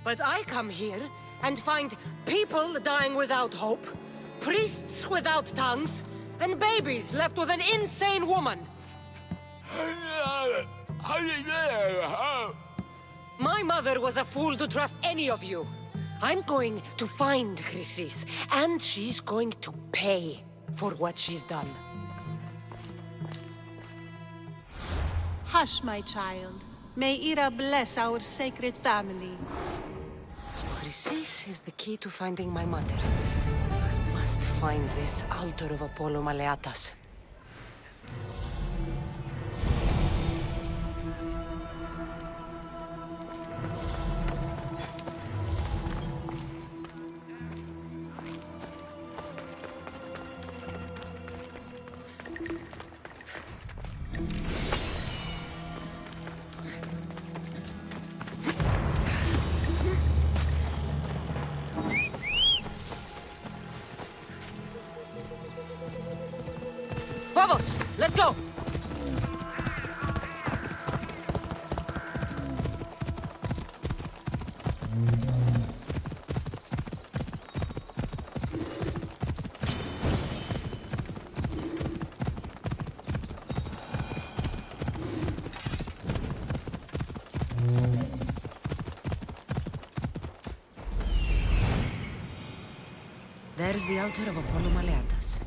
But I come here and find people dying without hope, priests without tongues, and babies left with an insane woman. My mother was a fool to trust any of you. I'm going to find Chrysis, and she's going to pay for what she's done. Hush, my child. May Ira bless our sacred family. So Chrysis is the key to finding my mother. I must find this altar of Apollo Maleatas. Vamos! Let's go! There's the altar of Apollo Maleatas.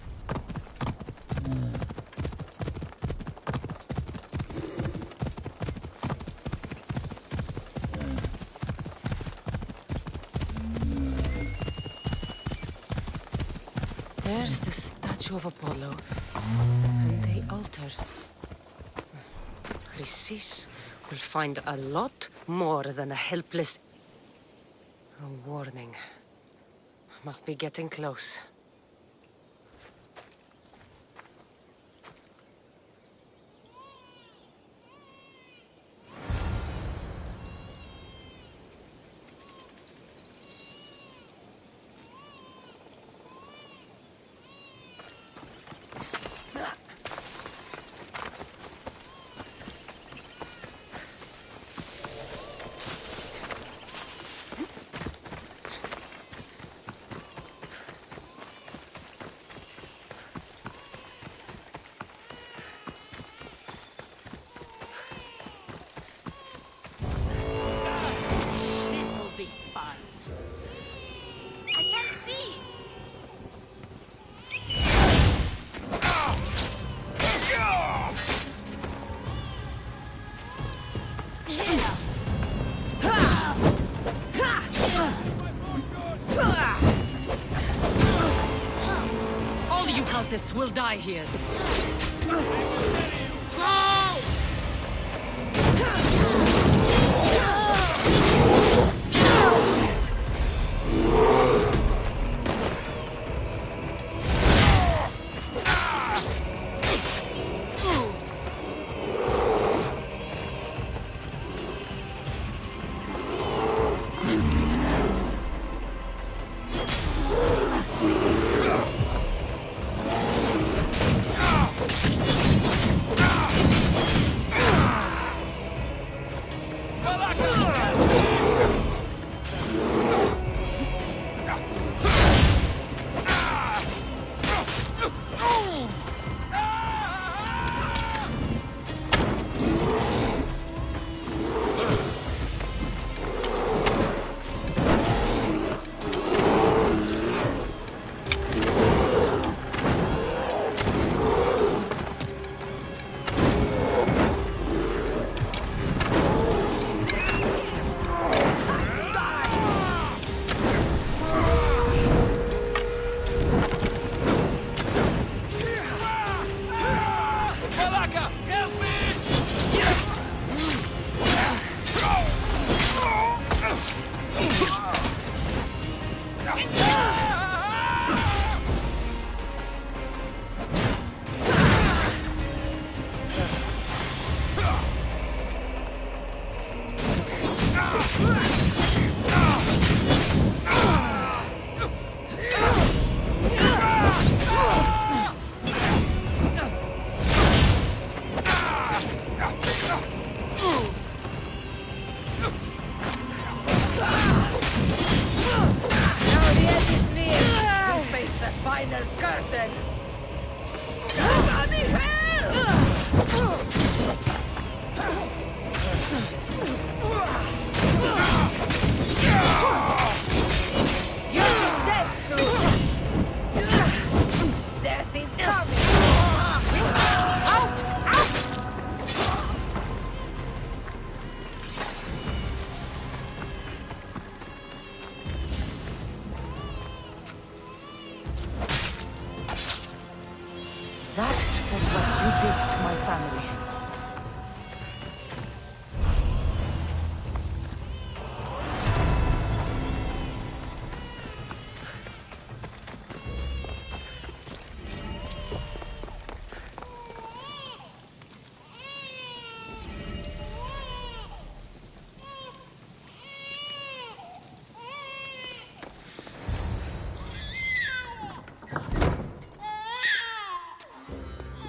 There's the statue of Apollo, and the altar. Chrysis will find a lot more than a helpless... A warning. Must be getting close. All you cultists will die here. did to my family.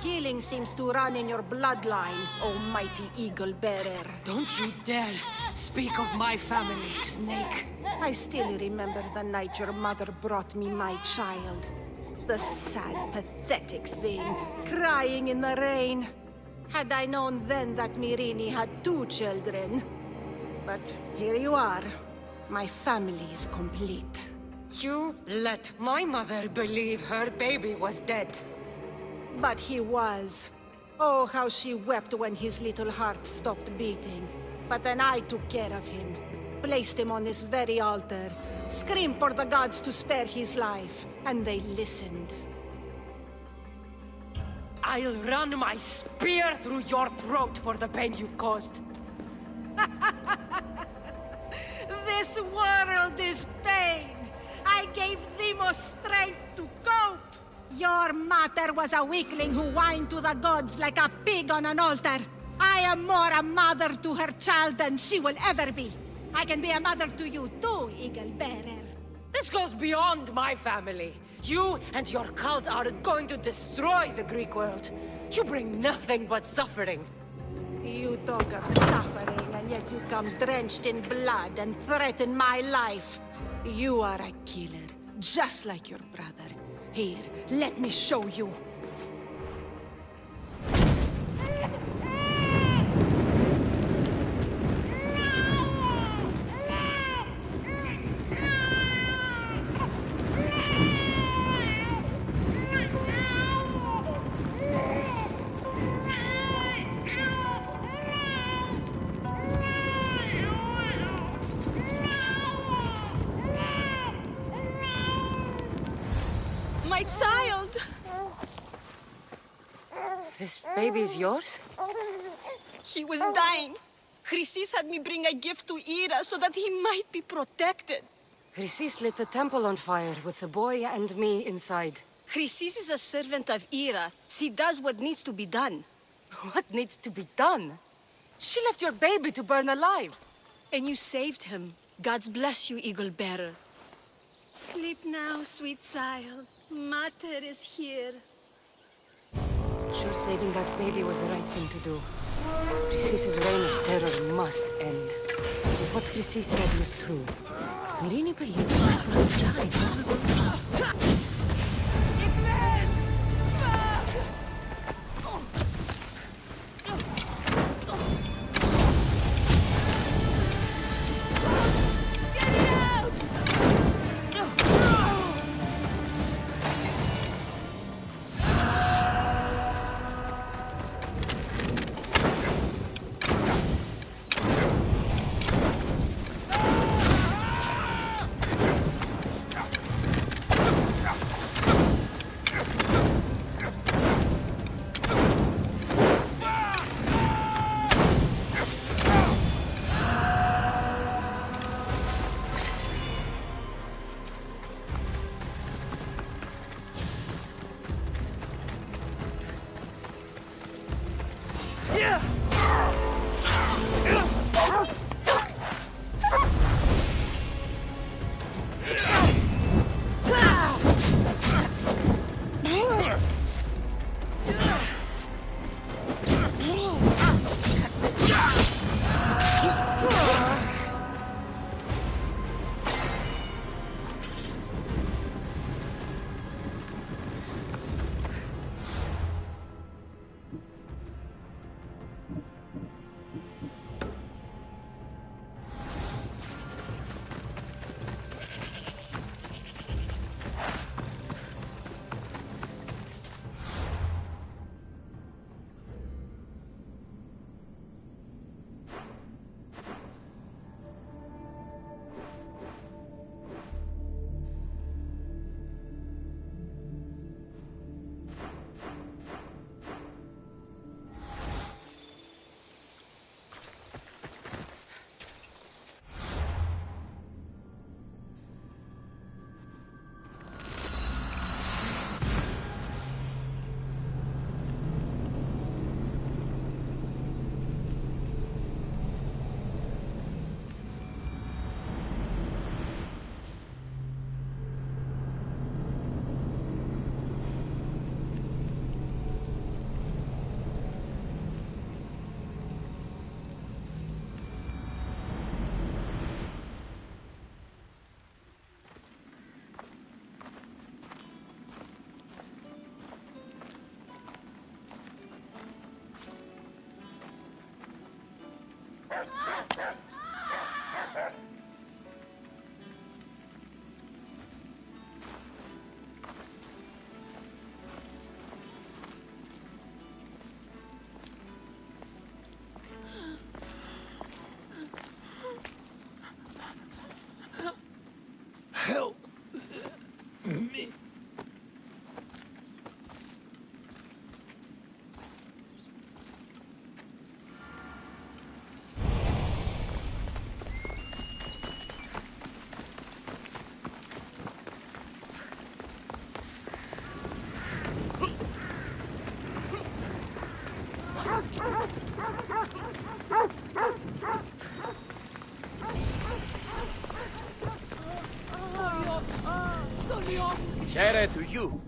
Killing seems to run in your bloodline, oh mighty eagle bearer. Don't you dare speak of my family, Snake. I still remember the night your mother brought me my child. The sad, pathetic thing, crying in the rain. Had I known then that Mirini had 2 children. But here you are. My family is complete. You let my mother believe her baby was dead. But he was. Oh, how she wept when his little heart stopped beating. But then I took care of him. Placed him on this very altar. Screamed for the gods to spare his life. And they listened. I'll run my spear through your throat for the pain you've caused. This world is pain. I gave Demos strength to cope. Your mater was a weakling who whined to the gods like a pig on an altar. I am more a mother to her child than she will ever be. I can be a mother to you too, Eagle Bearer. This goes beyond my family. You and your cult are going to destroy the Greek world. You bring nothing but suffering. You talk of suffering, and yet you come drenched in blood and threaten my life. You are a killer, just like your brother. Here, let me show you. My child! This baby's yours? He was dying. Chrysis had me bring a gift to Ira so that he might be protected. Chrysis lit the temple on fire with the boy and me inside. Chrysis is a servant of Ira. She does what needs to be done. What needs to be done? She left your baby to burn alive. And you saved him. God's bless you, Eagle Bearer. Sleep now, sweet child. Mater is here. Sure, saving that baby was the right thing to do. Chrysis' reign of terror must end. If what Chrysis said was true, Mirini believed my brother died. Here to you.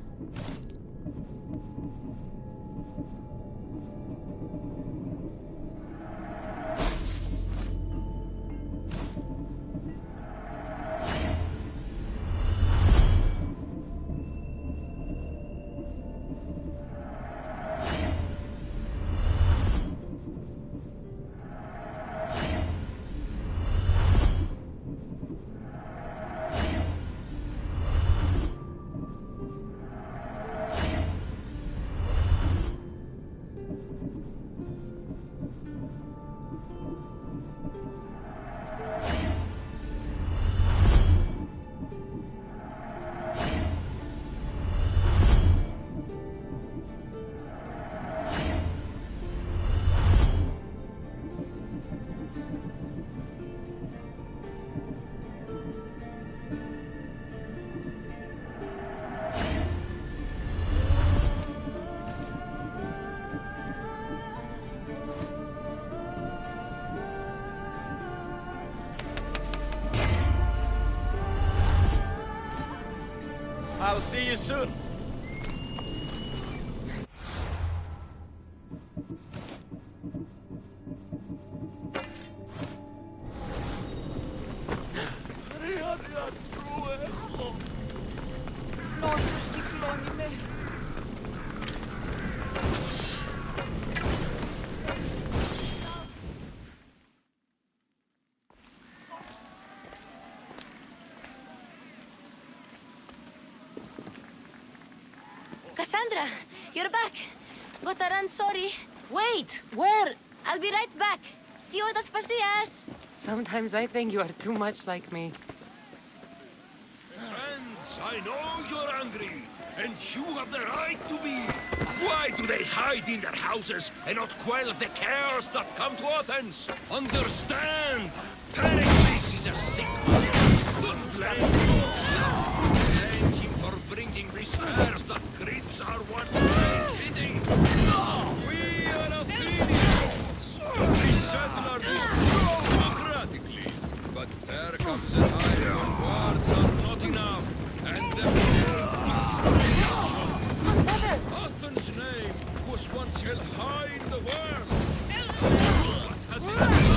I'll see you soon. Cassandra, you're back. Gotta run, sorry. Wait! Where? I'll be right back. See you at the Spasias. Sometimes I think you are too much like me. Friends, I know you're angry, and you have the right to be. Why do they hide in their houses and not quell the chaos that's come to Athens? Understand! Pericles is a sick man. Don't blame him. Thank him for bringing these scares that grips our once great city. We are Athenians. We settle our disputes democratically. But there comes a time when words are not enough, and the Athens' name was once held high in the world. What has it done?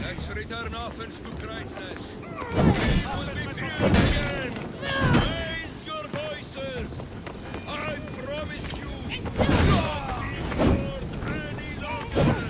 Let's return Athens to greatness. We will be free again. Raise your voices. I promise you, not be ignored any longer.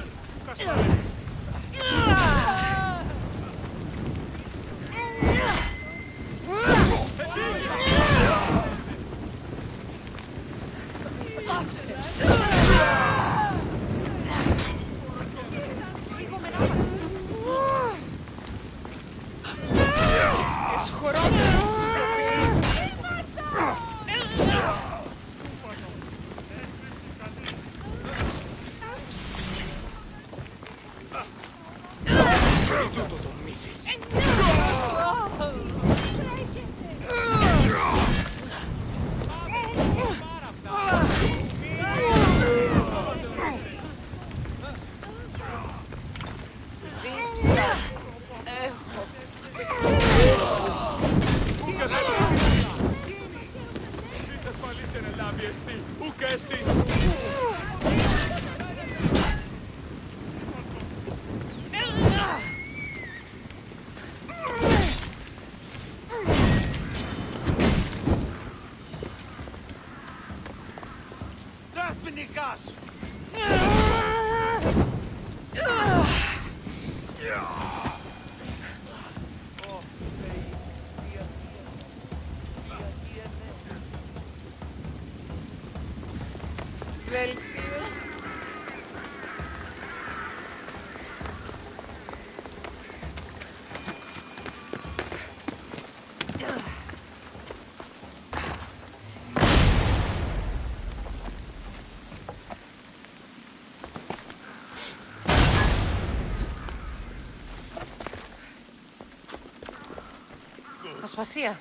Aspasia.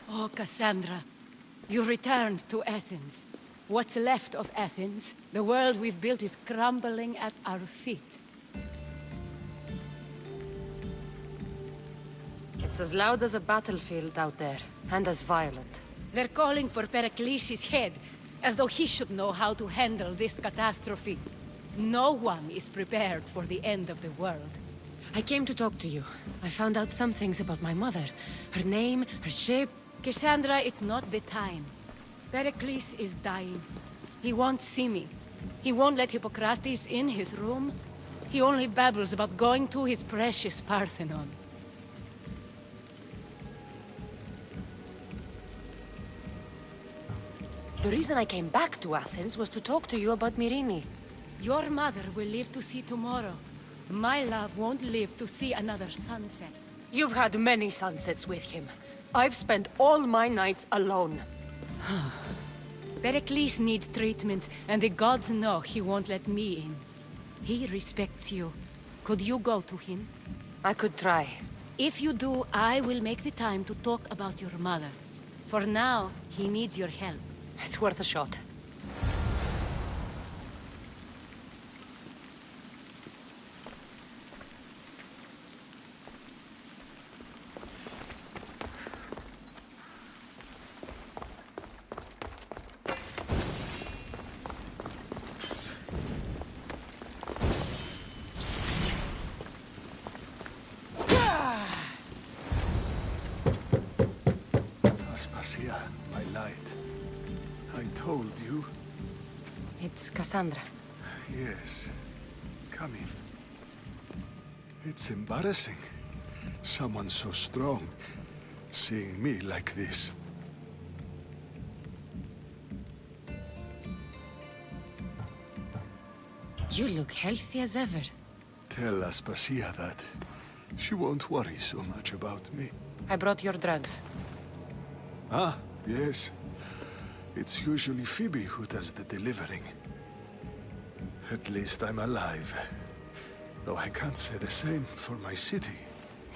Oh, Cassandra. You returned to Athens. What's left of Athens, the world we've built is crumbling at our feet. It's as loud as a battlefield out there, and as violent. They're calling for Pericles' head, as though he should know how to handle this catastrophe. No one is prepared for the end of the world. I came to talk to you. I found out some things about my mother. Her name, her shape... Cassandra, it's not the time. Pericles is dying. He won't see me. He won't let Hippocrates in his room. He only babbles about going to his precious Parthenon. The reason I came back to Athens was to talk to you about Myrine. Your mother will live to see tomorrow. My love won't live to see another sunset. You've had many sunsets with him. I've spent all my nights alone. Pericles needs treatment, and the gods know he won't let me in. He respects you. Could you go to him? I could try. If you do, I will make the time to talk about your mother. For now, he needs your help. It's worth a shot. Aspasia, my light. I told you. It's Cassandra. Yes. Come in. It's embarrassing. Someone so strong, seeing me like this. You look healthy as ever. Tell Aspasia that. She won't worry so much about me. I brought your drugs. Ah, yes. It's usually Phoebe who does the delivering. At least I'm alive. Though I can't say the same for my city.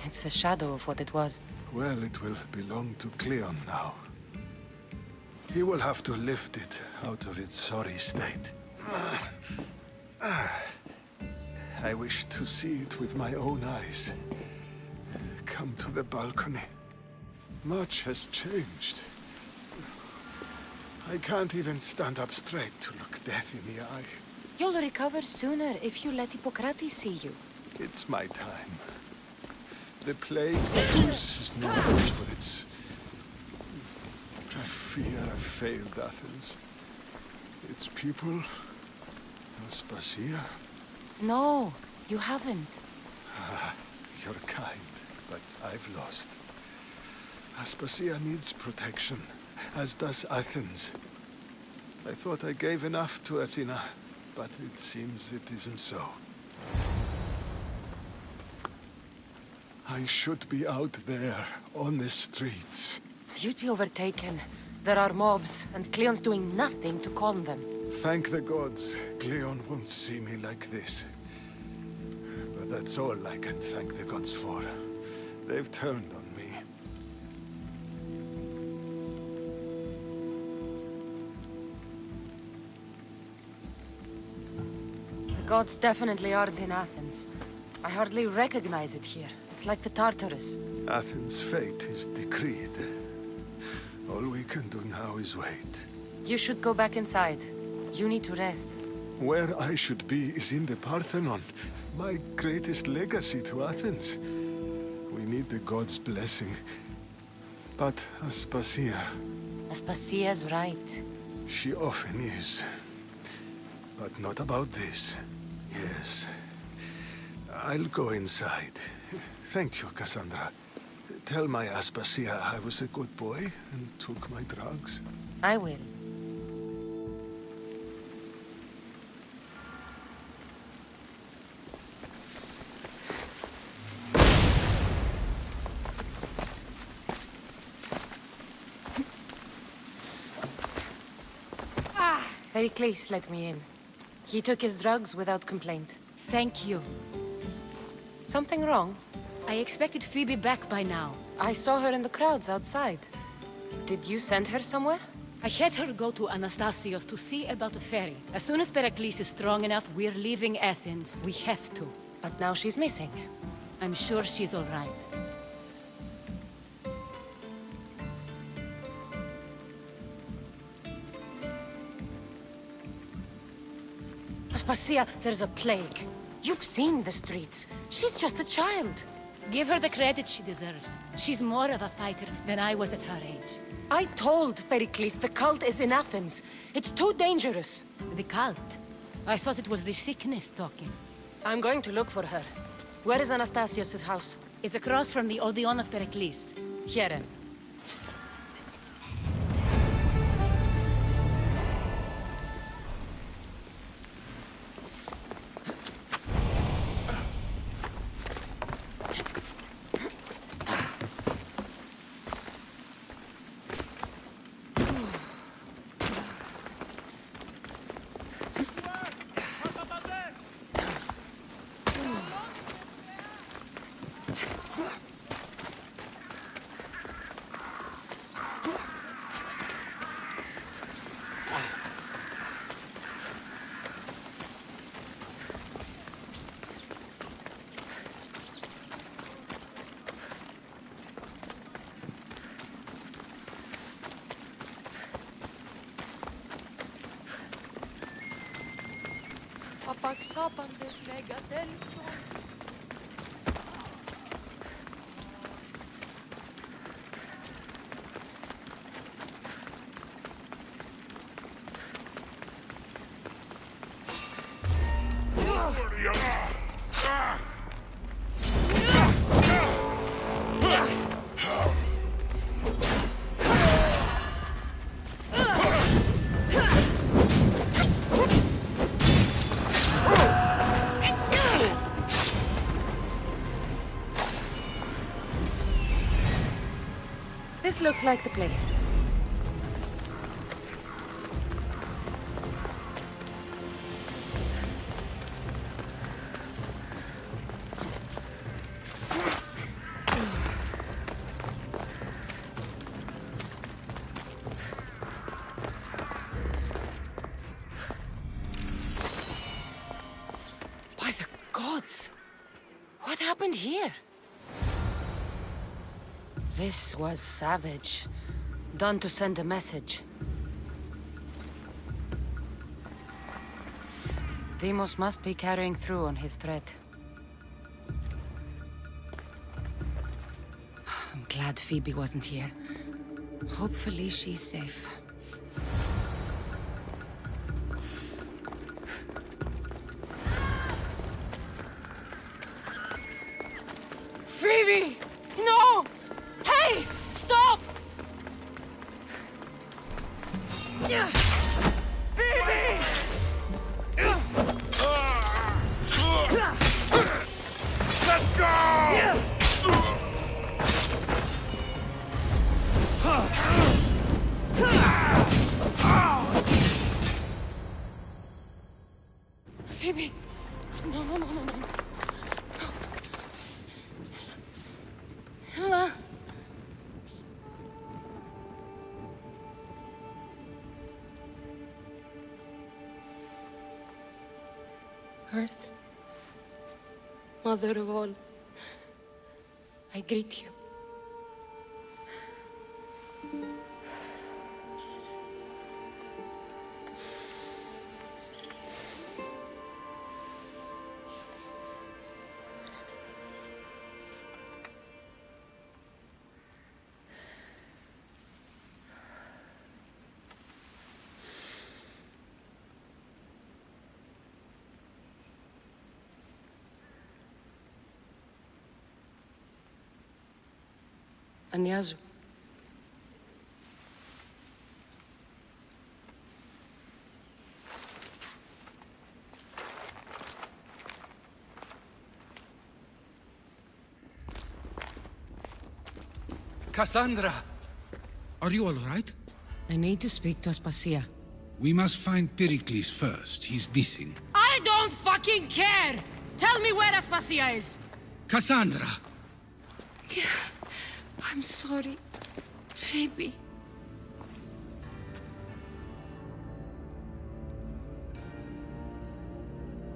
It's a shadow of what it was. Well, it will belong to Cleon now. He will have to lift it out of its sorry state. I wish to see it with my own eyes. Come to the balcony. Much has changed. I can't even stand up straight to look death in the eye. You'll recover sooner if you let Hippocrates see you. It's my time. The plague chooses no favorites. I fear I've failed Athens. Its people, Aspasia. No, you haven't. Ah, you're kind, but I've lost. Aspasia needs protection, as does Athens. I thought I gave enough to Athena, but it seems it isn't so. I should be out there, on the streets. You'd be overtaken. There are mobs, and Cleon's doing nothing to calm them. Thank the gods, Cleon won't see me like this. But that's all I can thank the gods for. They've turned on me. The gods definitely aren't in Athens. I hardly recognize it here. It's like the Tartarus. Athens' fate is decreed. All we can do now is wait. You should go back inside. You need to rest. Where I should be is in the Parthenon, my greatest legacy to Athens. We need the gods' blessing. But Aspasia... Aspasia's right. She often is. But not about this. Yes. I'll go inside. Thank you, Cassandra. Tell my Aspasia I was a good boy and took my drugs. I will. Pericles let me in. He took his drugs without complaint. Thank you. Something wrong? I expected Phoebe back by now. I saw her in the crowds outside. Did you send her somewhere? I had her go to Anastasios to see about a ferry. As soon as Pericles is strong enough, we're leaving Athens. We have to. But now she's missing. I'm sure she's all right. Aspasia, there's a plague. You've seen the streets. She's just a child. Give her the credit she deserves. She's more of a fighter than I was at her age. I told Pericles the cult is in Athens. It's too dangerous. The cult? I thought it was the sickness talking. I'm going to look for her. Where is Anastasios' house? It's across from the Odeon of Pericles. Here. Απαξάπαντες μεγατέλισσον. This looks like the place. By the gods! What happened here? This was savage. Done to send a message. Deimos must be carrying through on his threat. I'm glad Phoebe wasn't here. Hopefully she's safe. Phoebe! No! Hey! Stop! Phoebe! Let's go! Phoebe! No, no, no, no, no. Ella! Earth, Mother of all, I greet you. Ανιάζω. Cassandra! Are you all right? I need to speak to Aspasia. We must find Pericles first. He's missing. I don't fucking care! Tell me where Aspasia is! Cassandra! I'm sorry, Phoebe.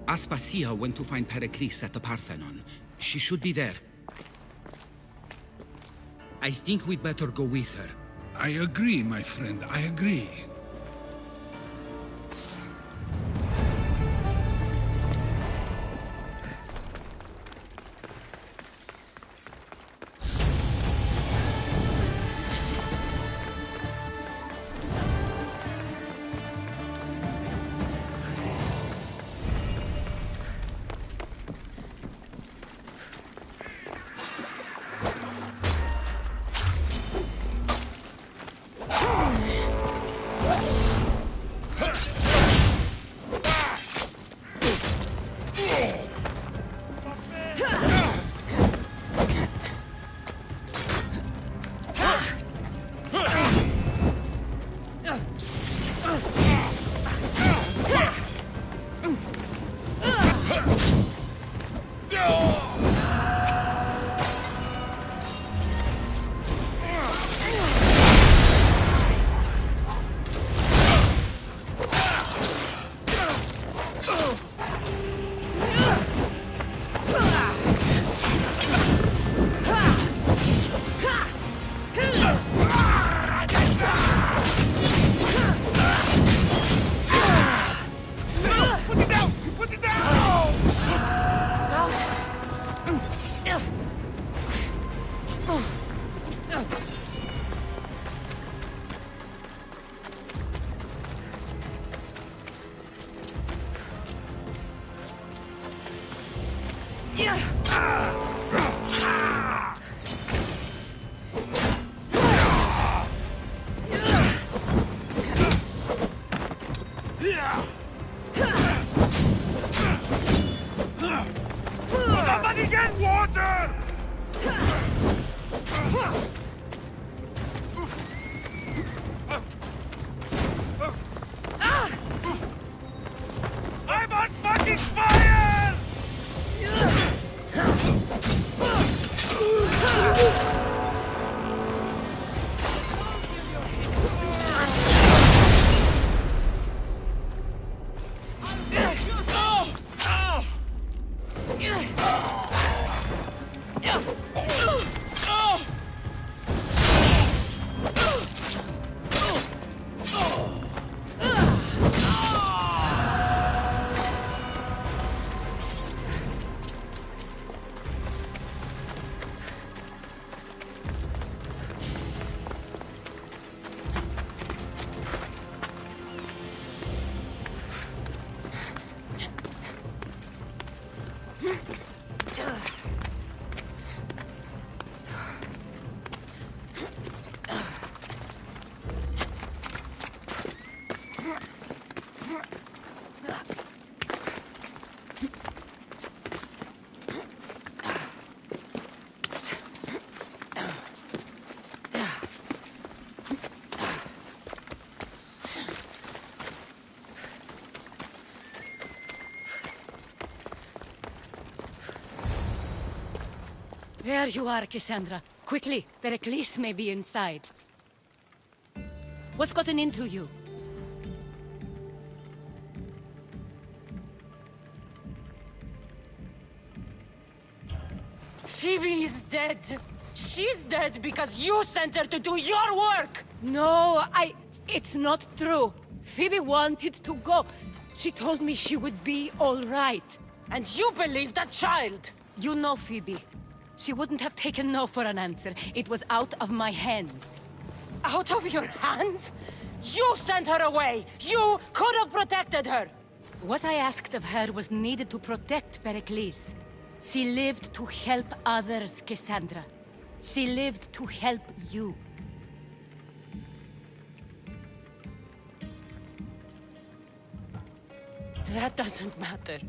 Aspasia went to find Pericles at the Parthenon. She should be there. I think we'd better go with her. I agree, my friend, I agree. Somebody get water! I'm on fucking fire! There you are, Cassandra. Quickly, Pericles may be inside. What's gotten into you? Phoebe is dead. She's dead because you sent her to do your work! No, it's not true. Phoebe wanted to go. She told me she would be all right. And you believe that child? You know Phoebe. She wouldn't have taken no for an answer. It was out of my hands. Out of your hands? You sent her away! You could have protected her! What I asked of her was needed to protect Pericles. She lived to help others, Cassandra. She lived to help you. That doesn't matter.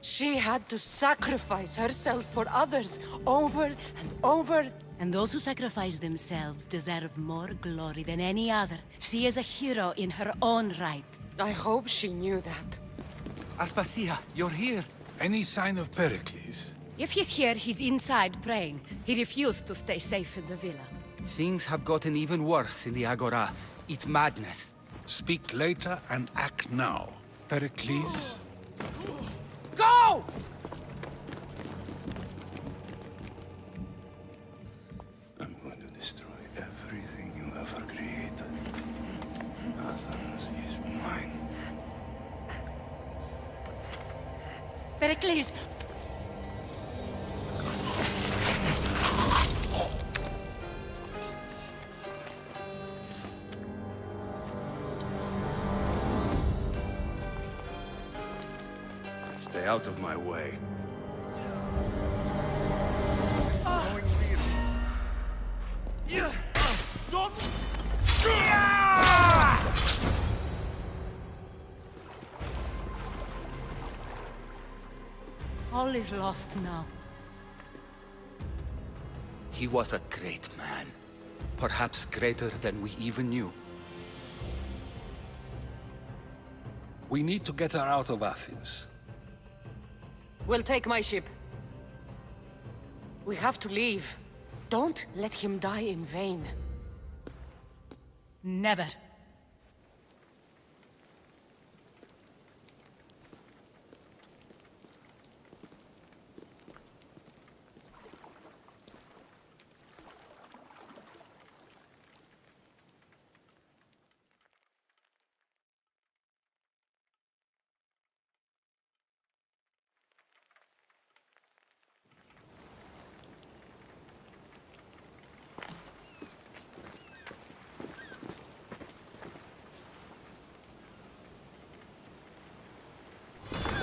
She had to sacrifice herself for others, over and over. And those who sacrifice themselves deserve more glory than any other. She is a hero in her own right. I hope she knew that. Aspasia, you're here. Any sign of Pericles? If he's here, he's inside praying. He refused to stay safe in the villa. Things have gotten even worse in the Agora. It's madness. Speak later and act now. Pericles? Go! I'm going to destroy everything you ever created. Athens is mine. Pericles! Stay out of my way. All is lost now. He was a great man. Perhaps greater than we even knew. We need to get her out of Athens. We'll take my ship. We have to leave. Don't let him die in vain. Never.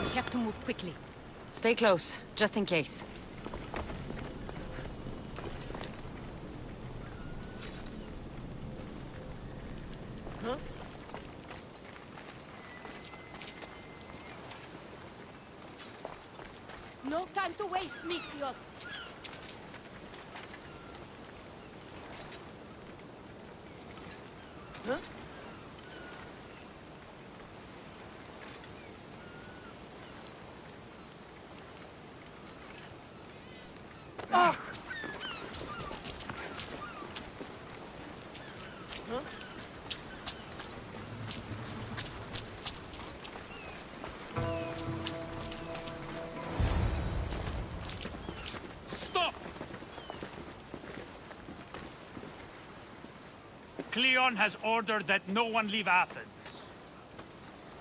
We have to move quickly. Stay close, just in case. Huh? No time to waste, Mistios. Huh? Ah! Huh? Stop! Cleon has ordered that no one leave Athens.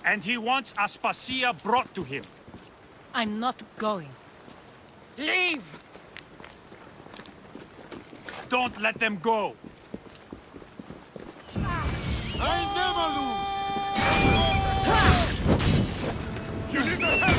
And he wants Aspasia brought to him. I'm not going. Leave! Don't let them go! I never lose! You need the help!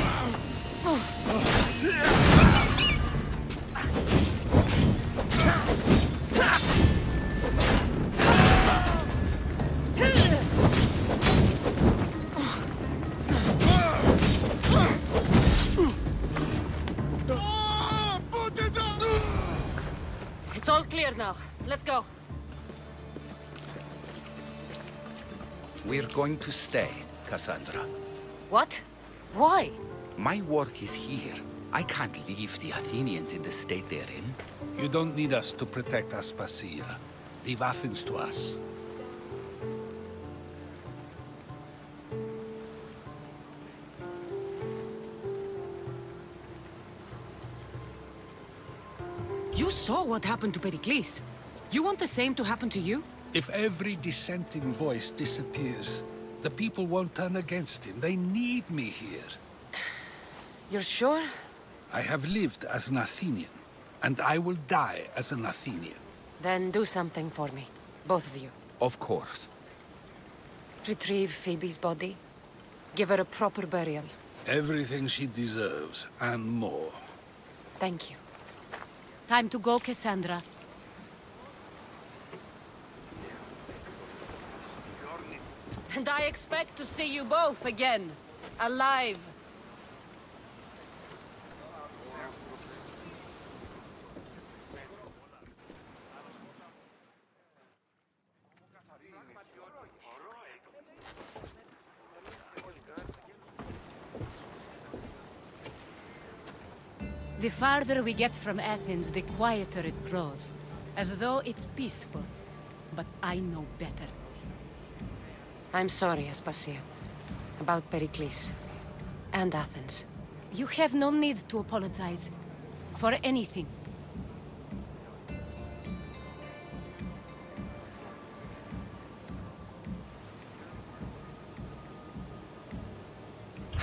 It's all clear now. Let's go. We're going to stay, Cassandra. What? Why? My work is here. I can't leave the Athenians in the state they're in. You don't need us to protect Aspasia. Leave Athens to us. You saw what happened to Pericles. You want the same to happen to you? If every dissenting voice disappears, the people won't turn against him. They need me here. You're sure? I have lived as an Athenian, and I will die as an Athenian. Then do something for me. Both of you. Of course. Retrieve Phoebe's body. Give her a proper burial. Everything she deserves, and more. Thank you. Time to go, Cassandra. And I expect to see you both again. Alive. The farther we get from Athens, the quieter it grows. As though it's peaceful. But I know better. I'm sorry, Aspasia. About Pericles. And Athens. You have no need to apologize. For anything.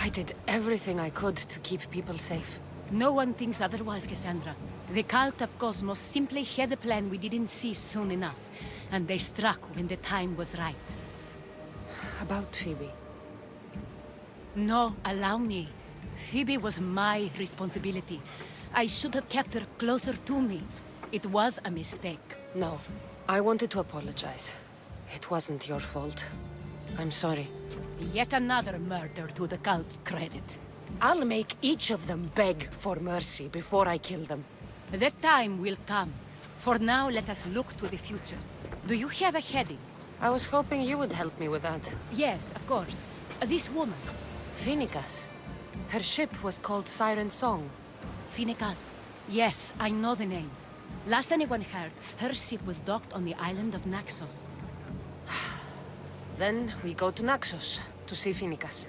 I did everything I could to keep people safe. No one thinks otherwise, Cassandra. The cult of Cosmos simply had a plan we didn't see soon enough, and they struck when the time was right. About Phoebe. No, allow me. Phoebe was my responsibility. I should have kept her closer to me. It was a mistake. No, I wanted to apologize. It wasn't your fault. I'm sorry. Yet another murder to the cult's credit. I'll make each of them beg for mercy before I kill them. That time will come. For now, let us look to the future. Do you have a heading? I was hoping you would help me with that. Yes, of course. This woman. Phoenicas. Her ship was called Siren Song. Phoenicas. Yes, I know the name. Last anyone heard, her ship was docked on the island of Naxos. Then we go to Naxos to see Phoenicas.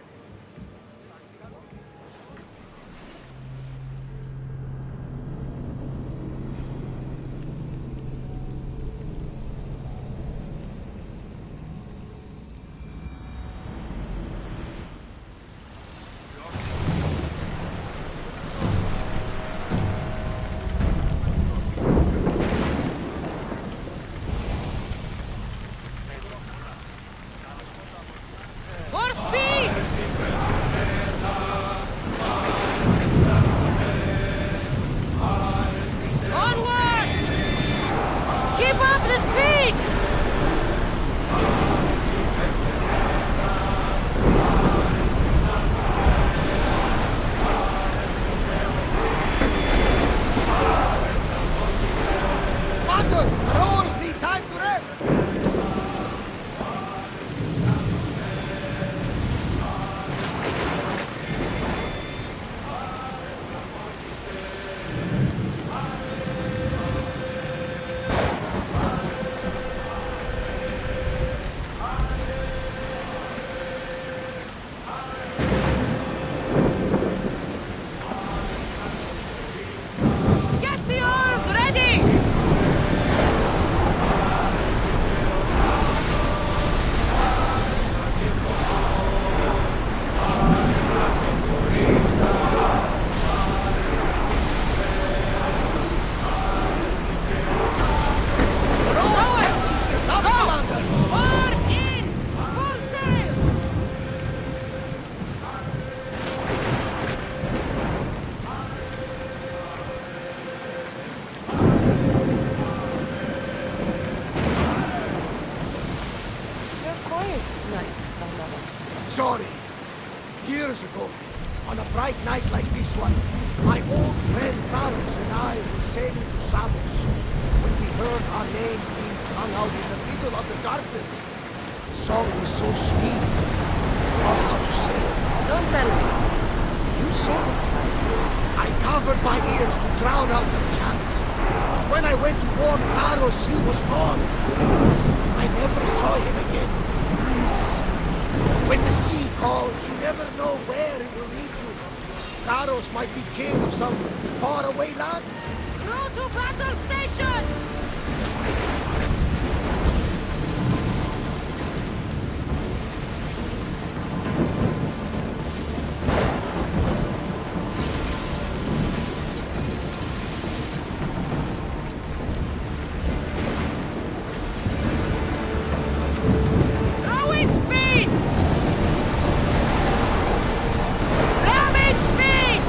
More speed! Onward! Keep up the speed! Matter! Rowers need time to rest! Get the oars ready! You're quiet tonight, Barnabas. Sorry. Years ago, on a bright night like this one, my old friend Carlos and I were sailing to Samos when we heard our names being sung out in the middle of the darkness. The song was so sweet. I don't know how to say it. Don't tell me. You saw the silence. I covered my ears to drown out the chants. But when I went to warn Carlos, he was gone. I never saw him again. I'm sorry. When the sea calls, you never know where it will lead you. Carlos might be king of some faraway land. Crew to battle station! Rowing speed! Ramming speed!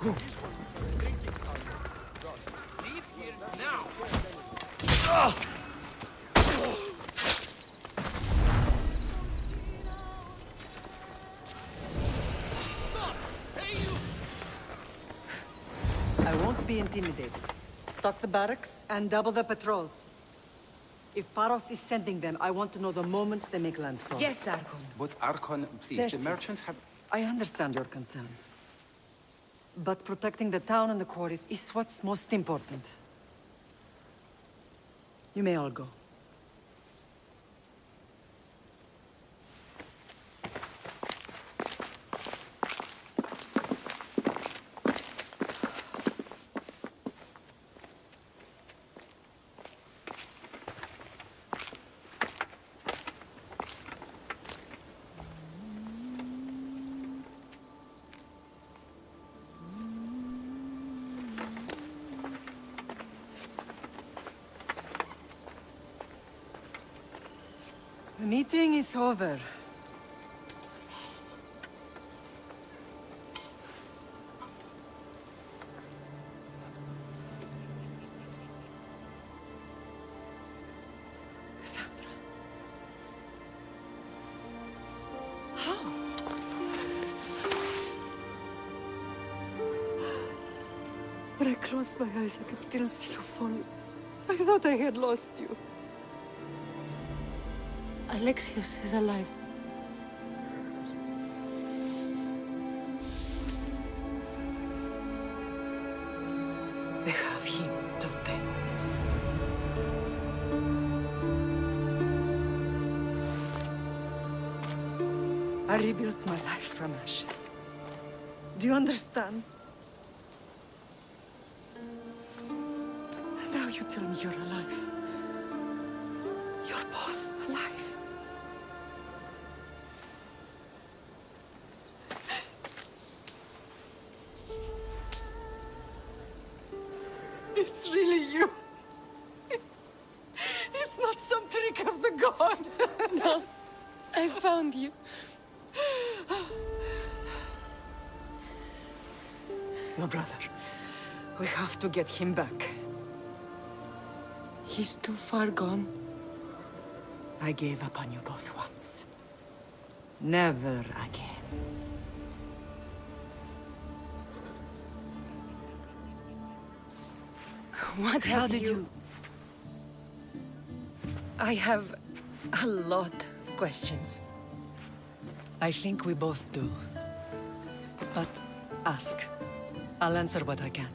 Leave here now! I won't be intimidated. Stock the barracks and double the patrols. If Paros is sending them, I want to know the moment they make landfall. Yes, Archon. But Archon, please, Xerxes, the merchants have... I understand your concerns. But protecting the town and the quarries is what's most important. You may all go. The meeting is over. Cassandra. How? When I closed my eyes, I could still see you falling. I thought I had lost you. Alexios is alive. They have him, don't they? I rebuilt my life from ashes. Do you understand? And now you tell me you're alive. You're both alive. It's really you. It's not some trick of the gods. No, I found you. Your brother. We have to get him back. He's too far gone. I gave up on you both once. Never again. What How have did you... I have a lot of questions. I think we both do. But ask. I'll answer what I can.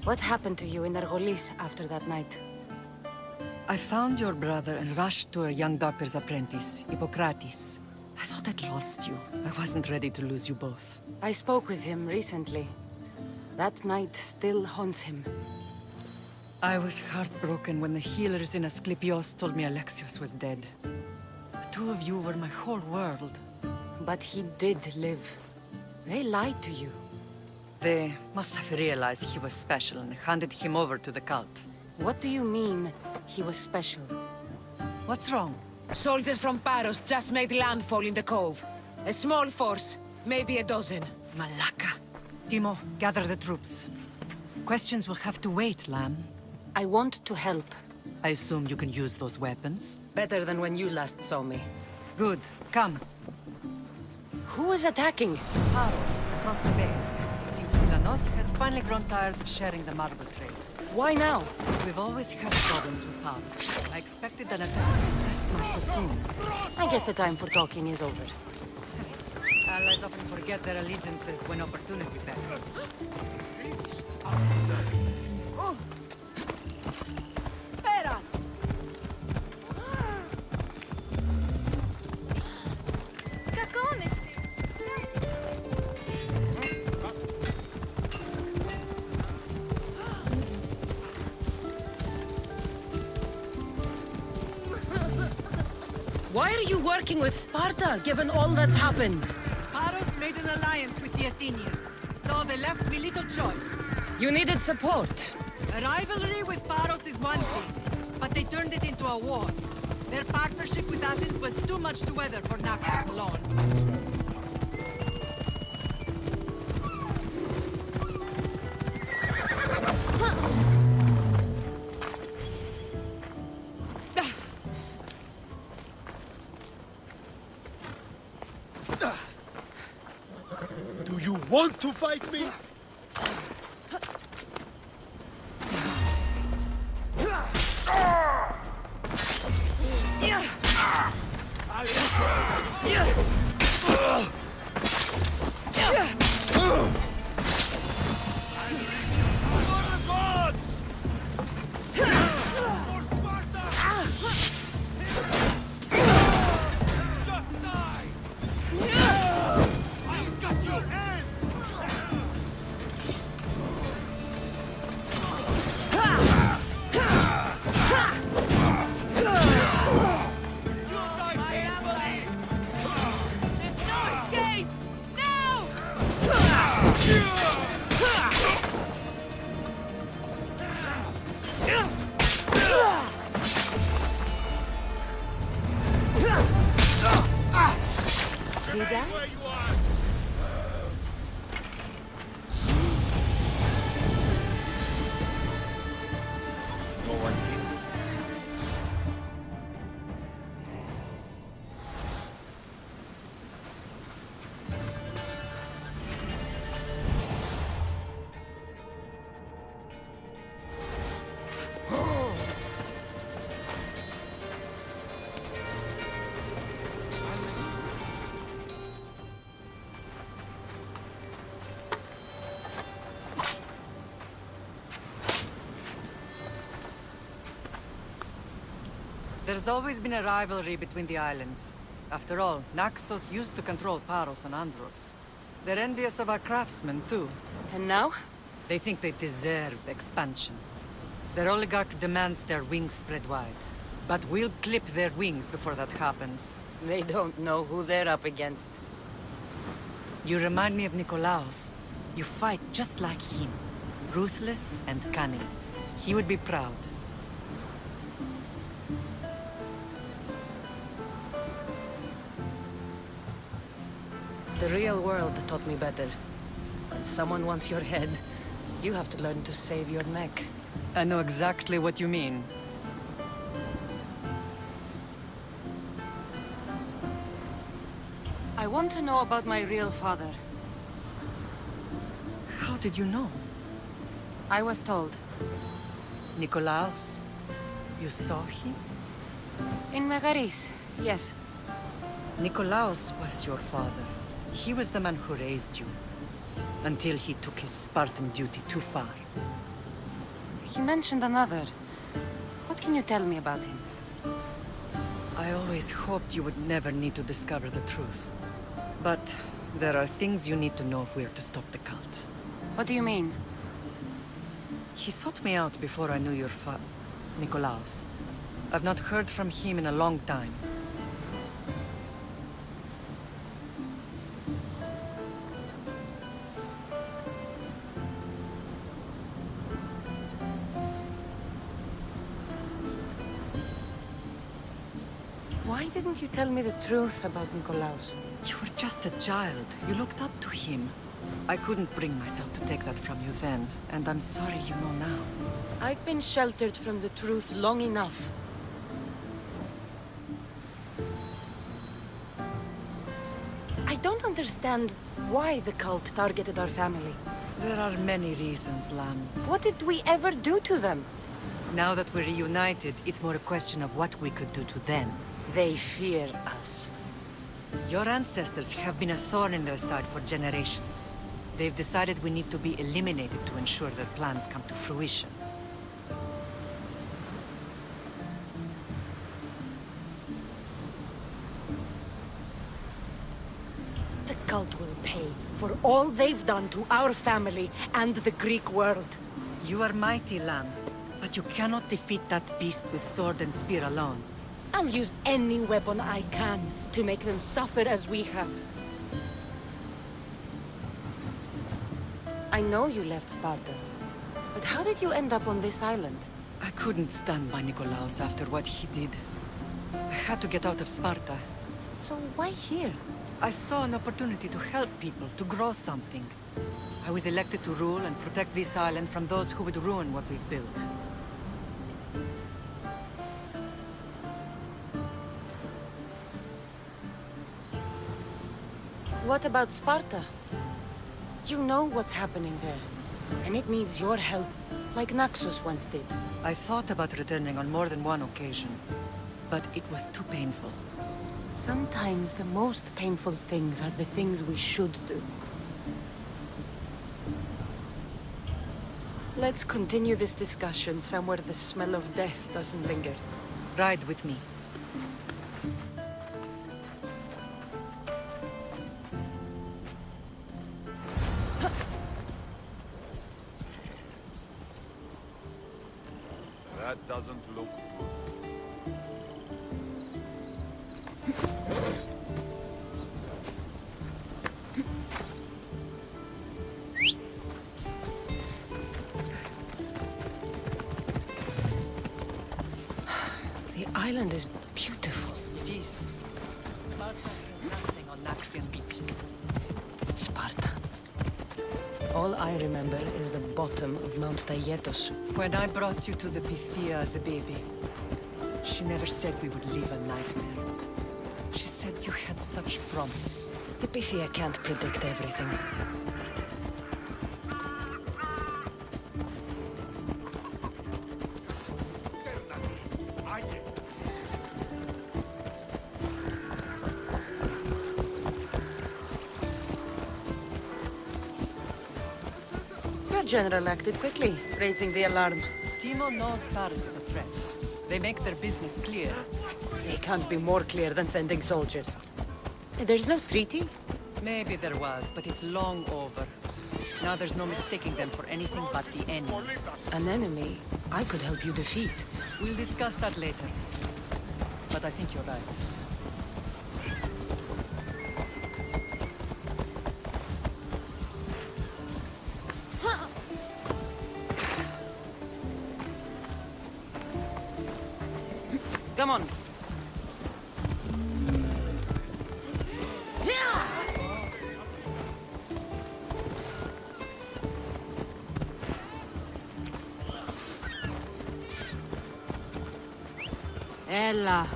What happened to you in Argolis after that night? I found your brother and rushed to a young doctor's apprentice, Hippocrates. I thought I'd lost you. I wasn't ready to lose you both. I spoke with him recently. That night still haunts him. I was heartbroken when the healers in Asclepios told me Alexios was dead. The two of you were my whole world. But he did live. They lied to you. They must have realized he was special and handed him over to the cult. What do you mean, he was special? What's wrong? Soldiers from Paros just made landfall in the cove. A small force, maybe a dozen. Malaka. Timo, gather the troops. Questions will have to wait, Lamb. I want to help. I assume you can use those weapons? Better than when you last saw me. Good. Come. Who is attacking? Paros, across the bay. It seems Silanos has finally grown tired of sharing the marble trade. Why now? We've always had problems with Paros. I expected an attack, just not so soon. I guess the time for talking is over. Allies often forget their allegiances when opportunity beckons. Pera! Why are you working with Sparta, given all that's happened? Paros made an alliance with the Athenians, so they left me little choice. You needed support. A rivalry with Paros is one thing, but they turned it into a war. Their partnership with Athens was too much to weather for Naxos alone. Do you want to fight me? Did I? No one here. There's always been a rivalry between the islands. After all, Naxos used to control Paros and Andros. They're envious of our craftsmen, too. And now? They think they deserve expansion. Their oligarch demands their wings spread wide. But we'll clip their wings before that happens. They don't know who they're up against. You remind me of Nikolaos. You fight just like him. Ruthless and cunning. He would be proud. The real world taught me better. When someone wants your head, you have to learn to save your neck. I know exactly what you mean. I want to know about my real father. How did you know? I was told. Nikolaos? You saw him? In Megaris, yes. Nikolaos was your father. He was the man who raised you. Until he took his Spartan duty too far. He mentioned another. What can you tell me about him? I always hoped you would never need to discover the truth. But there are things you need to know if we are to stop the cult. What do you mean? He sought me out before I knew your Nikolaos. I've not heard from him in a long time. Why didn't you tell me the truth about Nikolaos? You were just a child. You looked up to him. I couldn't bring myself to take that from you then, and I'm sorry you know now. I've been sheltered from the truth long enough. I don't understand why the cult targeted our family. There are many reasons, Lam. What did we ever do to them? Now that we're reunited, it's more a question of what we could do to them. They fear us. Your ancestors have been a thorn in their side for generations. They've decided we need to be eliminated to ensure their plans come to fruition. The cult will pay for all they've done to our family and the Greek world. You are mighty, Lam, but you cannot defeat that beast with sword and spear alone. I'll use any weapon I can to make them suffer as we have. I know you left Sparta, but how did you end up on this island? I couldn't stand by Nikolaos after what he did. I had to get out of Sparta. So why here? I saw an opportunity to help people, to grow something. I was elected to rule and protect this island from those who would ruin what we've built. What about Sparta? You know what's happening there. And it needs your help, like Naxos once did. I thought about returning on more than one occasion, but it was too painful. Sometimes the most painful things are the things we should do. Let's continue this discussion somewhere the smell of death doesn't linger. Ride with me. That doesn't look good. The island is beautiful. It is. Sparta has nothing on Naxian beaches. Sparta. All I remember is the bottom of Mount Taygetos. When I brought you to the Pythia as a baby, she never said we would live a nightmare. She said you had such promise. The Pythia can't predict everything. Your general acted quickly, raising the alarm. Timo knows Paris is a threat. They make their business clear. They can't be more clear than sending soldiers. There's no treaty? Maybe there was, but it's long over. Now there's no mistaking them for anything but the enemy. An enemy I could help you defeat. We'll discuss that later. But I think you're right. Come on. Ella.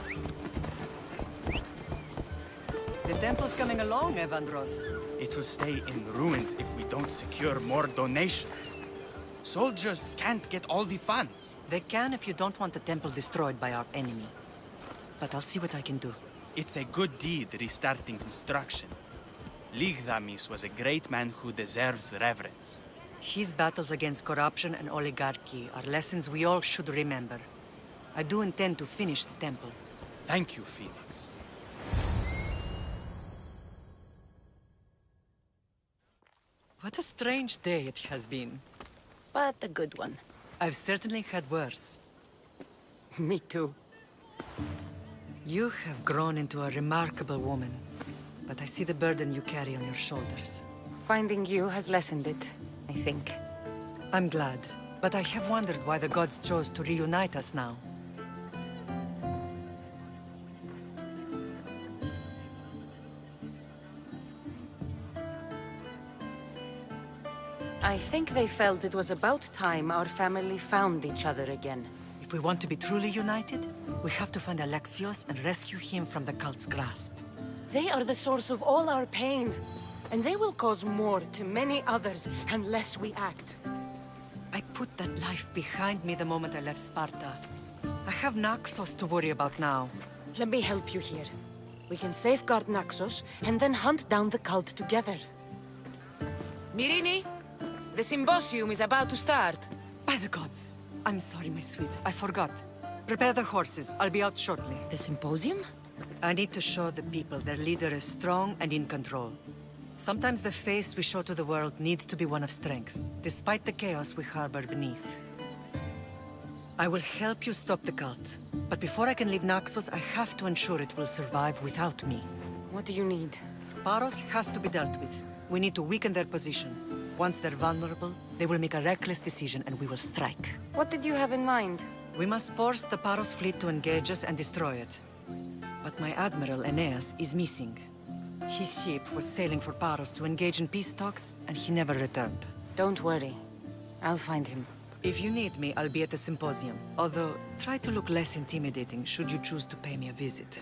The temple's coming along, Evandros. It will stay in ruins if we don't secure more donations. Soldiers can't get all the funds. They can if you don't want the temple destroyed by our enemy. But I'll see what I can do. It's a good deed restarting construction. Ligdamis was a great man who deserves reverence. His battles against corruption and oligarchy are lessons we all should remember. I do intend to finish the temple. Thank you, Phoenix. What a strange day it has been. But a good one. I've certainly had worse. Me too. You have grown into a remarkable woman, but I see the burden you carry on your shoulders. Finding you has lessened it, I think. I'm glad, but I have wondered why the gods chose to reunite us now. I think they felt it was about time our family found each other again. If we want to be truly united, we have to find Alexios and rescue him from the cult's grasp. They are the source of all our pain, and they will cause more to many others unless we act. I put that life behind me the moment I left Sparta. I have Naxos to worry about now. Let me help you here. We can safeguard Naxos and then hunt down the cult together. Myrini, the symposium is about to start. By the gods! I'm sorry, my sweet. I forgot. Prepare the horses. I'll be out shortly. The symposium? I need to show the people their leader is strong and in control. Sometimes the face we show to the world needs to be one of strength, despite the chaos we harbor beneath. I will help you stop the cult, but before I can leave Naxos, I have to ensure it will survive without me. What do you need? Paros has to be dealt with. We need to weaken their position. Once they're vulnerable, they will make a reckless decision and we will strike. What did you have in mind? We must force the Paros fleet to engage us and destroy it. but my admiral, Aeneas, is missing. His ship was sailing for Paros to engage in peace talks, and he never returned. Don't worry. I'll find him. If you need me, I'll be at the symposium. Although, try to look less intimidating should you choose to pay me a visit.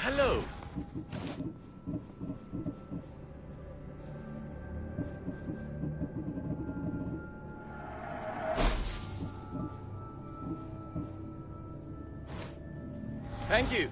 Hello. Thank you.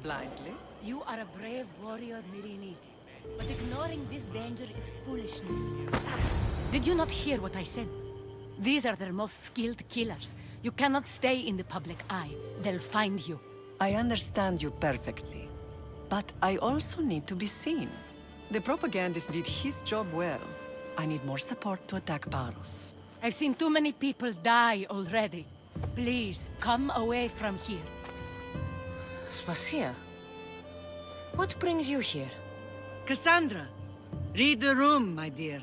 Blindly. You are a brave warrior, Mirini. But ignoring this danger is foolishness. Did you not hear what I said? These are their most skilled killers. You cannot stay in the public eye. They'll find you. I understand you perfectly. But I also need to be seen. The propagandist did his job well. I need more support to attack Paros. I've seen too many people die already. Please, come away from here. Aspasia? What brings you here? Cassandra! Read the room, my dear.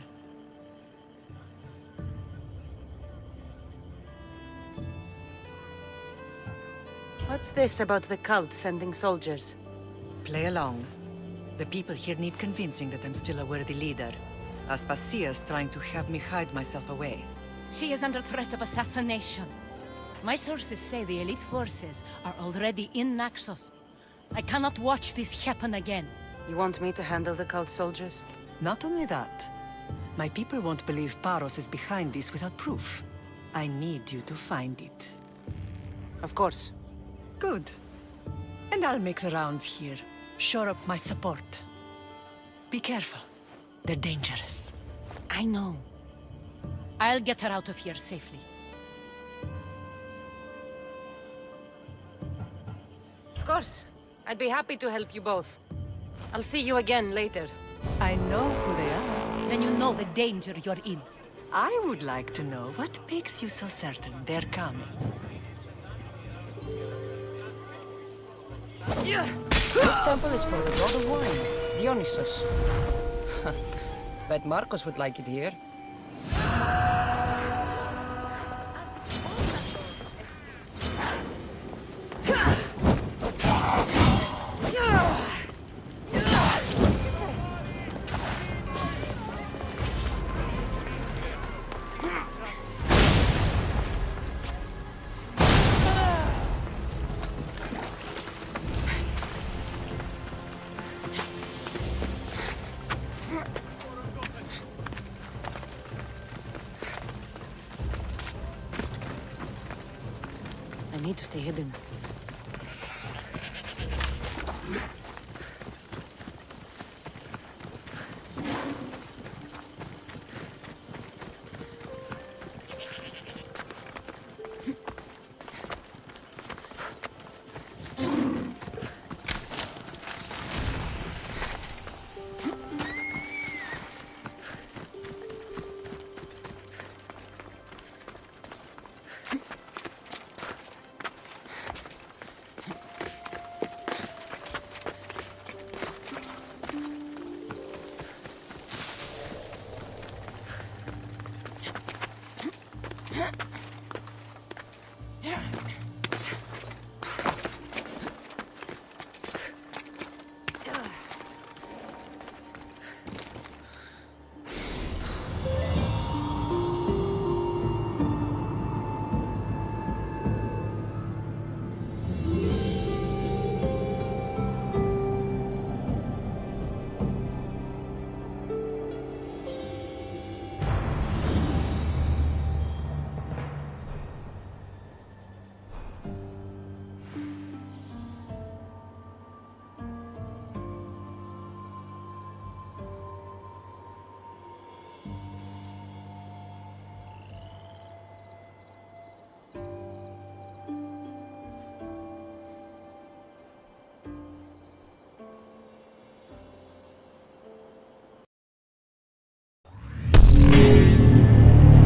What's this about the cult sending soldiers? Play along. The people here need convincing that I'm still a worthy leader. Aspasia's trying to have me hide myself away. She is under threat of assassination. My sources say the elite forces are already in Naxos. I cannot watch this happen again. You want me to handle the cult soldiers? Not only that. My people won't believe Paros is behind this without proof. I need you to find it. Of course. Good. And I'll make the rounds here. Shore up my support. Be careful. They're dangerous. I know. I'll get her out of here safely. Of course. I'd be happy to help you both. I'll see you again later. I know who they are. Then you know the danger you're in. I would like to know what makes you so certain they're coming. This temple is for the god of wine, Dionysus. Bet Marcos would like it here. I need to stay hidden. Yeah.